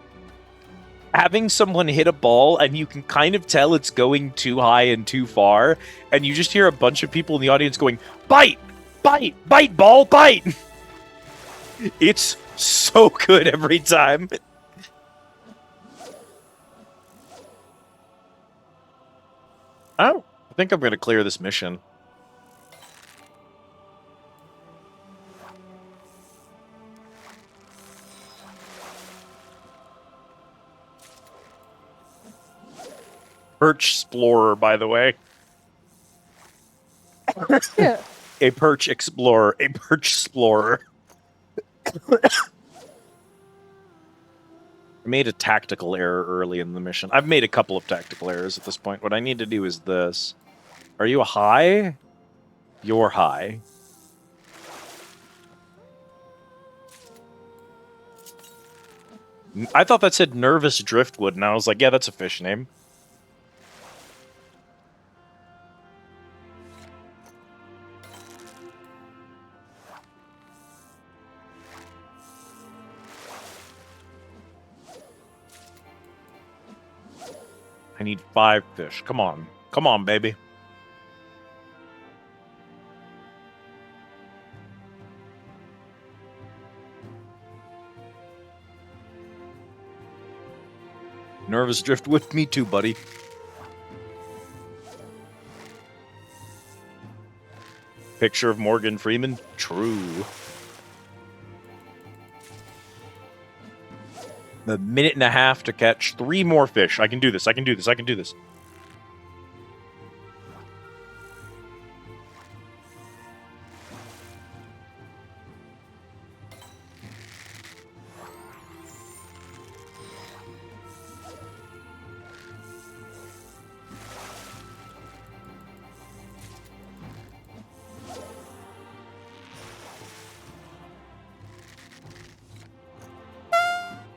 having someone hit a ball and you can kind of tell it's going too high and too far, and you just hear a bunch of people in the audience going, "Bite! Bite! Bite, ball! Bite!" It's so good every time. Oh, I think I'm going to clear this mission. Perch Explorer, by the way. Yeah. A Perch Explorer. A Perch Explorer. I made a tactical error early in the mission. I've made a couple of tactical errors at this point. What I need to do is this. Are you a high? You're high. I thought that said Nervous Driftwood, and I was like, yeah, that's a fish name. I need 5 fish. Come on. Come on, baby. Nervous Driftwood, me too, buddy. Picture of Morgan Freeman? True. A minute and a half to catch 3 more fish. I can do this. I can do this. I can do this.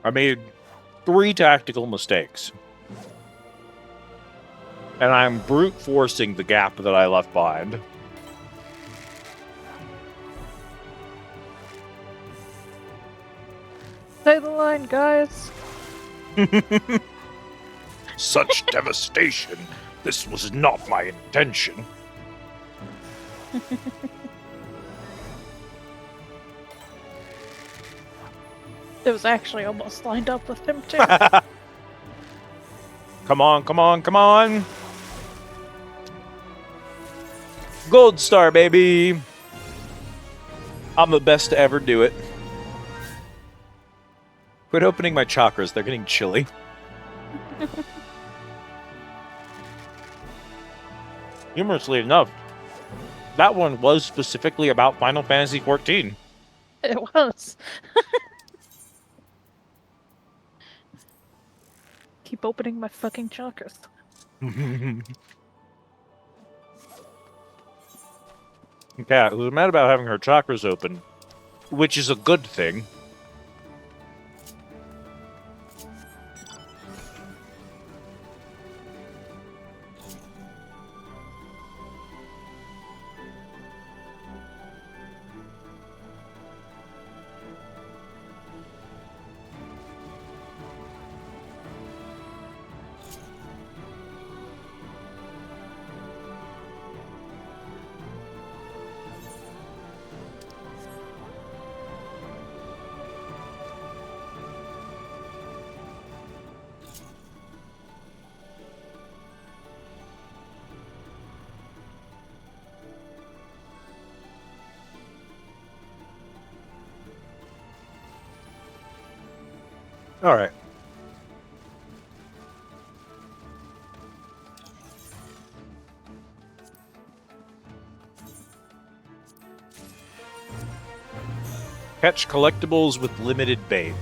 I made 3 tactical mistakes. And I'm brute forcing the gap that I left behind. Say the line, guys. Such devastation. This was not my intention. It was actually almost lined up with him, too. Come on, come on, come on. Gold star, baby. I'm the best to ever do it. Quit opening my chakras. They're getting chilly. Humorously enough, that one was specifically about Final Fantasy XIV. It was. Keep opening my fucking chakras. Cat, who's mad about having her chakras open, which is a good thing. All right. Catch collectibles with limited bait.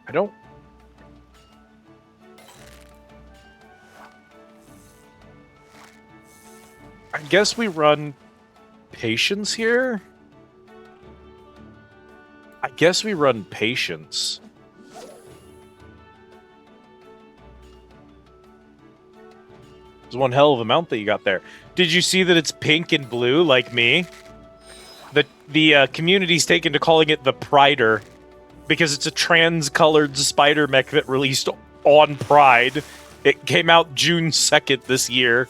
I don't... I guess we run patience here? I guess we run patience. There's one hell of a mount that you got there. Did you see that it's pink and blue like me? The community's taken to calling it the Prider because it's a trans-colored spider mech that released on Pride. It came out June 2nd this year.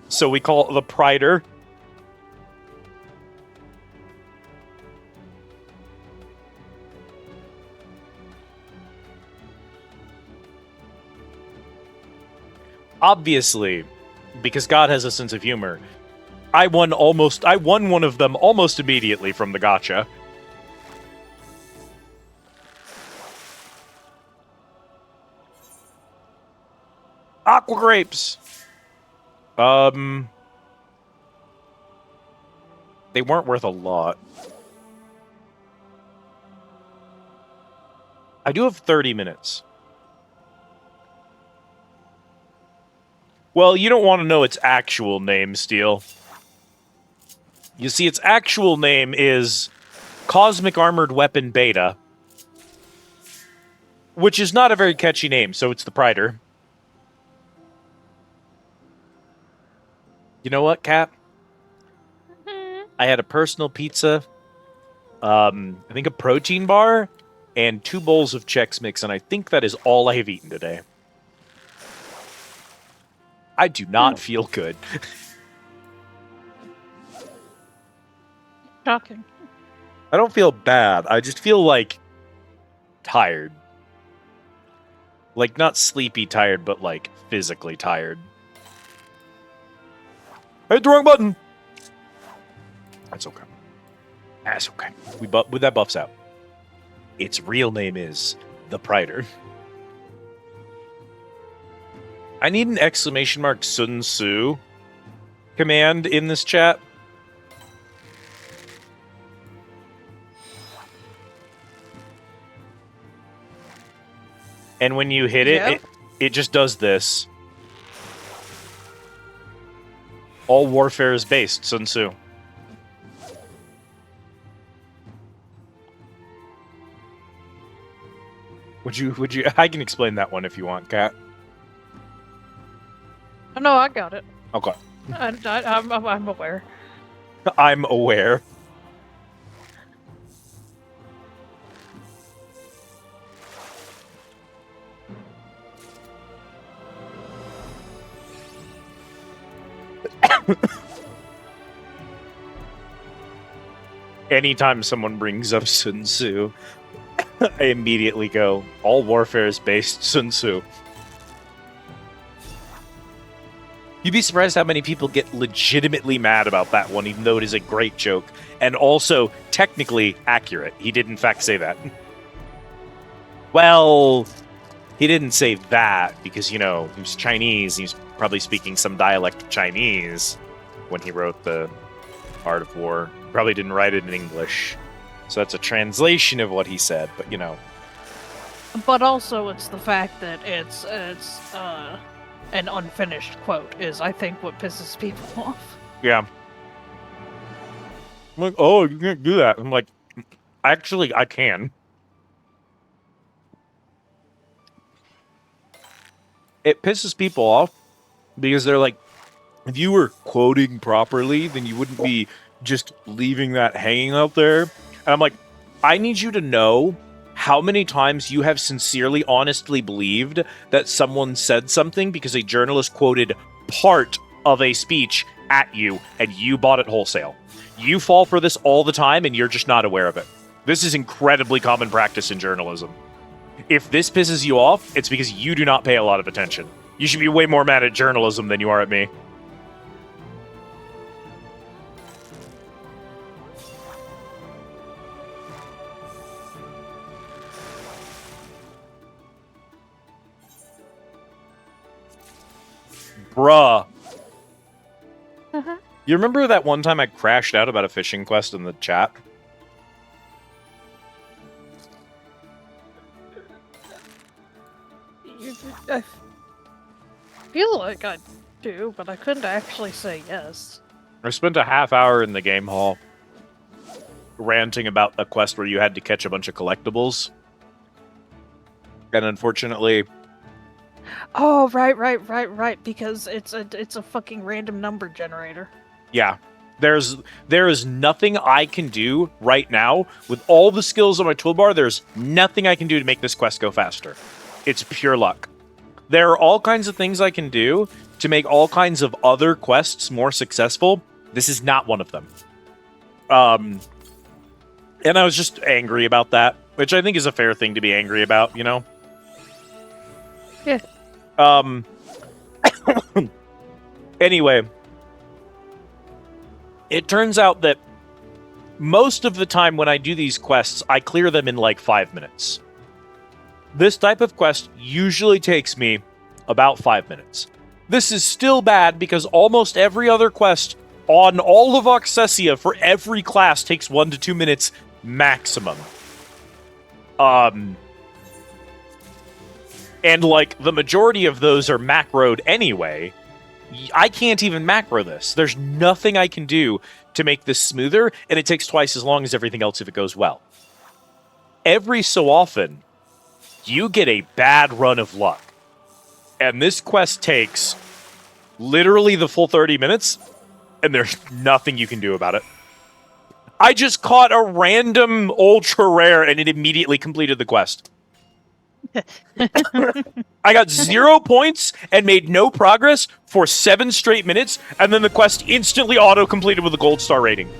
So we call it the Prider. Obviously, because God has a sense of humor, I won one of them almost immediately from the gacha. Aqua grapes. They weren't worth a lot. I do have 30 minutes. Well, you don't want to know its actual name, Steel. You see, its actual name is Cosmic Armored Weapon Beta, which is not a very catchy name, so it's the Prider. You know what, Cap? I had a personal pizza, I think a protein bar, and 2 bowls of Chex Mix, and I think that is all I have eaten today. I do not feel good. Shocking. I don't feel bad. I just feel, like, tired. Like, not sleepy tired, but, like, physically tired. I hit the wrong button! That's okay. That's okay. That buffs out. Its real name is the Prider. I need an exclamation mark Sun Tzu command in this chat. And when you hit it, it just does this. All warfare is based, Sun Tzu. Would you I can explain that one if you want, Kat. Oh, no, I got it. Okay. I'm aware. I'm aware. Anytime someone brings up Sun Tzu, I immediately go, all warfare is based Sun Tzu. You'd be surprised how many people get legitimately mad about that one, even though it is a great joke, and also technically accurate. He did in fact say that. Well, he didn't say that because, you know, he was Chinese. He was probably speaking some dialect of Chinese when he wrote the Art of War. Probably didn't write it in English. So that's a translation of what he said, but you know. But also it's the fact that it's an unfinished quote is, I think, what pisses people off. Yeah. I'm like, oh, you can't do that. I'm like, actually, I can. It pisses people off because they're like, if you were quoting properly, then you wouldn't be just leaving that hanging out there. And I'm like, I need you to know how many times you have sincerely, honestly believed that someone said something because a journalist quoted part of a speech at you and you bought it wholesale. You fall for this all the time and you're just not aware of it. This is incredibly common practice in journalism. If this pisses you off, it's because you do not pay a lot of attention. You should be way more mad at journalism than you are at me. Bruh. Uh-huh. You remember that one time I crashed out about a fishing quest in the chat? I feel like I do, but I couldn't actually say yes. I spent a half hour in the game hall ranting about a quest where you had to catch a bunch of collectibles. And unfortunately... Oh, right, because it's a fucking random number generator. Yeah. There is nothing I can do right now. With all the skills on my toolbar, there's nothing I can do to make this quest go faster. It's pure luck. There are all kinds of things I can do to make all kinds of other quests more successful. This is not one of them. And I was just angry about that, which I think is a fair thing to be angry about, you know? Yeah. Anyway, it turns out that most of the time when I do these quests, I clear them in like 5 minutes. This type of quest usually takes me about 5 minutes. This is still bad because almost every other quest on all of Oxessia for every class takes 1 to 2 minutes maximum. And like the majority of those are macroed anyway. I can't even macro this. There's nothing I can do to make this smoother, and it takes twice as long as everything else if it goes well. Every so often, you get a bad run of luck. And this quest takes literally the full 30 minutes, and there's nothing you can do about it. I just caught a random ultra rare, and it immediately completed the quest. I got 0 points and made no progress for 7 straight minutes, and then the quest instantly auto-completed with a gold star rating.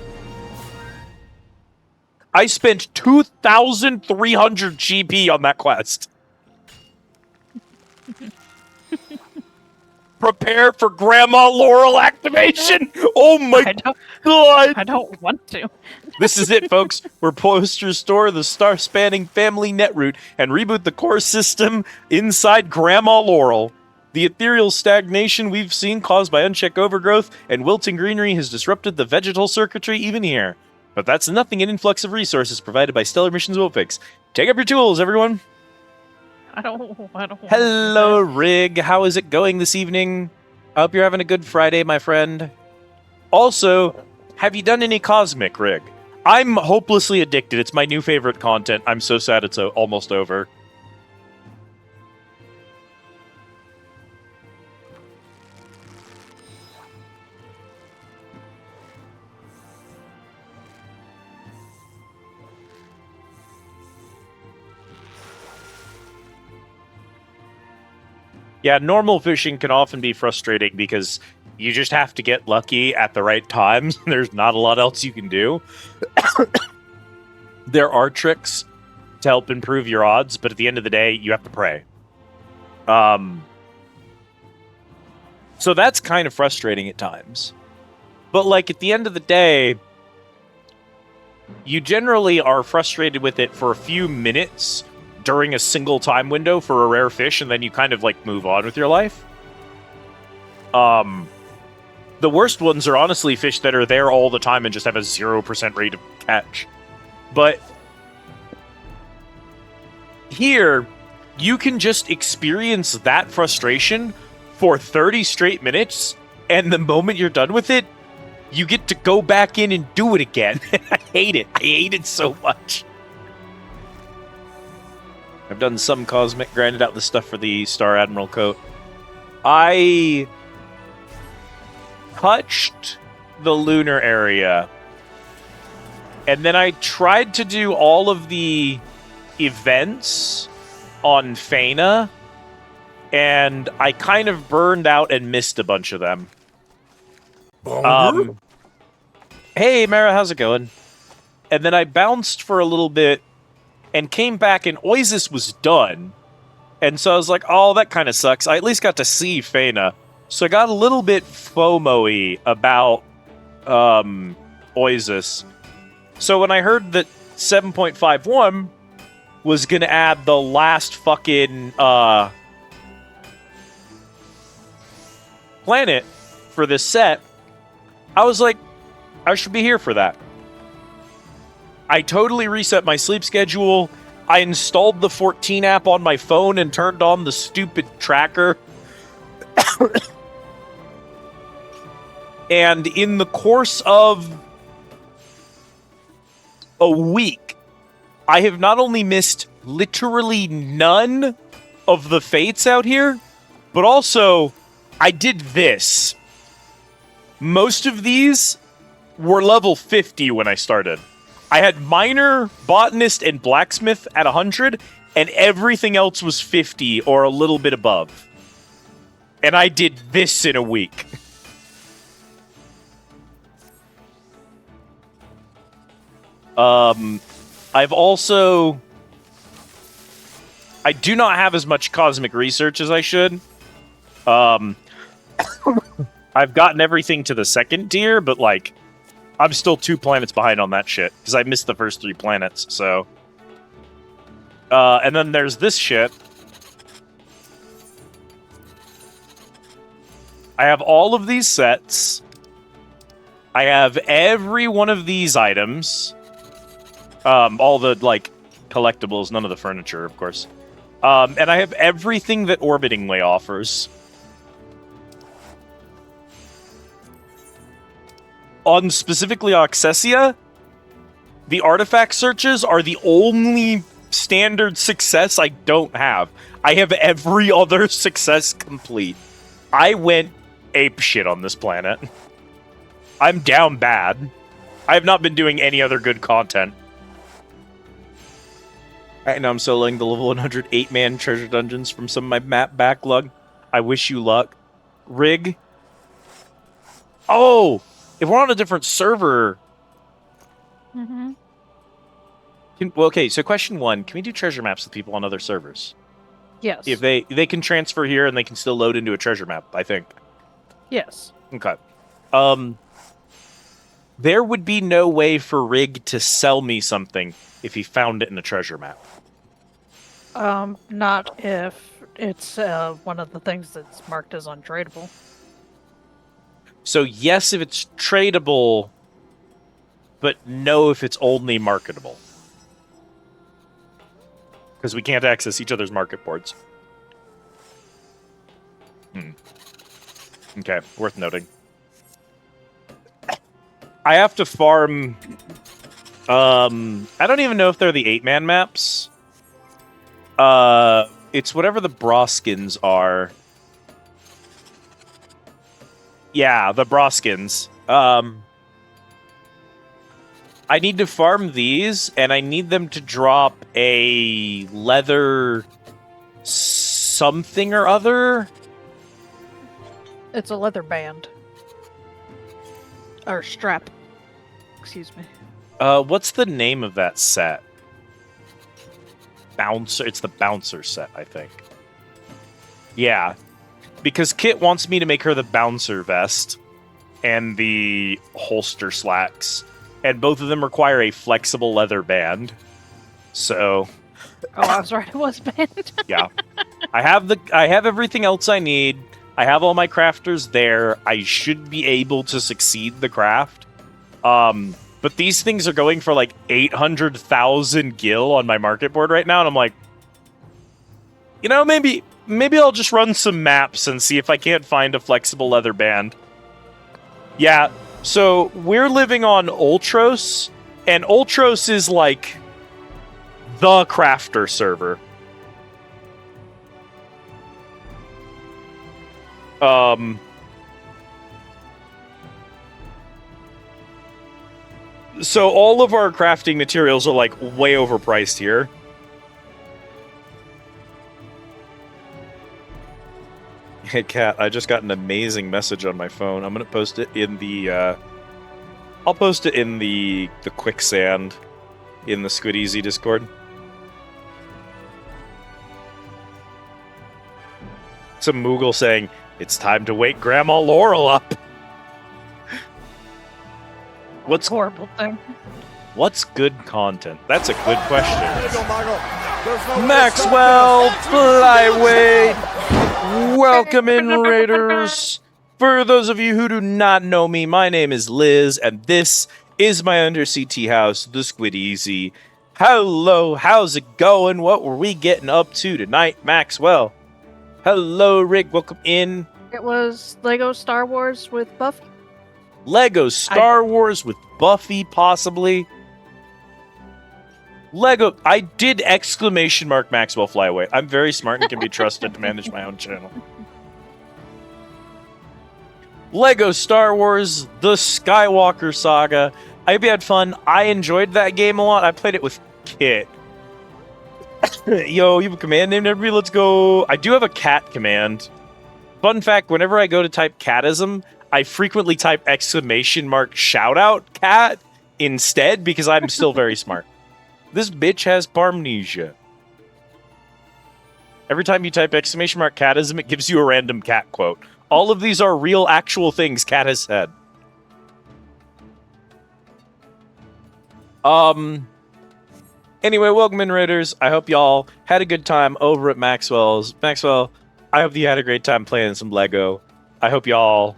I spent 2,300 GP on that quest. Prepare for Grandma Laurel activation! Oh my god! I don't want to. This is it, folks. We're poised to restore the star-spanning family netroot and reboot the core system inside Grandma Laurel. The ethereal stagnation we've seen caused by unchecked overgrowth and wilting greenery has disrupted the vegetal circuitry even here. But that's nothing an influx of resources provided by Stellar Missions will fix. Take up your tools, everyone! I don't Hello, Rig. How is it going this evening? I hope you're having a good Friday, my friend. Also, have you done any Cosmic, Rig? I'm hopelessly addicted. It's my new favorite content. I'm so sad it's almost over. Yeah, normal fishing can often be frustrating because you just have to get lucky at the right times. There's not a lot else you can do. There are tricks to help improve your odds, but at the end of the day, you have to pray. So that's kind of frustrating at times. But like at the end of the day, you generally are frustrated with it for a few minutes during a single time window for a rare fish, and then you kind of like move on with your life. The worst ones are honestly fish that are there all the time and just have a 0% rate of catch. But here, you can just experience that frustration for 30 straight minutes, and the moment you're done with it, you get to go back in and do it again. I hate it. I hate it so much. I've done some Cosmic, grinded out the stuff for the Star Admiral coat. I touched the lunar area, and then I tried to do all of the events on Faina, and I kind of burned out and missed a bunch of them. Hey, Mara, how's it going? And then I bounced for a little bit and came back, and Oasis was done. And so I was like, oh, that kind of sucks. I at least got to see Faina. So I got a little bit FOMO-y about Oasis. So when I heard that 7.51 was going to add the last fucking planet for this set, I was like, I should be here for that. I totally reset my sleep schedule. I installed the 14 app on my phone and turned on the stupid tracker. And in the course of a week, I have not only missed literally none of the fates out here, but also I did this. Most of these were level 50 when I started. I had miner, botanist, and blacksmith at 100, and everything else was 50 or a little bit above. And I did this in a week. I've also... I do not have as much cosmic research as I should. I've gotten everything to the second tier, but, like, I'm still 2 planets behind on that shit, because I missed the first 3 planets, so... and then there's this shit. I have all of these sets. I have every one of these items. All the, like, collectibles, none of the furniture, of course. And I have everything that Orbiting Way offers. On specifically Oxessia, the artifact searches are the only standard success I don't have. I have every other success complete. I went apeshit on this planet. I'm down bad. I have not been doing any other good content. Right now I'm soloing the level 100 8-man treasure dungeons from some of my map backlog. I wish you luck. Rig. Oh! If we're on a different server... Mm-hmm. Well, okay, so question 1. Can we do treasure maps with people on other servers? Yes. If they can transfer here and they can still load into a treasure map, I think. Yes. Okay. There would be no way for Rig to sell me something if he found it in a treasure map. Not if it's one of the things that's marked as untradeable. So yes, if it's tradable, but no if it's only marketable. Because we can't access each other's market boards. Okay, worth noting. I have to farm... I don't even know if they're the 8-man maps. It's whatever the Broskins are. Yeah, the Broskins. I need to farm these, and I need them to drop a leather something or other. It's a leather band. Or strap. Excuse me. What's the name of that set? Bouncer. It's the Bouncer set, I think. Yeah. Because Kit wants me to make her the Bouncer vest and the holster slacks. And both of them require a flexible leather band. So... Oh, I was right. It was band. Yeah. I have everything else I need. I have all my crafters there. I should be able to succeed the craft. But these things are going for like 800,000 gil on my market board right now, and I'm like, you know, maybe I'll just run some maps and see if I can't find a flexible leather band. Yeah, so we're living on Ultros, and Ultros is like the crafter server. So all of our crafting materials are, like, way overpriced here. Hey, Kat, I just got an amazing message on my phone. I'm gonna post it in the, I'll post it in the quicksand in the Squid Easy Discord. Some Moogle saying, "It's time to wake Grandma Laurel up." What's horrible thing? What's good content? That's a good question. There you go, Michael. There's no Maxwell Flyweight, welcome in, Raiders. For those of you who do not know me, my name is Liz, and this is my undersea tea house, the Squid Easy. Hello, how's it going? What were we getting up to tonight, Maxwell? Hello, Rick, welcome in. It was Lego Star Wars with Buffy. Lego Star Wars with Buffy, possibly. Lego, I did exclamation mark Maxwell fly away. I'm very smart and can be trusted to manage my own channel. Lego Star Wars, The Skywalker Saga. I hope you had fun. I enjoyed that game a lot. I played it with Kit. Yo, you have a command named everybody? Let's go. I do have a cat command. Fun fact, whenever I go to type catism, I frequently type exclamation mark shout out cat instead because I'm still very smart. This bitch has parmnesia. Every time you type exclamation mark catism, it gives you a random cat quote. All of these are real, actual things Cat has said. Anyway, welcome in, Raiders. I hope y'all had a good time over at Maxwell's. Maxwell, I hope you had a great time playing some Lego. I hope y'all...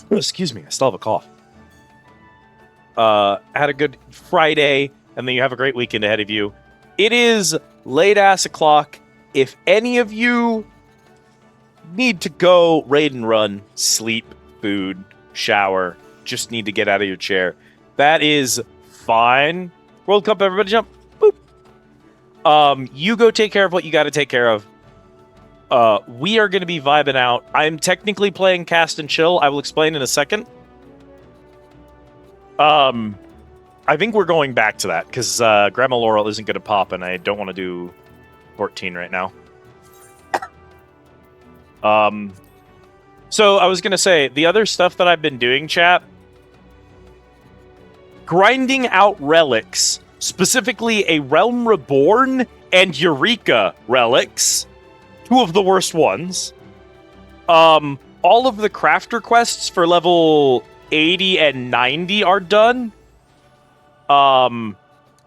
Excuse me, I still have a cough. Had a good Friday, and then you have a great weekend ahead of you. It is late-ass o'clock. If any of you need to go raid and run, sleep, food, shower, just need to get out of your chair, that is fine. World Cup, everybody jump. Boop. You go take care of what you got to take care of. We are going to be vibing out. I'm technically playing Cast and Chill. I will explain in a second. I think we're going back to that because Grandma Laurel isn't going to pop, and I don't want to do 14 right now. So I was going to say, the other stuff that I've been doing, chat, grinding out relics, specifically a Realm Reborn and Eureka relics, two of the worst ones. All of the crafter quests for level 80 and 90 are done. I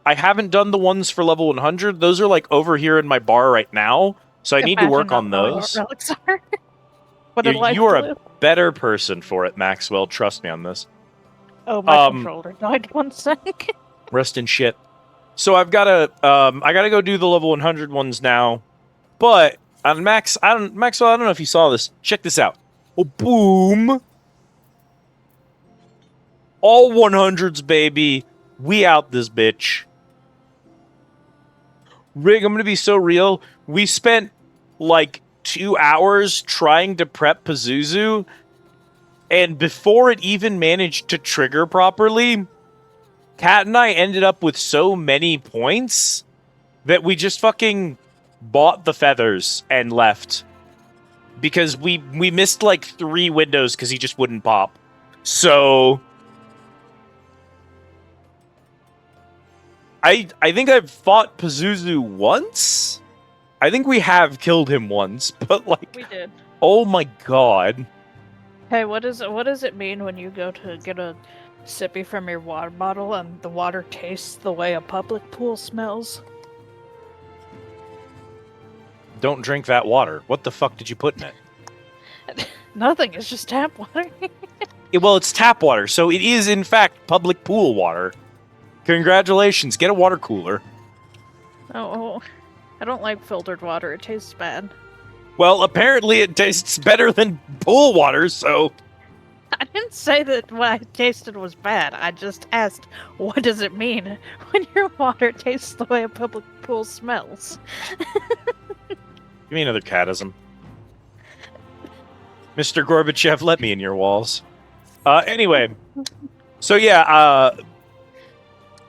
haven't done the ones for level 100. Those are like over here in my bar right now, so I need to work on those. What relics are. You are a better person for it, Maxwell. Trust me on this. Oh, my controller died 1 sec. Rest in shit. So I've got to, I got to go do the level 100 ones now. But on Maxwell, I don't know if you saw this. Check this out. Oh, boom! All 100s, baby. We out this bitch. Rig, I'm gonna be so real. We spent like 2 hours trying to prep Pazuzu, and before it even managed to trigger properly, Kat and I ended up with so many points that we just fucking bought the feathers and left. Because we missed like 3 windows because he just wouldn't pop. So I think I've fought Pazuzu once. I think we have killed him once, but like, We did. oh my god. Hey, what does it mean when you go to get a sippy from your water bottle and the water tastes the way a public pool smells? Don't drink that water. What the fuck did you put in it? Nothing, it's just tap water. Well, it's tap water, so it is in fact public pool water. Congratulations, get a water cooler. Oh, I don't like filtered water, it tastes bad. Well, apparently it tastes better than pool water, so... I didn't say that what I tasted was bad, I just asked, what does it mean when your water tastes the way a public pool smells? Give me another catism. Mr. Gorbachev, let me in your walls. Anyway. So yeah,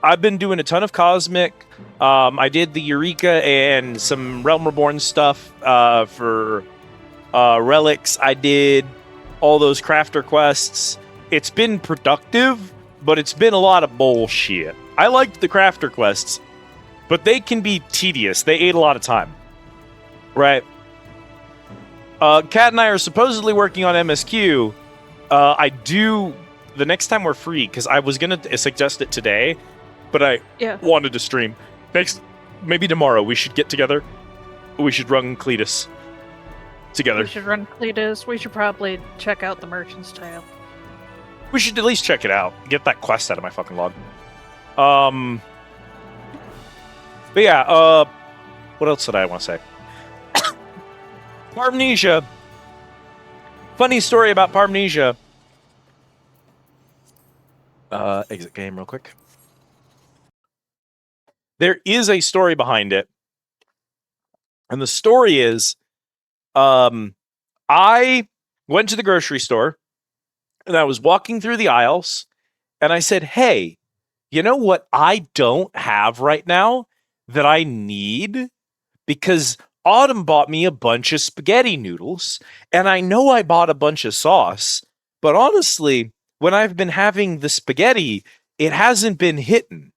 I've been doing a ton of Cosmic. I did the Eureka and some Realm Reborn stuff for relics. I did all those crafter quests. It's been productive, but it's been a lot of bullshit. I liked the crafter quests, but they can be tedious. They ate a lot of time. Right. Kat and I are supposedly working on MSQ. The next time we're free, because I was going to suggest it today, but I wanted to stream. Maybe tomorrow we should get together. We should run Cletus. together. We should run Cletus. We should probably check out the Merchant's Tale. We should at least check it out. Get that quest out of my fucking log. But yeah, what else did I want to say? Parmnesia. Funny story about Parmnesia. Exit game real quick. There is a story behind it. And the story is, I went to the grocery store and I was walking through the aisles and I said, hey, you know what I don't have right now that I need? Because Autumn bought me a bunch of spaghetti noodles and I know I bought a bunch of sauce, but honestly, when I've been having the spaghetti, it hasn't been hitting.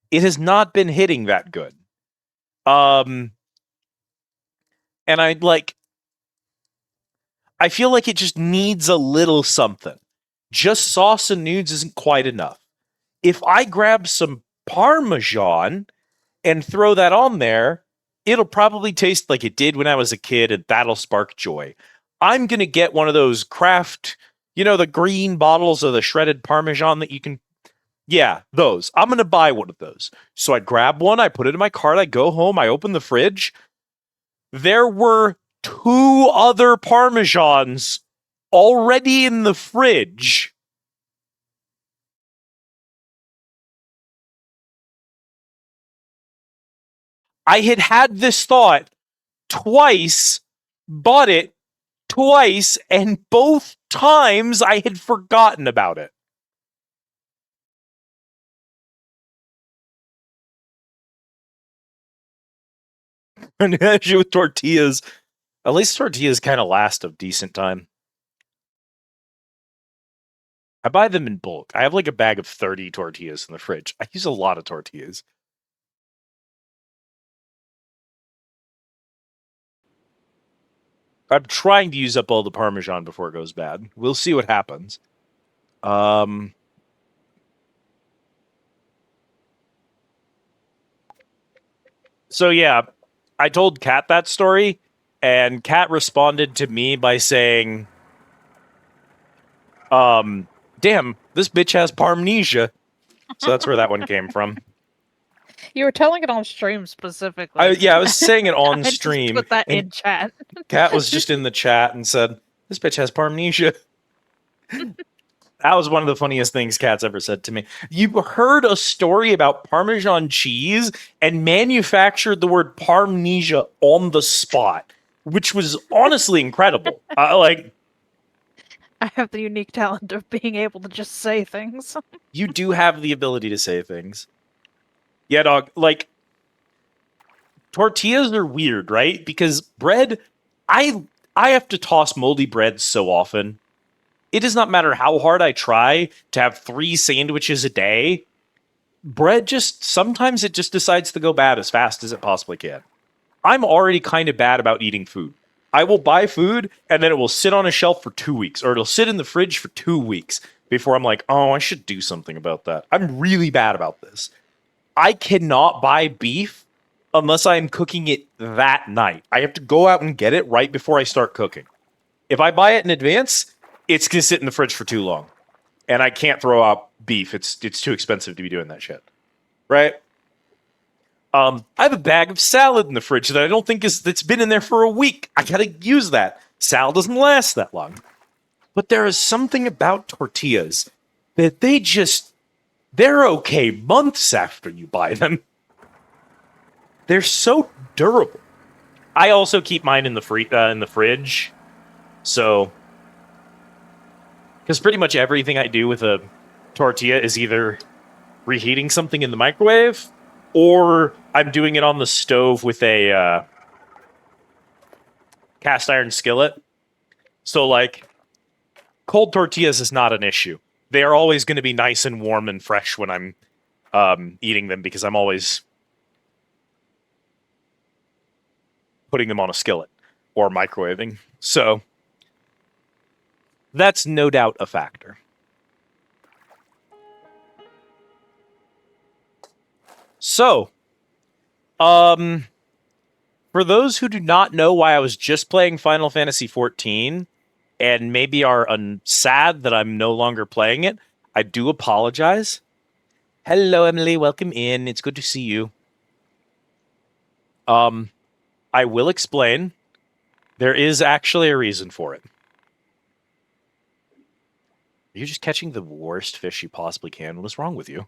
It has not been hitting that good. And I feel like it just needs a little something. Just sauce and nudes isn't quite enough. If I grab some Parmesan and throw that on there, it'll probably taste like it did when I was a kid, and that'll spark joy. I'm going to get one of those craft, the green bottles of the shredded Parmesan that you can. Yeah, those. I'm going to buy one of those. So I grab one, I put it in my cart, I go home, I open the fridge. There were 2 other Parmesans already in the fridge. I had this thought twice, bought it twice, and both times I had forgotten about it. And actually with tortillas, at least tortillas kind of last a decent time. I buy them in bulk. I have like a bag of 30 tortillas in the fridge. I use a lot of tortillas. I'm trying to use up all the Parmesan before it goes bad. We'll see what happens. So yeah, I told Kat that story, and Kat responded to me by saying, damn, this bitch has Parmnesia. So that's where that one came from. You were telling it on stream specifically. I was saying it on I just stream. put that in chat. Kat was just in the chat and said, this bitch has Parmnesia. That was one of the funniest things Kat's ever said to me. You heard a story about Parmesan cheese and manufactured the word Parmnesia on the spot, which was honestly incredible. I have the unique talent of being able to just say things. You do have the ability to say things. Yeah, dog. Tortillas are weird, right? Because bread, I have to toss moldy bread so often. It does not matter how hard I try to have 3 sandwiches a day. Bread sometimes it just decides to go bad as fast as it possibly can. I'm already kind of bad about eating food. I will buy food and then it will sit on a shelf for 2 weeks, or it'll sit in the fridge for 2 weeks before I'm like, oh, I should do something about that. I'm really bad about this. I cannot buy beef unless I'm cooking it that night. I have to go out and get it right before I start cooking. If I buy it in advance, it's going to sit in the fridge for too long. And I can't throw out beef. It's too expensive to be doing that shit. Right? I have a bag of salad in the fridge that I don't think that's been in there for a week. I got to use that. Salad doesn't last that long. But there is something about tortillas that they're okay months after you buy them. They're so durable. I also keep mine in the fridge. So, because pretty much everything I do with a tortilla is either reheating something in the microwave, or I'm doing it on the stove with a cast iron skillet. So, cold tortillas is not an issue. They are always going to be nice and warm and fresh when I'm eating them, because I'm always putting them on a skillet or microwaving. So that's no doubt a factor. So, for For those who do not know why I was just playing Final Fantasy XIV and maybe are sad that I'm no longer playing it, I do apologize. Hello, Emily. Welcome in. It's good to see you. I will explain. There is actually a reason for it. You're just catching the worst fish you possibly can. What's wrong with you?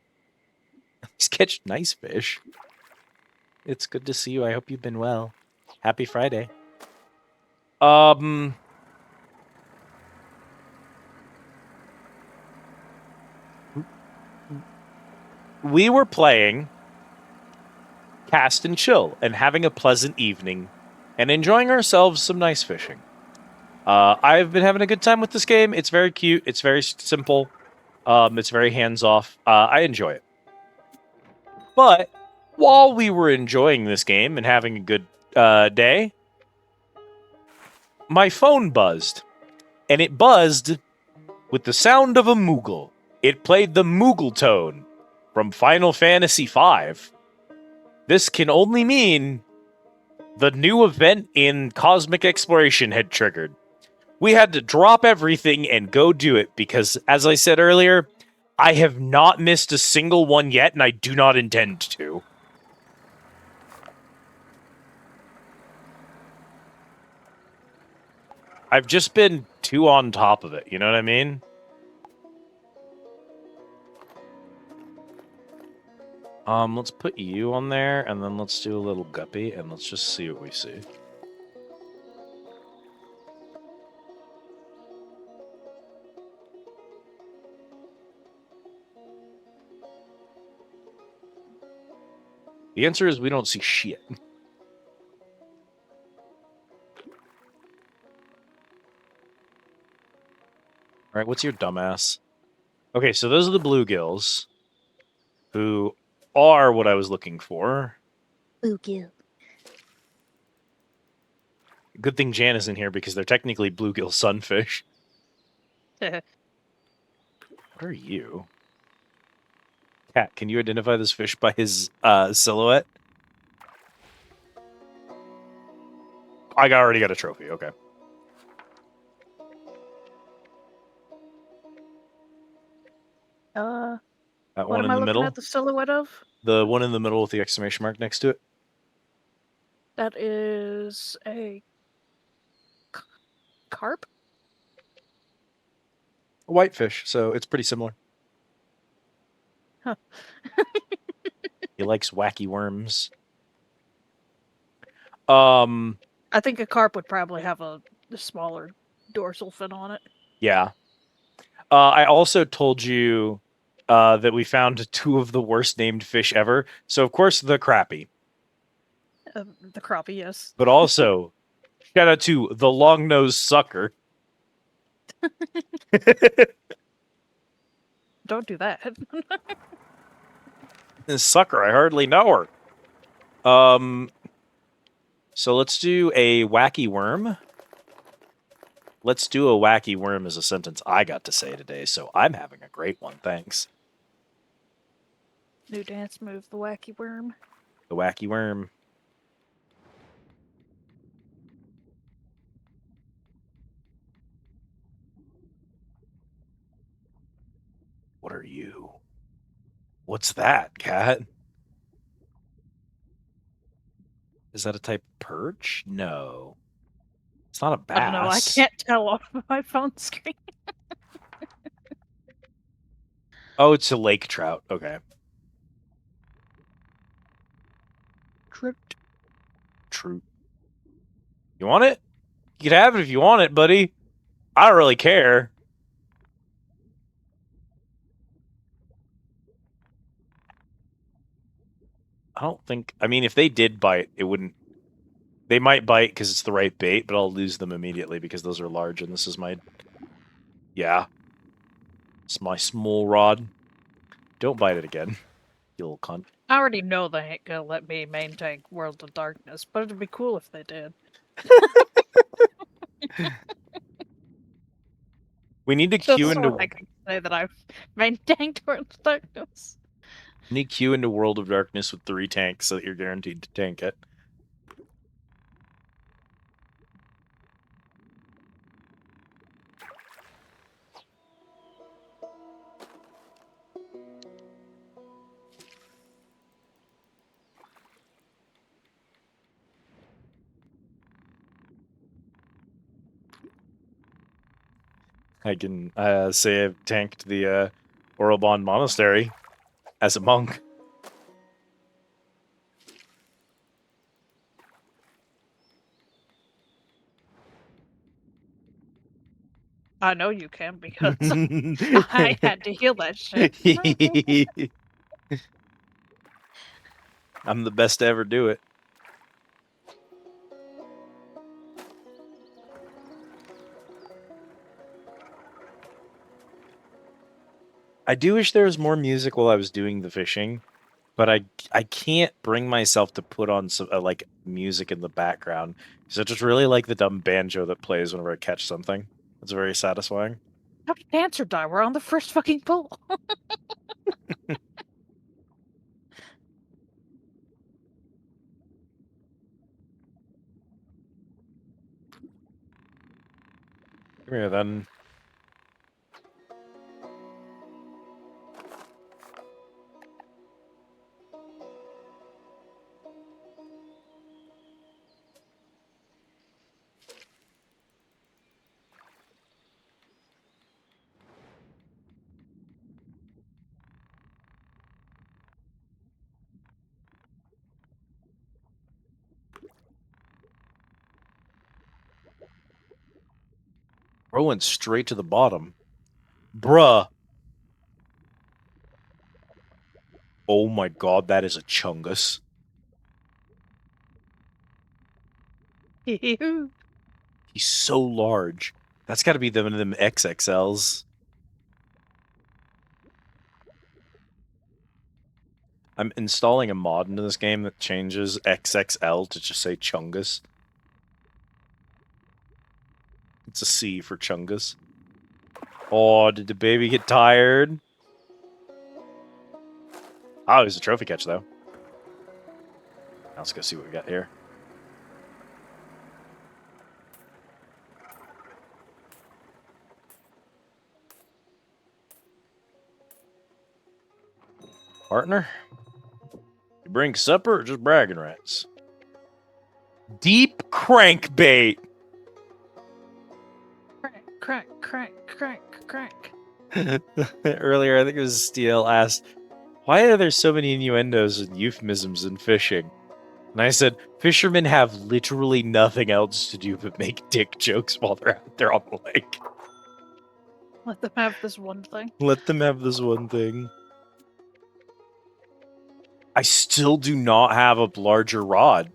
Just catch nice fish. It's good to see you. I hope you've been well. Happy Friday. We were playing Cast and Chill and having a pleasant evening and enjoying ourselves some nice fishing. I've been having a good time with this game. It's very cute. It's very simple. It's very hands-off. I enjoy it. But while we were enjoying this game and having a good day, my phone buzzed. And it buzzed with the sound of a Moogle. It played the Moogle tone from Final Fantasy V. This can only mean the new event in Cosmic Exploration had triggered. We had to drop everything and go do it because, as I said earlier, I have not missed a single one yet, and I do not intend to. I've just been too on top of it, you know what I mean? Let's put you on there, and then let's do a little guppy, and let's just see what we see. The answer is we don't see shit. Alright, what's your dumbass? Okay, so those are the bluegills, who are what I was looking for. Bluegill. Good thing Jan is in here because they're technically bluegill sunfish. What are you? Cat, can you identify this fish by his silhouette? I already got a trophy, okay. That What one am in I the looking middle? at the silhouette of? The one in the middle with the exclamation mark next to it? That is a carp? A whitefish, so it's pretty similar. Huh. He likes wacky worms. I think a carp would probably have a smaller dorsal fin on it. Yeah. I also told you that we found two of the worst named fish ever. So, of course, the crappie. The crappie, yes. But also, shout out to the long-nosed sucker. Don't do that. This sucker, I hardly know her. So let's do a wacky worm. Let's do a wacky worm is a sentence I got to say today, so I'm having a great one, thanks. New dance move, the wacky worm. The wacky worm. What are you? What's that, cat? Is that a type of perch? No. It's not a bass. I don't know, I can't tell off of my phone screen. Oh, it's a lake trout. Okay. Trout. You want it? You can have it if you want it, buddy. I don't really care. I don't think... I mean, if they did bite, it wouldn't... They might bite because it's the right bait, but I'll lose them immediately because those are large, and this is my... Yeah. It's my small rod. Don't bite it again, you little cunt. I already know they ain't gonna let me maintain World of Darkness, but it'd be cool if they did. We need to Just queue so into... I can say that I've maintained World of Darkness. We need queue into World of Darkness with 3 tanks so that you're guaranteed to tank it. I can say I've tanked the Orobon Monastery as a monk. I know you can because I had to heal that shit. I'm the best to ever do it. I do wish there was more music while I was doing the fishing, but I can't bring myself to put on some like music in the background because I just really like the dumb banjo that plays whenever I catch something. It's very satisfying. How did Dancer die? We're on the first fucking pull. Come here then. Bro went straight to the bottom. Bruh. Oh my god, that is a chungus. He's so large. That's got to be one of them XXLs. I'm installing a mod into this game that changes XXL to just say chungus. It's a C for chungus. Oh, did the baby get tired? Oh, it was a trophy catch, though. Now let's go see what we got here. Partner? You bring supper or just bragging rights? Deep crankbait! Crank, crank, crank, crank. Earlier, I think it was Steele asked, why are there so many innuendos and euphemisms in fishing? And I said, fishermen have literally nothing else to do but make dick jokes while they're out there on the lake. Let them have this one thing. Let them have this one thing. I still do not have a larger rod.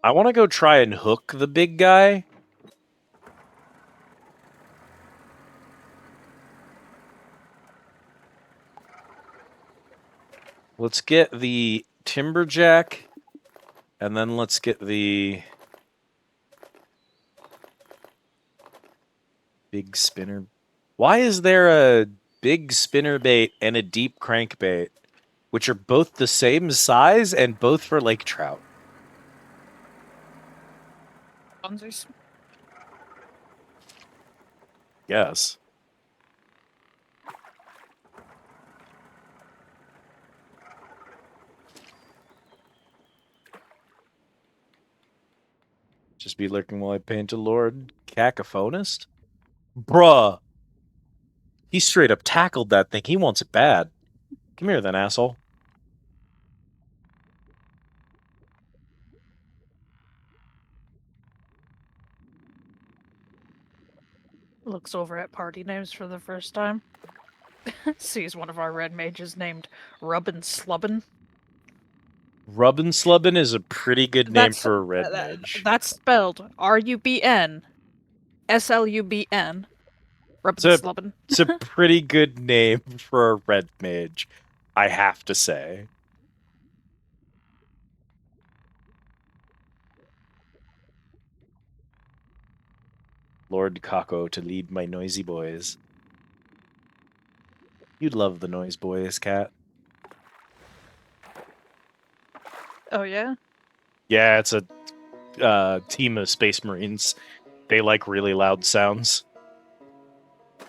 I want to go try and hook the big guy. Let's get the timberjack, and then let's get the big spinner. Why is there a big spinner bait and a deep crankbait, which are both the same size and both for lake trout? Funsies. Yes. Just be lurking while I paint a Lord Cacophonist? Bruh. He straight up tackled that thing. He wants it bad. Come here then, asshole. Looks over at party names for the first time. Sees one of our red mages named Rubbin Slubbin. Rubbin Slubbin is a pretty good name That's for a red mage. That's spelled RUBN SLUBN. Rubbin So- Slubbin. It's a pretty good name for a red mage, I have to say. Lord Kako to lead my noisy boys. You'd love the noise boys, Cat. Oh yeah? Yeah, it's a team of Space Marines. They like really loud sounds.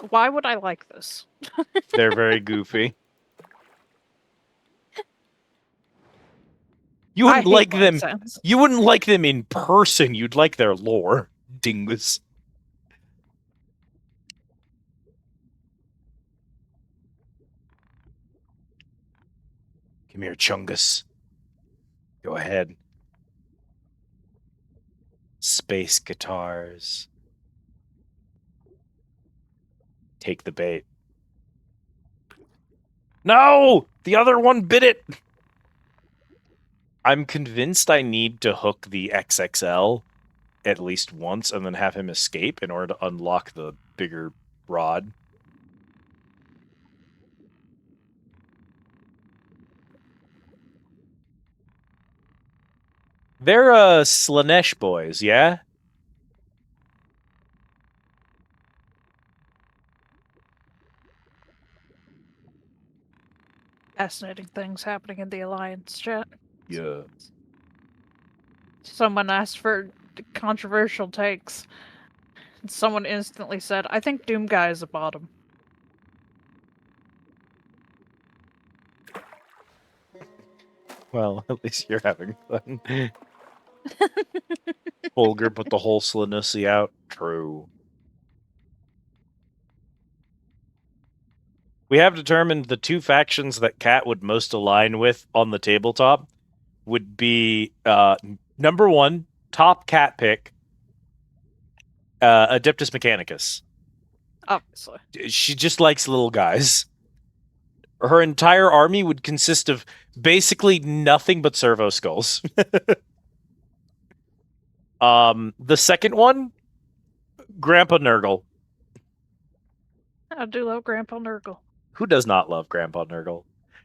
Why would I like this? They're very goofy. You wouldn't I hate like them. accents. You wouldn't like them in person. You'd like their lore, dingus. Come here, Chungus. Go ahead. Space guitars. Take the bait. No! The other one bit it! I'm convinced I need to hook the XXL at least once and then have him escape in order to unlock the bigger rod. They're Slanesh boys, yeah? Fascinating things happening in the Alliance chat. Yeah. Someone asked for controversial takes. And someone instantly said, I think Doom Guy is a bottom. Well, at least you're having fun. Bulger put the whole Slanussy out. True. We have determined the two factions that Cat would most align with on the tabletop would be number one, top Cat pick, Adeptus Mechanicus. Obviously. She just likes little guys. Her entire army would consist of basically nothing but servo skulls. The second one, Grandpa Nurgle. I do love Grandpa Nurgle. Who does not love Grandpa Nurgle?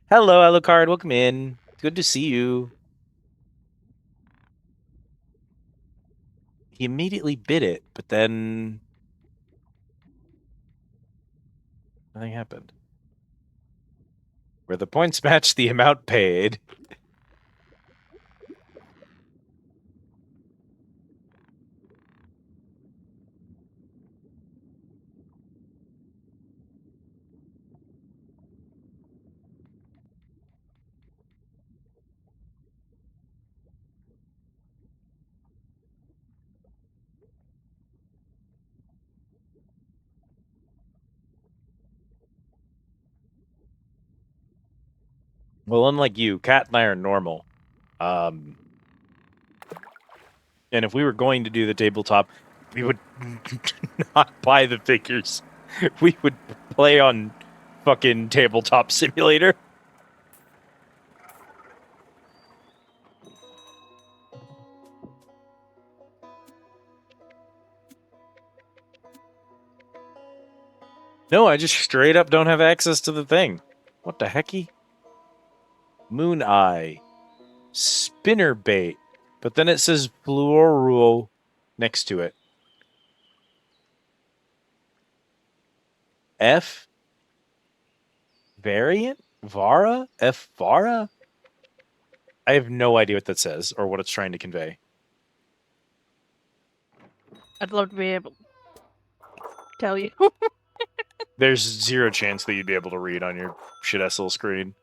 Hello, Alucard. Welcome in. Good to see you. He immediately bit it, but then nothing happened. Where the points match the amount paid. Well, unlike you, Kat and I are normal. And if we were going to do the tabletop, we would not buy the figures. We would play on fucking Tabletop Simulator. No, I just straight up don't have access to the thing. What the hecky? Moon Eye. Spinner bait. But then it says Fluoruo next to it. F? Variant? Vara? F Vara? I have no idea what that says or what it's trying to convey. I'd love to be able to tell you. There's zero chance that you'd be able to read on your shit-ass little screen.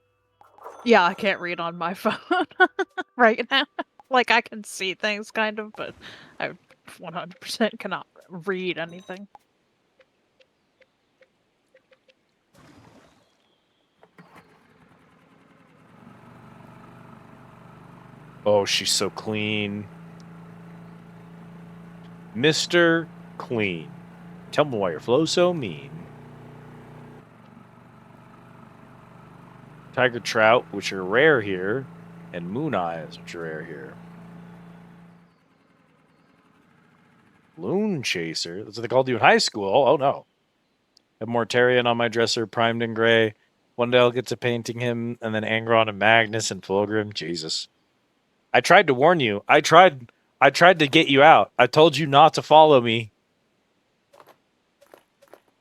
Yeah, I can't read on my phone right now. Like, I can see things, kind of, but I 100% cannot read anything. Oh, she's so clean. Mr. Clean. Tell me why your flow's so mean. Tiger trout, which are rare here, and moon eyes, which are rare here. Loon chaser. That's what they called you in high school. Oh no. Have Mortarion on my dresser, primed in gray. One day I'll get to painting him, and then Angron and Magnus and Fulgrim. Jesus. I tried to warn you. I tried to get you out. I told you not to follow me.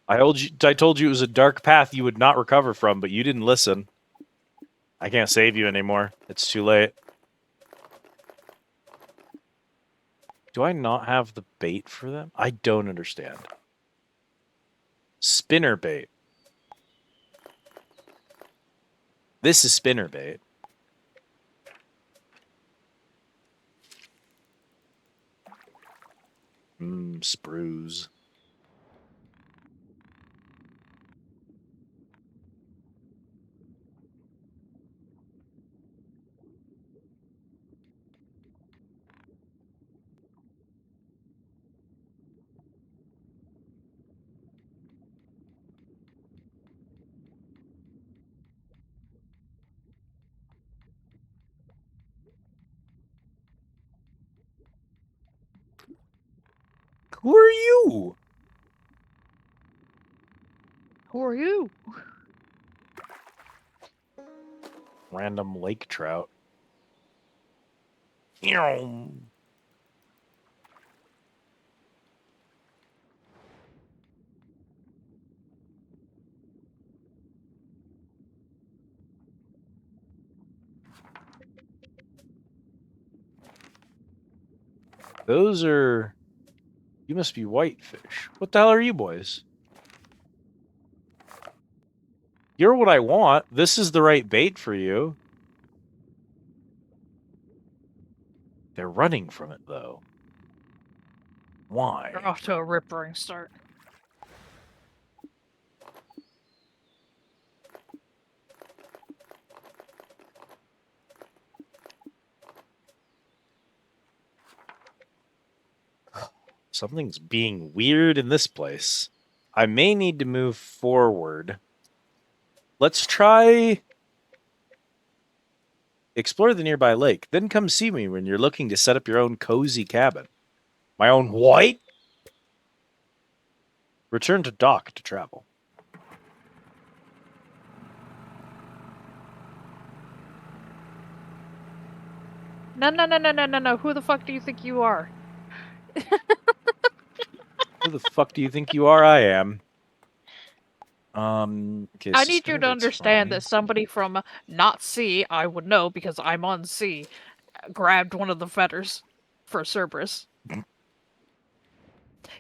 I told you it was a dark path you would not recover from, but you didn't listen. I can't save you anymore. It's too late. Do I not have the bait for them? I don't understand. Spinner bait. This is spinner bait. Sprues. Who are you? Who are you? Random lake trout. Ew. Those are... You must be whitefish. What the hell are you boys? You're what I want. This is the right bait for you. They're running from it, though. Why? You're off to a rip-roaring start. Something's being weird in this place. I may need to move forward. Let's try... Explore the nearby lake. Then come see me when you're looking to set up your own cozy cabin. My own what? Return to dock to travel. No. Who the fuck do you think you are? Who the fuck do you think you are? I am. Okay, I need you suspended, to it's understand fine. that somebody from not sea, I would know because I'm on sea, grabbed one of the fetters for Cerberus.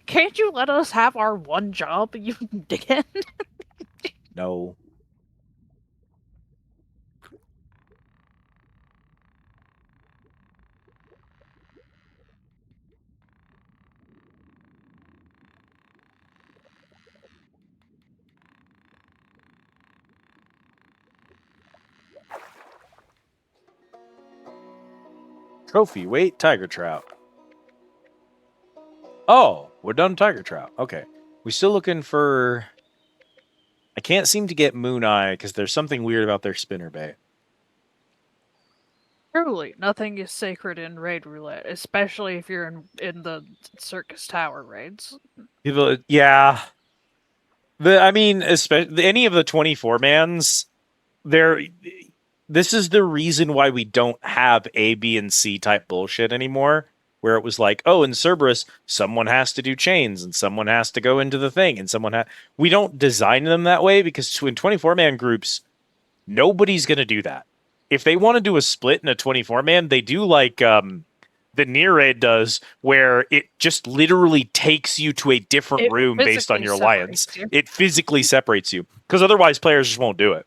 Can't you let us have our one job, you dickhead? No. Trophy, wait, tiger trout. Oh, we're done tiger trout. Okay. We still looking for... I can't seem to get Moon Eye because there's something weird about their spinnerbait. Truly, nothing is sacred in raid roulette, especially if you're in the circus tower raids. People, yeah. I mean, especially any of the 24 mans, they're... This is the reason why we don't have A, B, and C type bullshit anymore. Where it was like, oh, in Cerberus, someone has to do chains and someone has to go into the thing and someone we don't design them that way because in 24-man groups, nobody's going to do that. If they want to do a split in a 24-man, they do like the near raid does, where it just literally takes you to a different It room based on physically your alliance. separates you. It physically separates you because otherwise players just won't do it.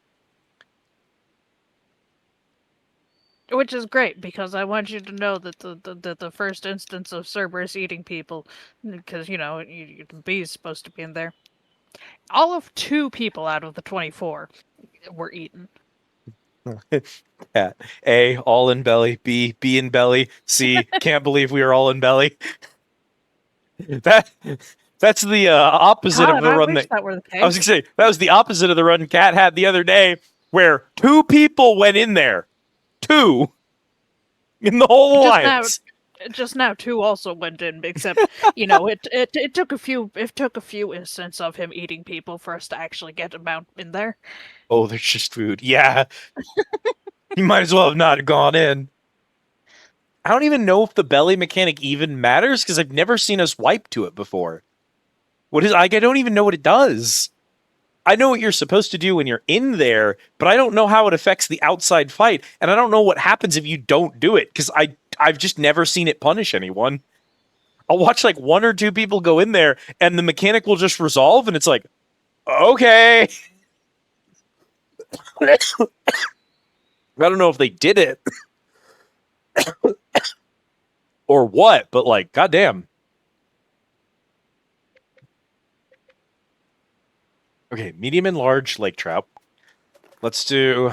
Which is great, because I want you to know that the first instance of Cerberus eating people, because, you know, the bee's supposed to be in there, all of 2 people out of the 24 were eaten. Yeah. A, all in belly. B in belly. C, can't believe we are all in belly. That's the opposite God, of the I run wish that were the case. I was gonna say that was the opposite of the run Cat had the other day, where 2 people went in there. 2 in the whole alliance. Just now 2 also went in, except, you know, it took a few instances of him eating people for us to actually get him out in there. Oh, there's just food. Yeah. You might as well have not gone in. I don't even know if the belly mechanic even matters because I've never seen us wipe to it before. What is I don't even know what it does. I know what you're supposed to do when you're in there, but I don't know how it affects the outside fight, and I don't know what happens if you don't do it because I've just never seen it punish anyone. I'll watch like 1 or 2 people go in there, and the mechanic will just resolve, and it's like, okay. I don't know if they did it or what, but like, goddamn. Okay, medium and large lake trout. Let's do...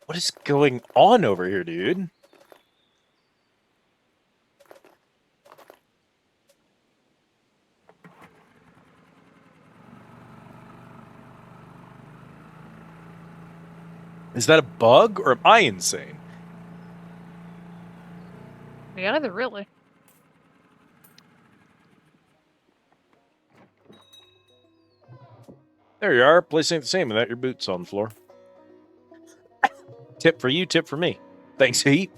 What is going on over here, dude? Is that a bug, or am I insane? Yeah, either really. There you are. Place ain't the same without your boots on the floor. Tip for you, tip for me. Thanks, Heat.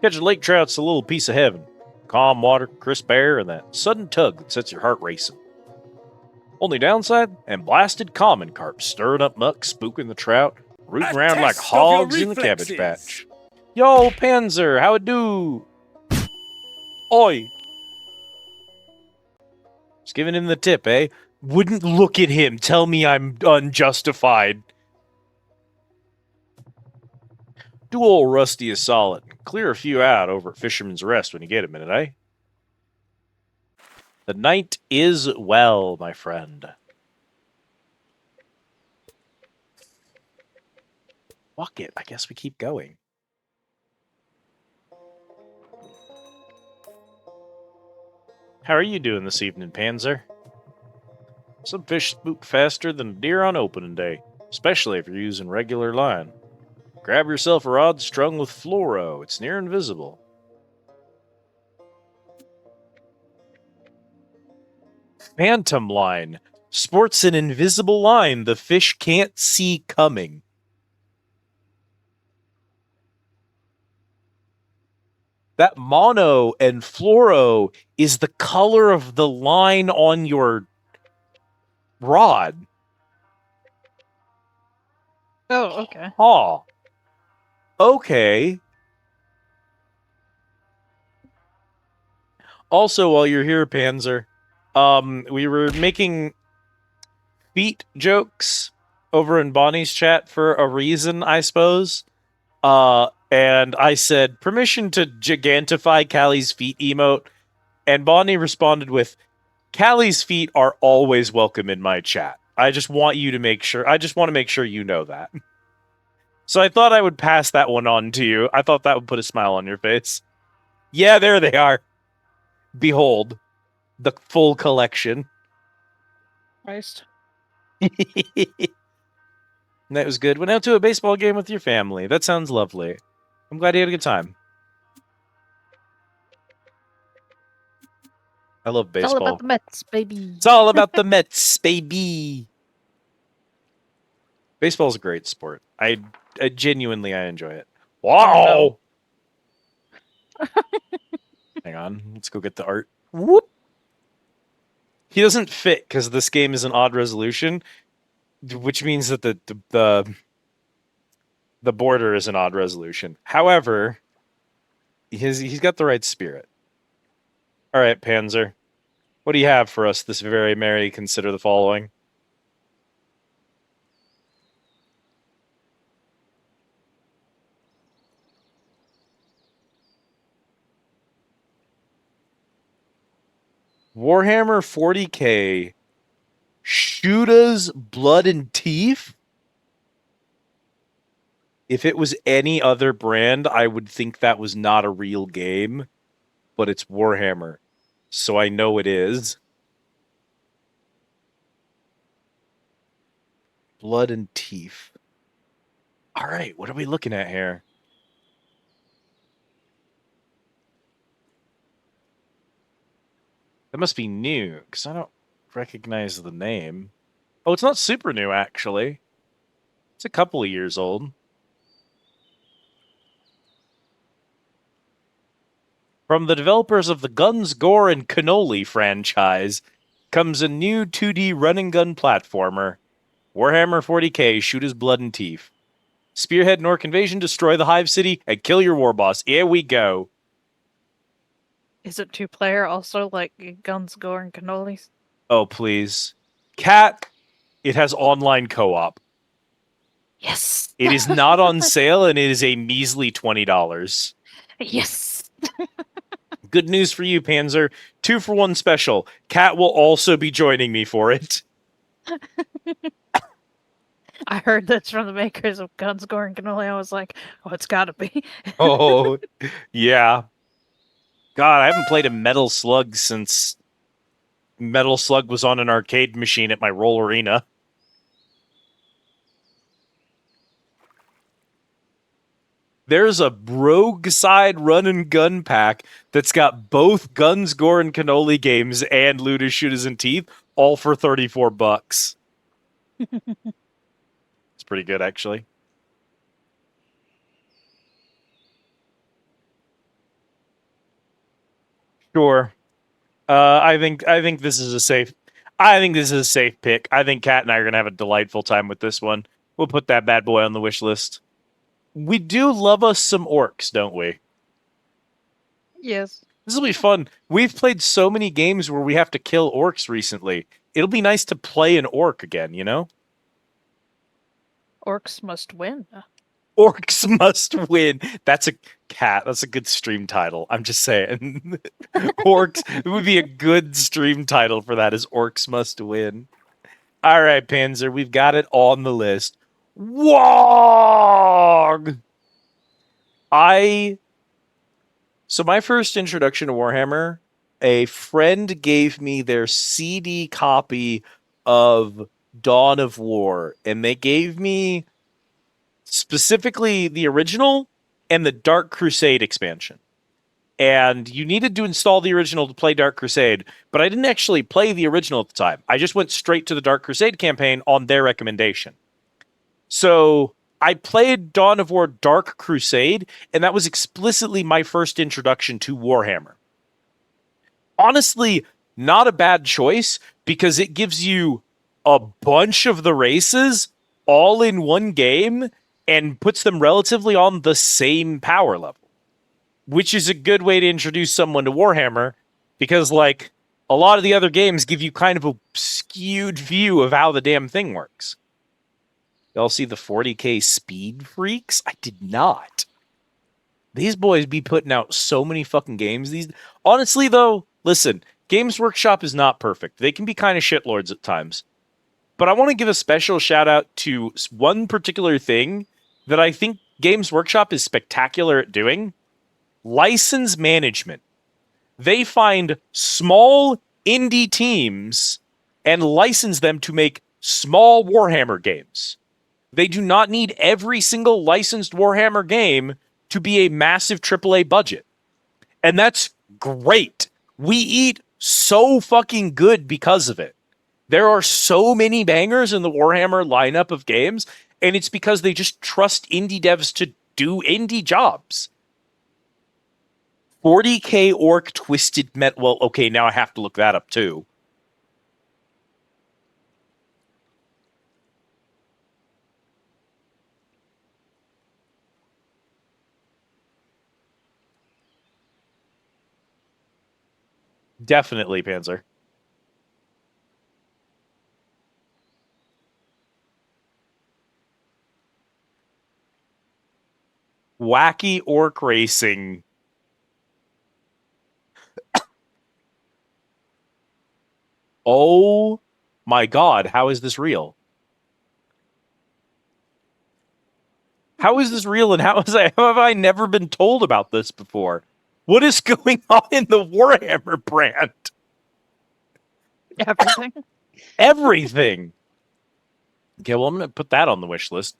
Catch a lake trout's a little piece of heaven. Calm water, crisp air, and that sudden tug that sets your heart racing. Only downside, and blasted common carp stirring up muck, spooking the trout, rooting A around like test of your hogs in the cabbage reflexes. patch. Yo, Panzer, how it do? Oi! Just giving him the tip, eh? Wouldn't look at him. Tell me I'm unjustified. Do old Rusty a solid. Clear a few out over at Fisherman's Rest when you get a minute, eh? The night is well, my friend. Fuck it. I guess we keep going. How are you doing this evening, Panzer? Some fish spook faster than a deer on opening day, especially if you're using regular line. Grab yourself a rod strung with fluoro. It's near invisible. Phantom line. Sports an invisible line the fish can't see coming. That mono and fluoro is the color of the line on your rod. Oh, okay. Huh. Okay. Also, while you're here, Panzer, we were making feet jokes over in Bonnie's chat for a reason, I suppose. And I said, permission to gigantify Callie's feet emote. And Bonnie responded with, Callie's feet are always welcome in my chat. I just want you to make sure, I just want to make sure you know that. So I thought I would pass that one on to you. I thought that would put a smile on your face. Yeah, there they are. Behold, the full collection. Christ. That was good. Went out to a baseball game with your family. That sounds lovely. I'm glad you had a good time. I love It's all baseball. about the Mets, baby. It's all about the Mets, baby. Baseball's a great sport. I genuinely enjoy it. Wow. Hang on. Let's go get the art. Whoop. He doesn't fit because this game is an odd resolution, which means that the border is an odd resolution. However, he's got the right spirit. All right, Panzer. What do you have for us this very merry consider the following? Warhammer 40k Shoota's Blood and Teeth? If it was any other brand, I would think that was not a real game, but it's Warhammer, so I know it is. Blood and Teeth. All right, what are we looking at here? That must be new, because I don't recognize the name. Oh, it's not super new, actually. It's a couple of years old. From the developers of the Guns, Gore, and Cannoli franchise comes a new 2D run-and-gun platformer, Warhammer 40k Shoota's Blood and Teeth. Spearhead an orc invasion, destroy the Hive City, and kill your war boss. Here we go. Is it 2-player also, like Guns, Gore, and Cannolis? Oh, please. Cat It has online co-op. Yes. It is not on sale, and it is a measly $20. Yes. Good news for you, Panzer. 2-for-1 special. Kat will also be joining me for it. I heard this from the makers of Guns, Gore, and Cannoli. I was like, oh, it's gotta be. Oh, yeah. God, I haven't played a Metal Slug since Metal Slug was on an arcade machine at my Roll Arena. There's a Rogue Side Run and Gun pack that's got both Guns, Gore, and Cannoli games and Looters, Shooters, and Teeth, all for $34. It's pretty good, actually. Sure. I think this is a safe. I think this is a safe pick. I think Kat and I are gonna have a delightful time with this one. We'll put that bad boy on the wish list. We do love us some orcs, don't we? Yes. This will be fun. We've played so many games where we have to kill orcs recently. It'll be nice to play an orc again, you know? Orcs must win. Orcs must win. That's a cat. That's a good stream title. I'm just saying. Orcs. It would be a good stream title for that is Orcs Must Win. All right, Panzer. We've got it on the list. Wog! So my first introduction to Warhammer, a friend gave me their CD copy of Dawn of War, and they gave me specifically the original and the Dark Crusade expansion. And you needed to install the original to play Dark Crusade, but I didn't actually play the original at the time. I just went straight to the Dark Crusade campaign on their recommendation. So I played Dawn of War Dark Crusade, and that was explicitly my first introduction to Warhammer. Honestly, not a bad choice, because it gives you a bunch of the races all in one game and puts them relatively on the same power level, which is a good way to introduce someone to Warhammer, because, like, a lot of the other games give you kind of a skewed view of how the damn thing works. Y'all see the 40K Speed Freaks? I did not. These boys be putting out so many fucking games. Honestly, though, listen, Games Workshop is not perfect. They can be kind of shitlords at times. But I want to give a special shout out to one particular thing that I think Games Workshop is spectacular at doing. License management. They find small indie teams and license them to make small Warhammer games. They do not need every single licensed Warhammer game to be a massive AAA budget. And that's great. We eat so fucking good because of it. There are so many bangers in the Warhammer lineup of games, and it's because they just trust indie devs to do indie jobs. 40K Orc Twisted Metal. Well, okay, now I have to look that up too. Definitely, Panzer. Wacky Orc Racing. Oh my god, how is this real? How is this real, and how have I never been told about this before? What is going on in the Warhammer brand? Everything. Everything. Okay, well, I'm going to put that on the wish list.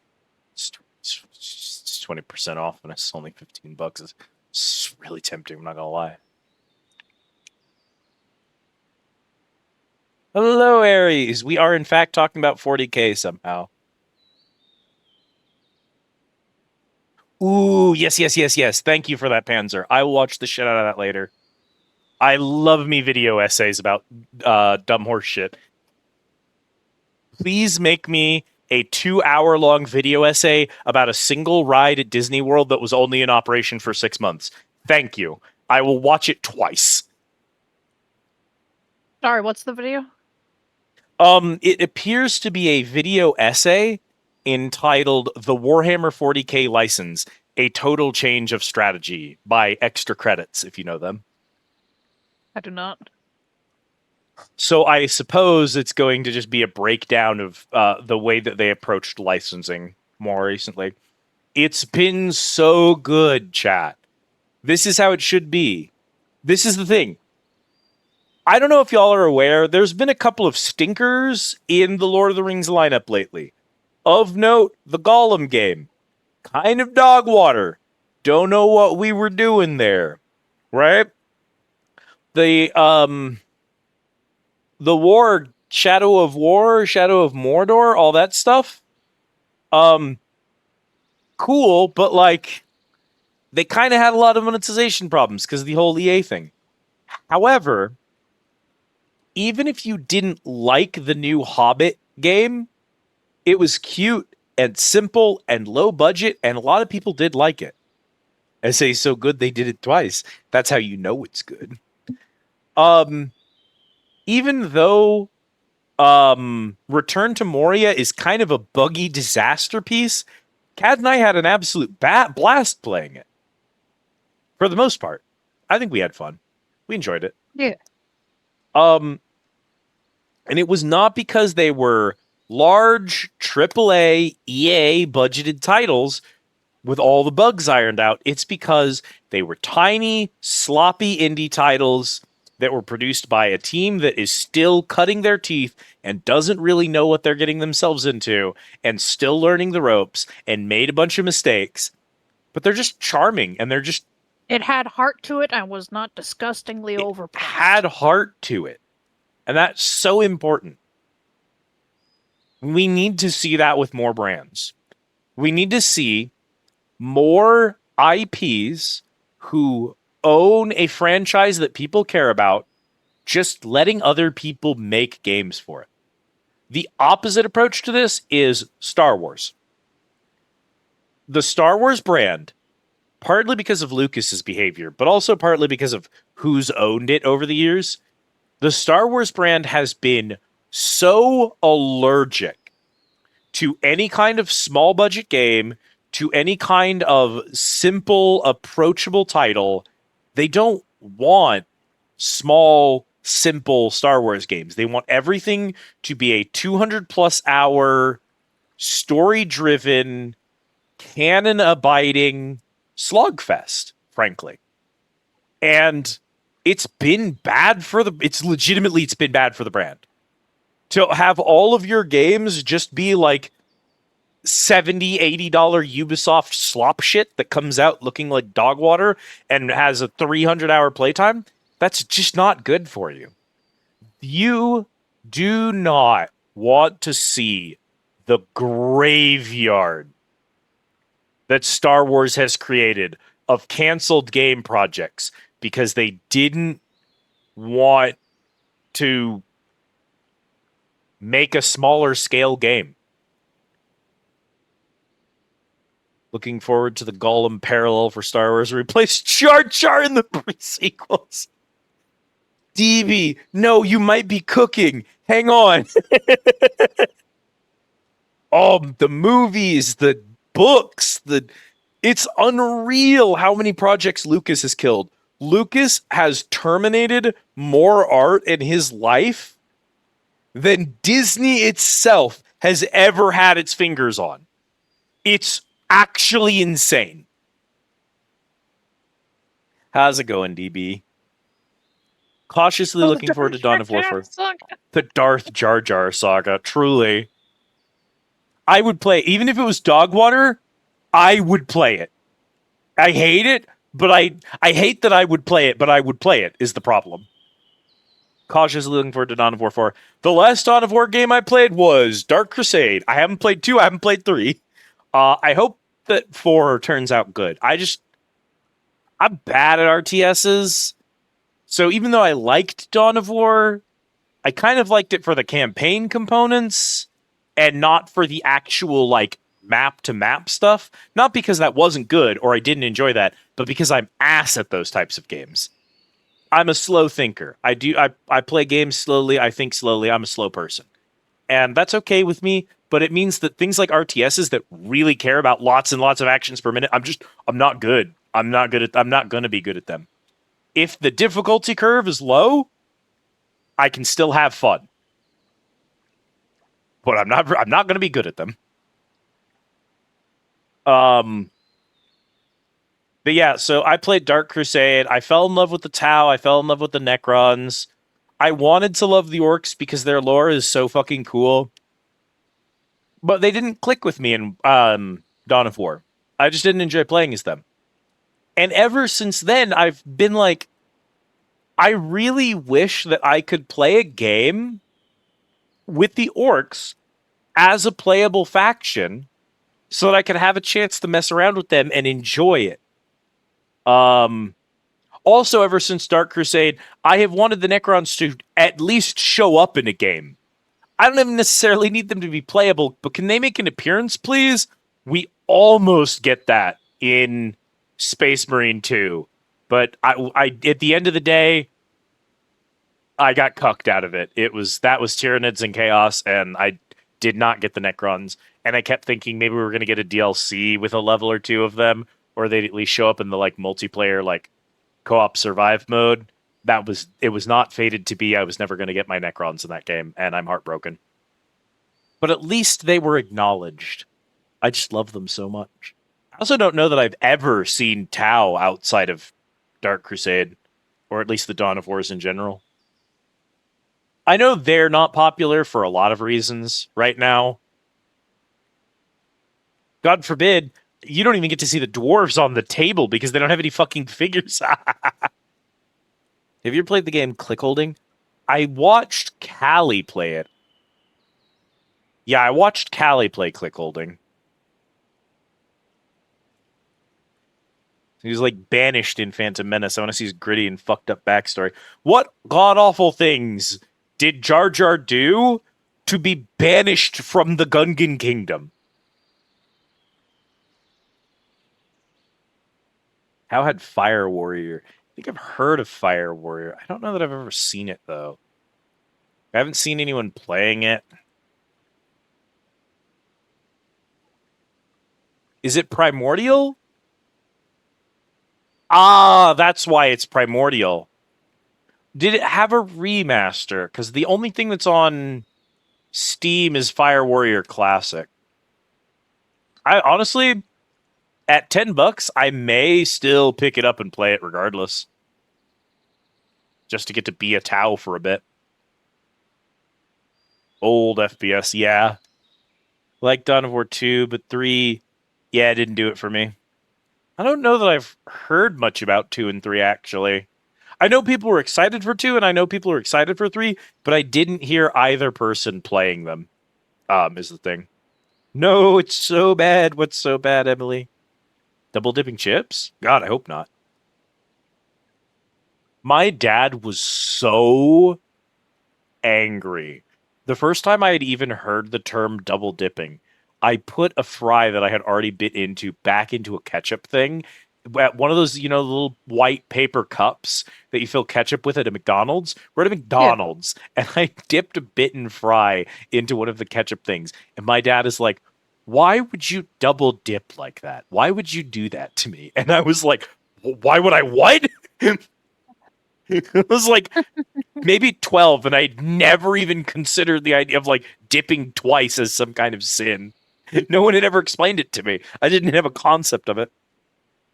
It's 20% off, and it's only $15. It's really tempting, I'm not going to lie. Hello, Aries. We are, in fact, talking about 40K somehow. Ooh, yes. Thank you for that, Panzer. I will watch the shit out of that later. I love me video essays about dumb horse shit. Please make me a 2-hour-long video essay about a single ride at Disney World that was only in operation for 6 months. Thank you. I will watch it twice. Sorry, what's the video? It appears to be a video essay entitled "The Warhammer 40K License: A Total Change of Strategy" by Extra Credits, if you know them. I do not. So I suppose it's going to just be a breakdown of the way that they approached licensing more recently. It's been so good, chat. This is how it should be. This is the thing. I don't know if y'all are aware, there's been a couple of stinkers in the Lord of the Rings lineup lately. Of note, the Gollum game. Kind of dog water. Don't know what we were doing there. Right? The war, Shadow of War, Shadow of Mordor, all that stuff. Cool, but like they kind of had a lot of monetization problems because of the whole EA thing. However, even if you didn't like the new Hobbit game, it was cute and simple and low budget, and a lot of people did like it. I say so good they did it twice. That's how you know it's good. Even though Return to Moria is kind of a buggy disaster piece, Kat and I had an absolute blast playing it. For the most part. I think we had fun. We enjoyed it. Yeah. And it was not because they were large AAA EA budgeted titles with all the bugs ironed out. It's because they were tiny, sloppy indie titles that were produced by a team that is still cutting their teeth and doesn't really know what they're getting themselves into and still learning the ropes and made a bunch of mistakes. But they're just charming and they're just... It had heart to it and was not disgustingly overpriced. Had heart to it. And that's so important. We need to see that with more brands. We need to see more IPs who own a franchise that people care about, just letting other people make games for it. The opposite approach to this is Star Wars. The Star Wars brand, partly because of Lucas's behavior, but also partly because of who's owned it over the years, the Star Wars brand has been so allergic to any kind of small budget game, to any kind of simple, approachable title. They don't want small, simple Star Wars games. They want everything to be a 200+ hour, story-driven, canon-abiding slogfest, frankly. And it's been bad for it's been bad for the brand. To have all of your games just be like $70, $80 Ubisoft slop shit that comes out looking like dog water and has a 300-hour playtime, that's just not good for you. You do not want to see the graveyard that Star Wars has created of canceled game projects because they didn't want to make a smaller scale game. Looking forward to the Gollum parallel for Star Wars. Replace Jar Jar in the pre-sequels. DB, no, you might be cooking. Hang on. The movies, the books, it's unreal how many projects Lucas has killed. Lucas has terminated more art in his life than Disney itself has ever had its fingers on. It's actually insane. How's it going, DB? Cautiously looking forward to Dawn of War. The Darth Jar Jar saga, truly. I would play, even if it was dog water, I would play it. I hate it, but I hate that I would play it, but I would play it, is the problem. Cautiously looking forward to Dawn of War 4. The last Dawn of War game I played was Dark Crusade. I haven't played 2, I haven't played 3. I hope that 4 turns out good. I'm bad at RTSs. So even though I liked Dawn of War, I kind of liked it for the campaign components and not for the actual like map to map stuff. Not because that wasn't good or I didn't enjoy that, but because I'm ass at those types of games. I'm a slow thinker. I play games slowly. I think slowly. I'm a slow person. and that's okay with me. But it means that things like RTSs that really care about lots and lots of actions per minute, I'm not good. I'm not gonna be good at them. If the difficulty curve is low, I can still have fun. But I'm not gonna be good at them. But yeah, so I played Dark Crusade. I fell in love with the Tau. I fell in love with the Necrons. I wanted to love the Orcs because their lore is so fucking cool. But they didn't click with me in Dawn of War. I just didn't enjoy playing as them. And ever since then, I've been like, I really wish that I could play a game with the Orcs as a playable faction so that I could have a chance to mess around with them and enjoy it. Also, ever since Dark Crusade, I have wanted the Necrons to at least show up in a game. I don't even necessarily need them to be playable, but can they make an appearance, please? We almost get that in Space Marine 2. But I at the end of the day, I got cucked out of it. That was Tyranids and Chaos, and I did not get the Necrons. And I kept thinking maybe we were going to get a DLC with a level or two of them, or they'd at least show up in the like multiplayer like co-op survive mode. It was not fated to be. I was never going to get my Necrons in that game, and I'm heartbroken. But at least they were acknowledged. I just love them so much. I also don't know that I've ever seen Tau outside of Dark Crusade, or at least the Dawn of Wars in general. I know they're not popular for a lot of reasons right now. God forbid, you don't even get to see the dwarves on the table because they don't have any fucking figures. Have you ever played the game Click Holding? I watched Callie play it. Yeah, I watched Callie play Click Holding. He was like banished in Phantom Menace. I want to see his gritty and fucked up backstory. What god awful things did Jar Jar do to be banished from the Gungan Kingdom? How had Fire Warrior? I think I've heard of Fire Warrior. I don't know that I've ever seen it though. I haven't seen anyone playing it. Is it Primordial? Ah, that's why it's Primordial. Did it have a remaster? Because the only thing that's on Steam is Fire Warrior Classic. I honestly, at $10, I may still pick it up and play it regardless. Just to get to be a Tau for a bit. Old FPS, yeah. Like Dawn of War 2, but 3, yeah, it didn't do it for me. I don't know that I've heard much about 2 and 3, actually. I know people were excited for 2, and I know people were excited for 3, but I didn't hear either person playing them, is the thing. No, it's so bad. What's so bad, Emily? Double dipping chips? God, I hope not. My dad was so angry. The first time I had even heard the term double dipping, I put a fry that I had already bit into back into a ketchup thing. One of those, little white paper cups that you fill ketchup with at a McDonald's. We're at a McDonald's, and I dipped a bitten fry into one of the ketchup things. And my dad is like, why would you double dip like that? Why would you do that to me? And I was like, why would I what? It was like maybe 12, and I'd never even considered the idea of like dipping twice as some kind of sin. No one had ever explained it to me. I didn't have a concept of it.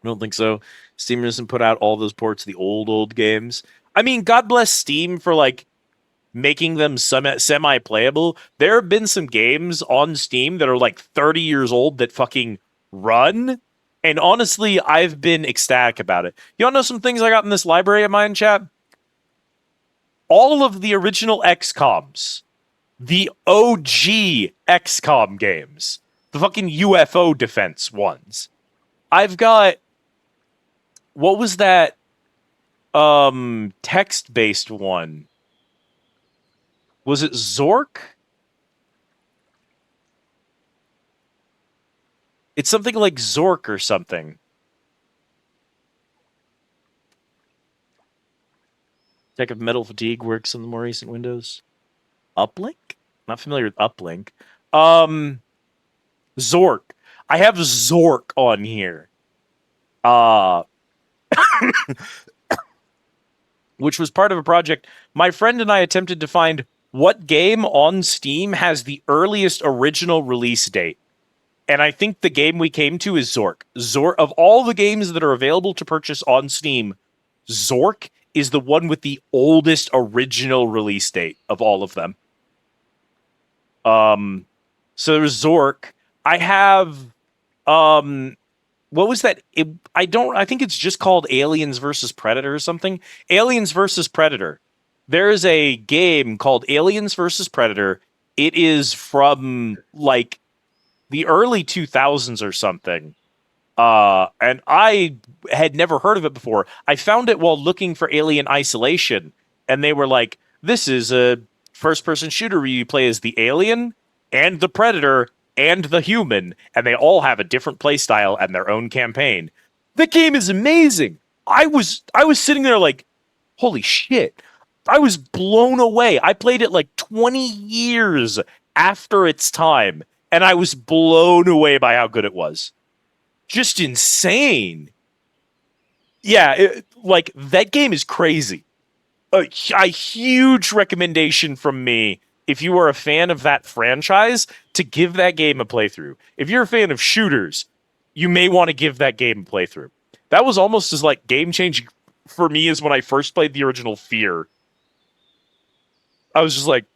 I don't think so. Steam doesn't put out all those ports of the old games. I mean, God bless Steam for like making them semi-playable. There have been some games on Steam that are like 30 years old that fucking run. And honestly, I've been ecstatic about it. You all know some things I got in this library of mine, chat? All of the original XCOMs. The OG XCOM games. The fucking UFO defense ones. I've got... What was that text-based one? Was it Zork? It's something like Zork or something. Check if Metal Fatigue works on the more recent Windows. Uplink? Not familiar with Uplink. Zork. I have Zork on here. Which was part of a project. My friend and I attempted to find what game on Steam has the earliest original release date. And I think the game we came to is Zork. Zork, of all the games that are available to purchase on Steam, Zork is the one with the oldest original release date of all of them. So there's Zork. I have what was that? I think it's just called Aliens versus Predator or something. Aliens versus Predator. There is a game called Aliens versus Predator. It is from like the early 2000s or something. And I had never heard of it before. I found it while looking for Alien Isolation, and they were like, "This is a first-person shooter where you play as the alien and the predator and the human, and they all have a different playstyle and their own campaign." The game is amazing. I was sitting there like, "Holy shit." I was blown away. I played it like 20 years after its time, and I was blown away by how good it was. Just insane. Yeah, like that game is crazy. A huge recommendation from me if you are a fan of that franchise to give that game a playthrough. If you're a fan of shooters, you may want to give that game a playthrough. That was almost as like game changing for me as when I first played the original Fear. I was just like,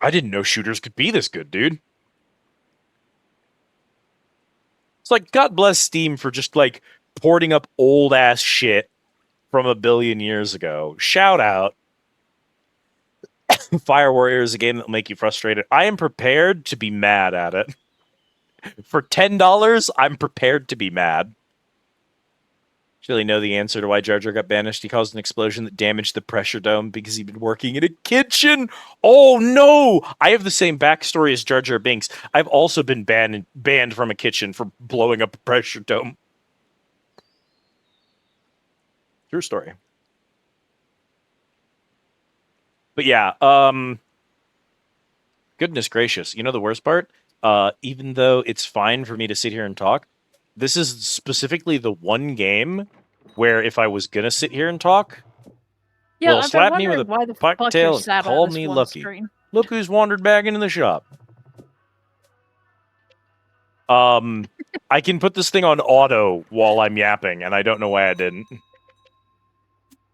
I didn't know shooters could be this good, dude. It's like, God bless Steam for just like porting up old ass shit from a billion years ago. Shout out. Fire Warrior is a game that will make you frustrated. I am prepared to be mad at it. For $10, I'm prepared to be mad. Do you really know the answer to why Jar Jar got banished? He caused an explosion that damaged the pressure dome because he'd been working in a kitchen. Oh no! I have the same backstory as Jar Jar Binks. I've also been banned from a kitchen for blowing up a pressure dome. True story. But yeah, goodness gracious. You know the worst part? Even though it's fine for me to sit here and talk, this is specifically the one game where if I was gonna sit here and talk, Yeah, well, I've been slap me with wondering why a the fuck you're cocktail and sat call on this me one lucky. screen. Look who's wandered back into the shop. I can put this thing on auto while I'm yapping, and I don't know why I didn't.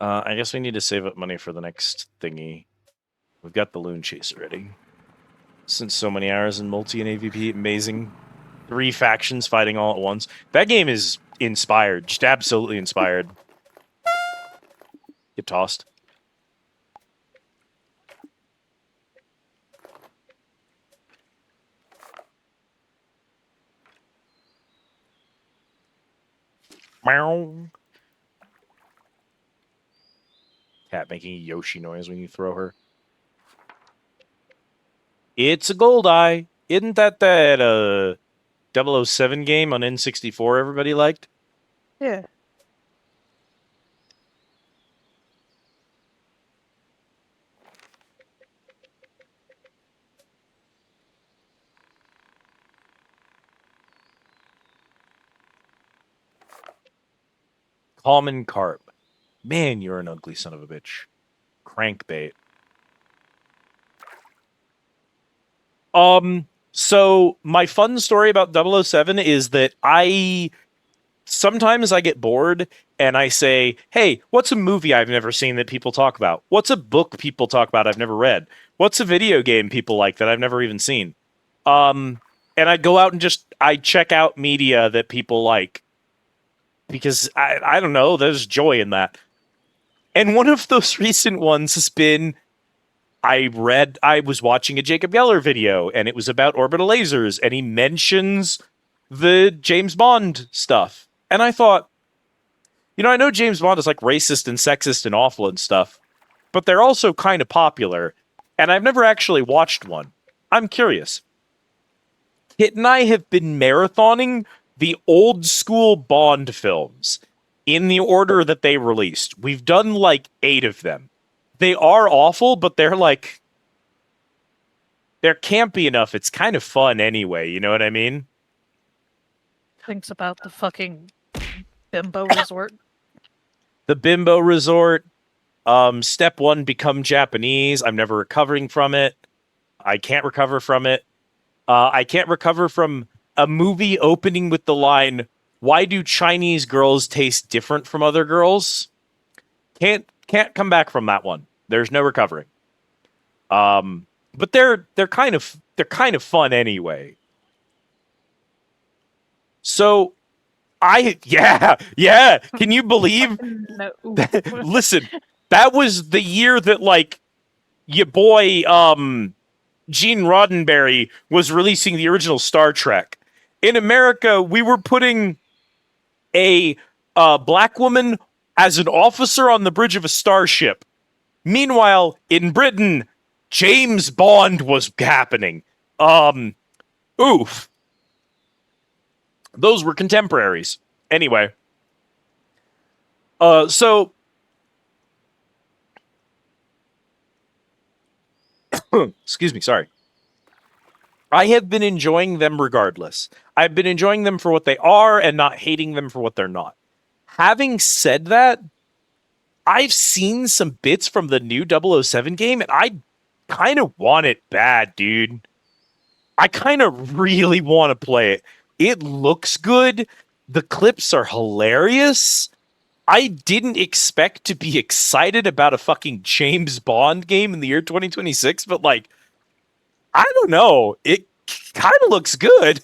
I guess we need to save up money for the next thingy. We've got the Loon Chase already. Since so many hours in multi and AVP, amazing. 3 factions fighting all at once. That game is inspired, just absolutely inspired. Get tossed. Meow. Cat making a Yoshi noise when you throw her. It's a gold eye. Isn't that 007 game on N64 everybody liked? Yeah. Common carp. Man, you're an ugly son of a bitch. Crankbait. So my fun story about 007 is that sometimes I get bored and I say, hey, what's a movie I've never seen that people talk about? What's a book people talk about I've never read? What's a video game people like that I've never even seen? And I go out and I check out media that people like. Because I don't know, there's joy in that. And one of those recent ones has been I was watching a Jacob Geller video, and it was about orbital lasers, and he mentions the James Bond stuff. And I thought, I know James Bond is like racist and sexist and awful and stuff, but they're also kind of popular, and I've never actually watched one. I'm curious. Kit and I have been marathoning the old school Bond films in the order that they released. We've done like 8 of them. They are awful, but they're like they're campy enough. It's kind of fun anyway. You know what I mean? Thinks about the fucking bimbo resort. The Bimbo Resort. Step 1, become Japanese. I'm never recovering from it. I can't recover from it. I can't recover from a movie opening with the line, "Why do Chinese girls taste different from other girls?" Can't come back from that one. There's no recovering. But they're kind of fun anyway. So yeah. Can you believe? No. Listen, that was the year that like your boy Gene Roddenberry was releasing the original Star Trek. In America, we were putting a black woman as an officer on the bridge of a starship. Meanwhile, in Britain, James Bond was happening. Oof. Those were contemporaries. Anyway. So excuse me, sorry. I have been enjoying them regardless. I've been enjoying them for what they are and not hating them for what they're not. Having said that, I've seen some bits from the new 007 game, and I kind of want it bad, dude. I kind of really want to play it. It looks good. The clips are hilarious. I didn't expect to be excited about a fucking James Bond game in the year 2026, but like, I don't know. It kind of looks good.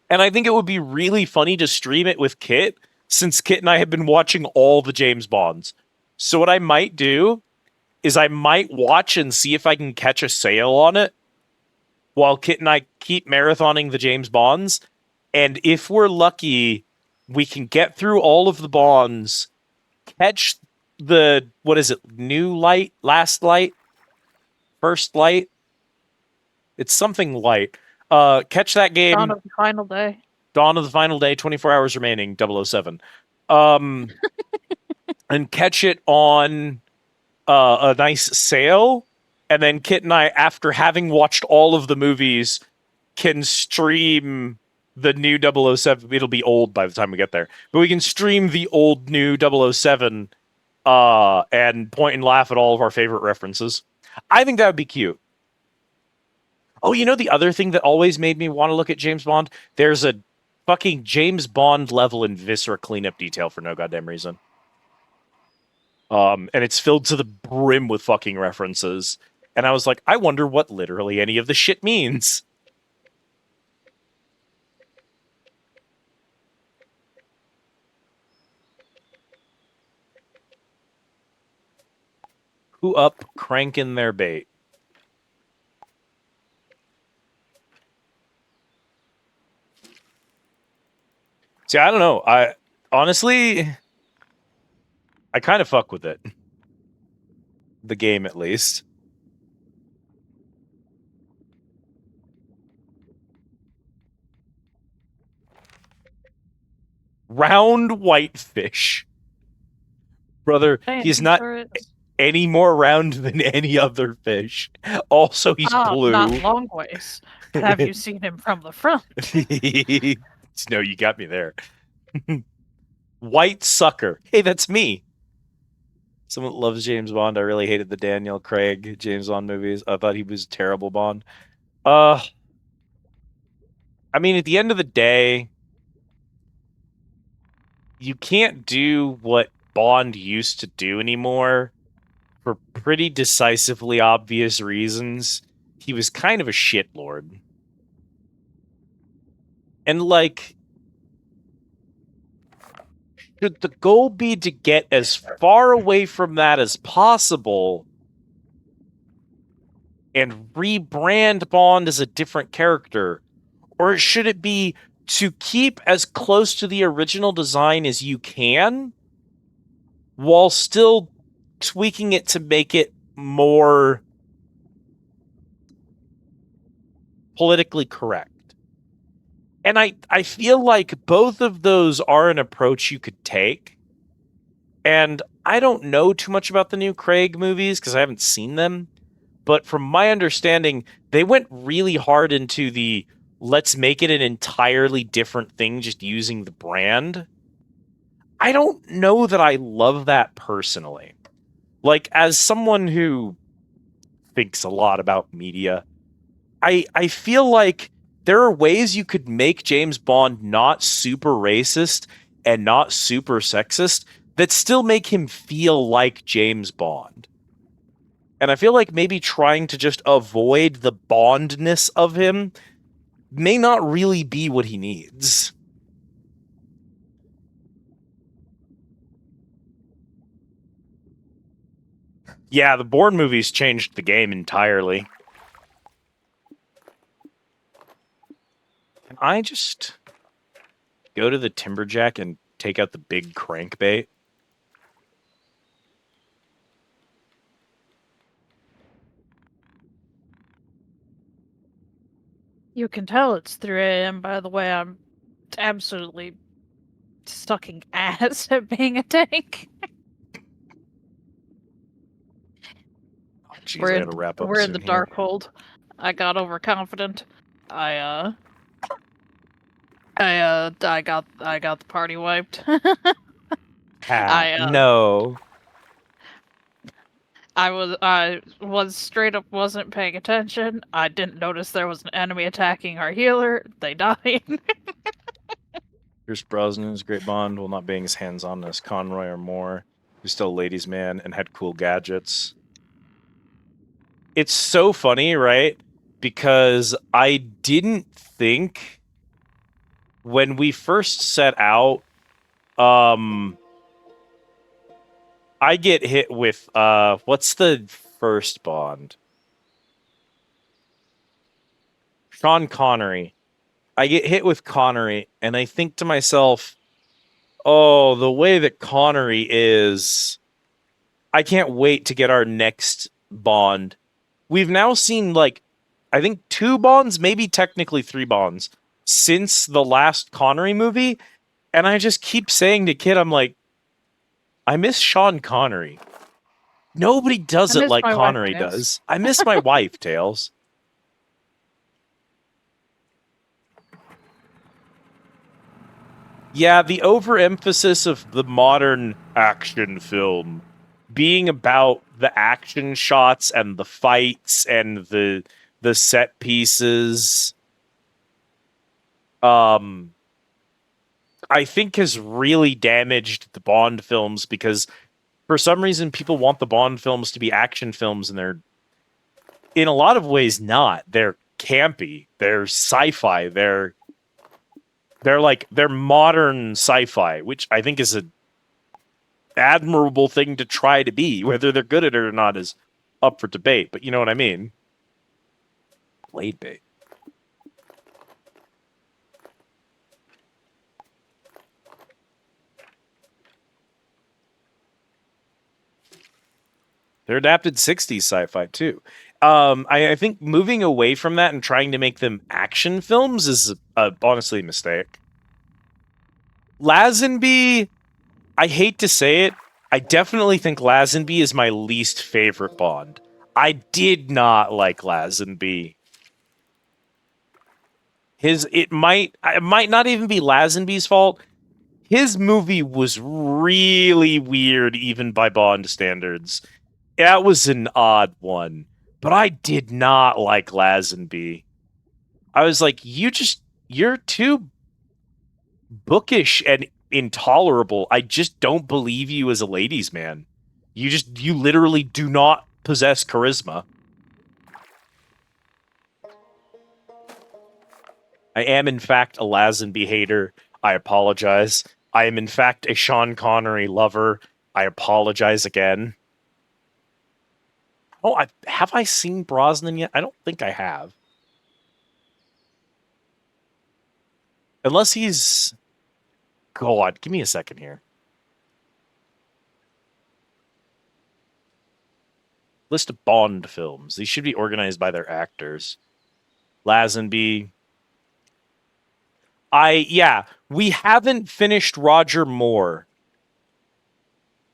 And I think it would be really funny to stream it with Kit, since Kit and I have been watching all the James Bonds. So what I might do is I might watch and see if I can catch a sale on it while Kit and I keep marathoning the James Bonds. And if we're lucky, we can get through all of the Bonds, catch the, what is it, new light, last light, first light? It's something light. Catch that game. Dawn of the Final Day. Dawn of the Final Day, 24 hours remaining, 007. And catch it on a nice sale. And then Kit and I, after having watched all of the movies, can stream the new 007. It'll be old by the time we get there. But we can stream the old new 007 and point and laugh at all of our favorite references. I think that would be cute. Oh, you know the other thing that always made me want to look at James Bond? There's a fucking James Bond level in Viscera cleanup detail for no goddamn reason. And it's filled to the brim with fucking references. And I was like, I wonder what literally any of the shit means. Who up cranking their bait? See, I don't know. I honestly, I kind of fuck with it. The game, at least. Round whitefish. Brother, he's not any more round than any other fish. Also, he's blue. Not long ways. Have you seen him from the front? No, you got me there. White sucker. Hey, that's me. Someone that loves James Bond. I really hated the Daniel Craig James Bond movies. I thought he was a terrible Bond. I mean, at the end of the day, you can't do what Bond used to do anymore for pretty decisively obvious reasons. He was kind of a shitlord. And, like, should the goal be to get as far away from that as possible and rebrand Bond as a different character? Or should it be to keep as close to the original design as you can while still tweaking it to make it more politically correct? And I feel like both of those are an approach you could take. And I don't know too much about the new Craig movies because I haven't seen them. but from my understanding, they went really hard into the let's make it an entirely different thing just using the brand. I don't know that I love that personally. Like, as someone who thinks a lot about media, I feel like there are ways you could make James Bond not super racist and not super sexist that still make him feel like James Bond. And I feel like maybe trying to just avoid the Bondness of him may not really be what he needs. Yeah, the Bourne movies changed the game entirely. Can I just go to the Timberjack and take out the big crankbait? You can tell it's 3 a.m. by the way I'm absolutely sucking ass at being a tank. Oh, jeez, I gotta wrap up we're in soon the here. dark hold. I got overconfident. I got the party wiped. No. I was straight up wasn't paying attention. I didn't notice there was an enemy attacking our healer. They died. Pierce Brosnan's great Bond while not being as hands-on as Conroy or Moore, who's still a ladies' man and had cool gadgets. It's so funny, right? Because I didn't think when we first set out, I get hit with what's the first Bond? Sean Connery. I get hit with Connery, and I think to myself, oh, the way that Connery is, I can't wait to get our next Bond. We've now seen, like, I think 2 Bonds, maybe technically 3 Bonds, since the last Connery movie, and I just keep saying to Kid, I'm like, I miss Sean Connery. Nobody does it like Connery does. I miss my wife, Tails. Yeah, the overemphasis of the modern action film being about the action shots and the fights and the set pieces, I think has really damaged the Bond films because for some reason people want the Bond films to be action films and they're in a lot of ways not. They're campy, they're sci-fi, they're modern sci-fi, which I think is a admirable thing to try to be. Whether they're good at it or not is up for debate, but you know what I mean. Blade bait. They're adapted 60s sci-fi too. I think moving away from that and trying to make them action films is honestly a mistake. Lazenby, I hate to say it, I definitely think Lazenby is my least favorite Bond. I did not like Lazenby. It might not even be Lazenby's fault. His movie was really weird, even by Bond standards. That was an odd one, but I did not like Lazenby. I was like, you're too bookish and intolerable. I just don't believe you as a ladies' man. You literally do not possess charisma. I am in fact a Lazenby hater. I apologize. I am in fact a Sean Connery lover. I apologize again. Oh, have I seen Brosnan yet? I don't think I have. Unless he's... God, give me a second here. List of Bond films. These should be organized by their actors. Lazenby. We haven't finished Roger Moore.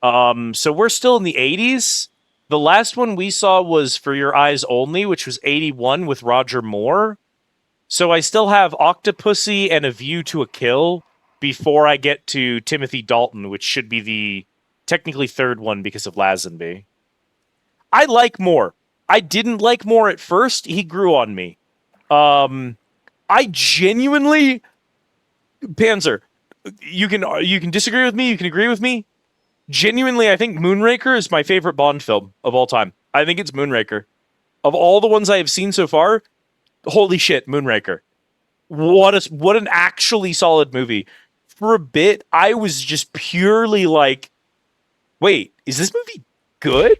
So we're still in the 80s. The last one we saw was For Your Eyes Only, which was 81 with Roger Moore. So I still have Octopussy and A View to a Kill before I get to Timothy Dalton, which should be the technically third one because of Lazenby. I like Moore. I didn't like Moore at first. He grew on me. I genuinely, Panzer, you can disagree with me, you can agree with me. Genuinely, I think Moonraker is my favorite Bond film of all time. I think it's Moonraker. Of all the ones I have seen so far, holy shit, Moonraker. What an actually solid movie. For a bit, I was just purely like, wait, is this movie good?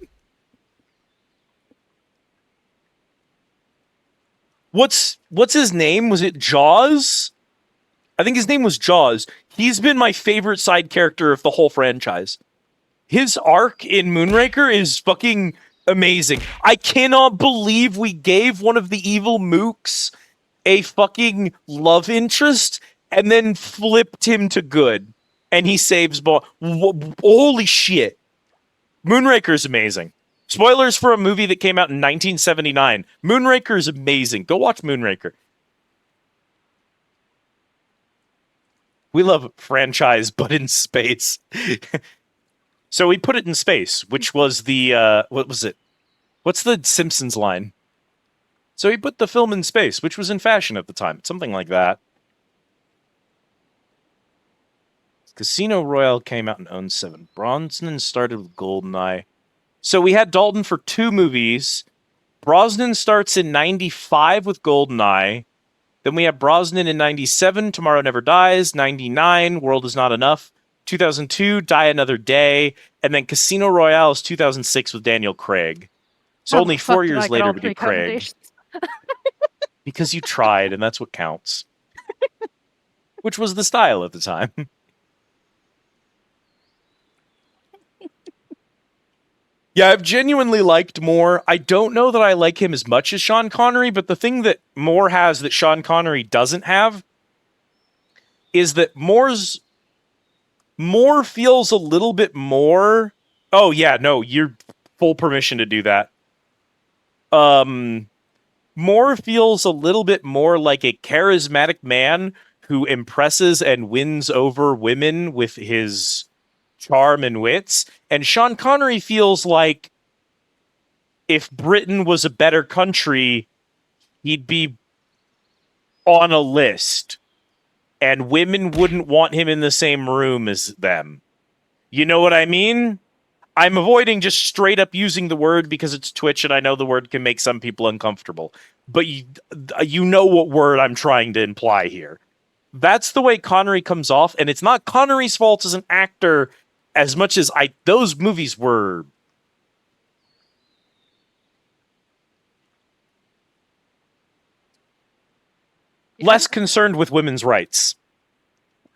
What's his name? Was it Jaws? I think his name was Jaws. He's been my favorite side character of the whole franchise. His arc in Moonraker is fucking amazing. I cannot believe we gave one of the evil mooks a fucking love interest and then flipped him to good. And he saves Bond. Holy shit. Moonraker is amazing. Spoilers for a movie that came out in 1979. Moonraker is amazing. Go watch Moonraker. We love franchise, but in space. So we put it in space, which was the, what was it? What's the Simpsons line? So he put the film in space, which was in fashion at the time. Something like that. Casino Royale came out in 07. Brosnan started with GoldenEye. So we had Dalton for 2 movies. Brosnan starts in 95 with GoldenEye. Then we have Brosnan in 97, Tomorrow Never Dies. 99, World Is Not Enough. 2002, Die Another Day. And then Casino Royale is 2006 with Daniel Craig. So How only the fuck 4 did years I get later all we the do Craig. recommendations? Because you tried, and that's what counts. Which was the style at the time. Yeah, I've genuinely liked Moore. I don't know that I like him as much as Sean Connery, but the thing that Moore has that Sean Connery doesn't have is that Moore feels a little bit more... Oh, yeah, no, you're full permission to do that. Moore feels a little bit more like a charismatic man who impresses and wins over women with his charm and wits. And Sean Connery feels like if Britain was a better country, he'd be on a list. And women wouldn't want him in the same room as them. You know what I mean? I'm avoiding just straight up using the word because it's Twitch and I know the word can make some people uncomfortable. But you know what word I'm trying to imply here. That's the way Connery comes off, and it's not Connery's fault as an actor as much as those movies were less concerned with women's rights.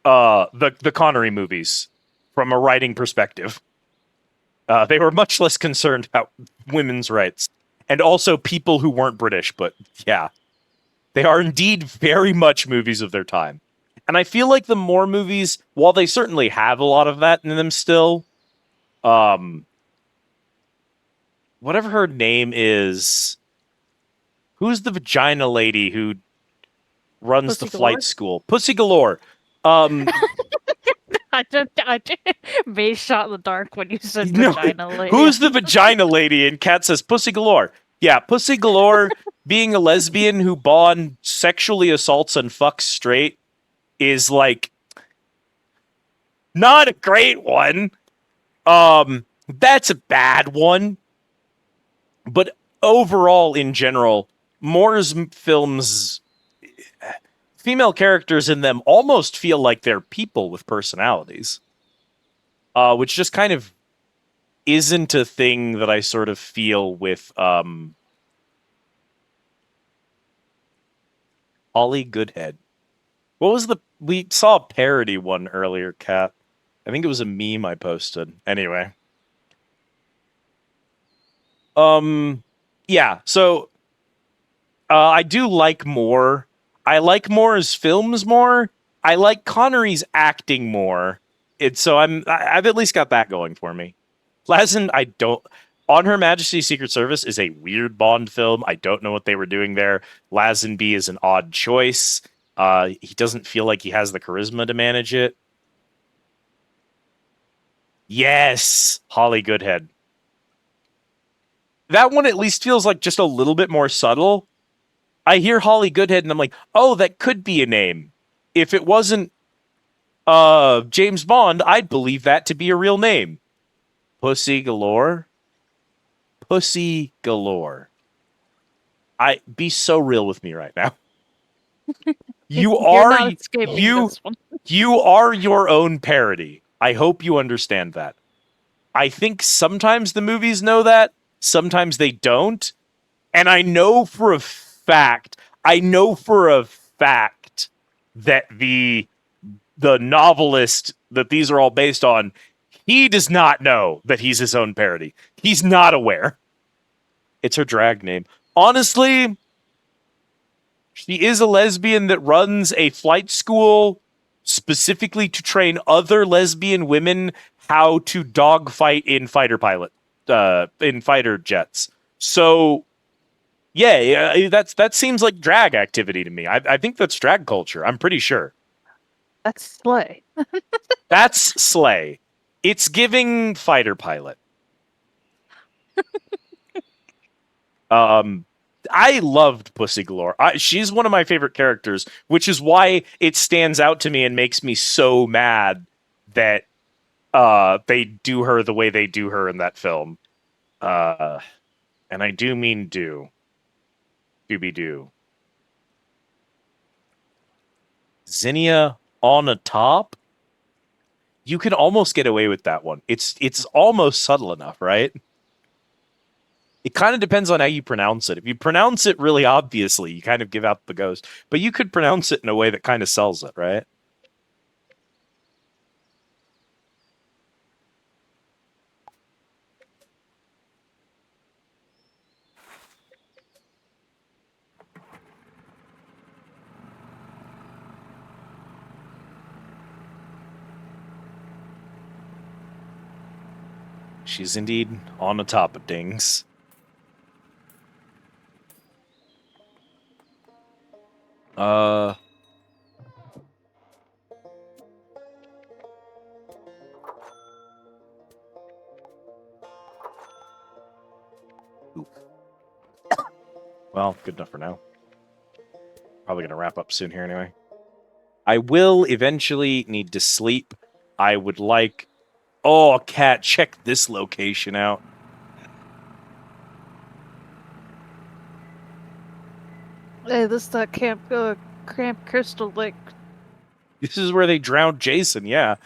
The Connery movies, from a writing perspective. They were much less concerned about women's rights. And also people who weren't British, but yeah. They are indeed very much movies of their time. And I feel like the Moore movies, while they certainly have a lot of that in them still, whatever her name is, who's the vagina lady who runs Pussy the flight Galore? school? Pussy Galore. I did May shot in the dark when you said No, vagina lady. who's the vagina lady? And Kat says Pussy Galore. Yeah, Pussy Galore being a lesbian who Bond sexually assaults and fucks straight is like not a great one. That's a bad one. But overall, in general, Moore's films, female characters in them almost feel like they're people with personalities. Which just kind of isn't a thing that I sort of feel with Holly Goodhead. What was we saw a parody one earlier, Kat. I think it was a meme I posted. Anyway. Yeah, so I do like Moore. I like Moore's films more. I like Connery's acting more. So I've at least got that going for me. Lazen, I don't. On Her Majesty's Secret Service is a weird Bond film. I don't know what they were doing there. Lazenby is an odd choice. He doesn't feel like he has the charisma to manage it. Yes, Holly Goodhead. That one at least feels like just a little bit more subtle. I hear Holly Goodhead and I'm like, oh, that could be a name. If it wasn't James Bond, I'd believe that to be a real name. Pussy Galore? Pussy Galore. Be so real with me right now. You You're not are escaping you this one. you are your own parody. I hope you understand that. I think sometimes the movies know that, sometimes they don't. And I know for a fact that the novelist that these are all based on, he does not know that he's his own parody. He's not aware. It's her drag name. Honestly, she is a lesbian that runs a flight school specifically to train other lesbian women how to dogfight in in fighter jets. So, yeah, that seems like drag activity to me. I think that's drag culture. I'm pretty sure. That's slay. That's slay. It's giving fighter pilot. I loved Pussy Galore. She's one of my favorite characters, which is why it stands out to me and makes me so mad that they do her the way they do her in that film. And I do mean do. Dooby-doo. Zinnia on a top? You can almost get away with that one. It's almost subtle enough, right? It kind of depends on how you pronounce it. If you pronounce it really obviously, you kind of give out the ghost. But you could pronounce it in a way that kind of sells it, right? She's indeed on the top of things. Well, good enough for now. Probably gonna wrap up soon here anyway. I will eventually need to sleep. I would like... Oh, cat, check this location out. Hey, this is that Camp Crystal Lake. This is where they drowned Jason, yeah.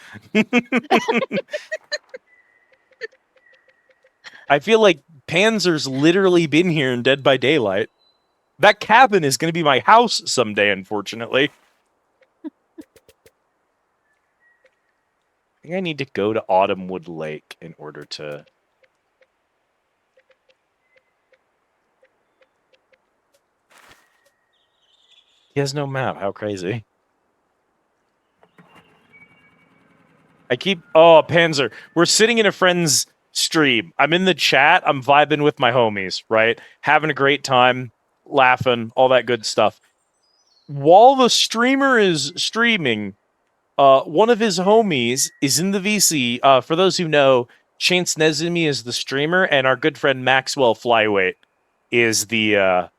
I feel like Panzer's literally been here in Dead by Daylight. That cabin is going to be my house someday, unfortunately. I think I need to go to Autumnwood Lake in order to... He has no map. How crazy. Oh, Panzer. We're sitting in a friend's stream. I'm in the chat. I'm vibing with my homies, right? Having a great time, laughing, all that good stuff. While the streamer is streaming, one of his homies is in the VC. For those who know, Chance Nezumi is the streamer, and our good friend Maxwell Flyweight is the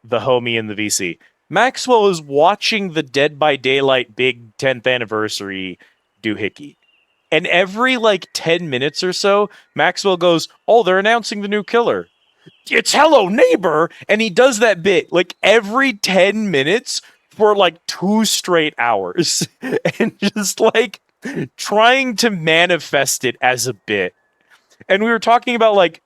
homie in the VC. Maxwell is watching the Dead by Daylight big 10th anniversary doohickey. And every, 10 minutes or so, Maxwell goes, oh, they're announcing the new killer. It's Hello Neighbor! And he does that bit, every 10 minutes for, 2 straight hours. And just, trying to manifest it as a bit. And we were talking about,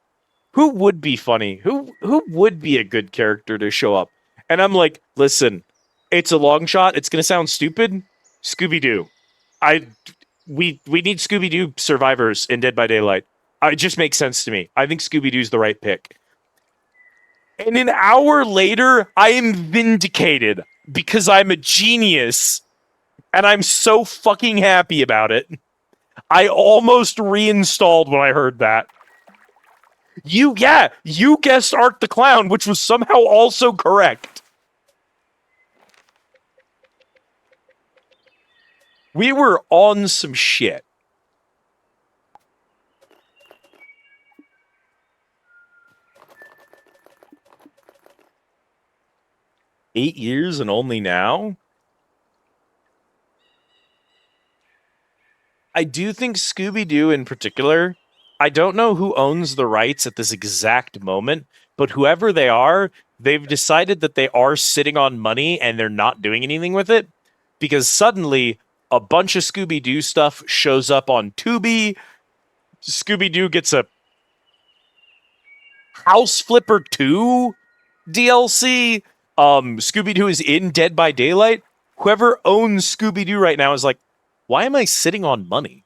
who would be funny? Who would be a good character to show up? And I'm like, listen, it's a long shot. It's going to sound stupid. Scooby-Doo. We need Scooby-Doo survivors in Dead by Daylight. It just makes sense to me. I think Scooby-Doo's the right pick. And an hour later, I am vindicated because I'm a genius. And I'm so fucking happy about it. I almost reinstalled when I heard that. You guessed Art the Clown, which was somehow also correct. We were on some shit. "8 years and only now?" I do think Scooby-Doo in particular, I don't know who owns the rights at this exact moment, but whoever they are, they've decided that they are sitting on money and they're not doing anything with it, because suddenly a bunch of Scooby-Doo stuff shows up on Tubi. Scooby-Doo gets a House Flipper 2 DLC. Scooby-Doo is in Dead by Daylight. Whoever owns Scooby-Doo right now is like, why am I sitting on money?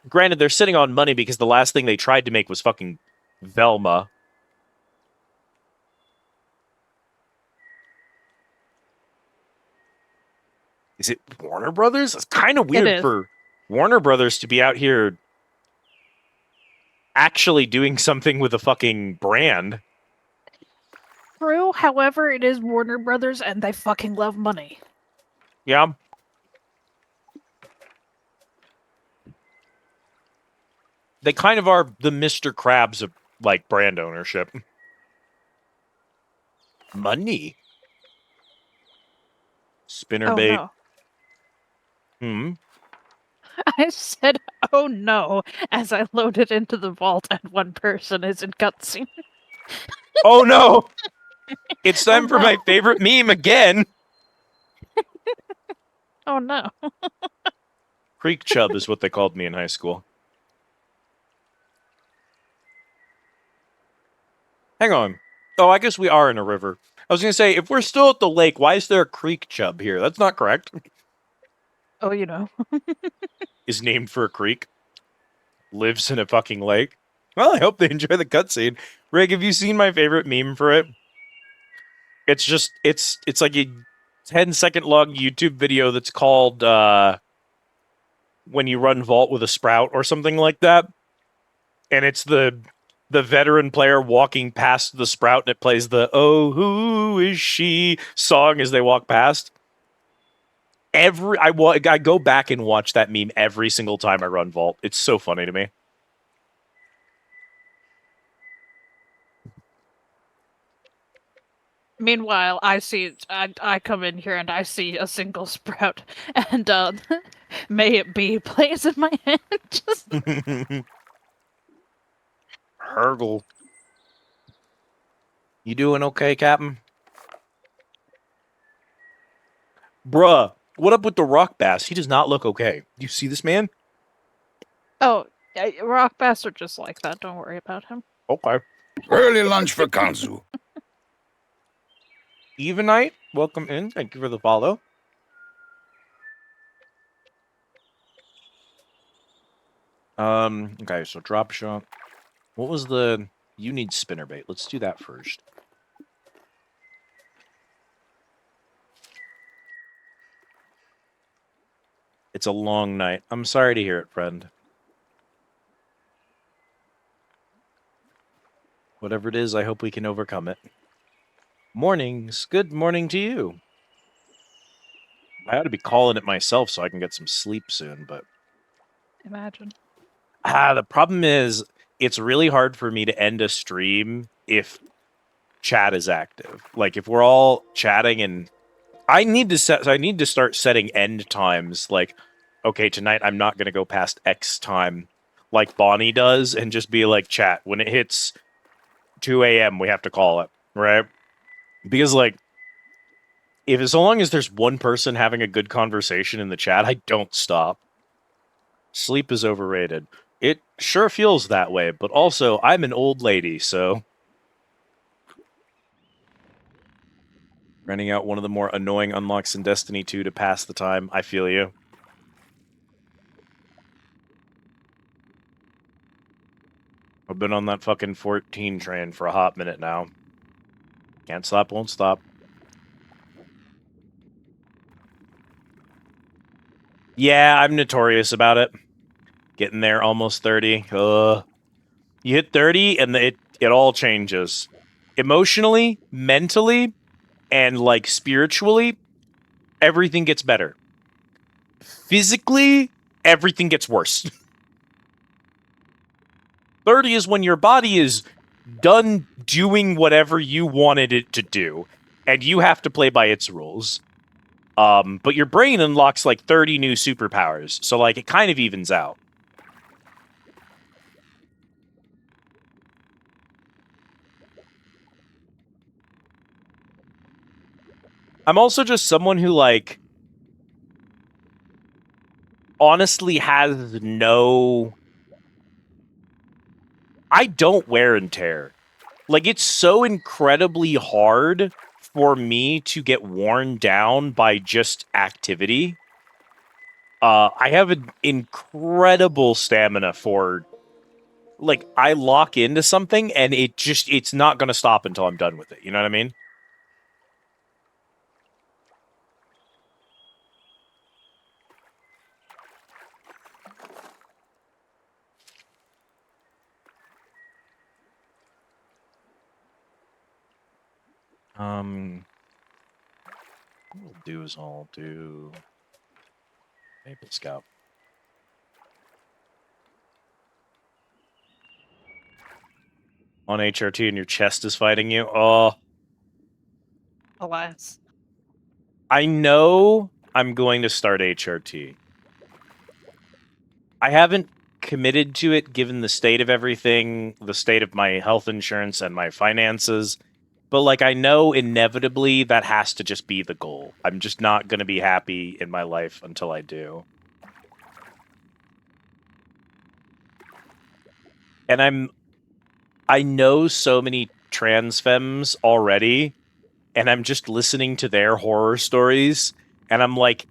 Granted, they're sitting on money because the last thing they tried to make was fucking Velma. Is it Warner Brothers? It's kind of weird for Warner Brothers to be out here actually doing something with a fucking brand. True, however, it is Warner Brothers and they fucking love money. Yeah. They kind of are the Mr. Krabs of, like, brand ownership. Money. Spinnerbait. Oh, no. Hmm. I said, oh no, as I loaded into the vault and one person is in cutscene. Oh no! It's time for no. my favorite meme again! Oh no. Creek Chub is what they called me in high school. Hang on. Oh, I guess we are in a river. I was going to say, if we're still at the lake, why is there a Creek Chub here? That's not correct. Oh, you know. Is named for a creek. Lives in a fucking lake. Well, I hope they enjoy the cutscene. Rick, have you seen my favorite meme for it? It's just, it's like a 10-second long YouTube video that's called, when you run Vault with a Sprout or something like that. And it's the veteran player walking past the Sprout, and it plays the "Oh, who is she" song as they walk past. I go back and watch that meme every single time I run Vault. It's so funny to me. Meanwhile, I come in here and I see a single sprout, and "May It Be" plays in my head. Just... Hergle. You doing okay, Captain? Bruh, what up with the rock bass? He does not look okay. Do you see this man? Oh, rock bass are just like that. Don't worry about him. Okay. Early lunch for Kanzu. Evenite, welcome in. Thank you for the follow. Okay, so drop shot. What was the... You need spinnerbait. Let's do that first. It's a long night. I'm sorry to hear it, friend. Whatever it is, I hope we can overcome it. Mornings. Good morning to you. I ought to be calling it myself so I can get some sleep soon, but... Imagine. The problem is, it's really hard for me to end a stream if chat is active. Like, if we're all chatting and... I need to start setting end times, like, okay, tonight I'm not going to go past X time, like Bonnie does, and just be like, chat, when it hits 2 a.m., we have to call it, right? Because, like, if as long as there's one person having a good conversation in the chat, I don't stop. Sleep is overrated. It sure feels that way, but also, I'm an old lady, so... Renting out one of the more annoying unlocks in Destiny 2 to pass the time. I feel you. I've been on that fucking 14 train for a hot minute now. Can't stop, won't stop. Yeah, I'm notorious about it. Getting there almost 30. Ugh. You hit 30 and it all changes. Emotionally, mentally, and like spiritually, everything gets better. Physically, everything gets worse. 30 is when your body is done doing whatever you wanted it to do, and you have to play by its rules. But your brain unlocks like 30 new superpowers, so like it kind of evens out. I'm also just someone who like honestly has no... I don't wear and tear. Like, it's so incredibly hard for me to get worn down by just activity. I have an incredible stamina for... Like, I lock into something, and it's not going to stop until I'm done with it. You know what I mean? What we'll do is I'll do Maple Scout. On HRT and your chest is fighting you? Oh, Alas. I know I'm going to start HRT. I haven't committed to it given the state of everything, the state of my health insurance and my finances. But like, I know inevitably that has to just be the goal. I'm just not going to be happy in my life until I do. And I know so many trans femmes already, and I'm just listening to their horror stories, and I'm like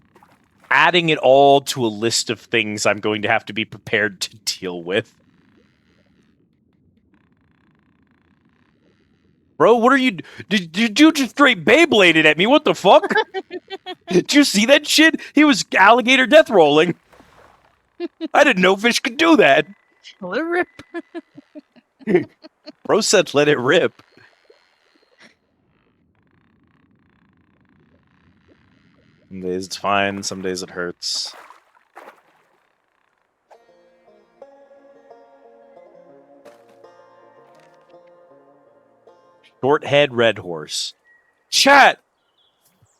adding it all to a list of things I'm going to have to be prepared to deal with. Bro, what are you... Did you just straight Beybladed at me? What the fuck? Did you see that shit? He was alligator death rolling. I didn't know fish could do that. Let it rip. Bro said let it rip. Some days it's fine, some days it hurts. Short-head red horse. Chat!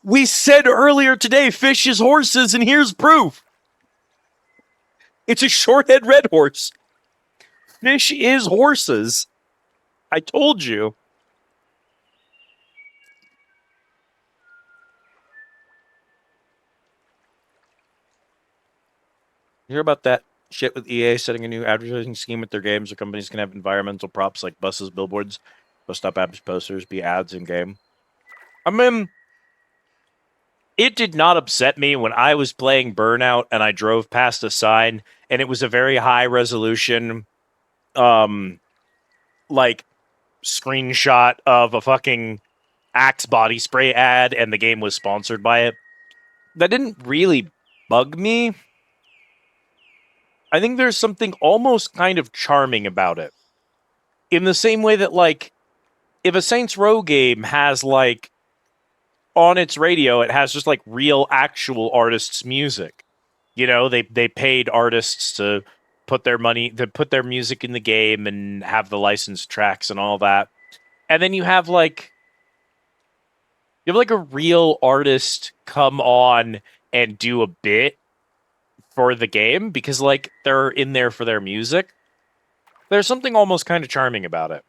We said earlier today fish is horses, and here's proof. It's a short-head red horse. Fish is horses. I told you. You hear about that shit with EA setting a new advertising scheme with their games where companies can have environmental props like buses, billboards, bus stop apps, posters, be ads in-game? I mean, it did not upset me when I was playing Burnout and I drove past a sign and it was a very high-resolution, like, screenshot of a fucking Axe body spray ad and the game was sponsored by it. That didn't really bug me. I think there's something almost kind of charming about it. In the same way that, like, if a Saints Row game has, like, on its radio, it has just, like, real, actual artists' music. You know, they paid artists to put their money, to put their music in the game and have the licensed tracks and all that. And then you have, like, a real artist come on and do a bit for the game because, like, they're in there for their music. There's something almost kind of charming about it.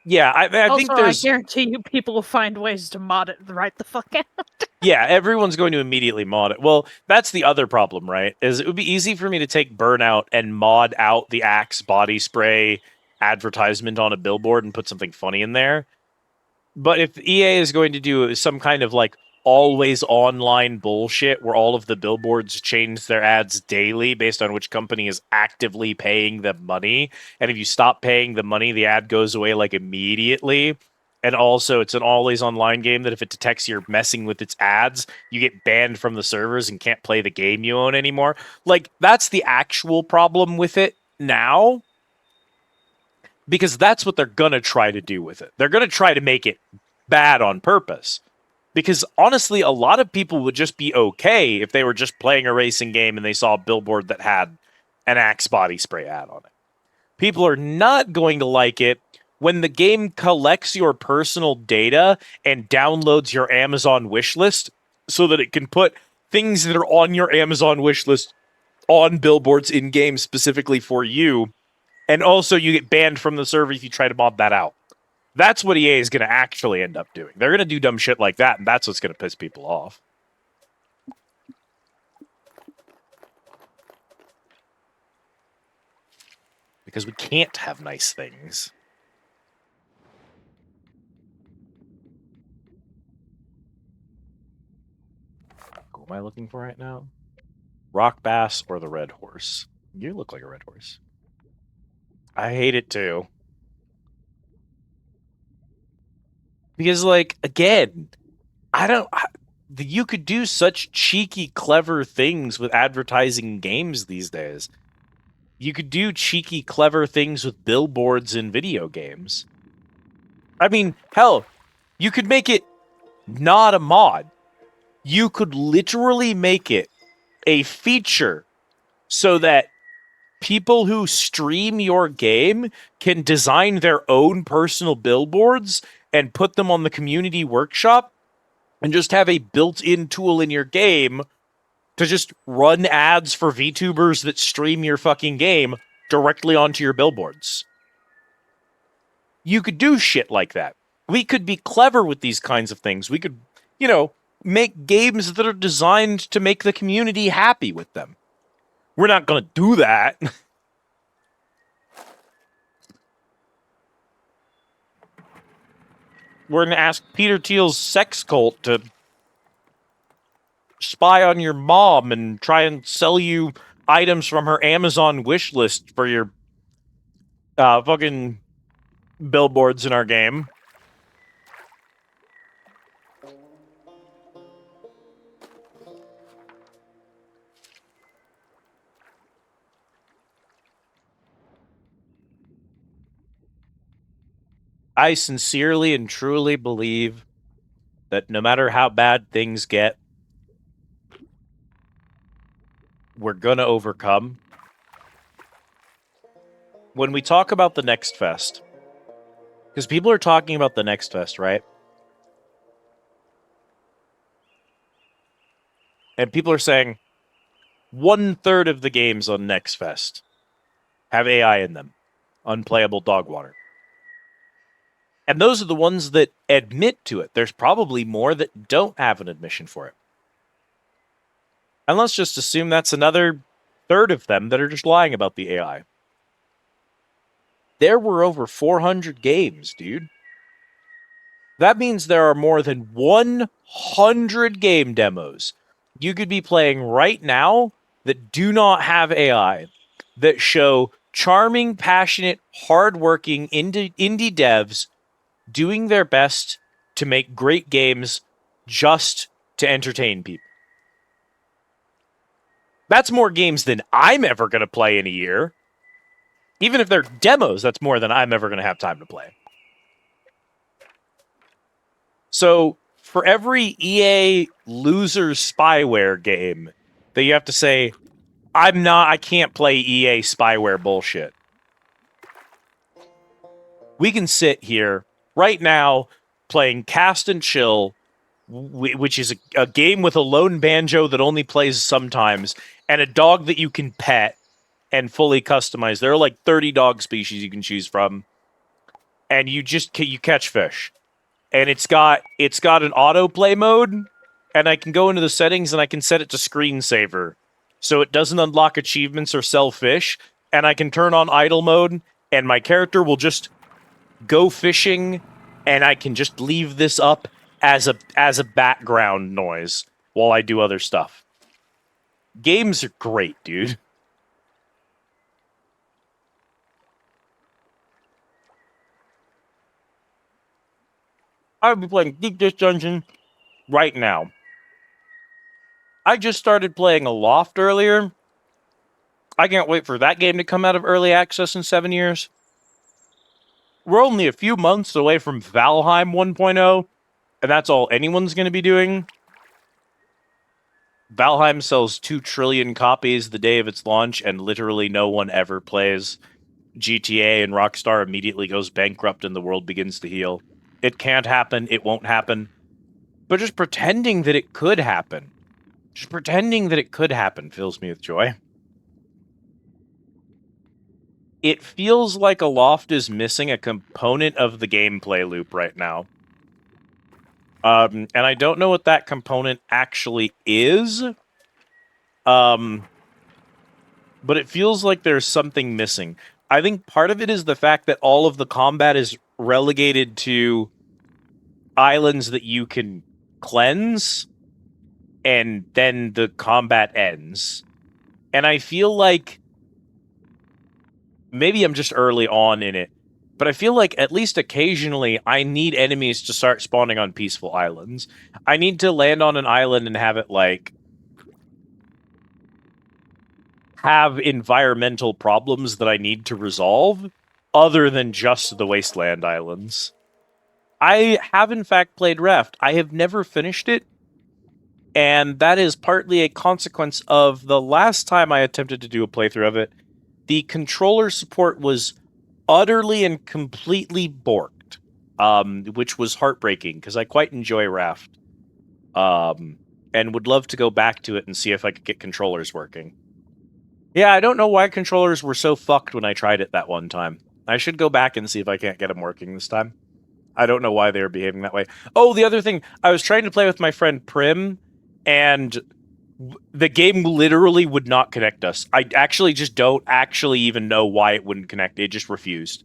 Yeah, I think there's... I guarantee you people will find ways to mod it right the fuck out. Yeah, everyone's going to immediately mod it. Well, that's the other problem, right? Is it would be easy for me to take Burnout and mod out the Axe body spray advertisement on a billboard and put something funny in there. But if EA is going to do some kind of, like, always online bullshit where all of the billboards change their ads daily based on which company is actively paying them money, and if you stop paying the money, the ad goes away, like, immediately, and also it's an always online game that if it detects you're messing with its ads, you get banned from the servers and can't play the game you own anymore. Like, that's the actual problem with it. now because that's what they're going to try to do with it. They're going to try to make it bad on purpose. Because honestly, a lot of people would just be okay if they were just playing a racing game and they saw a billboard that had an Axe body spray ad on it. People are not going to like it when the game collects your personal data and downloads your Amazon wish list so that it can put things that are on your Amazon wish list on billboards in game specifically for you. And also you get banned from the server if you try to mob that out. That's what EA is going to actually end up doing. They're going to do dumb shit like that, and that's what's going to piss people off. Because we can't have nice things. Who am I looking for right now? Rock Bass or the Red Horse? You look like a red horse. I hate it too. Because, like, again, you could do such cheeky, clever things with advertising games these days. You could do cheeky, clever things with billboards in video games. I mean, hell, you could make it not a mod. You could literally make it a feature so that people who stream your game can design their own personal billboards and put them on the community workshop and just have a built-in tool in your game to just run ads for VTubers that stream your fucking game directly onto your billboards. You could do shit like that. We could be clever with these kinds of things. We could, make games that are designed to make the community happy with them. We're not going to do that. We're going to ask Peter Thiel's sex cult to spy on your mom and try and sell you items from her Amazon wish list for your fucking billboards in our game. I sincerely and truly believe that no matter how bad things get, we're gonna overcome. When we talk about the Next Fest, because people are talking about the Next Fest, right? And people are saying 1/3 of the games on Next Fest have AI in them. Unplayable dog water. And those are the ones that admit to it. There's probably more that don't have an admission for it. And let's just assume that's another 1/3 of them that are just lying about the AI. There were over 400 games, dude. That means there are more than 100 game demos you could be playing right now that do not have AI, that show charming, passionate, hardworking indie devs doing their best to make great games just to entertain people. That's more games than I'm ever going to play in a year. Even if they're demos, that's more than I'm ever going to have time to play. So, for every EA loser spyware game that you have to say, I can't play EA spyware bullshit. We can sit here right now playing Cast and Chill, which is a game with a lone banjo that only plays sometimes, and a dog that you can pet and fully customize. There are like 30 dog species you can choose from, and you catch fish. And it's got an autoplay mode, and I can go into the settings and I can set it to screensaver, so it doesn't unlock achievements or sell fish, and I can turn on idle mode, and my character will just go fishing, and I can just leave this up as a background noise while I do other stuff. Games are great, dude. I'll be playing Deep Dish Dungeon right now. I just started playing Aloft earlier, I can't wait for that game to come out of early access in 7 years. We're only a few months away from Valheim 1.0, and that's all anyone's going to be doing. Valheim sells 2 trillion copies the day of its launch, and literally no one ever plays. GTA and Rockstar immediately goes bankrupt and the world begins to heal. It can't happen, it won't happen. But just pretending that it could happen, fills me with joy. It feels like Aloft is missing a component of the gameplay loop right now. And I don't know what that component actually is. But it feels like there's something missing. I think part of it is the fact that all of the combat is relegated to islands that you can cleanse, and then the combat ends. And I feel like maybe I'm just early on in it, but I feel like at least occasionally I need enemies to start spawning on peaceful islands. I need to land on an island and have it, like, have environmental problems that I need to resolve other than just the Wasteland Islands. I have, in fact, played Reft. I have never finished it, and that is partly a consequence of the last time I attempted to do a playthrough of it. The controller support was utterly and completely borked, which was heartbreaking, because I quite enjoy Raft, and would love to go back to it and see if I could get controllers working. Yeah, I don't know why controllers were so fucked when I tried it that one time. I should go back and see if I can't get them working this time. I don't know why they were behaving that way. Oh, the other thing, I was trying to play with my friend Prim, and the game literally would not connect us. I actually just don't actually even know why it wouldn't connect. It just refused.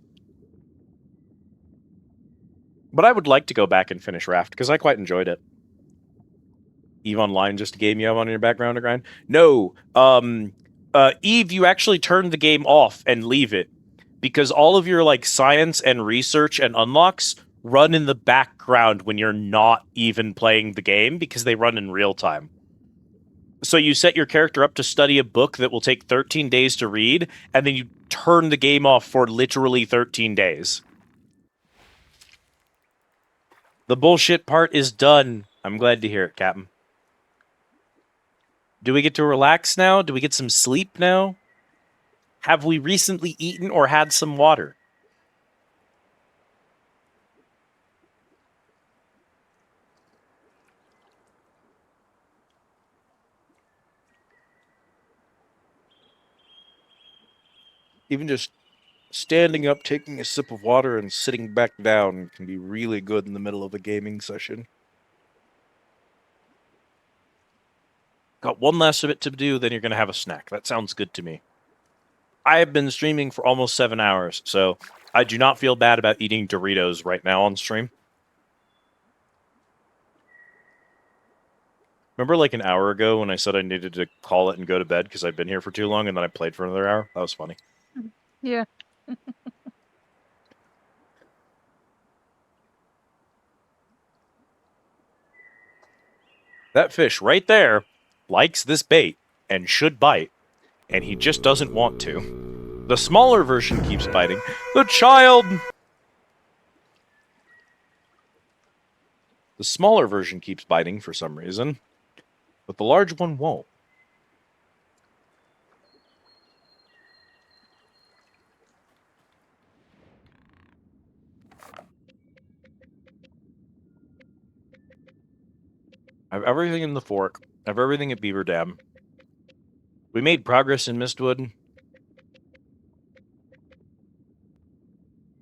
But I would like to go back and finish Raft, because I quite enjoyed it. EVE Online, just a game you have on your background to grind? No. EVE, you actually turn the game off and leave it, because all of your, like, science and research and unlocks run in the background when you're not even playing the game, because they run in real time. So you set your character up to study a book that will take 13 days to read, and then you turn the game off for literally 13 days. The bullshit part is done. I'm glad to hear it, Captain. Do we get to relax now? Do we get some sleep now? Have we recently eaten or had some water? Even just standing up, taking a sip of water, and sitting back down can be really good in the middle of a gaming session. Got one last bit to do, then you're going to have a snack. That sounds good to me. I have been streaming for almost 7 hours, so I do not feel bad about eating Doritos right now on stream. Remember like an hour ago when I said I needed to call it and go to bed because I'd been here for too long, and then I played for another hour? That was funny. Yeah. That fish right there likes this bait and should bite, and he just doesn't want to. The smaller version keeps biting. The child! The smaller version keeps biting for some reason, but the large one won't. I have everything in the fork. I have everything at Beaver Dam. We made progress in Mistwood.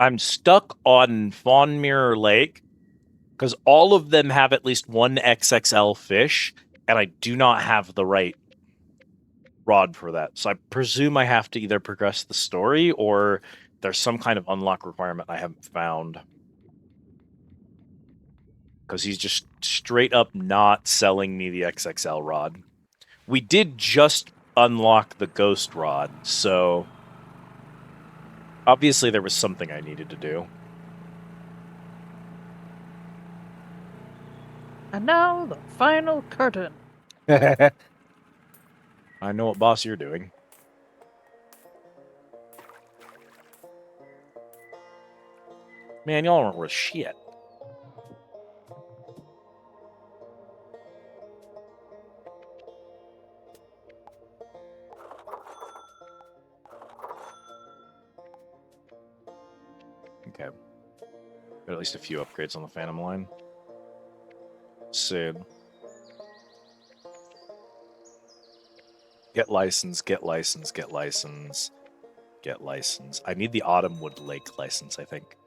I'm stuck on Fawn Mirror Lake because all of them have at least one XXL fish, and I do not have the right rod for that. So I presume I have to either progress the story or there's some kind of unlock requirement I haven't found. Because he's just straight up not selling me the XXL rod. We did just unlock the ghost rod, so obviously there was something I needed to do. And now the final curtain. I know what boss you're doing. Man, y'all aren't worth shit. Okay. Got at least a few upgrades on the Phantom line. Soon. Get license, get license, get license, get license. I need the Autumnwood Lake license, I think.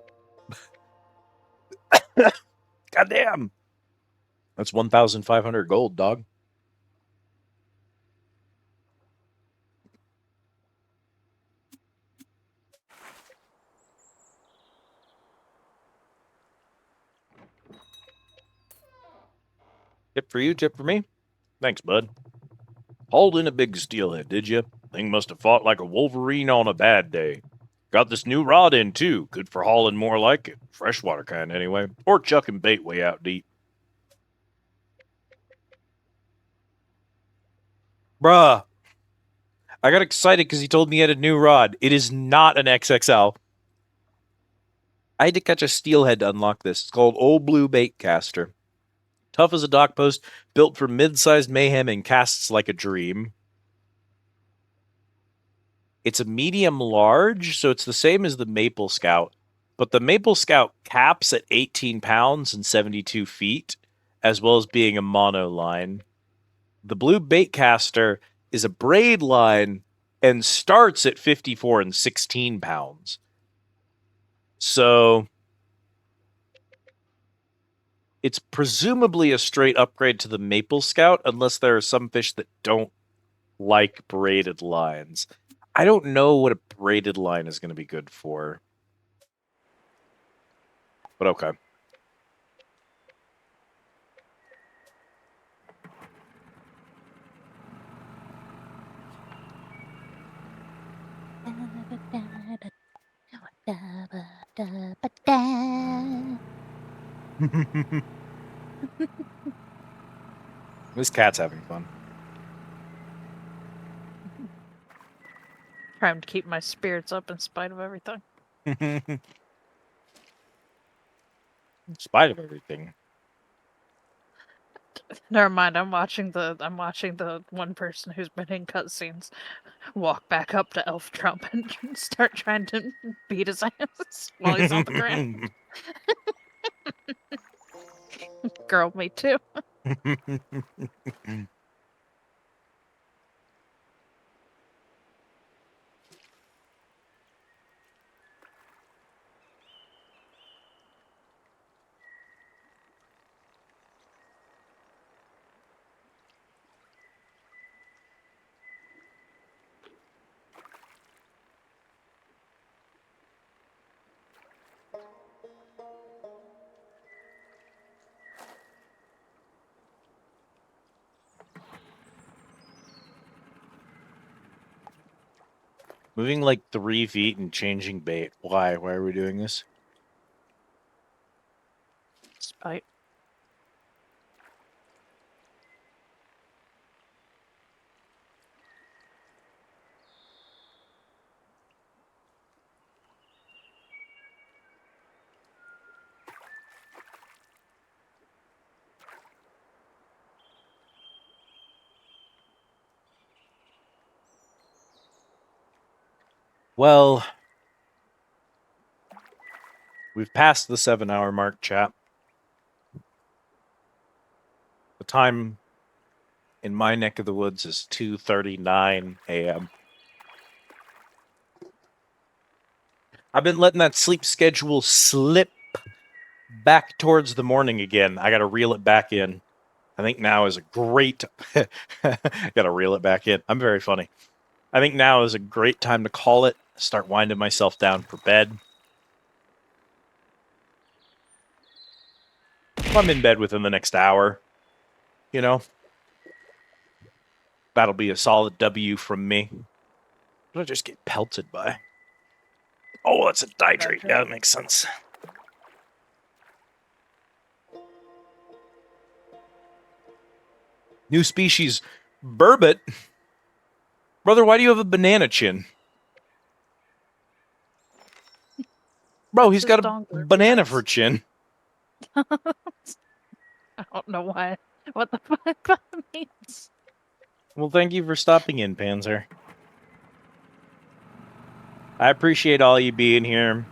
Goddamn! That's 1,500 gold, dog. Tip for you, tip for me. Thanks, bud. Hauled in a big steelhead, did you? Thing must have fought like a wolverine on a bad day. Got this new rod in, too. Good for hauling more like it. Freshwater kind, anyway. Or chucking bait way out deep. Bruh. I got excited because he told me he had a new rod. It is not an XXL. I had to catch a steelhead to unlock this. It's called Old Blue Bait Caster. Tough as a dock post, built for mid-sized mayhem and casts like a dream. It's a medium large, so it's the same as the Maple Scout. But the Maple Scout caps at 18 pounds and 72 feet, as well as being a mono line. The Blue Baitcaster is a braid line and starts at 54 and 16 pounds. So it's presumably a straight upgrade to the Maple Scout, unless there are some fish that don't like braided lines. I don't know what a braided line is going to be good for. But okay. This cat's having fun. Trying to keep my spirits up in spite of everything. In spite of everything. Never mind. I'm watching the one person who's been in cutscenes walk back up to Elf Trump and start trying to beat his ass while he's on the ground. Girl, me too. Moving like 3 feet and changing bait. Why? Why are we doing this? Spite. Well, we've passed the 7-hour mark, chat. The time in my neck of the woods is 2:39 a.m. I've been letting that sleep schedule slip back towards the morning again. I got to reel it back in. I think now is a great... got to reel it back in. I'm very funny. I think now is a great time to call it. Start winding myself down for bed. If I'm in bed within the next hour, you know, that'll be a solid W from me. What did I just get pelted by? Oh, that's a dihydrate. Yeah, that makes sense. New species, burbot. Brother, why do you have a banana chin? Bro, That's he's his got a dongler, banana yes. for chin. I don't know why. What the fuck that means. Well, thank you for stopping in, Panzer. I appreciate all you being here.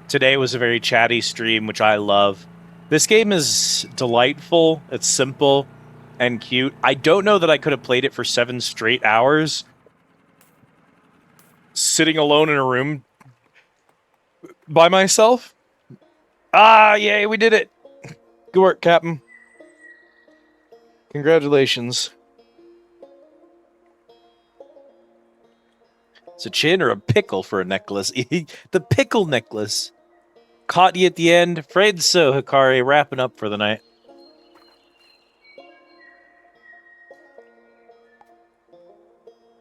Today was a very chatty stream, which I love. This game is delightful. It's simple and cute. I don't know that I could have played it for 7 straight hours. Sitting alone in a room by myself. Ah, yay, we did it. Good work, Captain. Congratulations. It's a chin or a pickle for a necklace. The pickle necklace. Caught you at the end. Afraid so, Hikari. Wrapping up for the night.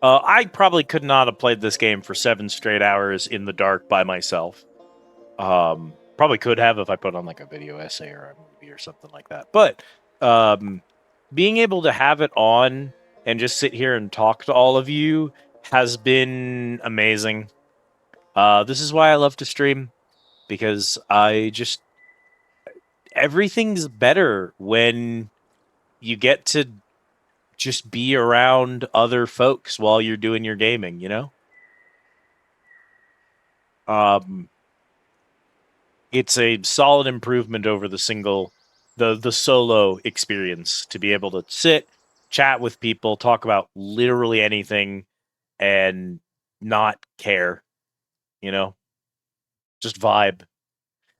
I probably could not have played this game for 7 straight hours in the dark by myself. Probably could have if I put on like a video essay or a movie or something like that. But being able to have it on and just sit here and talk to all of you has been amazing. This is why I love to stream, because everything's better when you get to just be around other folks while you're doing your gaming, you know? It's a solid improvement over the solo experience to be able to sit, chat with people, talk about literally anything and not care, you know? Just vibe.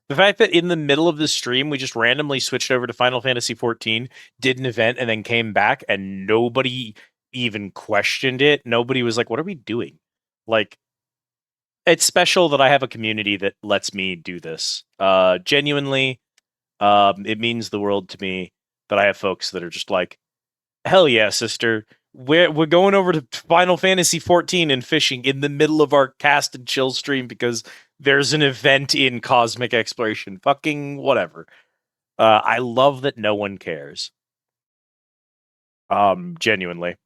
The fact that in the middle of the stream, we just randomly switched over to Final Fantasy XIV, did an event, and then came back, and nobody even questioned it. Nobody was like, what are we doing? Like, it's special that I have a community that lets me do this. Genuinely, it means the world to me that I have folks that are just like, hell yeah, sister. We're going over to Final Fantasy XIV and fishing in the middle of our cast and chill stream because there's an event in cosmic exploration. Fucking whatever. I love that no one cares. Genuinely.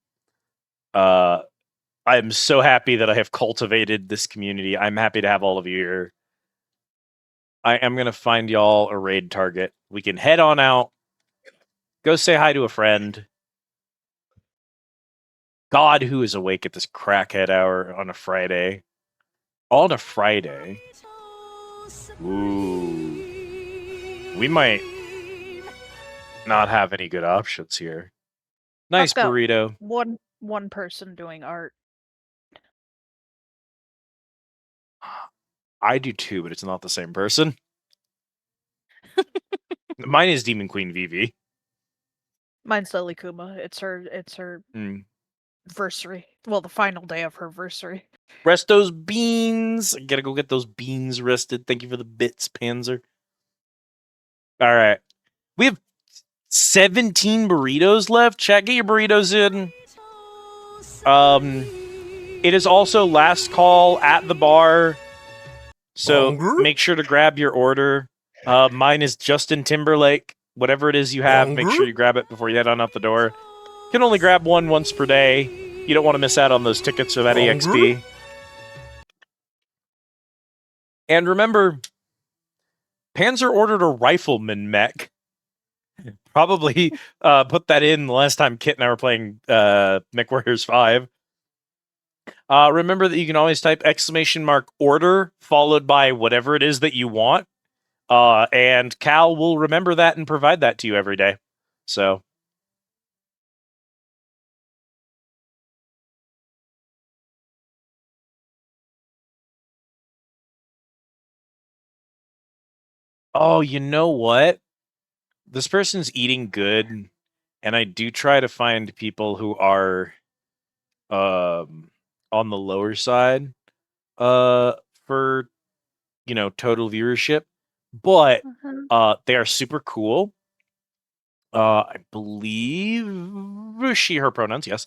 I am so happy that I have cultivated this community. I'm happy to have all of you here. I am going to find y'all a raid target. We can head on out. Go say hi to a friend. God, who is awake at this crackhead hour on a Friday? On a Friday? Ooh. We might not have any good options here. Nice Fuck up. burrito. One person doing art. I do too, but it's not the same person. Mine is Demon Queen Vivi. Mine's Lily Kuma. It's her versary. Well, the final day of her versary. Rest those beans. I gotta go get those beans rested. Thank you for the bits, Panzer. All right. We have 17 burritos left. Chat, get your burritos in. It is also last call at the bar. So make sure to grab your order. Mine is Justin Timberlake. Whatever it is you have, make sure you grab it before you head on out the door. You can only grab one once per day. You don't want to miss out on those tickets or that EXP. And remember, Panzer ordered a rifleman mech. Probably put that in the last time Kit and I were playing MechWarriors 5. Remember that you can always type !order followed by whatever it is that you want. And Cal will remember that and provide that to you every day. So. Oh, you know what? This person's eating good, and I do try to find people who are on the lower side for total viewership, but they are super cool. I believe she, her pronouns, yes.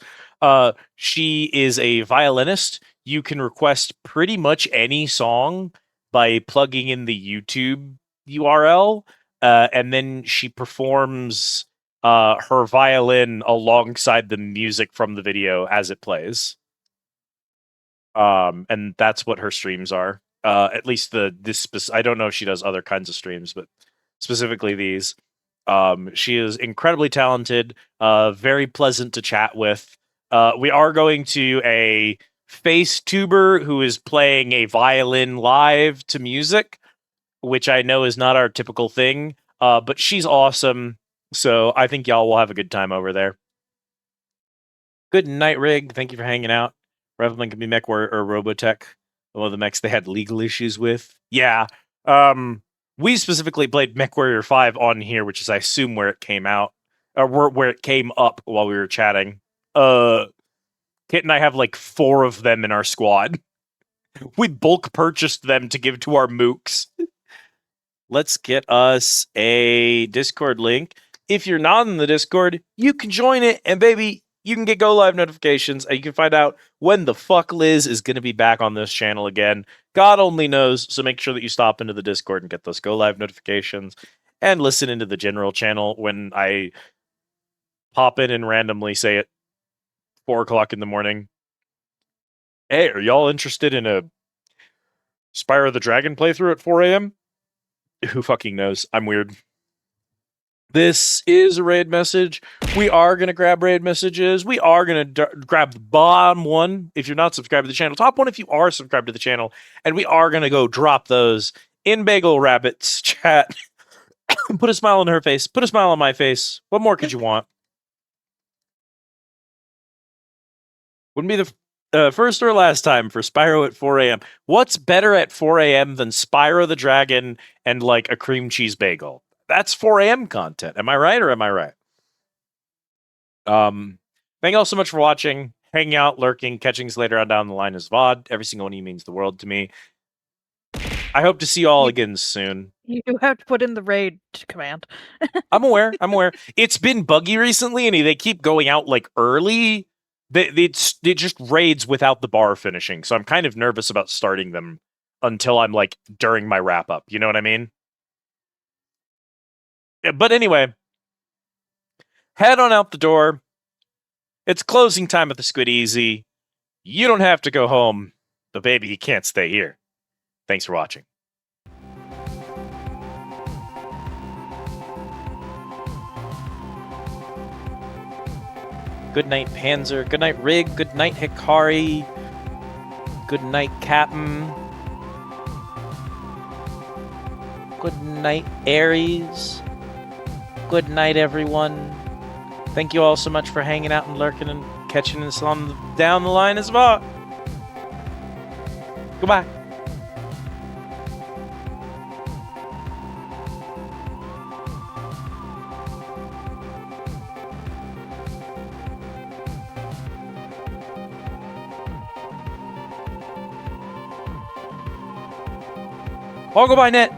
She is a violinist. You can request pretty much any song by plugging in the YouTube URL, and then she performs her violin alongside the music from the video as it plays. And that's what her streams are. At least I don't know if she does other kinds of streams, but specifically these. She is incredibly talented, very pleasant to chat with. We are going to a face tuber who is playing a violin live to music, which I know is not our typical thing, but she's awesome. So I think y'all will have a good time over there. Good night, Rig. Thank you for hanging out. Revelin can be Mech or Robotech. One of the mechs they had legal issues with. Yeah. We specifically played MechWarrior 5 on here, which is, I assume, where it came out. Or where it came up while we were chatting. Kit and I have like 4 of them in our squad. We bulk purchased them to give to our mooks. Let's get us a Discord link. If you're not in the Discord, you can join it, and baby, you can get go live notifications, and you can find out when the fuck Liz is going to be back on this channel again. God only knows, so make sure that you stop into the Discord and get those go live notifications, and listen into the general channel when I pop in and randomly say at 4 o'clock in the morning, hey, are y'all interested in a Spyro the Dragon playthrough at 4 a.m.? Who fucking knows? I'm weird. This is a raid message. We are going to grab raid messages. We are going to grab the bottom one if you're not subscribed to the channel. Top one if you are subscribed to the channel. And we are going to go drop those in Bagel Rabbit's chat. Put a smile on her face. Put a smile on my face. What more could you want? Wouldn't be the first or last time for Spyro at 4 a.m. What's better at 4 a.m. than Spyro the Dragon and like a cream cheese bagel? That's 4 a.m. content. Am I right or am I right? Thank you all so much for watching, hanging out, lurking, catching us later on down the line as VOD. Every single one of you means the world to me. I hope to see you all again soon. You have to put in the raid command. I'm aware. It's been buggy recently, and they keep going out like early. They just raids without the bar finishing, so I'm kind of nervous about starting them until I'm like during my wrap up. You know what I mean? But anyway, head on out the door. It's closing time at the Squid Easy. You don't have to go home, but baby, you can't stay here. Thanks for watching. Good night, Panzer. Good night, Rig. Good night, Hikari. Good night, Captain. Good night, Aries. Good night, everyone. Thank you all so much for hanging out and lurking and catching us on down the line as well. Goodbye. All goodbye, net.